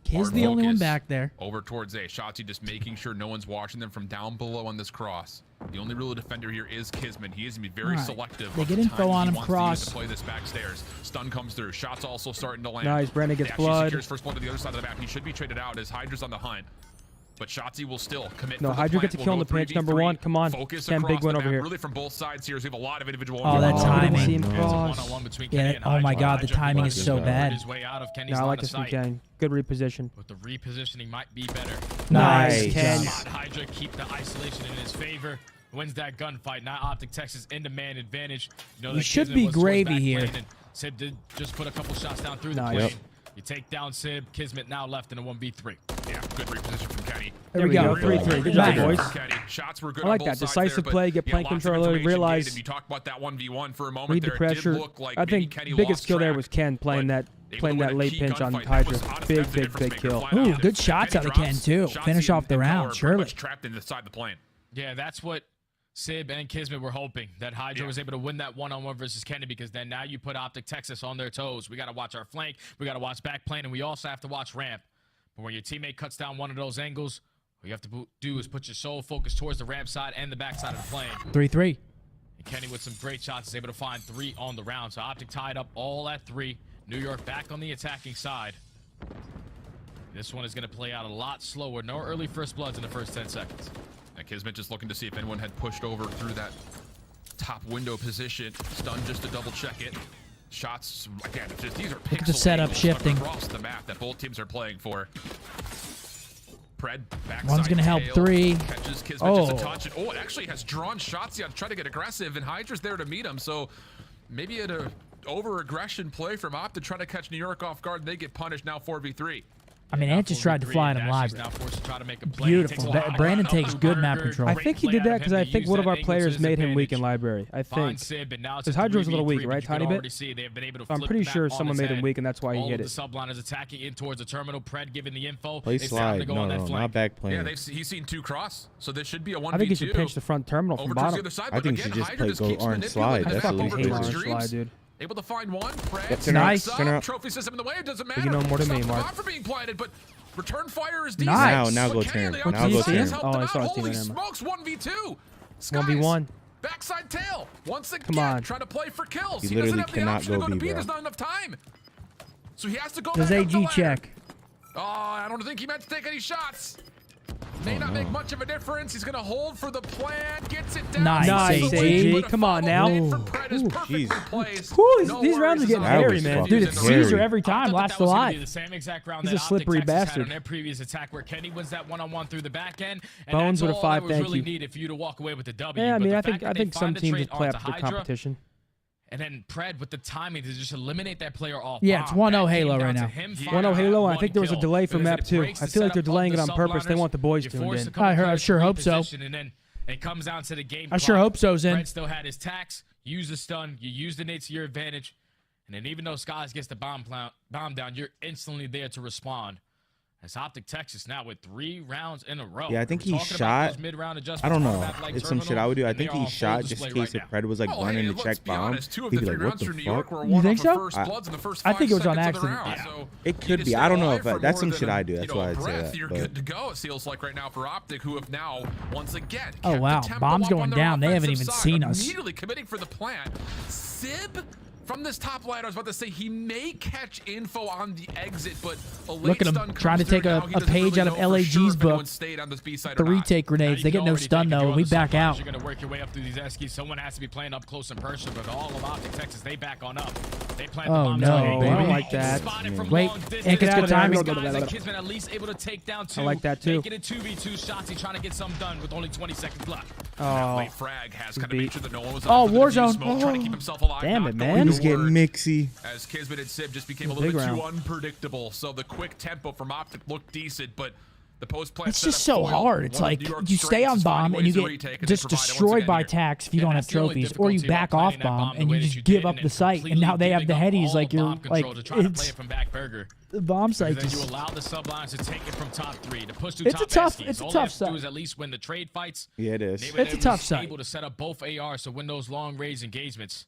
He's the only one back there. Over towards A. Shotzi just making sure no one's watching them from down below on this cross. The only real defender here is Kismet. He is going to be very selective. They get info on him cross. To play this backstairs. Stun comes through. Shots also starting to land. Nice. Brandon gets blood. Secures first blood to the other side of the map. He should be traded out as Hydra's on the hunt. But Shotzi will still commit. No, Hydra gets a kill on the pinch. Number 1. Come on. Ken, big win over here. Really from both sides here. So we have a lot of individual. Oh, that timing. Yeah. Oh my God, the timing is so bad. No, I like this from Ken. Good reposition. But the repositioning might be better. Nice. Ken. Hydra keep the isolation in his favor. Wins that gunfight. Now Optic Texas in demand advantage. You should be gravy here. Sib did just put a couple shots down through the plane. You take down Sib. Kismet now left in a 1v3. Yeah, good reposition from Kenny. There we go. 3-3. Good job, boys. Shots were good. I like that. Decisive play, get plant controller, realize. You talked about that 1v1 for a moment. Read the pressure. I think biggest kill there was Ken playing that late pinch on Hydra. Big kill. Ooh, good shots out of Ken too. Finish off the round, surely. Trapped inside the plane. Yeah, that's what Sib and Kismet were hoping, that Hydra was able to win that one-on-one versus Kenny, because then now you put Optic Texas on their toes. We got to watch our flank. We got to watch back plane, and we also have to watch ramp. But when your teammate cuts down one of those angles, What you have to do is put your sole focus towards the ramp side and the back side of the plane. 3-3. And Kenny with some great shots is able to find 3 on the round. So Optic tied up all at 3. New York back on the attacking side. This one is going to play out a lot slower. No early first bloods in the first 10 seconds. And Kismet just looking to see if anyone had pushed over through that top window position. Stun just to double check it. Shots, again, just, these are pixel the setup shifting across the map that both teams are playing for. Pred, backside one's gonna help tail, 3. catches Kismet just a touch. And, it actually has drawn shots to try to get aggressive, and Hydra's there to meet him. So maybe an over-aggression play from Opt to try to catch New York off guard. They get punished now 4v3. I mean, Ant just tried to fly in him live. Beautiful. Brandon takes good map control. I think he did that because I think one of our players made him weak in library. I think. Because Hydra was a little weak, right? Tiny bit? I'm pretty sure someone made him weak, and that's why he hit it. The subliners attacking in towards the terminal. Pred giving the info. Play slide. No, not back plane. Yeah, he's seen 2 cross, so this should be a 1v2. I think he should pinch the front terminal from bottom. I think he should just play go orange slide. That's the least orange slide, dude. Able to find one. Yep, nice. Trophy system in the way. It doesn't matter. You know more than me, Mark. For being planted, but return fire is decent. Nice. Now go turn. Now go turn. Oh, I saw his Holy smokes, 1v2. 1v1. Backside tail. Once again, come on. Trying to play for kills. He doesn't literally have the cannot option to go to B, B. bro. There's not enough time. So he has to go Does back up the AG ladder. check? Oh, I don't think he meant to take any shots. May not make much of a difference. He's going to hold for the plan. Gets it down. Nice, AG. Come on now. Jeez. These rounds are getting hairy, man. Dude, it's Caesar every time. Last alive. The same exact round He's a slippery bastard. on their previous attack, where Kenny wins that one-on-one through the back end. And Bones that's with a all 5, that was thank really you. needed for you to walk away with the W. Yeah, I But mean, the I fact that they think some find the teams trade just play onto up to the Hydra, competition. And then Pred with the timing to just eliminate that player off. Yeah, it's 1-0 Halo right now. 1-0 Halo. I think there was a delay for map 2. I feel like they're delaying it on purpose. They want the boys tuned in. I sure hope so. And then it comes down to the game. I sure hope so's in. Pred still had his tax. Use the stun. You use the nade to your advantage. And then even though Skies gets the bomb down, you're instantly there to respond. As Optic Texas now with 3 rounds in a row. Yeah, I think he shot. I don't know. It's some shit I would do. I think he shot just in case if Pred was like running to check bomb. He'd be like, what the fuck? You think so? I think it was on accident. It could be. I don't know if that's some shit I do. That's why I'd say that. You're good to go. It feels like right now for Optic, who have now once again. Oh wow, bomb's going down. They haven't even seen us. Immediately committing for the plant. Sib. From this top line, I was about to say he may catch info on the exit, but look at him trying to take a page out of LAG's book. The retake grenades. They get no stun though. We back out. You're gonna work your way up through these Eskies. Someone has to be playing up close and personal, but all of Optic Texas, they back on up. They plant the bombs. No, I don't like that. Wait, Ant gets good timing. Kismet at least able to take down 2. I like that too. Making it 2v2 shots. He's trying to get some done with only 20 seconds left. Oh, Frag has kind of made sure that no one was Warzone. trying to keep himself alive. Damn it, man. He's getting mixy. As Kismet and Sib just became a little bit too unpredictable. So the quick tempo from Optic looked decent, but the post-plant it's just so hard. It's like you stay on bomb and you get just destroyed by tax if you don't have trophies, or you back off bomb and you just give up the site. And now they have the headies. Like you're like it's the bomb site. Then you allow the sublines to take it from top 3 to push to it's top. It's a tough site. Do is at least win the trade fights. Yeah, it is. It's a tough site. Able to set up both ARs to win those long range engagements.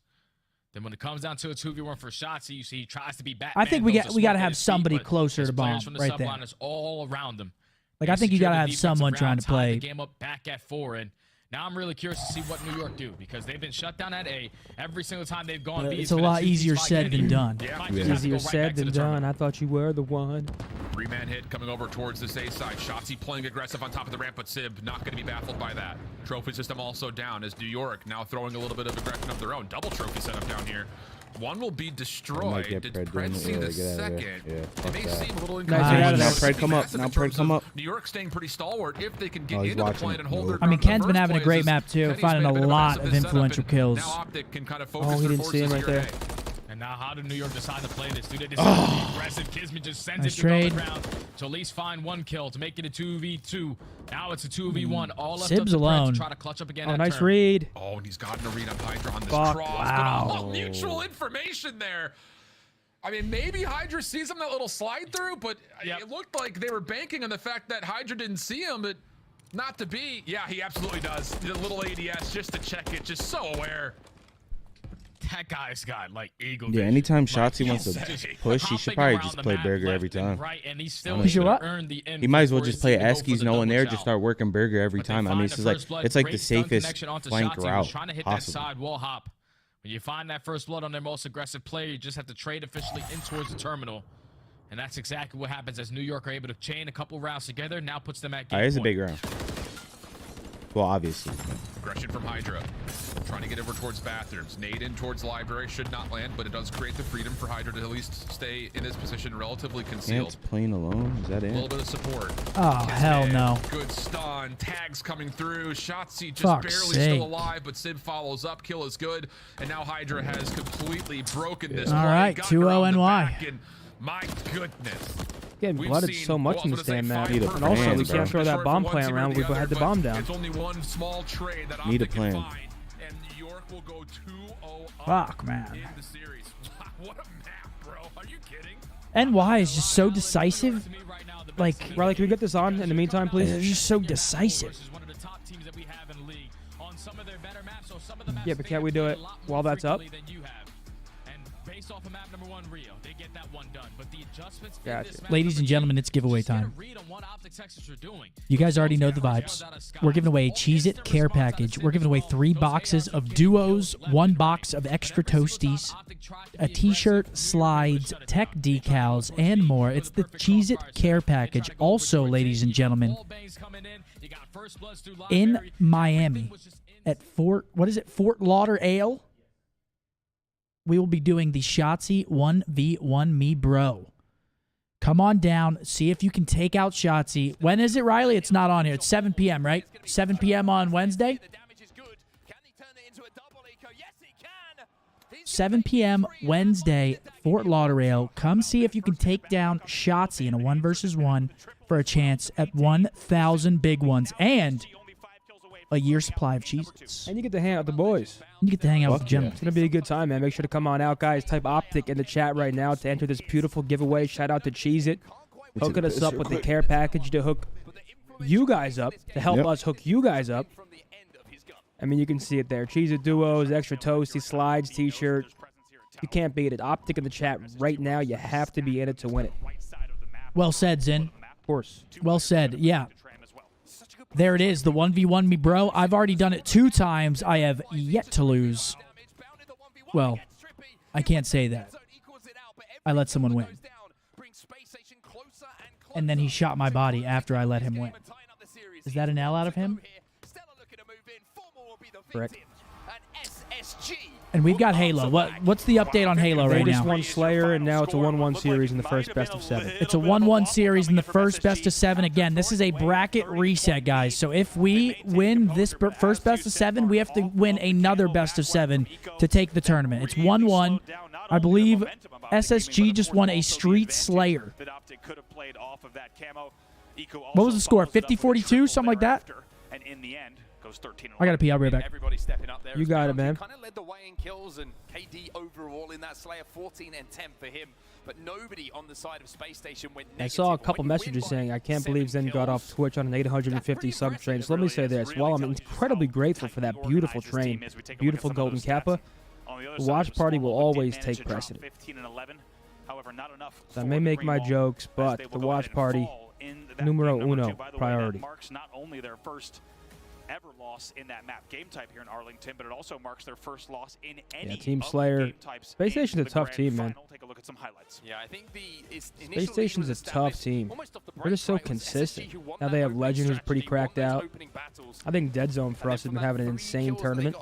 Then when it comes down to a 2v1 for shots, you see he tries to be Batman. I think we got to have somebody closer to bomb right there. All around them. Like I think you got to have someone trying to play. The game up back at 4, and now I'm really curious to see what New York do, because they've been shut down at A every single time they've gone B. It's a lot easier said than done. Easier said than done. I thought you were the one. 3-man hit coming over towards this A side. Shotzzy playing aggressive on top of the ramp, but Sib not going to be baffled by that. Trophy system also down as New York now throwing a little bit of aggression of their own. Double trophy setup down here. One will be destroyed. Did Pred see the second? It may seem a little inconvenient. Now Pred come up. Now Pred come up. New York staying pretty stalwart if they can get into the plane and hold their I mean, Ken's been having a great map too, finding a lot of influential kills. Now Optic can kind of focus he didn't see him right there. And now how did New York decide to play this? Dude, they decided to be aggressive. Kismet just sends it to the ground to at least find 1 kill to make it a 2v2. Now it's a 2v1. All left Sib's up to alone. to try to clutch up again. Oh, nice read. Oh, and he's gotten a read on Hydra on this Fuck, cross. wow. But all mutual information there. I mean, maybe Hydra sees him that little slide through, but it looked like they were banking on the fact that Hydra didn't see him, but not to be. Yeah, he absolutely does. The little ADS just to check it, just so aware. That guy's got like eagle Yeah, vision. anytime Like, Shotzi wants he's to just push, he should hopping probably around just the play map Burger left every and time. right, and he's still Honestly. gonna earn the He might as well for just his play team to go for Eskies, the no one double there, chow. just start working Burger every time. I mean, it's like the Great stun safest connection onto flank Shotzi, route who's trying to hit that possible. side wall hop. When you find that first blood on their most aggressive player, you just have to trade efficiently in towards the terminal. And that's exactly what happens as New York are able to chain a couple rounds together. Now puts them at game It's a point. big round. Well, obviously. Aggression from Hydra. Trying to get over towards bathrooms. Nade in towards library. Should not land, but it does create the freedom for Hydra to at least stay in this position relatively concealed. Ant's playing alone? Is that A little it? bit of support. Oh, hell no. Good stun. Tags coming through. Shotzi just Fuck's barely sake. still alive, but Sid follows up. Kill is good. And now Hydra has completely broken this All play. right, Gotten 2-0 around the NY. back, and my goodness. Getting We've blooded seen- so much well, in I this was gonna damn say map. five Need a And also, plan, we bro. can't throw that bomb plant around. We've had the bomb down. It's only one small trade that Need a Optic can plan. find, and New York will go 2-0 up Fuck, man. in the series. What a map, bro. Are you kidding? NY is just so decisive. Like, Riley, can we get this on in the meantime, please? they're just so decisive. Yeah, but can't we do it while that's up? Gotcha. Ladies and gentlemen, it's giveaway time. You guys already know the vibes. We're giving away a Cheez-It care package. We're giving away 3 boxes of duos, 1 box of extra toasties, a t-shirt, slides, tech decals, and more. It's the Cheez-It care package. Also, ladies and gentlemen, in Miami at Fort Lauderdale, we will be doing the Shotzi 1v1 Me Bro. Come on down. See if you can take out Shotzi. When is it, Riley? It's not on here. It's 7 p.m., right? 7 p.m. on Wednesday? 7 p.m. Wednesday, Fort Lauderdale. Come see if you can take down Shotzi in a 1v1 for a chance at 1,000 big ones and a year's supply of Cheez-Its. And you get to hang out with the boys. You get to hang out with the gentlemen. It's going to be a good time, man. Make sure to come on out, guys. Type Optic in the chat right now to enter this beautiful giveaway. Shout out to Cheez-It. Hooking us up with the care package to hook you guys up, to help us hook you guys up. I mean, you can see it there. Cheez-It duos, extra toasty, slides, t-shirt. You can't beat it. Optic in the chat right now. You have to be in it to win it. Well said, Zin. Of course. Well said. Yeah. There it is, the 1v1 Me Bro. I've already done it 2 times. I have yet to lose. Well, I can't say that. I let someone win. And then he shot my body after I let him win. Is that an L out of him? Correct. And we've got Halo. What's the update on Halo right They just now? won Slayer, and now it's a 1-1 series in the first best of 7. It's a 1-1 series in the first best of 7. Again, this is a bracket reset, guys. So if we win this first best of 7, we have to win another best of 7 to take the tournament. It's 1-1. I believe SSG just won a Street Slayer. What was the score? 50-42? Something like that? And in the end, goes 13. I gotta pee. I'll be right back. Everybody stepping up there. You got it, man. Kind of led the way in kills and KD overall in that Slayer, 14 and 10 for him. But nobody on the side of Space Station went negative. I saw a couple messages saying, I can't believe Zen got off Twitch on an 850 sub train. So let me say this. While I'm incredibly grateful for that beautiful train, beautiful Golden Kappa, the watch party will always take precedent. So I may make my jokes, but the watch party, numero uno, priority. Marks not only their first ever loss in that map game type here in Arlington, but it also marks their first loss in any Team of the Slayer. game types Space Station's in a tough the team, grand man. final. Take a look at some highlights. Yeah, I think Space Station's a tough team. They're just so consistent. Now they have Legend, who's pretty cracked out. I think Dead Zone for us has been having an insane tournament.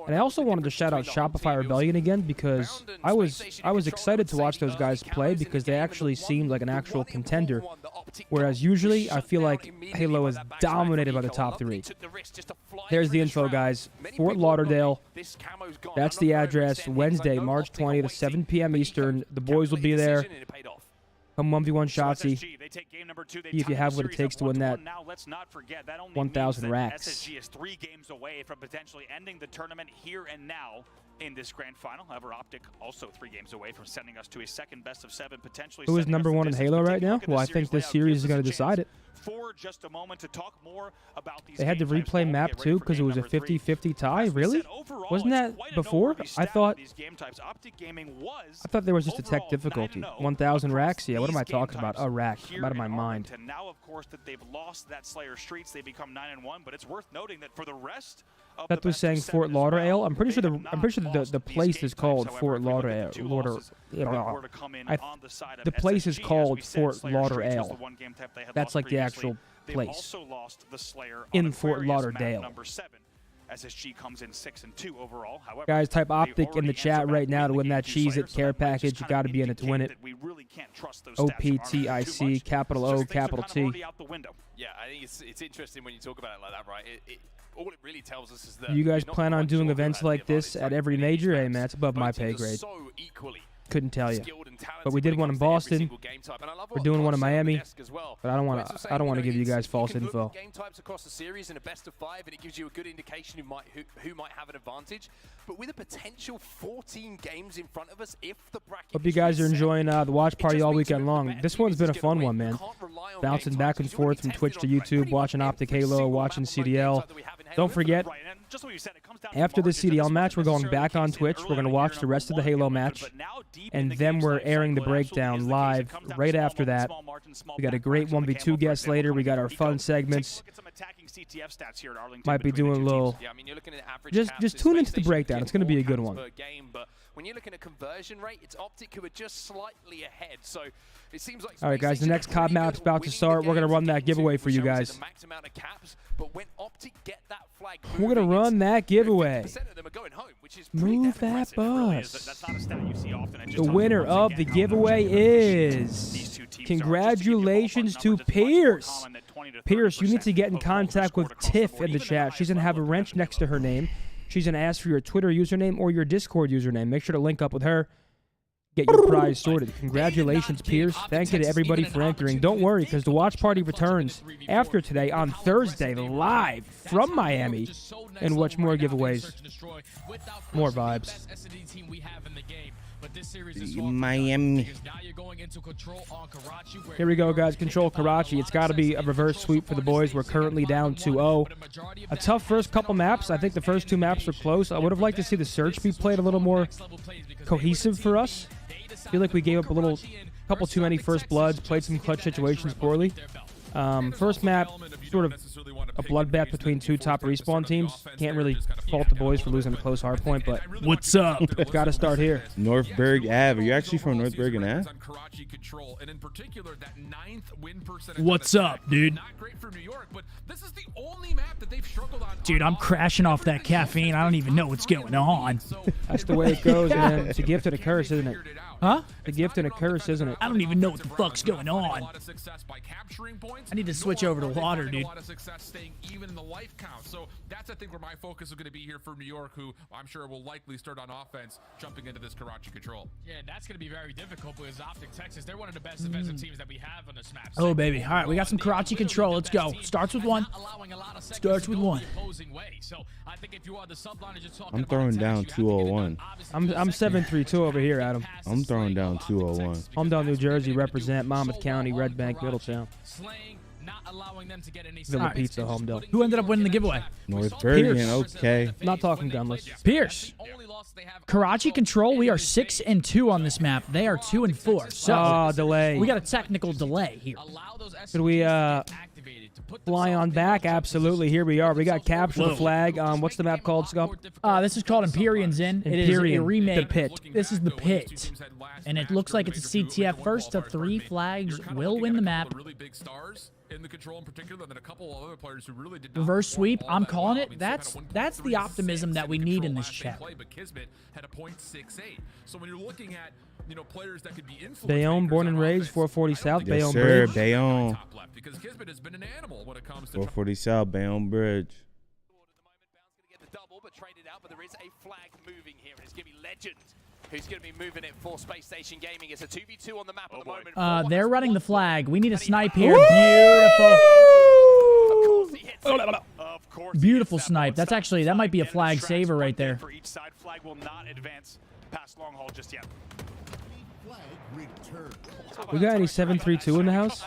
And I also wanted to shout out Shopify Rebellion again because I was excited to watch those guys play because they actually seemed like an actual contender. Whereas usually I feel like Halo is dominated by the top 3. There's the info, guys. Fort Lauderdale. That's the address. Wednesday, March 20th, 7 p.m. Eastern. The boys will be there. Come 1v1 Shotzi. See if you have what it takes to win that 1,000 racks. SSG is 3 games away from potentially ending the tournament here and now in this grand final. However, Optic also 3 games away from sending us to a second best-of-7, potentially. Who is #1 in Halo right now? Well, I think this series is going to decide it. For just a moment to talk more about these they had to replay map 2 because it was a 50-50 tie. Really? Wasn't that before? I thought there was just a tech difficulty. 1,000 racks? Yeah, what am I talking about? A rack. I'm out of my mind. Now, of course, that they've lost that Slayer Streets, they become 9-1. But it's worth noting that for the rest of that was saying Fort Lauderdale. I'm pretty sure the place is called Fort Lauderdale. The place is called Fort Lauderdale. That's like the actual place in Fort Lauderdale. SSG comes in 6-2 overall. However, guys, type Optic in the chat right now to win that Cheez-It care package. You got to be in it to win it. OPTIC, capital O, capital T. Yeah, I think it's interesting when you talk about it like that, right? All it really tells us is that you guys plan on doing events like this at every major? Hey, man, it's above my pay grade. Couldn't tell you, but we did one in Boston. We're doing one in Miami, but I don't want to give you guys false info. Game types across the series in a best-of-5, and it gives you a good indication who might have an advantage. But with a potential 14 games in front of us, if the bracket. Hope you guys are enjoying the watch party all weekend long. This one's been a fun one, man. Bouncing back and forth from Twitch to YouTube, watching Optic Halo, watching CDL. Don't forget, after the CDL match, we're going back on Twitch. We're going to watch the rest of the Halo match, and then we're airing the breakdown live right after that. We got a great 1v2 guest later. We got our fun segments. Might be doing a little. Just tune into the breakdown. It's going to be a good one. When you're looking at conversion rate, it's Optic who are just slightly ahead. So it seems like. All right, guys, the next COD map's about to start. We're going to run that giveaway for you guys. We're going to run that giveaway. Move that bus. The winner of the giveaway is, congratulations to Pierce. Pierce, you need to get in contact with Tiff in the chat. She's going to have a wrench next to her name. She's going to ask for your Twitter username or your Discord username. Make sure to link up with her. Get your prize sorted. Congratulations, Pierce. Thank you to everybody for entering. Don't worry, because the watch party returns after today on Thursday live from Miami. And watch more giveaways. More vibes. Miami. Here we go, guys. Control Karachi. It's got to be a reverse sweep for the boys. We're currently down 2-0. A tough first couple maps. I think the first 2 maps were close. I would have liked to see the search be played a little more cohesive for us. I feel like we gave up a couple too many first bloods, played some clutch situations poorly. First map, sort of a bloodbath between 2 top respawn teams. Can't really fault the boys for losing a close hard point, but what's up? Got to start here. Northburg Ave. Are you actually from Northburg and Ave? What's up, dude? Dude, I'm crashing off that caffeine. I don't even know what's going on. That's the way it goes, man. It's a gift and a curse, isn't it? Huh? A gift and a curse, isn't it? I don't even know what the fuck's going on. I need to switch over to water, dude. Even in the life count. So that's, I think, where my focus is going to be here for New York, who I'm sure will likely start on offense, jumping into this Karachi control. Yeah, that's going to be very difficult because Optic Texas, they're one of the best defensive teams that we have on this map. Oh, baby. All right, we got some Karachi control. Let's go. Starts with 1. Starts with 1. I'm throwing down 201. I'm 7-3-2 over here, Adam. I'm throwing down 201. Hometown, New Jersey, represent Monmouth County, Red Bank, Middletown. Villa Pizza, Homedale. Who ended up winning the giveaway? Northburgian, okay. Not talking gunless. Pierce. Karachi control, we are 6-2 on this map. They are 2-4. So delay. We got a technical delay here. Should we fly on back? Absolutely. Here we are. We got capture the flag. What's the map called, Scump? This is called Empyrean's Inn. It is a remake. The Pit. This is the Pit. And it looks like it's a CTF. First to 3 flags will win the map. Really big stars in the control in particular, and then a couple of other players who really did not reverse sweep. I'm calling it. That's the optimism that we need in this chat. But Kismet had a .68. So when you're looking at, you know, players that could be influenced. Bayonne, born and raised, 440 South, yes, Bayonne sir, Bridge. Bayonne. Because Kismet has been an animal when it comes to 440 South, Bayonne Bridge. But traded out, but there is a flag moving here. It's going to be Legend who's going to be moving it for Space Station Gaming. It's a 2v2 on the map at the moment. They're running the flag. We need a snipe here. Beautiful. Beautiful snipe. That's actually, that might be a flag saver right there. For each side, flag will not advance past long haul just yet. We got any 7-3-2 in the house?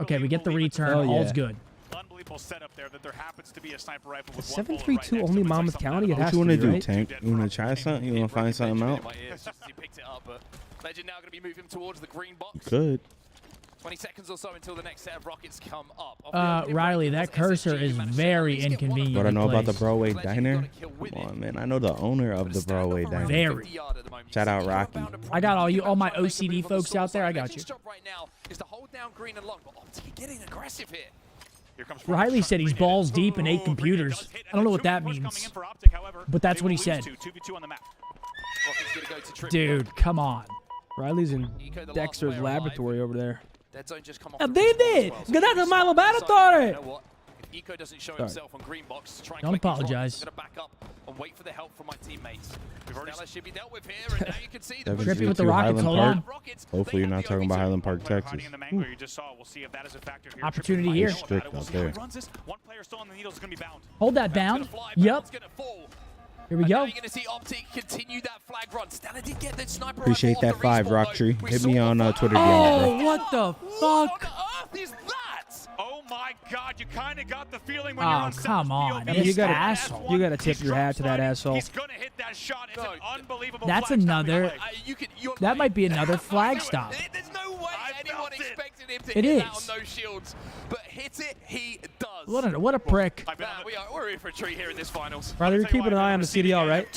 Okay, we get the return. Oh, yeah. All's good. Unbelievable setup there that there happens to be a sniper rifle with 7-3-2 only Monmouth County? It has What you want to to be, do, right? Tank? You want to try something? You want to find something out? Legend now going to be moving towards the green box. You could. 20 seconds or so until the next set of rockets come up. Riley, that cursor is very inconvenient. What I know about the place. Broadway Diner? Come on, man. I know the owner of the Broadway Diner. Very. Shout out Rocky. I got all my OCD folks out there. I got you. Right now is to hold down green and long, but OpTic getting aggressive here. Riley said he's balls deep in 8 computers. I don't know what that means, but that's what he said. Dude, come on. Riley's in Dexter's laboratory over there. Dead zone just come off. Get out of my laboratory! You know what? If Eco doesn't show himself on green box, try and Don't apologize. I'm gonna back up and wait for the help from my teammates. Stella should be dealt with here, and now you can see the Trippy with the rockets. Hold on. Hopefully you're not talking about Highland Park, Texas. Opportunity here. Strict out there. Hold that down. Yep. Here we go. You're gonna see OpTic continue that flag run. Stella did get that sniper Appreciate that 5, Rocktree. Hit me on Twitter. Oh, what the fuck? Is that? Oh my God! You kind of got the feeling when you're on come on. I mean, you gotta tip your hat to that asshole. He's gonna hit that shot. It's an unbelievable. That's another. That might be another flag stop. There's no way anyone expected him to It hit that is. on no shields, but hit it, he does. What a prick. We're in for a treat here in this finals. Brother, you're keeping an eye on the CDL, right?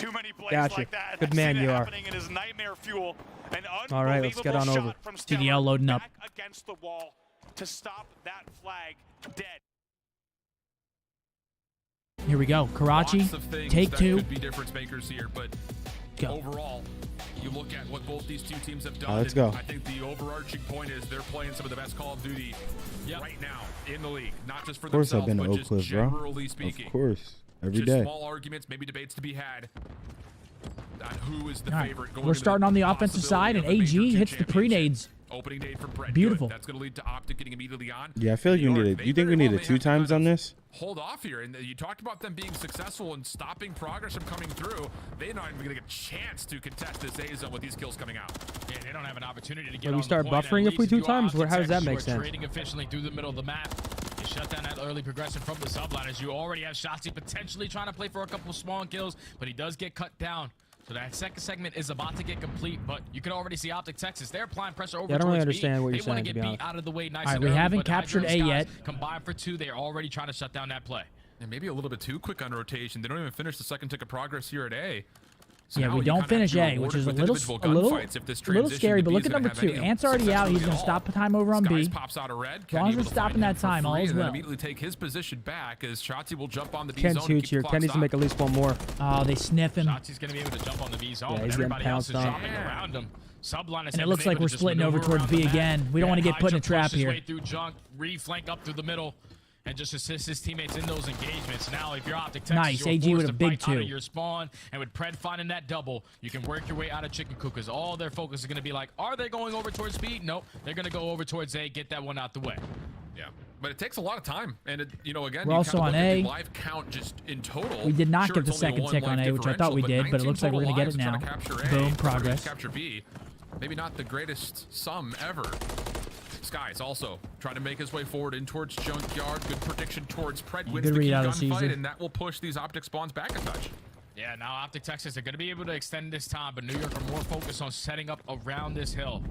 Gotcha. Good man you are. All right, let's get on over. CDL loading up. Against the wall to stop that flag dead. Here we go. Karachi, Lots of things take that 2. could be difference makers here, but overall, you look at what both these two teams have done. Let's go. I think the overarching point is they're playing some of the best Call of Duty right now in the league, not just for Of course I've themselves, been to but Oak just Cliff, bro. generally speaking. Of course. Every Just day. small arguments, maybe debates to be had on who is the All right. favorite going We're into starting on the offensive side, and AG hits the pre-nades. Opening day for Brett. Beautiful. Good. That's going to lead to OpTic getting immediately on. Yeah, I feel like you need it. You think we need it 2 times on this? Hold off here, and you talked about them being successful and stopping progress from coming through. They're not even going to get a chance to contest this A zone with these kills coming out. Yeah, they don't have an opportunity to get When we on start the point, buffering at if we least 2 you times, are how does that OpTic make Texas, sense? Trading efficiently through the middle of the map. You shut down that early progression from the subline as you already have Shotzi potentially trying to play for a couple small kills, but he does get cut down. So that second segment is about to get complete, but you can already see OpTic Texas. They're applying pressure over I don't really towards understand B. what you're They want saying, to to be get B honest. out of the way nice All right, and we early, haven't but captured Hydro A Skies yet. Combined for 2, they're already trying to shut down that play. And maybe a little bit too quick on rotation. They don't even finish the second tick of progress here at A. So Yeah, now we you don't kinda finish have to A, which reward is it a with little individual gunfights if this transition scary. to But B look is at gonna number have 2. any Ant's already out. He's success going to at stop all. time over on B. Skies pops out of red. As long as we're stopping that time, all is well. Immediately take his position back as Shotzi will jump on the B Ken's zone. and huge keep the here. clock Ken needs to stopped. make at least 1 more. Oh, they sniff him. Shotzi's going to be able to jump on the B zone, Yeah, but he's everybody getting else is pounced on. dropping around him. Subline And it looks like we're splitting over towards B again. We don't want to get put in a trap here. Way through junk, re-flank up through the middle, and just assist his teammates in those engagements. Now, if you're OpTic Texas, Nice, you're AG with forced a to big fight out 2. of your spawn, and with Pred finding that double, you can work your way out of chicken coop, because all their focus is going to be like, are they going over towards B? Nope, they're going to go over towards A, get that one out the way. Yeah, but it takes a lot of time, and it, you know, again, We're you also kinda on look at A. the live count just in total. We did not Sure, get the it's only second one tick on life A, which I thought we differential, did, but it looks like we're going to get it now. 19 total lives trying to capture A, Boom, or progress. capture B. Maybe not the greatest sum ever. Skies also trying to make his way forward in towards Junkyard. Good prediction towards Pred. Wins Good the key read out of the gunfight, season. and that will push these OpTic spawns back a touch. Yeah, now OpTic Texas are going to be able to extend this time, but New York are more focused on setting up around this hill.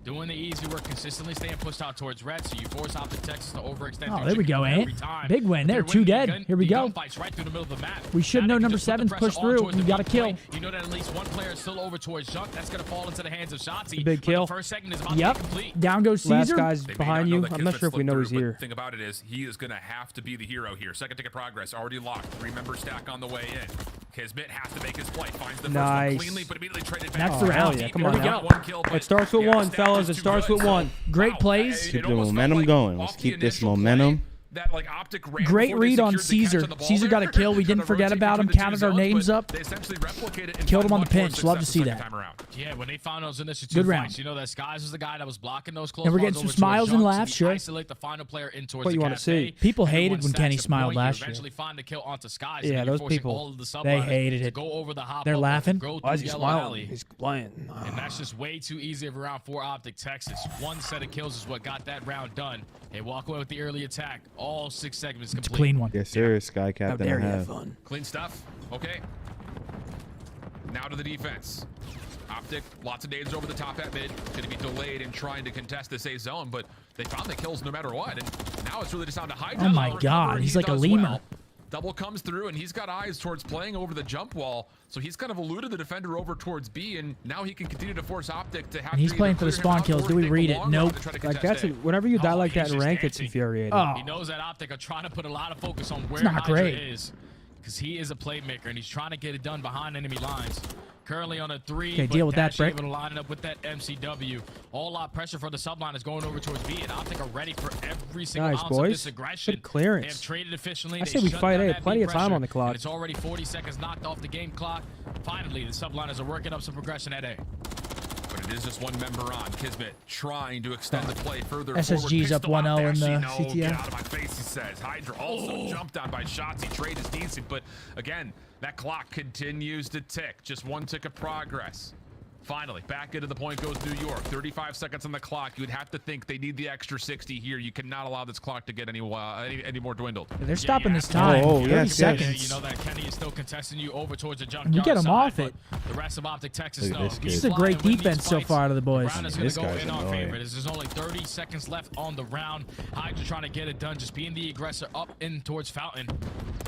Doing the easy work, consistently staying pushed out towards red, so you force OpTic Texas to overextend. Oh, through there we go, chicken eh? every time. Big win. They're They're 2 winning dead. Here we go. gunfights right through the middle of the map. We should Now know they can number just put the 7's pressure pushed on through. towards We the got to big kill. play. You know that at least one player is still over towards Junk. That's going to fall into the hands of Shotzi. Big but kill. The first segment is about Yep. to be complete. Down goes Last Caesar. guy's They may behind know you. that I'm Kismet not sure if we slipped know he's through, but here. the thing about it is he is going to have to be the hero here. Second tick of progress already locked. 3-member stack on the way in. Kismet has to make his play. Finds the first Nice. one cleanly, but immediately traded back. That's the round. Yeah, come There on we now. go. One kill, but It starts with yeah, 1, stack fellas. is It too starts good. with 1. Great plays. Keep It the almost felt momentum like going. off Let's the keep this initial momentum play, that like Optic ran Great read on Caesar. Caesar got a kill. We didn't forget about him. Counted our names up. They essentially replicated it. Killed him on the pinch. Love to see that. Yeah, when they found those initial Good two round. fights, you know that Skies was the guy that was blocking those close. And we're getting some smiles and laughs, sure. Isolate the final player in towards What the you want to see? People hated when Kenny smiled last year. Eventually find the kill onto Skies. Yeah, those people. They hated it. Go over the hop. They're laughing. Why is he smiling? He's playing. And that's just way too easy of a round for Optic Texas. One set of kills is what got that round done. They walk away with the early attack. All 6 segments complete. It's a clean one. Yes, sir, Sky Captain. How dare you have fun. Clean stuff. Okay. Now to the defense. Optic, lots of nades over the top at mid. Going to be delayed in trying to contest this A zone, but they found the kills no matter what. And now it's really just down to Hydra. Oh my God, he's like a lemur. Well. Double comes through, and he's got eyes towards playing over the jump wall. So he's kind of eluded the defender over towards B, and now he can continue to force Optic to have. And he's playing for the spawn kills. Do we read it? Nope. Like that's whenever you die like that in rank, it's infuriating. He knows that Optic are trying to put a lot of focus on where not Hydra great. is, because he is a playmaker and he's trying to get it done behind enemy lines. Currently on a 3. Okay, deal with that, Dash Brick. able to line it up with that MCW. All lot pressure for the subline is going over towards B, and Optic are ready for every single Nice, ounce boys. of this aggression. Good clearance. They have traded efficiently. I say we fight A. Plenty of time on the clock. And it's already 40 seconds knocked off the game clock. Finally, the subliners are working up some progression at A. But it is just one member on. Kismet trying to extend the play further SSG's up 1-0 in the CTF. Get out of my face, he says. Hydra also jumped on by shots. He trade is decent, but again, that clock continues to tick. Just one tick of progress. Finally, back into the point goes New York. 35 seconds on the clock. You would have to think they need the extra 60 here. You cannot allow this clock to get any more dwindled. They're stopping this time. 30 seconds. You know that Kenny is still contesting you over towards the junkyard. And we get him side, off it. The rest of Optic Texas knows. This is a great defense so far out of the boys. The round is going to go in our favor. There's only 30 seconds left on the round. Hydra trying to get it done, just being the aggressor up in towards Fountain.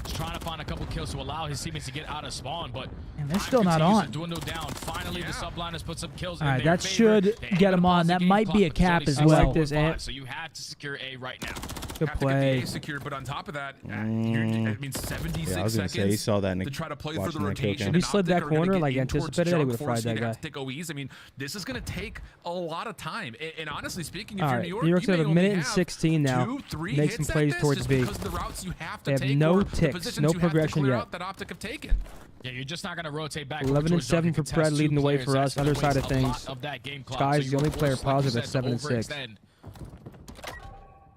Just trying to find a couple kills to allow his teammates to get out of spawn, but and they're still not on. Dwindle down. Finally, the subliners put some kills All right, that should get him on. That might be a cap as well. Like this, so you have to secure A right now. Good have play. To get the A secured, but on top of that, I mean 76 I was gonna say, he saw that in to try to play watching for the that kill rotation. cam. He slid that corner like anticipated it, he would have fried that guy. Take OEs. I mean, this is going to take a lot of time. And honestly speaking, if All you're right, New New York's you at may a only minute and have 16 now. 2-3 Make some hits plays at this, towards just B. because of the routes you have to They have take no or the ticks, positions no you have to progression clear yet. out that Optic have taken. Yeah, you're just not going to rotate back. 11 and 7 for Pred, leading the way for us. Other side of things, Sky's the only player positive at 7 and 6.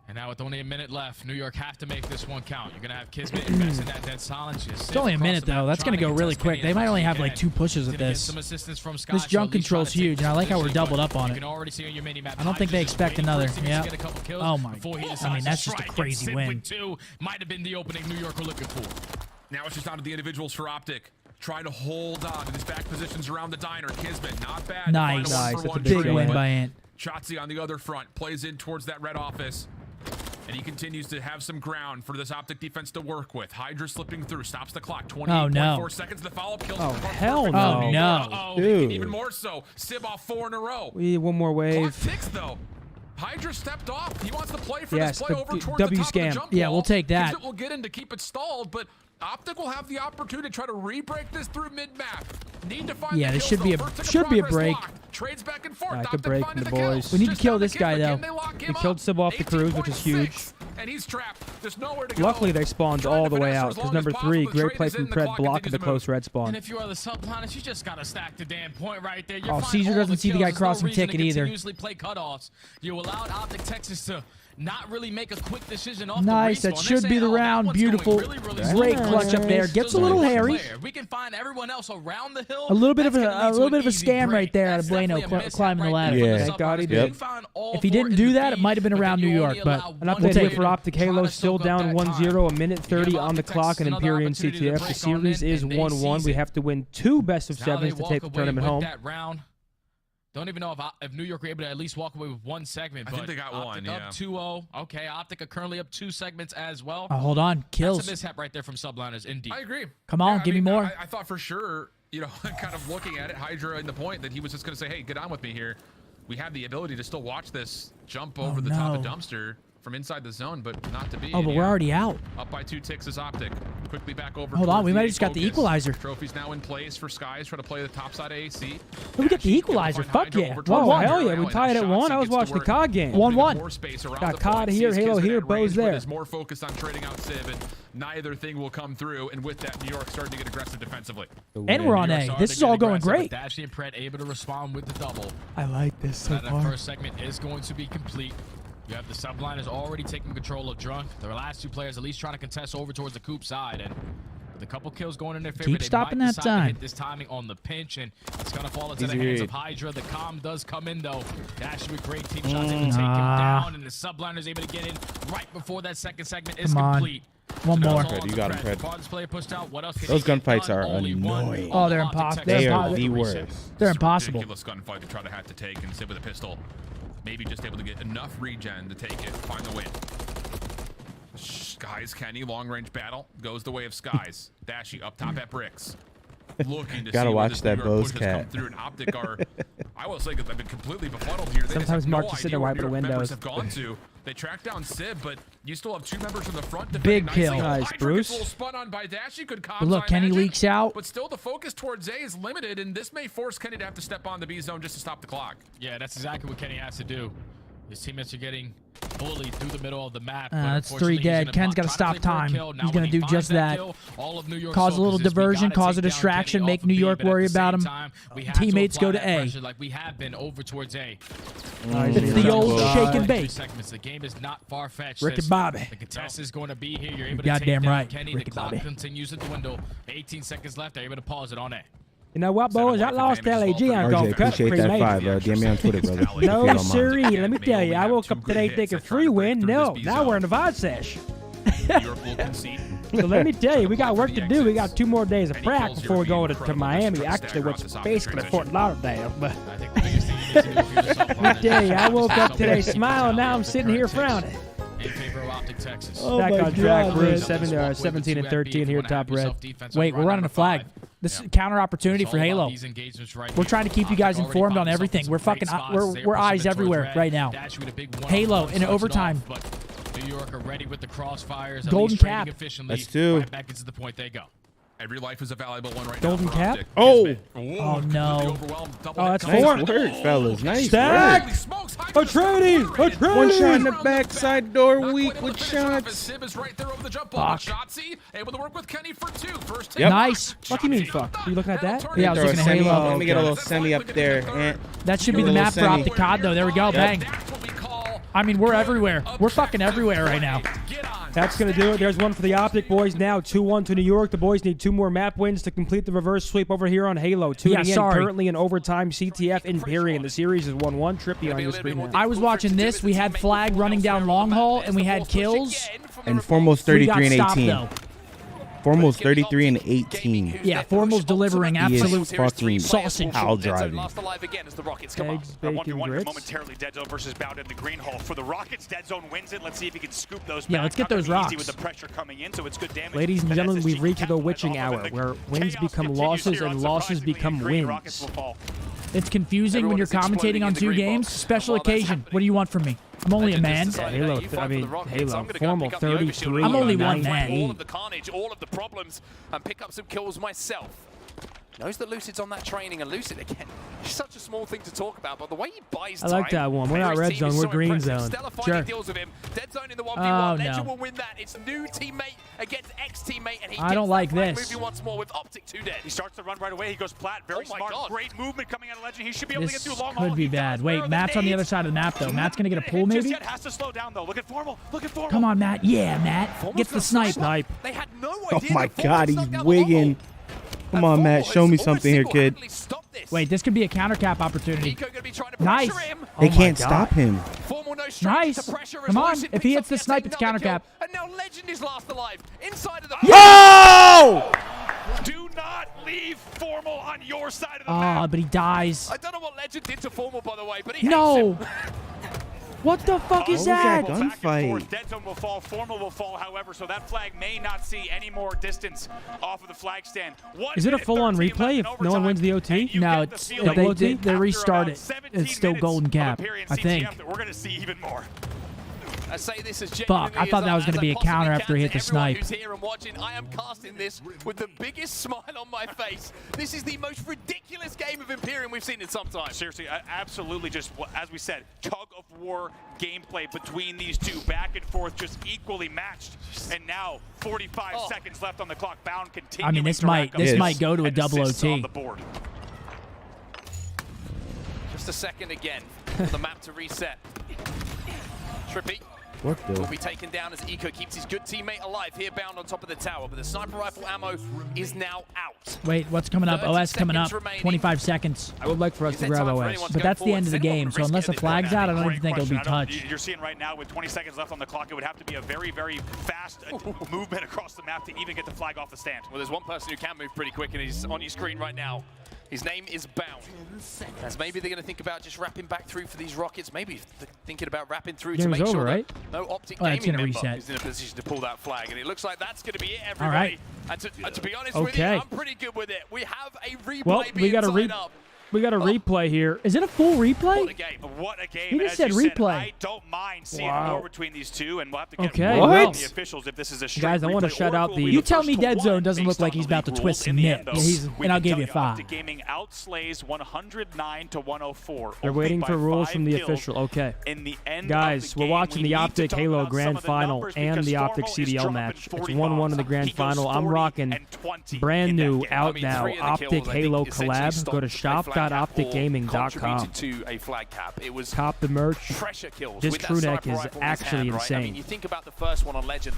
And now with only a minute left, New York have to make this one count. You're going to have Kismet invest in that dead silence. It's only a minute, though. That's going to go really quick. They might only have like 2 pushes at this. This jump control's huge, and I like how we're doubled up on it. I don't think they expect another. Yeah. Oh, my God. I mean, that's just a crazy win. Might have been the opening New York were looking for. Now it's just down to the individuals for Optic. Trying to hold on to these back positions around the diner. Kismet, not bad. Nice. Nice. That's a big win by Ant. Shotzi on the other front. Plays in towards that red office. And he continues to have some ground for this Optic defense to work with. Hydra slipping through, stops the clock. 28.4 seconds. The follow-up kills. Oh, hell no. Oh, no. Dude. Even more so. Sib off 4 in a row. We need one more wave. Clock ticks, though. Hydra stepped off. He wants to play for Yes, this play the over towards W the top scam. of the jump Yeah, wall. we'll take that. Kismet will get in to keep it stalled, but Optic will have the opportunity to try to re-break this through mid-map. Need to find Yeah, the this kills, should be a break. Trades back and forth. Good Optic break finding from the kill. boys. We need to Just kill down this guy, Kismet. though. Can they lock We him killed up? Sib off the cruise, which is huge. 18.6, and he's trapped. There's nowhere to go. Luckily, they spawned all the way out, because number 3, great trade play is from in, the Pred, clock blocking continues the to close move. red spawn. And if you are the subliners, you just got to stack the damn point right there. You're Oh, Caesar doesn't see the guy crossing ticket either. Usually play cutoffs. You allowed Optic Texas to not really make a quick decision off Nice. the That should be the round. Beautiful. Great clutch up there. Gets a little hairy. We can find everyone else around the hill. A little bit of a scam right there out of Bueno climbing the ladder. Yeah, thank God he did. If he didn't do that, it might have been around New York, but An update here for Optic. Halo still down 1-0, a minute 30 on the clock, and Empyrean CTF. The series is 1-1. We have to win 2 best-of-7s to take the tournament home. Don't even know if New York were able to at least walk away with 1 segment. I think they got Optic one, yeah. up 2-0. Okay, Optic are currently up 2 segments as well. Oh, hold on. Kills. That's a mishap right there from subliners, indeed. I agree. Come on, give me more. I thought for sure, you know, kind of looking at it, Hydra in the point that he was just going to say, hey, get on with me here. We have the ability to still watch this jump over the top of dumpster. from inside the zone, but not to be. Oh, but we're already out. Up by 2 ticks is Optic. Quickly back over. Hold on, we might have just got focus. the equalizer. Trophies now in place for Skies. Try to play the top side of AC. We get the equalizer. Fuck yeah. 1-1. Hell yeah, we tied at 1. I was watching the COD game. 1-1. Got COD here, Halo here, BoZe there. Is more focused on trading out Civ, and neither thing will come through. And with that, New York starting to get aggressive defensively. And we're on A. This is all going great. Dashy and Pred able to respond with the double. I like this so That far. first segment is going to be complete. You have the subliners already taking control of Drunk. The last 2 players at least trying to contest over towards the Coop side. And with a couple kills going in their favor, Keep stopping that to time. hit this timing on the pinch, and it's going to fall into the hands of Hydra. The comm does come in, though. Dashy with great team shots able to take him down, and the subliners able to get in right before that second segment is complete. One more. You got him, Pred. Those gunfights are annoying. Oh, they're impossible. They are the worst. They're impossible. Ridiculous gunfight to try to have to take and sit with a pistol. Maybe just able to get enough regen to take it, find the win. Skies, Kenny, long-range battle goes the way of Skies. Dashy up top at bricks. Looking to Gotta see watch that BoZe come cat. through, and Optic are, I will say, because I've been completely befuddled here. They Sometimes just have Mark no just sit idea there where wiping the New York members windows. have gone to. They track down Civ, but you still have 2 members from the front. Big defending kill. nicely. Nice, Hydra Bruce. gets a little spun on by Dashy. Good comms, But look, I Kenny imagine. leaks out. But still, the focus towards A is limited, and this may force Kenny to have to step on the B zone just to stop the clock. Yeah, that's exactly what Kenny has to do. His teammates are getting bullied through the middle of the map. That's 3 dead. Ken's got to stop time. He's going to do just that. Cause a little diversion, cause a distraction, make New York worry about him. Teammates go to A. Like we have been over towards A. It's the old shake and bake. The game is not far-fetched. Rick and Bobby. The contest is going to be here. You're able to Goddamn take down right. Kenny. Rick The and clock Bobby. continues to dwindle. 18 seconds left. They're able to pause it on A. You know what, boys? I lost LAG. I'm going RJ, to cut appreciate that cremate. 5, bro. DM me on Twitter, brother. If you No, don't mind. siree. Let me tell you, I woke up today thinking free win. No, now we're in the VOD sesh. So let me tell you, we got work to do. We got 2 more days of practice before we go to Miami. Actually, what's basically Fort Lauderdale. But let me tell you, I woke up today smiling. Now I'm sitting here frowning. In favor of Optic Texas. Oh Back my on track, God, Bruce. man. 17 and 13 here, top red. Wait, we're running a flag. This is counter opportunity for Halo. We're trying to keep you guys informed on everything. We're fucking we're eyes everywhere right now. Halo in overtime. New York are ready with the crossfires. Golden cap. That's 2. Right back into the point they go. Every life is a valuable one right Golden now. cap? Oh! Oh, no. Oh, that's Nice 4. work, fellas. Nice Stack! work. A trading! A trading! One shot in the backside door, weak with shots. Civ is right there over the jump ball. Shotzzy able to work with Kenny for 2. First hit. Yep. Nice. What do you mean, fuck? Are you looking at that? Yeah, I was Throw a looking at semi. Halo. Let me get a little semi up there. That should be the map for Optic COD, though. There we go. Bang. I mean, we're everywhere. We're fucking everywhere right now. That's going to do it. There's one for the Optic boys now. 2-1 to New York. The boys need 2 more map wins to complete the reverse sweep over here on Halo. 2 Yeah, in, sorry. currently in overtime. CTF Imperium. The series is 1-1. Trippy on your screen now. I was watching this. We had Flag running down long haul, and we had kills. And Foremost We got 33 and stopped, 18. though. Foremost 33 and 18. Yeah, Formal's delivering He is absolute fucking sausage. pile driving. Lost alive again as the Rockets come Eggs, up. bacon, 1v1 grits. momentarily. Dead Zone versus Bound in the green hole. For the Rockets, Dead Zone wins it. Let's see if he can scoop those Yeah, back. let's get Not gonna those be rocks. easy with the pressure coming in, so it's good damage. Ladies and That gentlemen, SSG we've reached the captain witching off of hour it. where wins Chaos become continues losses here, and losses unsurprisingly. become Green wins. Rockets will fall. It's confusing when you're commentating on 2 games. Special occasion. What do you want from me? I'm only a man. Halo, I mean, Halo. Formal 33. I'm only one 19. man. All of the carnage, all of the problems, and pick up some kills myself. Knows that Lucid's on that training, and Lucid, again, such a small thing to talk about, but the way he buys I time. like that one. We're not red zone, we're green zone. Stella Sure. finally deals with him. Dead Zone in the 1v1. Oh, Legend no. will win that. It's new teammate against ex-teammate, and he I don't gets like that flag this. moving once more with Optic 2 dead. He starts to run right away. He goes plat. Very Oh my smart. God. Great movement coming out of Legend. He should be able to get This through long haul. could be He bad. does. Where Wait, are Matt's on the other nades? side of the map, though. Matt's going to get a pull, Just maybe? yet. Has to slow down, though. Look at Formal. Look at Formal. Come on, Matt. Yeah, Matt. Gets the snipe. They had no Oh idea my that Formal God, he's snuck down the wigging. long Come on, Matt. Show me something here, kid. hole. Stop this. Wait, this could be a counter cap opportunity. Nico gonna be trying to Nice. pressure him. They can't stop him. Formal no strength Nice. to pressure as Come on. Lucid If he picks hits up the yet snipe, it's another counter cap. kill. And now Legend is last alive inside of the. Oh! Do not leave Formal on your side of the Ah, map. but he dies. I don't know what Legend did to Formal, by the way, but he No. hates him. What the fuck is What was that that? Back and gunfight? forth. Dead Zone will fall. Formal will fall, however, so that flag may not see any more distance off of the flag stand. Is it a full-on replay if no one wins the OT? No, it's they restart it. It's still golden cap, I think. We're going to see even more. I say this as Fuck, I thought that was going to be a counter after he hit the snipe. Who's here and watching, I am casting this with the biggest smile on my face. This is the most ridiculous game of Imperium we've seen in some time. Seriously, absolutely just, as we said, tug of war gameplay between these two, back and forth, just equally matched. And now, 45 seconds left on the clock. Bound continuing. I mean, this might go to a double OT. On the board. Just a second again for the map to reset. Trippy will be taken down as Eco keeps his good teammate alive here, Bound on top of the tower, but the sniper rifle ammo is now out. Wait, what's coming up? OS coming up. 25 seconds. I would like for us to grab OS. But that's the end of the game, so unless a flag's out, I don't even think it'll be touched. You're seeing right now with 20 seconds left on the clock, it would have to be a very, very fast movement across the map to even get the flag off the stand. Well, there's one person who can move pretty quick, and he's on your screen right now. His name is Bound. As maybe they're going to think about just wrapping back through for these rockets. Maybe thinking about wrapping through to make sure that no Optic Gaming member is in a position to pull that flag. And it looks like that's going to be it, everybody. All right. And to be honest with you, I'm pretty good with it. We have a replay we got we got a replay here. Is it a full replay? What a game. What a game. He just As said you replay. I don't mind seeing more between these two, and we'll have to get Okay. more from the officials if this is a straight Guys, I want to shout out the... You tell me Dead Zone doesn't look like he's about to twist some nip, and I'll give you 5. Gaming outslays 109 to 104. They're waiting for rules from the official. Okay. In the end guys, we're watching the Optic Halo Grand Final and the Optic CDL match. It's 1-1 in the Grand Final. I'm rocking brand new, out now, Optic Halo collab. Go to shop.opticgaming.com. To a flag cap. It was cop the merch. Pressure kills. This with crew that neck is rifle actually hand, insane. Right? I mean, you think about the first one on Legend.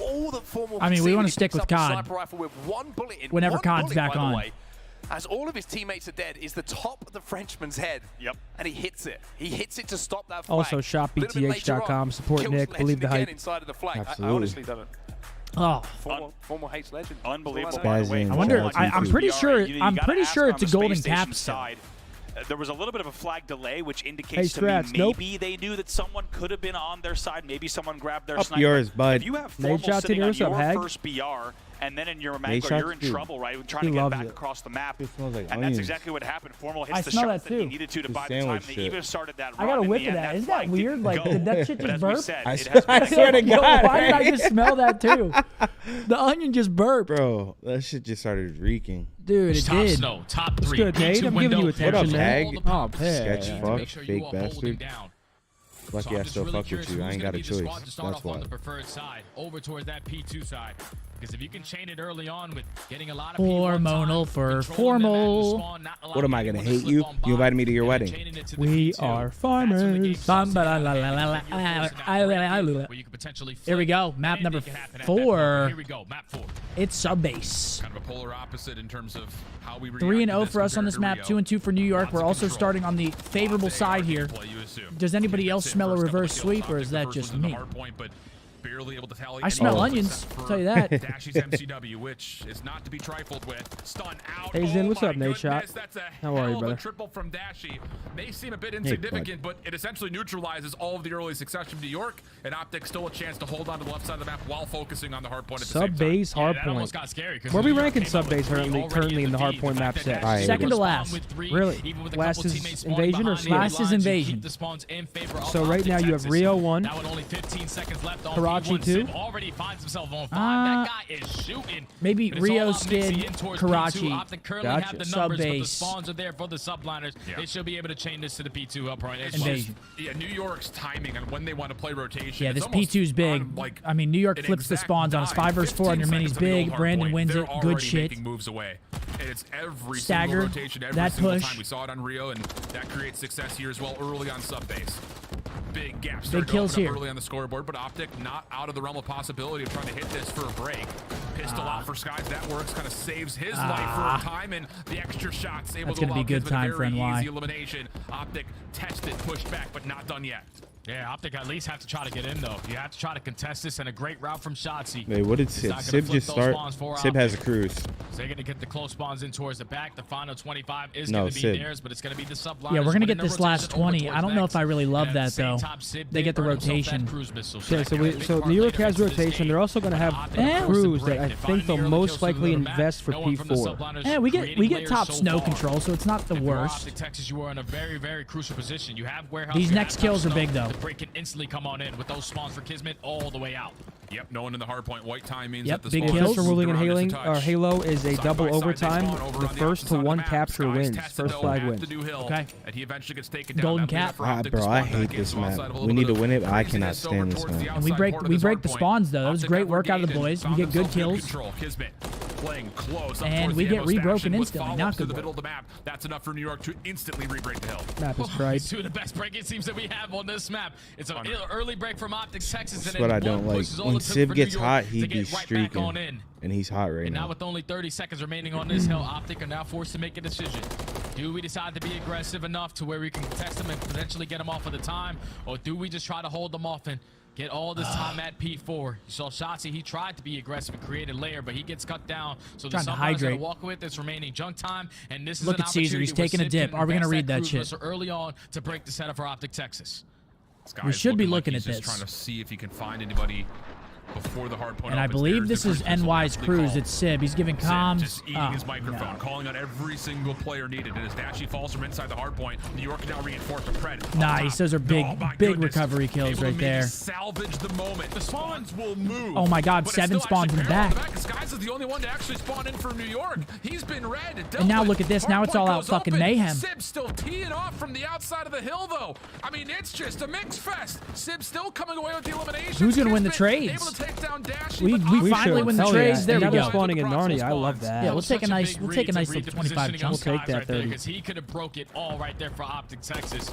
All the formal. I mean, we want to stick with COD. With one bullet in, whenever one COD's bullet, back on. Way, as all of his teammates are dead, is the top of the Frenchman's head. Yep. And he hits it. He hits it to stop that flag. Also, shopbth.com. Support Nick. Believe the hype. Inside of the flag. Absolutely. I honestly don't. Oh, former hates Legend. Unbelievable. I wonder. I'm pretty sure. I'm pretty sure it's a golden capstone. There was a little bit of a flag delay, which indicates to me maybe they knew that someone could have been on their side. Maybe someone grabbed their sniper. Yours, bud. If you have formal sitting on your first BR, and then in your mango, you're in trouble, right? Trying to get back across the map. And that's exactly what happened. Formal hits the shot that he needed to buy the time. They even started that run. I got a whiff of that. Isn't that weird? Like, did that shit just burp? I swear to God. Why did I just smell that too? The onion just burped. Bro, that shit just started reeking. Dude, it did. Snow, top 3. It's good, Nate. I'm giving you attention. What up, Tag? Oh, Sketch fuck, Make sure fake you are bastard. down. Lucky I still fuck with you. I ain't got a choice. That's why. On the preferred side, over towards that P2 side. Because if you can chain it early on with getting a lot of hormonal for formal. What am I gonna hate you? You invited me to your wedding. We are farmers. Here we go. Map number 4. Here we go. Map 4. It's Subbase. Kind of a polar opposite in terms of how we 3-0 for us on this map. 2-2 for New York. We're also starting on the favorable side here. Does anybody else smell a reverse sweep, or is that just me? Barely able to tally. I smell onions. I'll tell you that. Dashy's MCW, which is not to be trifled with. Stun out. Hey, Zin, what's up, Nate Shot? That's a How are you, brother? triple from Dashy. May seem a bit insignificant, but it essentially neutralizes all of the early success from New York, and Optic still a chance to hold on to the left side of the map while focusing on the hard point at the same time. Subbase hard point. Where are we ranking Subbase currently in the hard point map set? Second to last. Really? Last is Invasion or Last is Invasion. So right now you have Rio 1, Karachi 2. Already finds himself on 5. That guy is shooting. Maybe Rio Skid, Karachi, Optic currently have the numbers, but the Subbase. spawns are there for the subliners. They should be able to chain this to the P2 upright. Invasion. Yeah, New York's timing and when they want to play rotation. Yeah, this P2's big. I mean, New York flips the spawns on us. 5 versus 4 on your minis big. Brandon wins it. Good shit. Moves away. And it's every Staggered. single rotation, every That single push. time. We saw it on Rio, and that creates success here as well early on Subbase. Big gaps. Big kills here. Early on the scoreboard, but Optic not out of the realm of possibility of trying to hit this for a break. Pistol out for Skies. That works. Kind of saves his life for a time, and the extra shots able That's to gonna be good time for NY. Easy elimination. Optic tested, pushed back, but not done yet. Yeah, Optic at least have to try to get in, though. You have to try to contest this, and a great route from Shotzzy. Wait, what did Sib? Sib just start? Sib has a cruise. So they're going to get the close spawns in towards the back. The final 25 is going to be theirs, but it's going to be the sub-liners. Yeah, we're going to get this last 20. I don't know if I really love that, though. They get the rotation. Yeah, so New York has rotation. They're also going to have crews that I think they'll most likely invest for P4. Yeah, we get top snow control, so it's not the worst. Texas, you are in a very, very crucial position. You have warehouse. These next kills are big, though. The break can instantly come on in with those spawns for Kismet all the way out. Yep, no one in the hard point. White time means yep, that the big kills for ruling and Halo is a double overtime. The first to one capture wins. First flag wins. Okay. And he eventually gets taken down. Golden cap. Bro, I hate this map. We need to win it, but I cannot stand this map. And we break the spawns though. That was great work out of the boys. We get good kills. Playing close, and we get rebroken instantly. Not good. The middle of the map. That's enough for New York to instantly re-break the hill. Map is right. Two of the best break-in teams that we have on this map. It's an early break from OpTic Texas. That's what I don't like. When Civ gets hot, he be streaking. And he's hot right now. Now with only 30 seconds remaining on this hill, OpTic are now forced to make a decision. Do we decide to be aggressive enough to where we can test them and potentially get them off of the time? Or do we just try to hold them off and get all this time at P4? You saw Shotzi, he tried to be aggressive and create a layer, but he gets cut down. So the Sunrider's going to walk with this remaining junk time. And this is look at Caesar, he's taking a dip. Are we going to read that shit? Early on to break the setup for OpTic Texas. We should be looking at this. Trying to see if he can find anybody before the hard point. And I believe this is NY's Cruz. It's Sib. He's giving comms. Just eating his microphone, calling out every single player needed. And as Dashy falls from inside the hard point, New York now reinforced with Pred. Nice. Those are big recovery kills right there. Salvage the moment. The spawns will move. Oh my God, 7 spawns in the back. Skies is the only one to actually spawn in for New York. He's been red. And now look at this. Now it's all out fucking mayhem. Sib still teeing off from the outside of the hill, though. I mean, it's just a mix fest. Sib still coming away with the elimination. Who's going to win the trades? Able to take down Dashy. We finally win the trades. There we go. Spawning in Narnia. I love that. Yeah, we'll take a nice little 25 jump. We'll take that 30. Because he could have broke it all right there for OpTic Texas.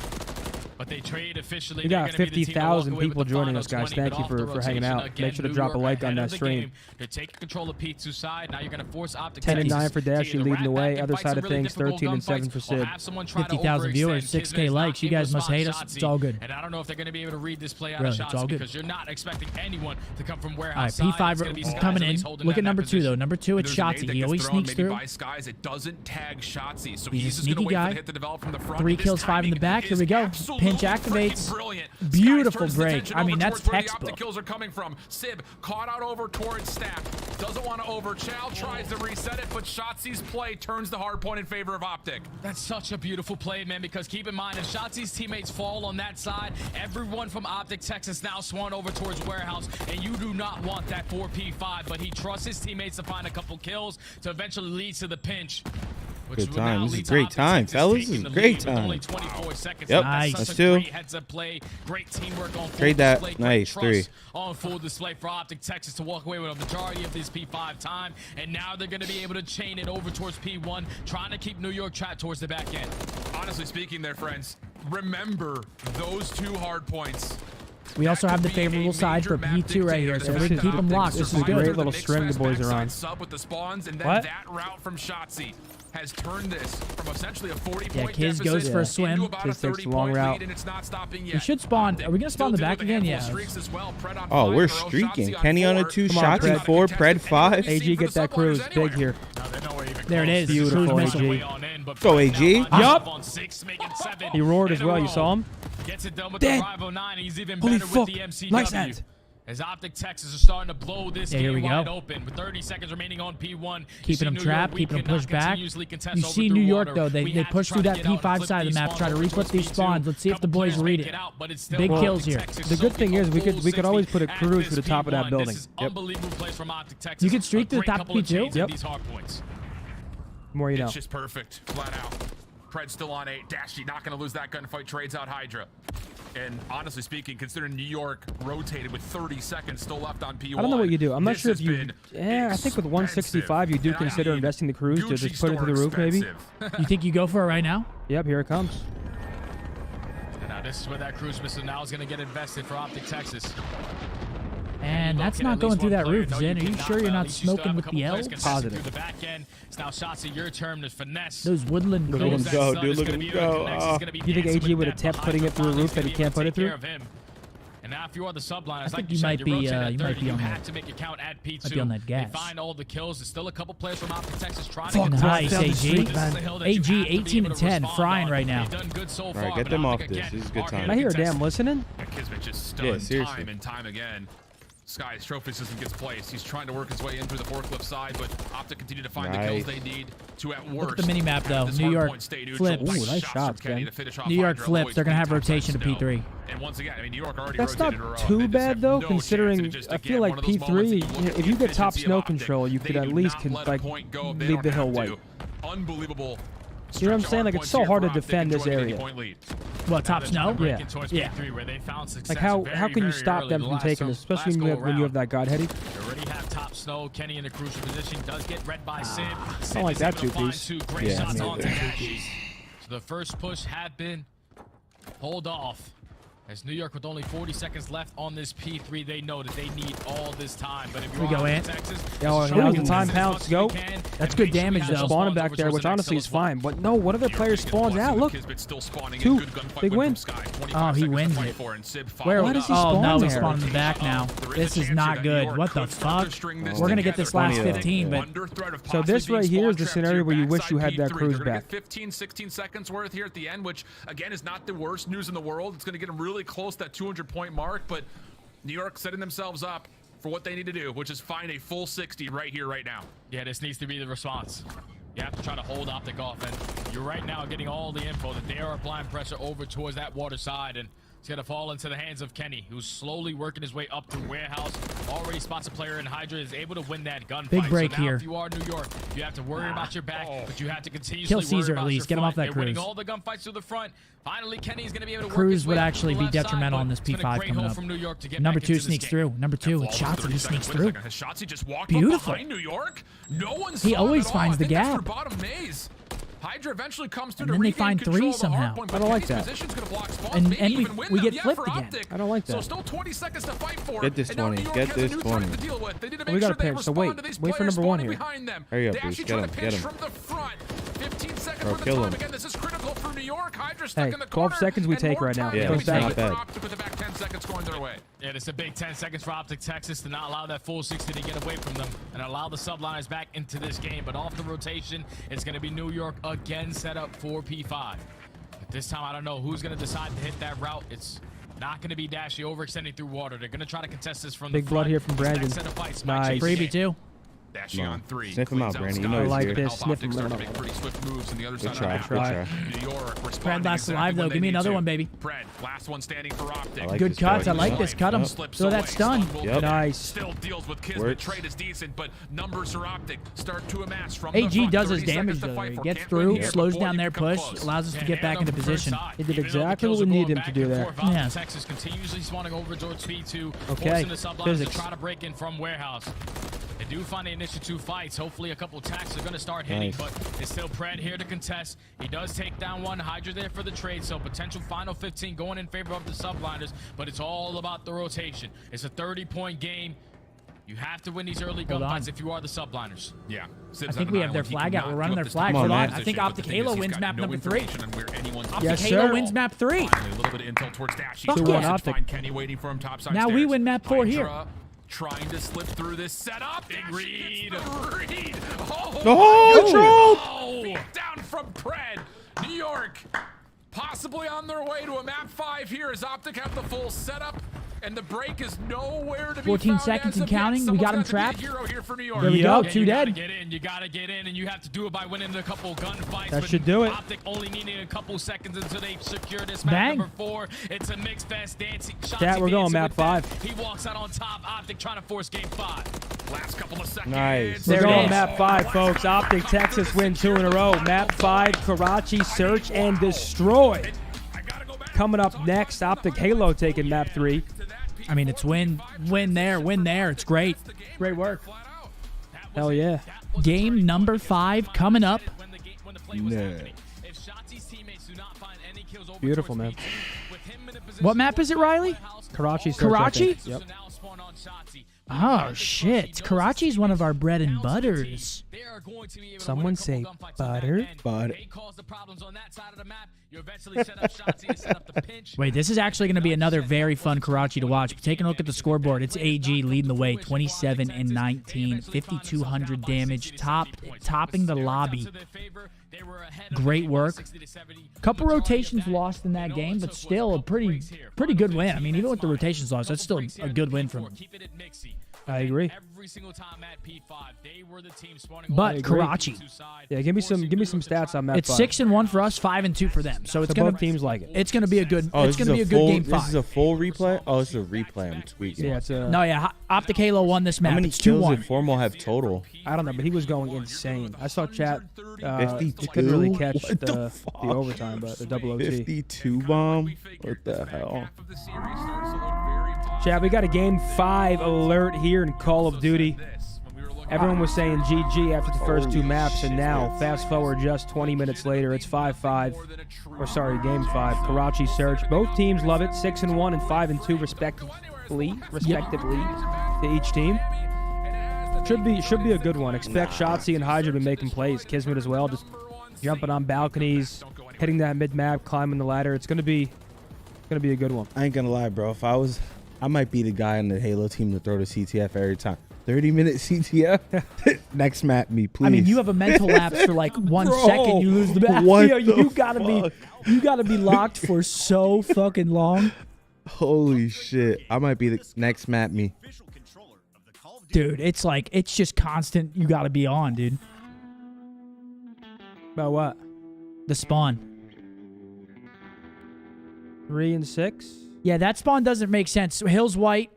But they trade officially. We got 50,000 people joining us, guys. Thank you for hanging out. Make sure to drop a like on that stream. They're taking control of P2 side. Now you're going to force OpTic 10 and 9 for Dashy leading the way. Other side of things, 13 and 7 for Sid. 50,000 viewers, 6K likes. You guys must hate us. It's all good. And I don't know if they're going to be able to read this play out of shots because you're not expecting anyone to come from warehouse. All right, P5 coming in. Look at number 2 though. Number 2, it's Shotzi. He always sneaks through. It doesn't tag Shotzi, so he's a sneaky guy. 3 kills, 5 in the back. Here we go. Pinch activates. Beautiful break. I mean, that's textbook. Kills are coming from Sib, caught out over towards Staff. Doesn't want to over. Chow tries to reset it, but Shotzi's play turns the hard point in favor of OpTic. That's such a beautiful play, man, because keep in mind, if Shotzi's teammates fall on that side, everyone from OpTic Texas now swung over towards warehouse, and you do not want that 4P5, but he trusts his teammates to find a couple kills to eventually lead to the pinch. Good time. This is a great time, fellas. This is a great time. Yep. Nice. That's 2. Great teamwork on trade that. Nice. 3. On full display for OpTic Texas to walk away with a majority of this P5 time. And now they're going to be able to chain it over towards P1, trying to keep New York trapped towards the back end. Honestly speaking there, friends, remember those 2 hard points. We also have the favorable side for P2 right here, so we can keep them locked. This is a great little string the boys are on. Sub with the spawns, and then that route from Shotzi has turned this from essentially a 40-point Kiz goes for a swim. Kiz takes the long route. We should spawn. Are we going to spawn the back again? Yeah. Oh, we're streaking. Kenny on a 2, Shotzi 4, Pred 5. AG, get that cruise. Big here. There it is. Beautiful, AG. Go, AG. Yup. He roared as well. You saw him? Gets it done with the 509. He's even Holy better fuck. with the MCW. Nice end. As OpTic Texas are starting to blow this game wide open with 30 seconds remaining on P1. Keeping them trapped, keeping them pushed back. You see New York, though. They push through that P5 side of the map, try to reflip these spawns. Let's see if the boys read it. Big kills here. The good thing is we could always put a crew to the top of that building. You could streak to the top of P2? Yep. More you know. It's just perfect, flat out. Pred still on 8. Dashy not going to lose that gunfight, trades out Hydra. And honestly speaking, considering New York rotated with 30 seconds still left on P1. I don't know what you do. I'm not sure if you... Yeah, I think with 165, you do consider investing the crews to just put it to the roof, maybe. You think you go for it right now? Yep, here it comes. And now this is where that cruise missile now is going to get invested for OpTic Texas. And that's not going through that roof, Zen. Are you sure you're not smoking with the L? Positive. The back end. It's now shots at your turn to finesse. Those woodland Look at him go, dude. Look at him go. You think AG would attempt putting it through a roof that he can't put it through? And now if you are the subliners, I think like you said, might be on have to make it count at P2. Might be on that gas. They find all the kills. There's still a couple players from Optic Texas trying to get nice, AG. AG 18 and 10, frying right now. All right, get them off this. This is a good time. I hear a damn listening. Kismet just stunned time and time again. Sky's trophy system gets placed. He's trying to work his way in through the forklift side, but Optic continue to find the kills they need to at worst. Look at the mini map though. New York flips. Ooh, nice shots, Ken. New York flips. They're gonna have rotation to P3. And once again, I mean, New York already That's not too bad though, considering I feel like P3. If you get top snow control, you could at least like leave the hill white. Unbelievable. You know what I'm saying? Like, it's so hard to defend this area. What, top snow? Yeah. Like, how can you stop them from taking this, especially when you have that godheady? They already have top snow. Kenny in a crucial position does get read by Sid. I don't like that two-piece. Yeah, so the first push had been pulled off. As New York with only 40 seconds left on this P3, they know that they need all this time. But if you're in Texas, the time pounce go. That's good damage though. Spawning back there, which honestly is fine. But no, one of their players spawns out. Look, 2 big win. Oh, he wins it. Why does he spawn Oh no, there? he's spawning the back now. This is not good. What the fuck? We're gonna get this last 15, but so this right here is the scenario where you wish you had that cruise back. 15, 16 seconds worth here at the end, which again is not the worst news in the world. It's gonna get him really close to that 200-point mark, but New York setting themselves up for what they need to do, which is find a full 60 right here, right now. Yeah, this needs to be the response. You have to try to hold Optic off, and you're right now getting all the info that they are applying pressure over towards that water side, and it's going to fall into the hands of Kenny, who's slowly working his way up through warehouse. Already spots a player, and Hydra is able to win that gunfight. Big break so now, here. if you are New York, you have to worry about your back, but you have to continuously kill Caesar worry at least. about Get him your off that front. They're winning cruise. all the gunfights to the front. Finally, Kenny's going to be able to Cruise work his would way actually to be the left detrimental side, on this but it's been a P5 great coming hold up. from New York to get Number back 2 into this sneaks game. through. Number 2 with shots, and he sneaks through. Has Shotzi just walked Beautiful. behind New York? No one He saw always him at finds all. the I think that's gap. for bottom maze. Hydra eventually comes through And to then they regain find control 3 of the somehow. hardpoint, I don't like Kenny's that. position's gonna block spawns, And maybe even we win them. get Yeah, flipped for again. Optic. I don't like So that. still 20 seconds to fight for. Get this and now 20. New York Get has a this new target 20. to deal with. They need to We make got sure a they pinch, so respond to these wait for players number 1 spawning here. behind them. Hurry up, They Bruce. actually Get try him. to Get pinch him. from the front. 15 seconds Bro, from the kill time. him. Again, this is critical for New York. Hydra stuck Hey, in the 12 corner, seconds we and take more right now. time Yeah, to it's be not taken bad. for Optic with about 10 seconds going their way. Yeah, it's a big 10 seconds for Optic Texas to not allow that full 60 to get away from them and allow the subliners back into this game. But off the rotation, it's going to be New York again set up for P5. But this time, I don't know who's going to decide to hit that route. It's not going to be Dashy overextending through water. They're going to try to contest this from Big the blood front. here from Brandon. Next set of fights might Nice. change the Freebie game. too. Dashing on 3. Sniff him out, Brandon. You know I he's like here. this. Sniff him. Optic starts to make pretty swift moves, and the other Good side try. of the Good map. try. New York Pred responding last exactly alive though. when they Give me need another to. one, baby. Pred, last one standing for Optic. I like Good this cuts. guy. I like this. Cut him. Slips Throw that away. stun. Will Yep. Nice. Still deals with Kismet. Works. Trade is decent, but numbers for Optic start to amass from AG the front. does his 30 damage seconds to though. fight He for. gets Can't through, win here slows before down you their come push, close. allows us to And get back hand into on the first position. side. He did Even though the exactly kills what we are need going him to back do and there. forth, Optic Yeah. Texas continuously spawning over towards P2, Okay. forcing the subliners Physics. to try to break in from warehouse. They do find the initial 2 fights. Hopefully a couple attacks are going to start hitting, Nice. but it's still Pred here to contest. He does take down one. Hydra there for the trade, so potential final 15 going in favor of the subliners, but it's all about the rotation. It's a 30-point game. You have to win these early Hold on. gunfights if you are the subliners. Yeah. I think we have their flag out. We're running their flag. Come on, Hold on. man. I think Optic Halo wins map number 3. Optic Yes, Halo sir. wins map 3. Finally, a little bit of intel towards Dashy. Fuck yeah. Optic. Find Kenny waiting for him topside Now we stairs. win map 4 here. Hydra trying to slip through this setup. Big read. Read. Oh, Beat down from Pred. New York possibly on their way to a map 5 here as Optic have the full setup. And the break is nowhere to be 14 found seconds as and of yet. counting. We Someone's got him got to be the trapped. hero here for New York. There we go. Yeah, 2 you gotta dead. get in. You gotta get in, and you have to do it by winning a couple gunfights. That but should do it. Optic only needing a couple seconds until they secure this map Bang. number 4. It's a mixed fest dancing. Stat, we're going map 5. He walks out on top. Optic trying to force game 5. Last couple of seconds. Nice. We're There it going is. map 5, folks. Optic Texas win 2 in a row. Map 5, Karachi, search and destroy. Coming up next, Optic Halo taking map 3. I mean, it's win there. It's great. Great work. Hell yeah. Game number 5 coming up. Beautiful, man. What map is it, Riley? Karachi search. I Karachi? think. Yep. Oh, shit. Karachi's one of our bread and butters. Someone say butter. Butter. Wait, this is actually going to be another very fun Karachi to watch. Taking a look at the scoreboard, it's AG leading the way, 27 and 19, 5,200 damage, topping the lobby. Great work. Couple rotations lost in that game, but still a pretty good win. I mean, even with the rotations lost, that's still a good win from them. I agree. But Karachi. Yeah, give me some stats on that. It's 6-1 for us, 5-2 for them. So it's both teams like it. It's gonna be a good. It's gonna be a good game 5. This is a full replay. Oh, it's a replay. I'm tweaking. Yeah, it's a. No, yeah. Optic Halo won this map. How many it's kills 2-1. did Formal have total? I don't know, but he was going insane. I saw chat. 52? Couldn't really catch What the overtime, but the double OT. 52 bomb. What the hell? Chat, we got a game 5 alert here in Call of Duty. Everyone was saying GG after the first 2 maps, and now, fast forward just 20 minutes later, it's 5-5. Or sorry, game 5. Karachi Search. Both teams love it. 6-1 and 5-2 respectively to each team. Should be a good one. Expect Shotzi and Hydra to be making plays. Kismet as well, just jumping on balconies, hitting that mid map, climbing the ladder. It's gonna be a good one. I ain't gonna lie, bro. If I might be the guy in the Halo team to throw the CTF every time. 30-minute CTF. Next map, me, please. I mean, you have a mental lapse for like 1 second. You lose the map. You gotta be locked for so fucking long. Holy shit! I might be the next map, me. Dude, it's like it's just constant. You gotta be on, dude. About what? The spawn. 3 and 6. Yeah, that spawn doesn't make sense. So Hill's white.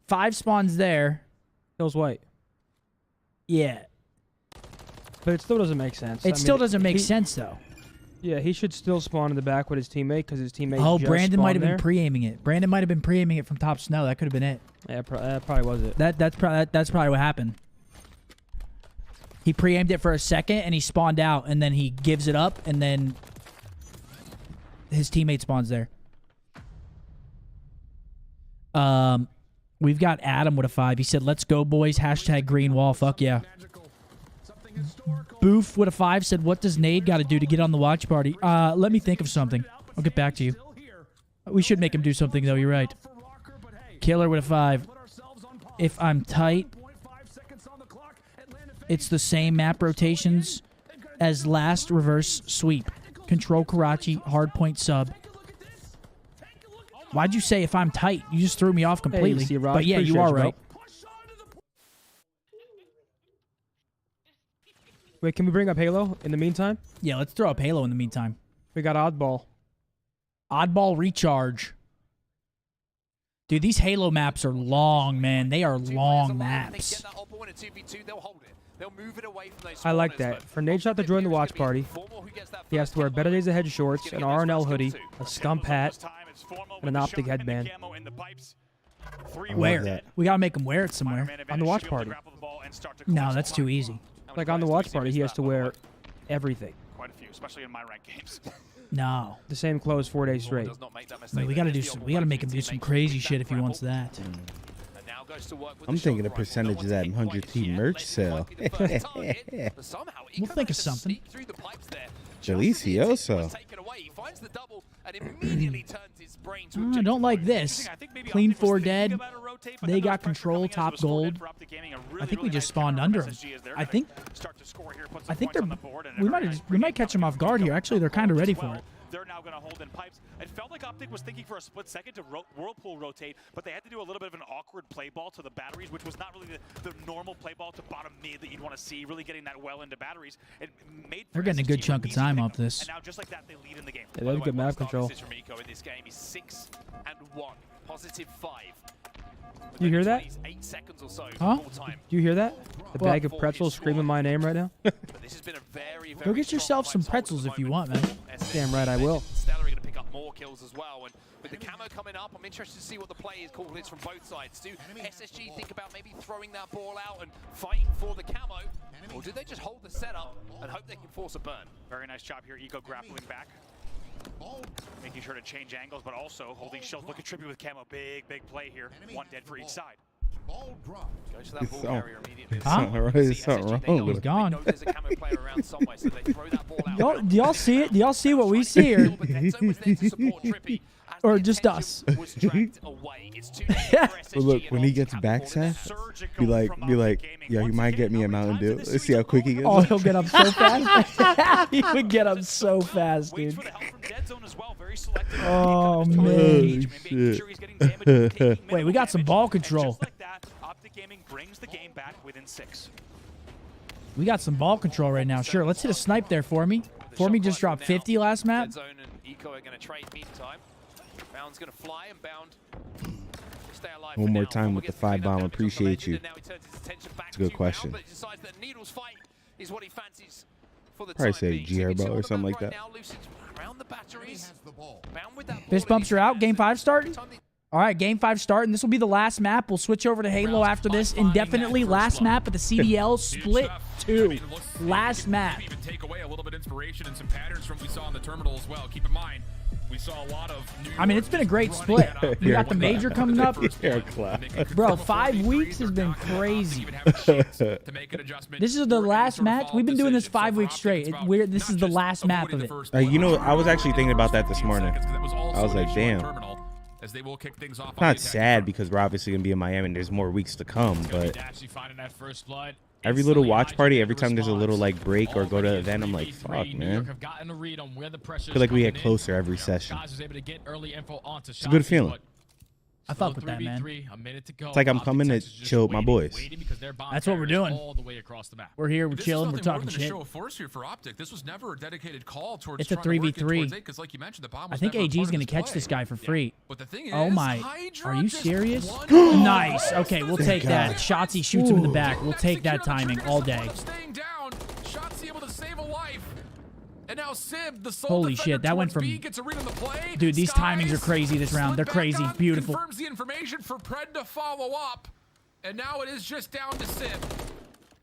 5 spawns there. Hill's white. Yeah. But it still doesn't make sense. It still doesn't make sense, though. Yeah, he should still spawn in the back with his teammate because his teammate. Oh, just Brandon might have spawned been pre-aiming it. Brandon might have been pre-aiming it from top snow. That could have been it. Yeah, that probably was it. That's probably what happened. He pre-aimed it for a second and he spawned out, and then he gives it up, and then his teammate spawns there. We've got Adam with a 5. He said, "Let's go, boys." # green wall. Fuck yeah. Boof with a 5 said, "What does Nade got to do to get on the watch party?" Let me think of something. I'll get back to you. We should make him do something, though. You're right. Killer with a 5. If I'm tight, it's the same map rotations as last reverse sweep. Control Karachi, hardpoint sub. Why'd you say if I'm tight? You just threw me off completely. Hey, but yeah, you are right. Wait, can we bring up Halo in the meantime? Yeah, let's throw up Halo in the meantime. We got Oddball. Oddball recharge. Dude, these Halo maps are long, man. They are long maps. I like that. For Nadeshot to join the watch party, he has to wear Better Days Ahead shorts, an R&L hoodie, a Scump hat, and an Optic headband. Wear it. We gotta make him wear it somewhere. On the watch party. No, that's too easy. Like on the watch party, he has to wear everything. Quite a few, especially in my rank games. No. The same clothes 4 days straight. Man, we gotta do some. We gotta make him do some crazy shit if he wants that. I'm thinking a percentage of that 100T merch sale. We'll think of something. Delicioso. I don't like this. Clean 4 dead. They got control, top gold. I think we just spawned under them. I think they're. We might catch them off guard here. Actually, they're kind of ready for it. They're now going to hold in pipes. It felt like Optic was thinking for a split second to Whirlpool rotate, but they had to do a little bit of an awkward play ball to the batteries, which was not really the normal play ball to bottom mid that you'd want to see, really getting that well into batteries. It made They're getting a good chunk of time off this. And now just like that, they lead in the game. Yeah, they have good map control. In this game is 6 and 1, +5. You hear that? 8 seconds or so. Huh? You hear that? The bag of pretzels screaming my name right now? Go get yourself some pretzels if you want, man. Damn right I will. Stellar are going to pick up more kills as well, and with the camo coming up, I'm interested to see what the play is called is from both sides. Do SSG think about maybe throwing that ball out and fighting for the camo, or do they just hold the setup and hope they can force a burn? Very nice job here, Eco grappling back. Making sure to change angles, but also holding shield. Look at Trippy with camo. Big play here. 1 dead for each side. Goes to that ball carrier immediately. It's something wrong with He's gone. There's a camo player around somewhere, so they throw that ball out. Do y'all see it? Do y'all see what we see here? Or just us? But look, when he gets backsacked, be like, yo, you might get me a Mountain Dew. Let's see how quick he gets. Oh, he'll get up so fast. He would get up so fast, dude. Oh, man. Wait, we got some ball control. We got some ball control right now. Sure, let's hit a snipe there for me. For me just dropped 50 last map. Zone and Eco are going to trade meantime. Bound's going to fly and Bound. Stay alive One more time with the 5 bomb. Appreciate you. It's a good question. Probably say G-Herbo or something like that. Fist bumps are out. Game 5 starting. All right, Game 5 starting. This will be the last map. We'll switch over to Halo after this indefinitely. Last map at the CDL Split 2. Last map. Even take away a little bit of inspiration and some patterns from what we saw in the terminal as well. Keep in mind, we saw a lot of I mean, it's been a great split. We got the major coming up. Bro, 5 weeks has been crazy. This is the last match. We've been doing this 5 weeks straight. This is the last map of it. You know, I was actually thinking about that this morning. I was like, damn. As they will kick things off. Not sad because we're obviously going to be in Miami and there's more weeks to come, but every little watch party, every time there's a little like break or go to an event, I'm like, fuck, man. I feel like we get closer every session. It's a good feeling. I fuck with that, man. It's like I'm coming to chill with my boys. That's what we're doing. We're here, we're chilling, we're talking shit. Show of force here for Optic. This was never a dedicated call towards. It's a 3v3. Like you mentioned, the bomb I think AG's going to catch this guy for free. But the thing is, oh my, are you serious? Nice. Okay, we'll take that. Shotzi shoots him in the back. We'll take that timing all day. Staying down. Shotzi able to save a life. And now Sib, the holy shit, that went from dude, these timings are crazy this round. They're crazy. Beautiful. Confirms the information for Pred to follow up. And now it is just down to Sib.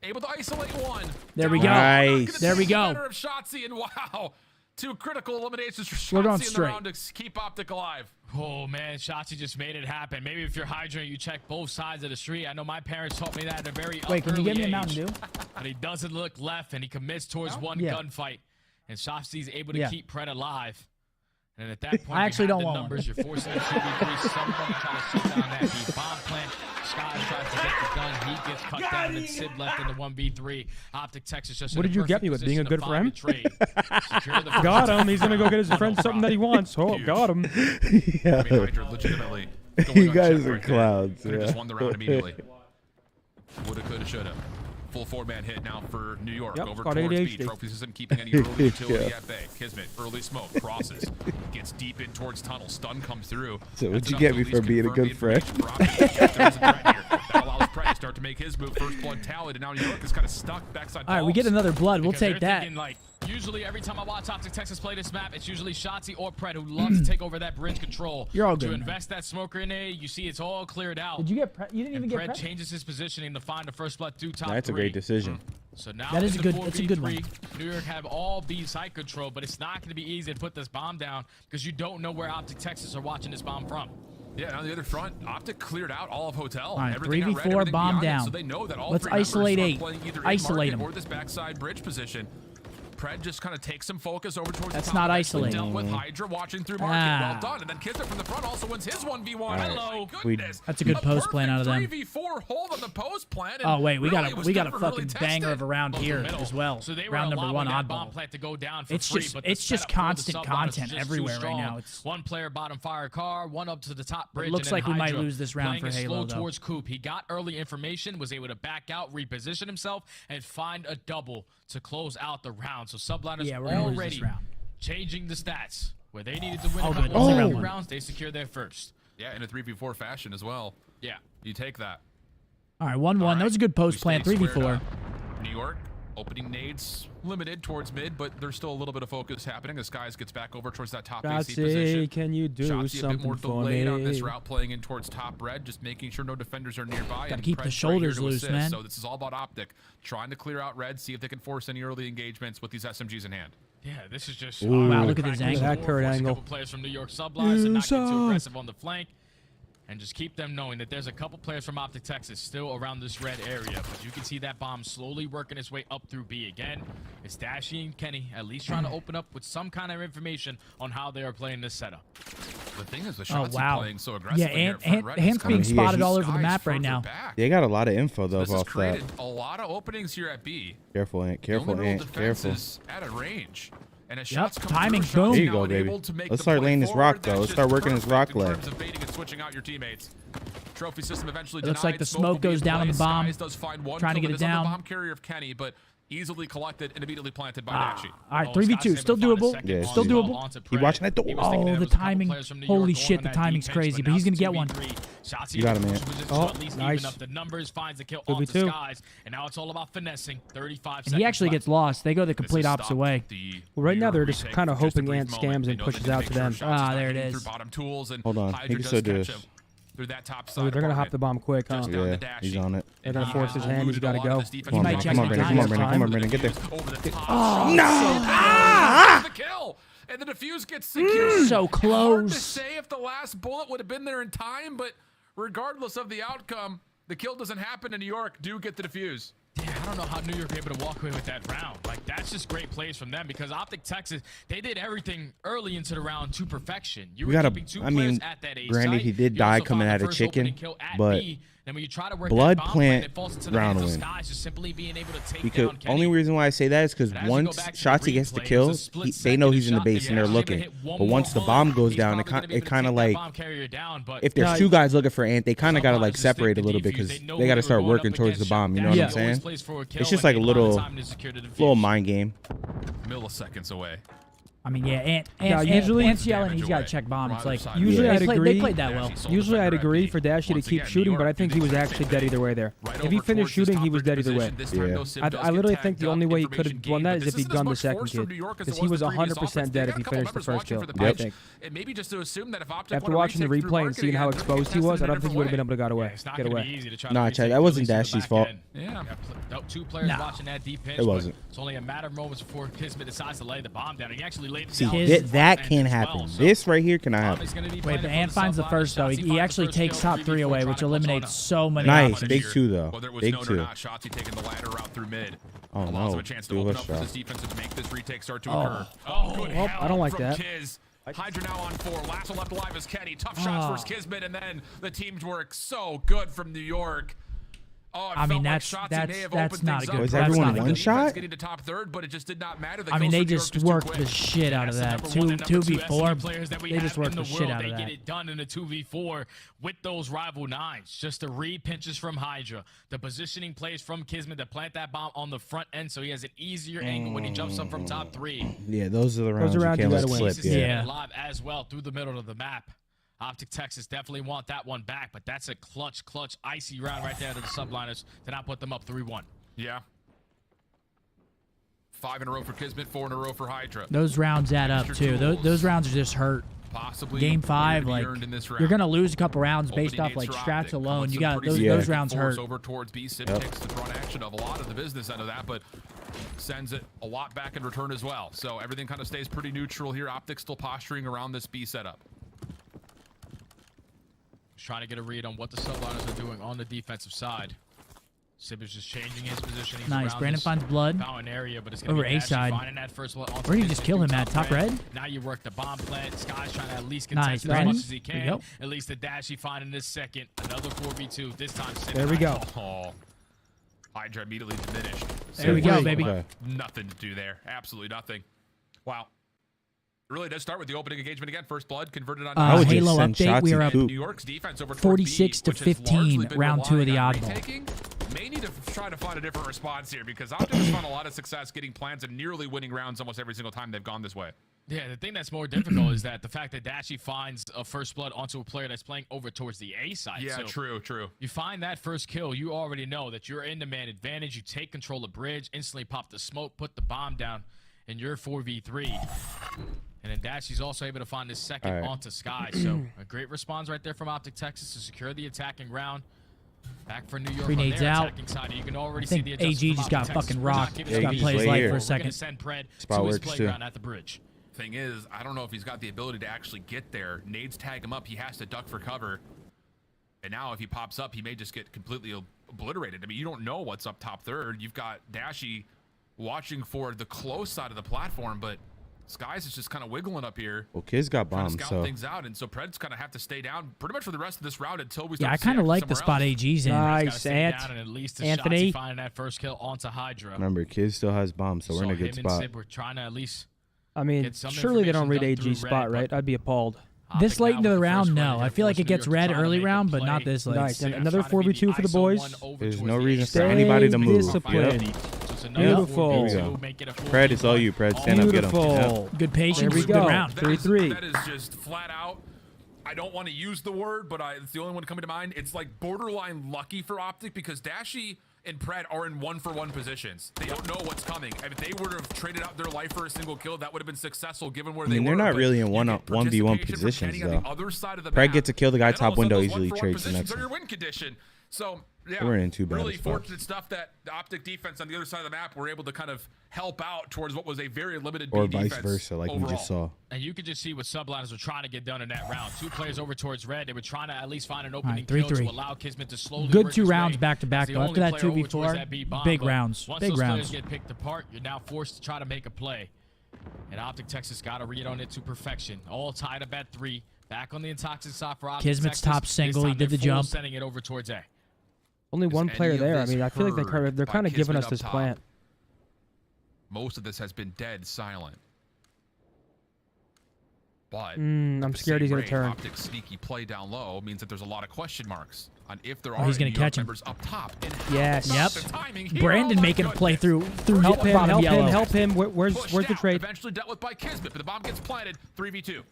Able to isolate one. There we go. Nice. There we go. Of Shotzi, and wow. 2 critical eliminations for Shotzi We're going in the straight. round to keep Optic alive. Oh, man, Shotzi just made it happen. Maybe if you're hydrant, you check both sides of the street. I know my parents taught me that at a very Wait, can you get me a Mountain Dew? But he doesn't look left, and he commits towards one gunfight. And Shotzi's able to keep Pred alive. And at that point, I actually don't the want numbers. one. You're forcing the 2v3. Someone trying to shoot down that B bomb plant. Sky tries to get the gun. He gets cut down, and Sid left in the 1v3. Optic Texas just. What did you get me with being a good friend? Got him. He's gonna go get his friend something that he wants. Oh, got him. Yeah. I mean, Hydra legitimately. You guys are clouds. Yeah. Just won the round immediately. Woulda, coulda, shoulda. Full 4-man hit now for New York. Over towards B. Trophies isn't keeping any early utility at bay. Kismet, early smoke, crosses. Gets deep in towards tunnel. Stun comes through. So what'd you get me for being a good friend? That allows Pred to start to make his move. First blood tallied, and now New York is kind of stuck backside. All right, we get another blood. We'll take that. Thinking, like, usually every time I watch Optic Texas play this map, it's usually Shotzi or Pred who loves to take over that bridge control. You're all good. To invest that smoke grenade, you see it's all cleared out. Did you get Pred? You didn't even get Pred Pred? changes his positioning to find the first blood through top That's a great decision. So now that is a good. It's a good one. New York have all B site control, but it's not going to be easy to put this bomb down because you don't know where Optic Texas are watching this bomb from. Yeah, on the other front, Optic cleared out all of Hotel. All right, everything 3v4 bomb down. So they know that all Let's 3 isolate 8. Isolate him. him. Or this backside bridge position. Pred just kind of takes some focus over towards That's the top. not isolating. Dealt with Hydra watching through market. Well done. And then Kismet from the front also wins his 1v1. Right. Hello. Goodness. That's a good post plan out of them. 3v4 hold on the post plan. Oh wait, we really got a fucking really banger of a round here as well. So they round number 1 oddball. Plant to go down for it's free, just but it's just constant content everywhere right now. It's one player bottom fire car, one up to the top bridge. It looks like we might lose this round for Halo though. Towards Coop. He got early information, was able to back out, reposition himself, and find a double to close out the round. So Subliners already changing the stats. Where they needed to win a couple of rounds, they secure their first. Yeah, in a 3v4 fashion as well. Yeah. You take that. All right, 1-1. That was a good post plan, 3v4. New York opening nades limited towards mid, but there's still a little bit of focus happening as Skies gets back over towards that top AC position. Can you do Shotzi a bit more something delayed for on this me? route, playing in towards top red, just making sure no defenders are nearby. Gotta keep the shoulders loose, man. So this is all about Optic, trying to clear out red, see if they can force any early engagements with these SMGs in hand. Yeah, this is just wow. Look at his angle. That Kurt angle. Players from New York Sublines and not get too aggressive on the flank. and just keep them knowing that there's a couple players from Optic Texas still around this red area. But you can see that bomb slowly working its way up through B again. It's Dashy and Kenny at least trying to open up with some kind of information on how they are playing this setup. The thing is, the shots playing so aggressively. Yeah, Ant's being spotted all over the map right now. They got a lot of info though This has off that. created a lot of openings here at B. Careful, Ant. Careful, Ant. Careful. At a range. And as Yep, shots come timing, through, boom. There you go, baby. Let's start laying this rock though. Let's start working this rock leg. In terms of baiting and switching out your teammates. Trophy system eventually It looks denied. like the smoke goes down on the bomb. Skies does find one Trying to kill get that it is on down. the bomb carrier of Kenny, but easily collected and immediately planted by Dashi. All right, 3v2, still doable. Yeah, Still doable. Keep watching that door. Oh, the timing. Holy shit, the timing's crazy, but he's going to get one. You got him, man. Oh, nice. The numbers, finds the kill 2v2. onto Skies, and now it's all about finessing. 35 seconds And he actually left. gets lost. They go the complete opposite way. Well, right now they're just kind of hoping Ant scams and pushes out to them. Ah, there it is. Hold on. He can still do this. Through that top Oh, side they're going to hop the bomb quick, huh? Yeah, he's on it. They're going to force his hand. He's got to go. Come on, Brandon. Come on, Brandon. Come on, Brandon. Come on, Brandon. Get there. Oh, no! The kill! And the defuse gets secured. So Hard to close. say if the last bullet would have been there in time, but regardless of the outcome, the kill doesn't happen in New York. Do get the defuse. Yeah, I don't know how New York were able to walk away with that round. Like, that's just great plays from them because Optic Texas, they did everything early into the round to perfection. You We were gotta, keeping two I players mean, at that A granted, site. he did You die also coming found out the of first chicken, opening kill at but B. Then when you try to work blood that bomb plant it falls into the round hands of win. Skies, just simply being able to take Because down Kenny. only reason why I say that is because But as you once go back to Shotzi the gets the replay, kill, it was a split they know he's in the second base shot. and they're If he looking. hit one But more once the bullet, bomb goes he's down, probably gonna be it able to kind of take that like bomb carrier down, but if there's two guys looking for Ant, they kind of gotta like separate a little bit because they gotta start working towards the bomb. You know what I'm saying? It's just like a little mind game. Milliseconds away. I mean, yeah, usually Ant's yelling he's got to check bombs. Like, Usually I'd agree. They played that well. Usually I'd agree for Dashy to keep shooting, but I think he was actually dead either way there. If he finished shooting, he was dead either way. Yeah. I literally think the only way he could have won that is if he'd gunned the second kid. Because he was 100% dead if he finished the first kill, I think. Maybe just to assume that if Optic After watching the replay and seeing how exposed he was, I don't think he would have been able to get away. Nah, Chad, that wasn't Dashy's fault. Yeah. Two players watching that deep pinch. It wasn't. It's only a matter of moments before Kismet decides to lay the bomb down. He actually laid it See, down. that can't happen. This right here cannot happen. Wait, but Ant finds the first, though. He actually takes top 3 away, which eliminates so many Nice. options. Big 2, though. Whether it was Big known 2. or not, Shotzi taking the ladder route through mid. Oh, allows no. him a chance to Do open a up for shot. this defense and make this retake start to Oh. occur. Good Oh, help I don't like from that. Kiz. Hydra now on 4. Last one left alive is Kenny. Tough shots versus Kismet, and then the team's work so good from New York. Oh, I mean, that's not a good. Was everyone one shot? Getting to top third, but it just did not matter. I mean, they just worked the shit out of that. 2v4. They just worked the shit out of They that. get it done in a 2v4 with those rival nines. Just the read pinches from Hydra, the positioning plays from Kismet to plant that bomb on the front end, so he has an easier angle when he jumps up from top 3. Yeah, those are the rounds you can't let slip. Yeah, alive as well through the middle of the map. Optic Texas definitely want that one back, but that's a clutch, icy round right there to the subliners to not put them up 3-1. Yeah. 5 in a row for Kismet, 4 in a row for Hydra. Those rounds add up, too. Those rounds are just hurt. Possibly Game 5, like, you're going to lose a couple rounds based off, like, strats alone. You got those rounds hurt. Over towards B. Sim takes the front action of a lot of the business out of that, but sends it a lot back in return as well. So everything kind of stays pretty neutral here. Optic still posturing around this B setup. Trying to get a read on what the subliners are doing on the defensive side. Sib is just changing his position. He's Nice. Brandon finds blood. Area, but it's gonna Over be A side. that first one Where did you just kill him at? Top red? Now you work the bomb plant. Sky's trying to at least Nice, contest as Brandon. much as he There you can. go. At least the dash he finding this second. Another 4v2. This time Sib. There we go. Oh. Hydra immediately diminished. There we go, baby. Nothing to do there. Absolutely nothing. Wow. It really does start with the opening engagement again. First blood converted on Halo update. We are up New York's defense over 46 to 15, round 2 of the Oddball. May need to try to find a different response here because Optic has found a lot of success getting plans and nearly winning rounds almost every single time they've gone this way. Yeah, the thing that's more difficult is that the fact that Dashy finds a first blood onto a player that's playing over towards the A side. Yeah, so true. You find that first kill, you already know that you're in the man advantage. You take control of bridge, instantly pop the smoke, put the bomb down, and you're 4v3. And then Dashy's also able to find his second onto Sky. So a great response right there from Optic Texas to secure the attacking round. Back for New York on their attacking side. You can already see the AG just got fucking rocked. Just got to play his life for a second. Send Pred to his playground at the bridge. Thing is, I don't know if he's got the ability to actually get there. Nades tag him up. He has to duck for cover. And now if he pops up, he may just get completely obliterated. I mean, you don't know what's up top third. You've got Dashy watching for the close side of the platform, but Skies is just kind of wiggling up here. Well, Kids got bombed, scout so things out, and so Pred's kind of have to stay down pretty much for the rest of this round until we Yeah, start I kind of like the spot else. AG's in. Nice, Anthony. Finding that first kill onto Hydra. remember, Kids still has bombs, so we're in a good spot. We're trying to at least. I mean, surely they don't read AG's spot, right? I'd be appalled. This late into the round, no. I feel like it gets read early round, but not this late. Nice. And another 4v2 for the boys. There's no reason for anybody to move. Disciplined. Yep. Beautiful. Here we go. Pred, it's all you, Pred. Stand up, get him. Beautiful. Good patience. There we Good go. round. 3-3. That is just flat out. I don't want to use the word, but it's the only one coming to mind. It's like borderline lucky for Optic because Dashy and Pred are in 1-for-1 positions. They don't know what's coming. And if they would have traded out their life for a single kill, that would have been successful given where they were. They're not really in 1v1 positions, though. Pred gets to kill the guy top window, easily trades the next one. Win condition. So, yeah, we're in too bad really a spot. fortunate stuff that the Optic defense on the other side of the map were able to kind of help out towards what was a very limited Or B vice defense versa, like overall. we just saw. And you could just see what subliners were trying to get done in that round. 2 players over towards red. They were trying to at least find an All opening right, kill 3-3. to allow Kismet to slowly Good work 2 his rounds way back to back, as the though. After only that player over towards 2v4, that B bomb. big But rounds. Once Big those rounds. players get picked apart, you're now forced to try to make a play. And Optic Texas got to read on it to perfection. All tied up at 3. Back on the intoxic side for Optic Kismet's Texas. top single. This He time did the they're full jump. sending it over towards A. Only one player any of there. I this mean, I feel like heard they're by kind of giving Kismet us up this top? plant. Most of this has been dead silent. But I'm scared he's going to turn. Optic's sneaky play down low means that there's a lot of question marks on if there Oh, are he's gonna New York catch him. members up top. And how Yes. about Yep. the timing here? Brandon Oh my making a play goodness. through Help him, bottom help yellow. him, help him. Where's Pushed the down, trade? Eventually dealt with by Kismet, but the bomb gets planted. 3v2.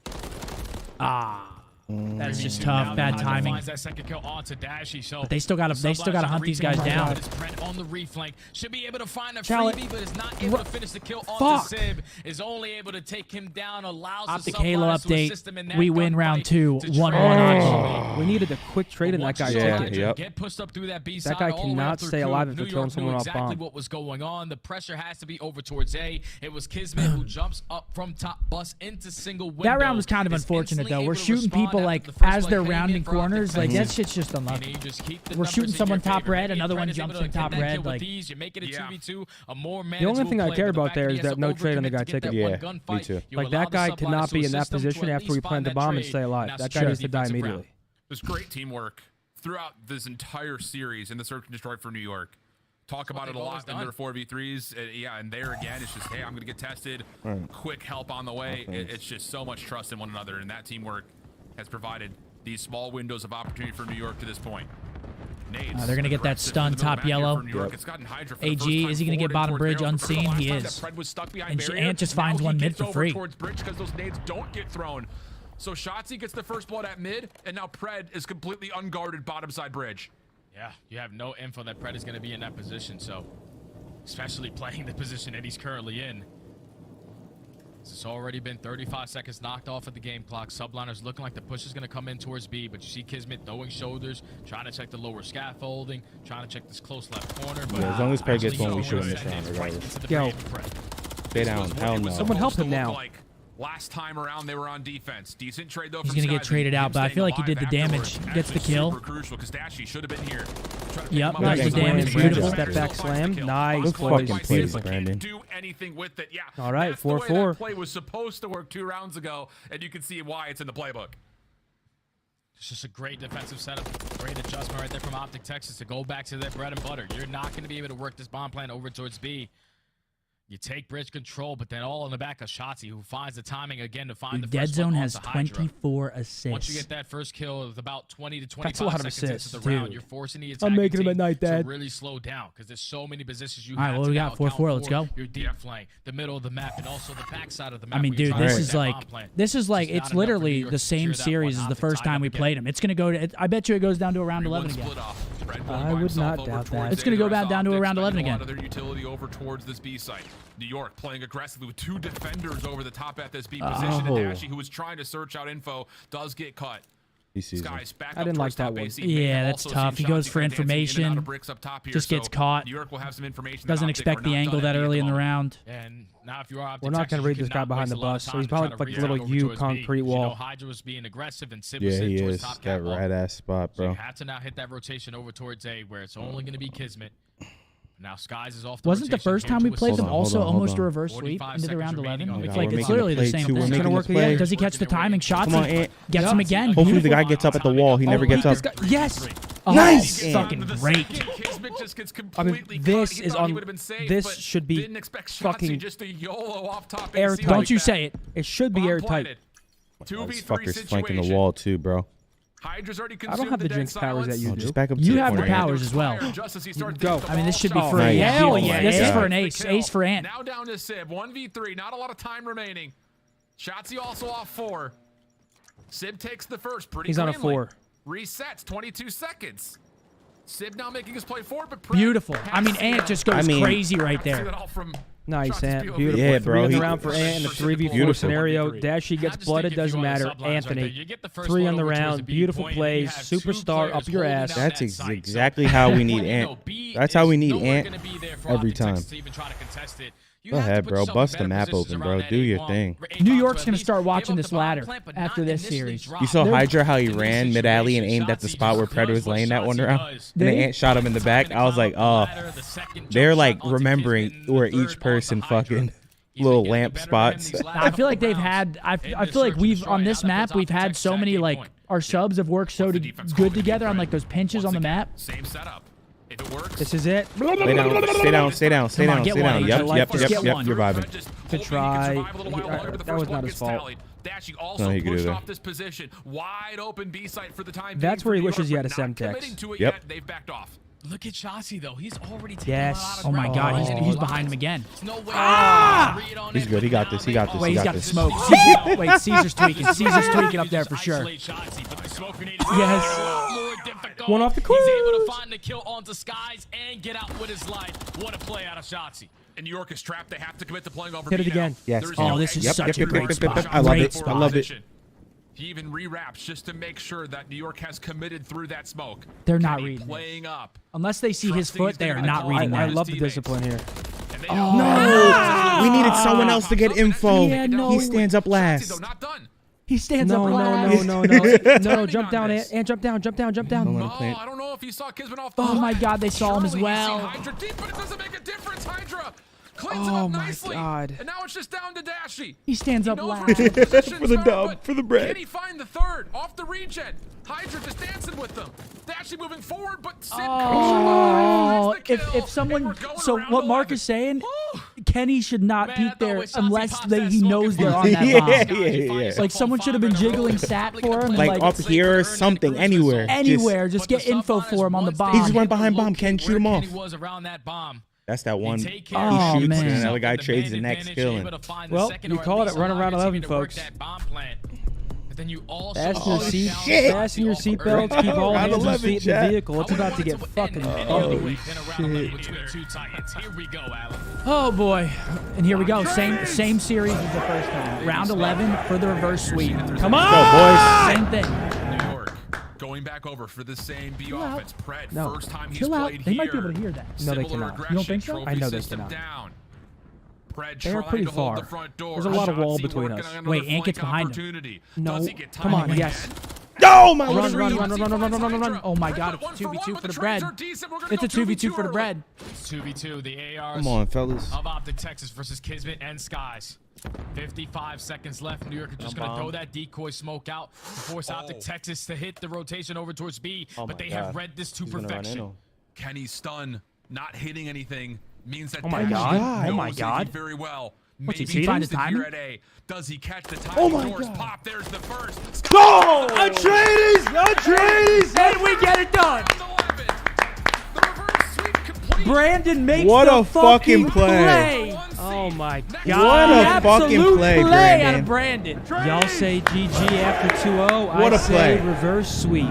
Ah. That's just Now tough. Bad Hydra timing. finds that second kill onto Dashy, so But they still got to hunt these guys down. Pred on the reflank should be able to find a Challenge. freebie, but is not able to finish the kill onto Fuck. Sib. Is only able to take him down. Allows Optic the Halo subliners to assist him in update. that We win gunfight round 2. to 1-1 try Oddball. We needed a quick trade in that guy's Yeah, ticket. yep. Get pushed up through that B That side guy all the way cannot up through stay Coop. alive if New they're killing York someone knew off exactly bomb. what was going on. The pressure has to be over towards A. It was Kismet who jumps up from top bus into single window. That round was kind of Is unfortunate, though. instantly We're able to shooting respond people after like the first as play they're came in rounding for Optic corners. Like Texas. that shit's just And unlucky. you just keep the We're numbers shooting in someone your top favor. red, Maybe another Pred one is able jumps to in get top that red, kill with like- these. You make it a Yeah. 2v2, a more The only manageable thing I play, care but the about fact there that is he has that to no trade on the overcommit guy to get taking that it. one Yeah, gunfight, me too. you Like, allow that the guy subliners cannot to be in that assist him to position at after we least plant find the that bomb and trade. stay alive. Now That secure guy needs to die defensive round. immediately. There's great teamwork throughout this entire series in the Search and Destroy for New York. Talk about it a lot in their 4v3s. Yeah, and there again, it's just, hey, I'm going to get tested. Right. Quick help on the way. It's just so much trust in one another, and that teamwork has provided these small windows of opportunity for New York to this point. Nades, They're going to get that aggressive stun in the middle of top the map here yellow. for New York. It's gotten Hydra for the AG, first time is he going to get forward bottom towards bridge barrels. Remember the unseen? last He time is. that Pred was stuck behind And barrier? Ant just Now finds he one mid gets for over free. towards bridge because those nades don't get thrown. So Shotzi gets the first blood at mid, and now Pred is completely unguarded bottom side bridge. Yeah, you have no info that Pred is going to be in that position, so especially playing the position that he's currently in. It's already been 35 seconds knocked off of the game clock. Subliners looking like the push is going to come in towards B, but you see Kismet throwing shoulders, trying to check the lower scaffolding, trying to check this close left corner. But Yeah, as long as Pred gets actually one, we no should win one this sent round it right regardless. into the Yo. brain of Pred. Stay down. Hell no. Someone help him now. Like last time around, they were on defense. Decent trade though. He's going to get traded out, but I feel like he did the damage. Gets the kill. Super crucial because Dashy should have been here. Yep, Nice the damage. Brandon. Beautiful. Step back slam. Nice. Good boys. fucking plays, Brandon. Do anything with it. Yeah. All right, That's the way 4-4. that play was supposed to work 2 rounds ago, and you can see why it's in the playbook. It's just a great defensive setup. Great adjustment right there from Optic Texas to go back to their bread and butter. You're not going to be able to work this bomb plan over towards B. You take bridge control, but then all in the back of Shotzi, who finds the timing again to find the Dead first Zone one has onto Hydra. 24 Once you assists. get that first kill with about 20 to 25 That's a lot of seconds assists, into the round, dude. you're forcing the I'm attacking making him team at night, Dad. to really slow down because there's so many positions you All right, have well, to we now got 4-4. account Let's for. go. Your deep flank, the middle of the map, and also the back side of the map. I mean, where you're dude, trying to this get is that like bomb plan. this is like Just it's not enough for New literally York the to secure same that series one. as the Optic first tied time up we again. played him. It's gonna go to. I bet you it goes down to a round 11 again. I would not doubt that. It's gonna go back down to a round 11 again. A lot of their utility over towards this B site. New York playing aggressively with 2 defenders over the top at this B position. And Dashy, who was trying to search out info, does get cut. He sees him. I didn't like that one. Yeah, that's tough. He goes for information, just gets caught. Doesn't expect the angle that early in the round. And now if you are We're not going to read this guy behind the bus. So he's probably like a little U concrete wall. Hydra was being aggressive and Sib Yeah, was he towards is. top That right ass spot, So you bro. had to now hit that rotation over towards A, where it's only going to be Kismet. Now Skies is off the Wasn't the rotation first time we here played to them assist. also hold on. almost a reverse sweep 45 into the round seconds 11? remaining It's on like the it's clock. literally the We're same making a play, thing. too. We're making a play. Does he catch the timing? Shots Come on, him. Ant. Gets him again. Hopefully the guy gets up at the wall. He never gets up. Yes. Oh, Nice. Fucking great. I mean, this is on. This should be fucking airtight. Don't you say it. It should be airtight. This fucker's flanking the wall too, bro. Hydra's already I don't have the Jinx powers that you do. Just back up to You the have the corner. powers as well. Go. I mean, this should be Oh, for a nice. hell Oh yeah. my This is God. for an ace. Ace for Ant. Now down to Sib. 1v3. Not a lot of time remaining. Shotzzy also off 4. Sib takes the first. Pretty He's on a cleanly. 4. Resets. 22 seconds. Sib now making his play forward, but Beautiful. I mean, Ant just goes crazy right there. Nice, Ant. Beautiful. Yeah, 3 bro, in the he- round for Ant in a 3v4 Beautiful. scenario. Dashy gets blooded, doesn't matter. Anthony, 3 on the round. Beautiful plays. Superstar up your ass. That's exactly how we need Ant. That's how we need Ant every time. Go ahead, bro. Bust the map open, bro. Do your thing. New York's going to start watching this ladder after this series. You saw Hydra how he ran mid alley and aimed at the spot where Pred was laying that one round, and the Ant shot him in the back. I was like, oh, they're like remembering where each person fucking little lamp spots. I feel like they've had. I feel like we've on this map we've had so many like our subs have worked so good together on like those pinches on the map. Same setup. If it works. This is it. Stay down, stay down, stay down, stay down, stay down. Yep, Just get one. you're vibing. To try. That was not his fault. Dashy also No, he could do pushed that. off this position. Wide open B site for the time That's being where he for New wishes he York, had a but not Semtex. committing to it Yep. yet. They've backed off. Look at Shotzzy though. He's already taking Yes. a lot of Oh my ground. God, he's behind him again. No way. He's good. He got this. He got this. Wait, He he's got got the this. smoke. Wait, Caesar's tweaking. Caesar's tweaking up there for sure. Yes. One off the He's able to cruise. find the kill onto Skies and get out with his life. What a play out of Shotzzy. And New York is trapped. They have to commit to playing over Hit B it again. now. Yes. There is Oh, no this is exit. such a great spot. I love Great it. I love it. He even re-wraps just to make sure that New York has committed through that smoke. They're not Kenny reading it. playing up. Unless they see his foot, they are not reading I that. love the discipline here. No, we needed someone else to get info. Yeah, no. He stands up last. Though not done. He stands up No, last. no, jump down, Ant. Ant, jump down, jump down, jump down. Don't let him Oh, plant. I don't know if you saw Kismet off the Oh my line. God, they saw him as Surely you see well. Hydra deep, but it doesn't make a difference. Hydra cleans him Oh up my nicely. God. And now it's just down to Dashy. He stands up He knows last. where his position's For the found, dub, but for the bread. Can he find the third off the regen? Hydra just dancing with them. Dashy moving forward, but Sid Oh, comes the kill. if someone, And we're going so around what Mark 11. is saying, Kenny should not Man, I peek thought there when Shotzzy unless pops he that knows smoke, they're on that Yeah, bomb. yeah. Like someone should have been jiggling sat for him, and Like up here or something, anywhere. anywhere, just get info for him on the bomb. He just went behind bomb. Ken, shoot him Where off. Kenny was around that bomb. That's that one. Take He care of Oh, shoots man. and another guy the trades the man next advantage, kill. able And to find the Well, second you or at call it least run around allow your 11, team to work folks. that bomb plant. But then you also Fasten your seat, shit. fasten your seatbelts, keep all Round hands and 11, feet in the chat. vehicle. It's about to get fucking ugly. Here we go, Alan. Oh boy, and here we go. Same series as the first time. Round 11 for the reverse sweep. Come on, Go, same thing. New York going back over for the same B offense. Pred, No. first time he's Chill out. played They here. might be able to hear that. No, they Similar cannot. aggression, You don't think so? trophy I know they system cannot. down. Pred They are trying pretty to hold far. the front door. There's a lot of wall Shotzzy between working us. on another Wait, Ant gets flank behind him. opportunity. No, Does he get come on, time yes. again? Oh my Run, God. run. Oh my God, it's a 2v2 for the bread. It's a 2v2 for the bread. It's 2v2, the ARs Come on, fellas. of Optic Texas versus Kismet and Skies. 55 seconds left. New York are just going to throw that decoy smoke out to force Optic Texas to hit the rotation over towards B, but they have read this to perfection. Kenny's stun, not hitting anything, means that Oh my Dash God. Oh my knows God. AD very well. What's he Maybe cheating? Find his here timing? at A. Does he catch the Oh timing? my Doors God. pop. There's the first. Go! Atreides! And we get it done. The reverse sweep complete. Brandon makes What the a fucking play. One Oh seed. my What God. a Absolute fucking play, out of Brandon. Brandon. Y'all say GG after 2-0. What I a say play. reverse sweep.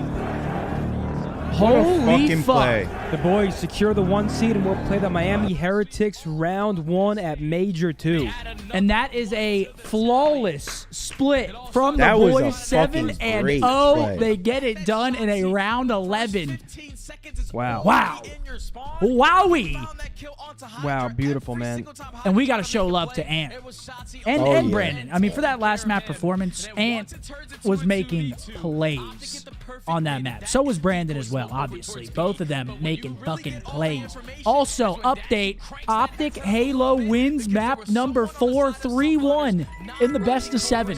Holy fucking fuck. play. The boys secure the 1 seed and will play the Miami Heretics round 1 at Major 2. And that is a flawless split from the That was a boys. 7 fucking and great 0. play. They get it done in a round 11. Wow. Wow. Wowie. Wow, beautiful, man. And we got to show love to Ant and Oh, yeah. Brandon. I mean, for that last map performance, Ant was making plays on that map. So was Brandon as well, obviously. Both of them making fucking plays. Also, update, Optic Halo wins map number 4, 3-1 in the best of 7.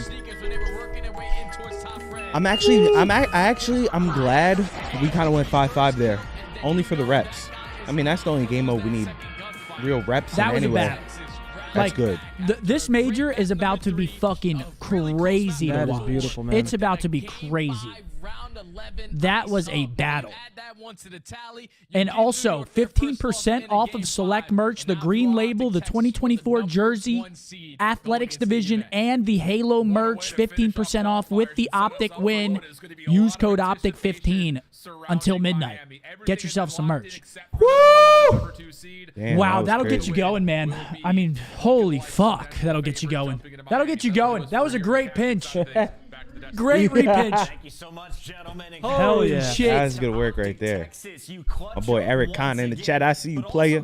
I'm glad we kind of went 5-5 there, only for the reps. I mean, that's the only game mode we need real reps That in was anyway. a battle. That's good. This major is about to be fucking crazy to That is watch. beautiful, man. It's about to be crazy. That was a battle. And also, 15% off of select merch, the green label, the 2024 jersey, athletics division, and the Halo merch, 15% off with the Optic win. Use code OPTIC15 until midnight. Get yourself some merch. Woo! Damn, Wow, that was that'll crazy. get you going, man. I mean, holy fuck, that'll get you going. That'll get you going. That was a great pinch. Great repinch. Thank you so much, gentlemen. Hell yeah. Shit. That was good work right there. My boy Eric Khan in the chat. I see you, player.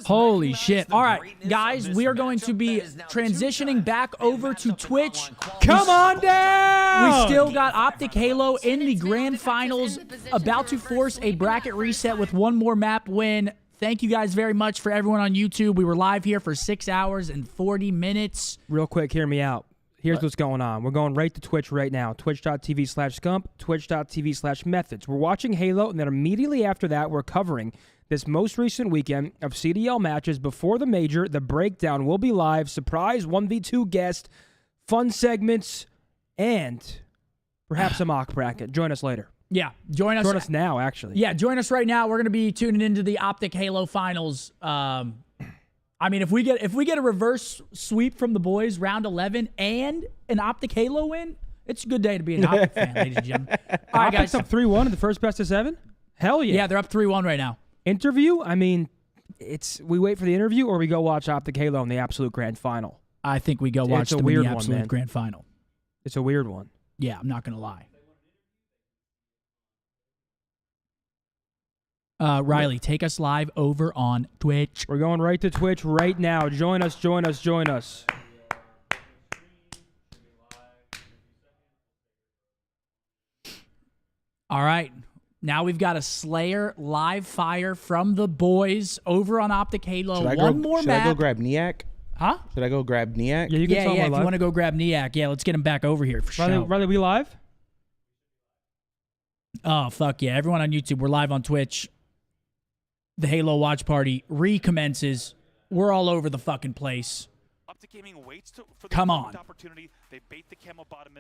Holy shit. All right, guys, we are going to be transitioning back over to Twitch. Come on down! We still got Optic Halo in the grand finals, about to force a bracket reset with one more map win. Thank you guys very much for everyone on YouTube. We were live here for 6 hours and 40 minutes. Real quick, hear me out. Here's what's going on. We're going right to Twitch right now. Twitch.tv/Scump, Twitch.tv/Methods. We're watching Halo, and then immediately after that, we're covering this most recent weekend of CDL matches before the major. The breakdown will be live. Surprise 1v2 guest, fun segments, and perhaps a mock bracket. Join us later. Yeah, join us. Join us now, actually. Yeah, join us right now. We're going to be tuning into the Optic Halo finals. I mean, if we get a reverse sweep from the boys, round 11, and an Optic Halo win, it's a good day to be an Optic fan, ladies and gentlemen. All right, guys. Optic's up 3-1 in the first best of 7? Hell yeah. Yeah, they're up 3-1 right now. Interview? I mean, we wait for the interview or we go watch Optic Halo in the absolute grand final. I think we go watch them in the absolute grand final. It's a weird one. Yeah, I'm not going to lie. Riley, take us live over on Twitch. We're going right to Twitch right now. Join us, join us, join us. All right. Now we've got a Slayer live fire from the boys over on Optic Halo. Should I go grab Niak? Huh? Should I go grab Niak? Yeah, you can if you want to go grab Niak. Yeah, let's get him back over here for sure. Riley, we live? Oh, fuck yeah. Everyone on YouTube, we're live on Twitch. The Halo watch party recommences. We're all over the fucking place. Optic Gaming waits for the Come on. opportunity. They bait the camel bottom.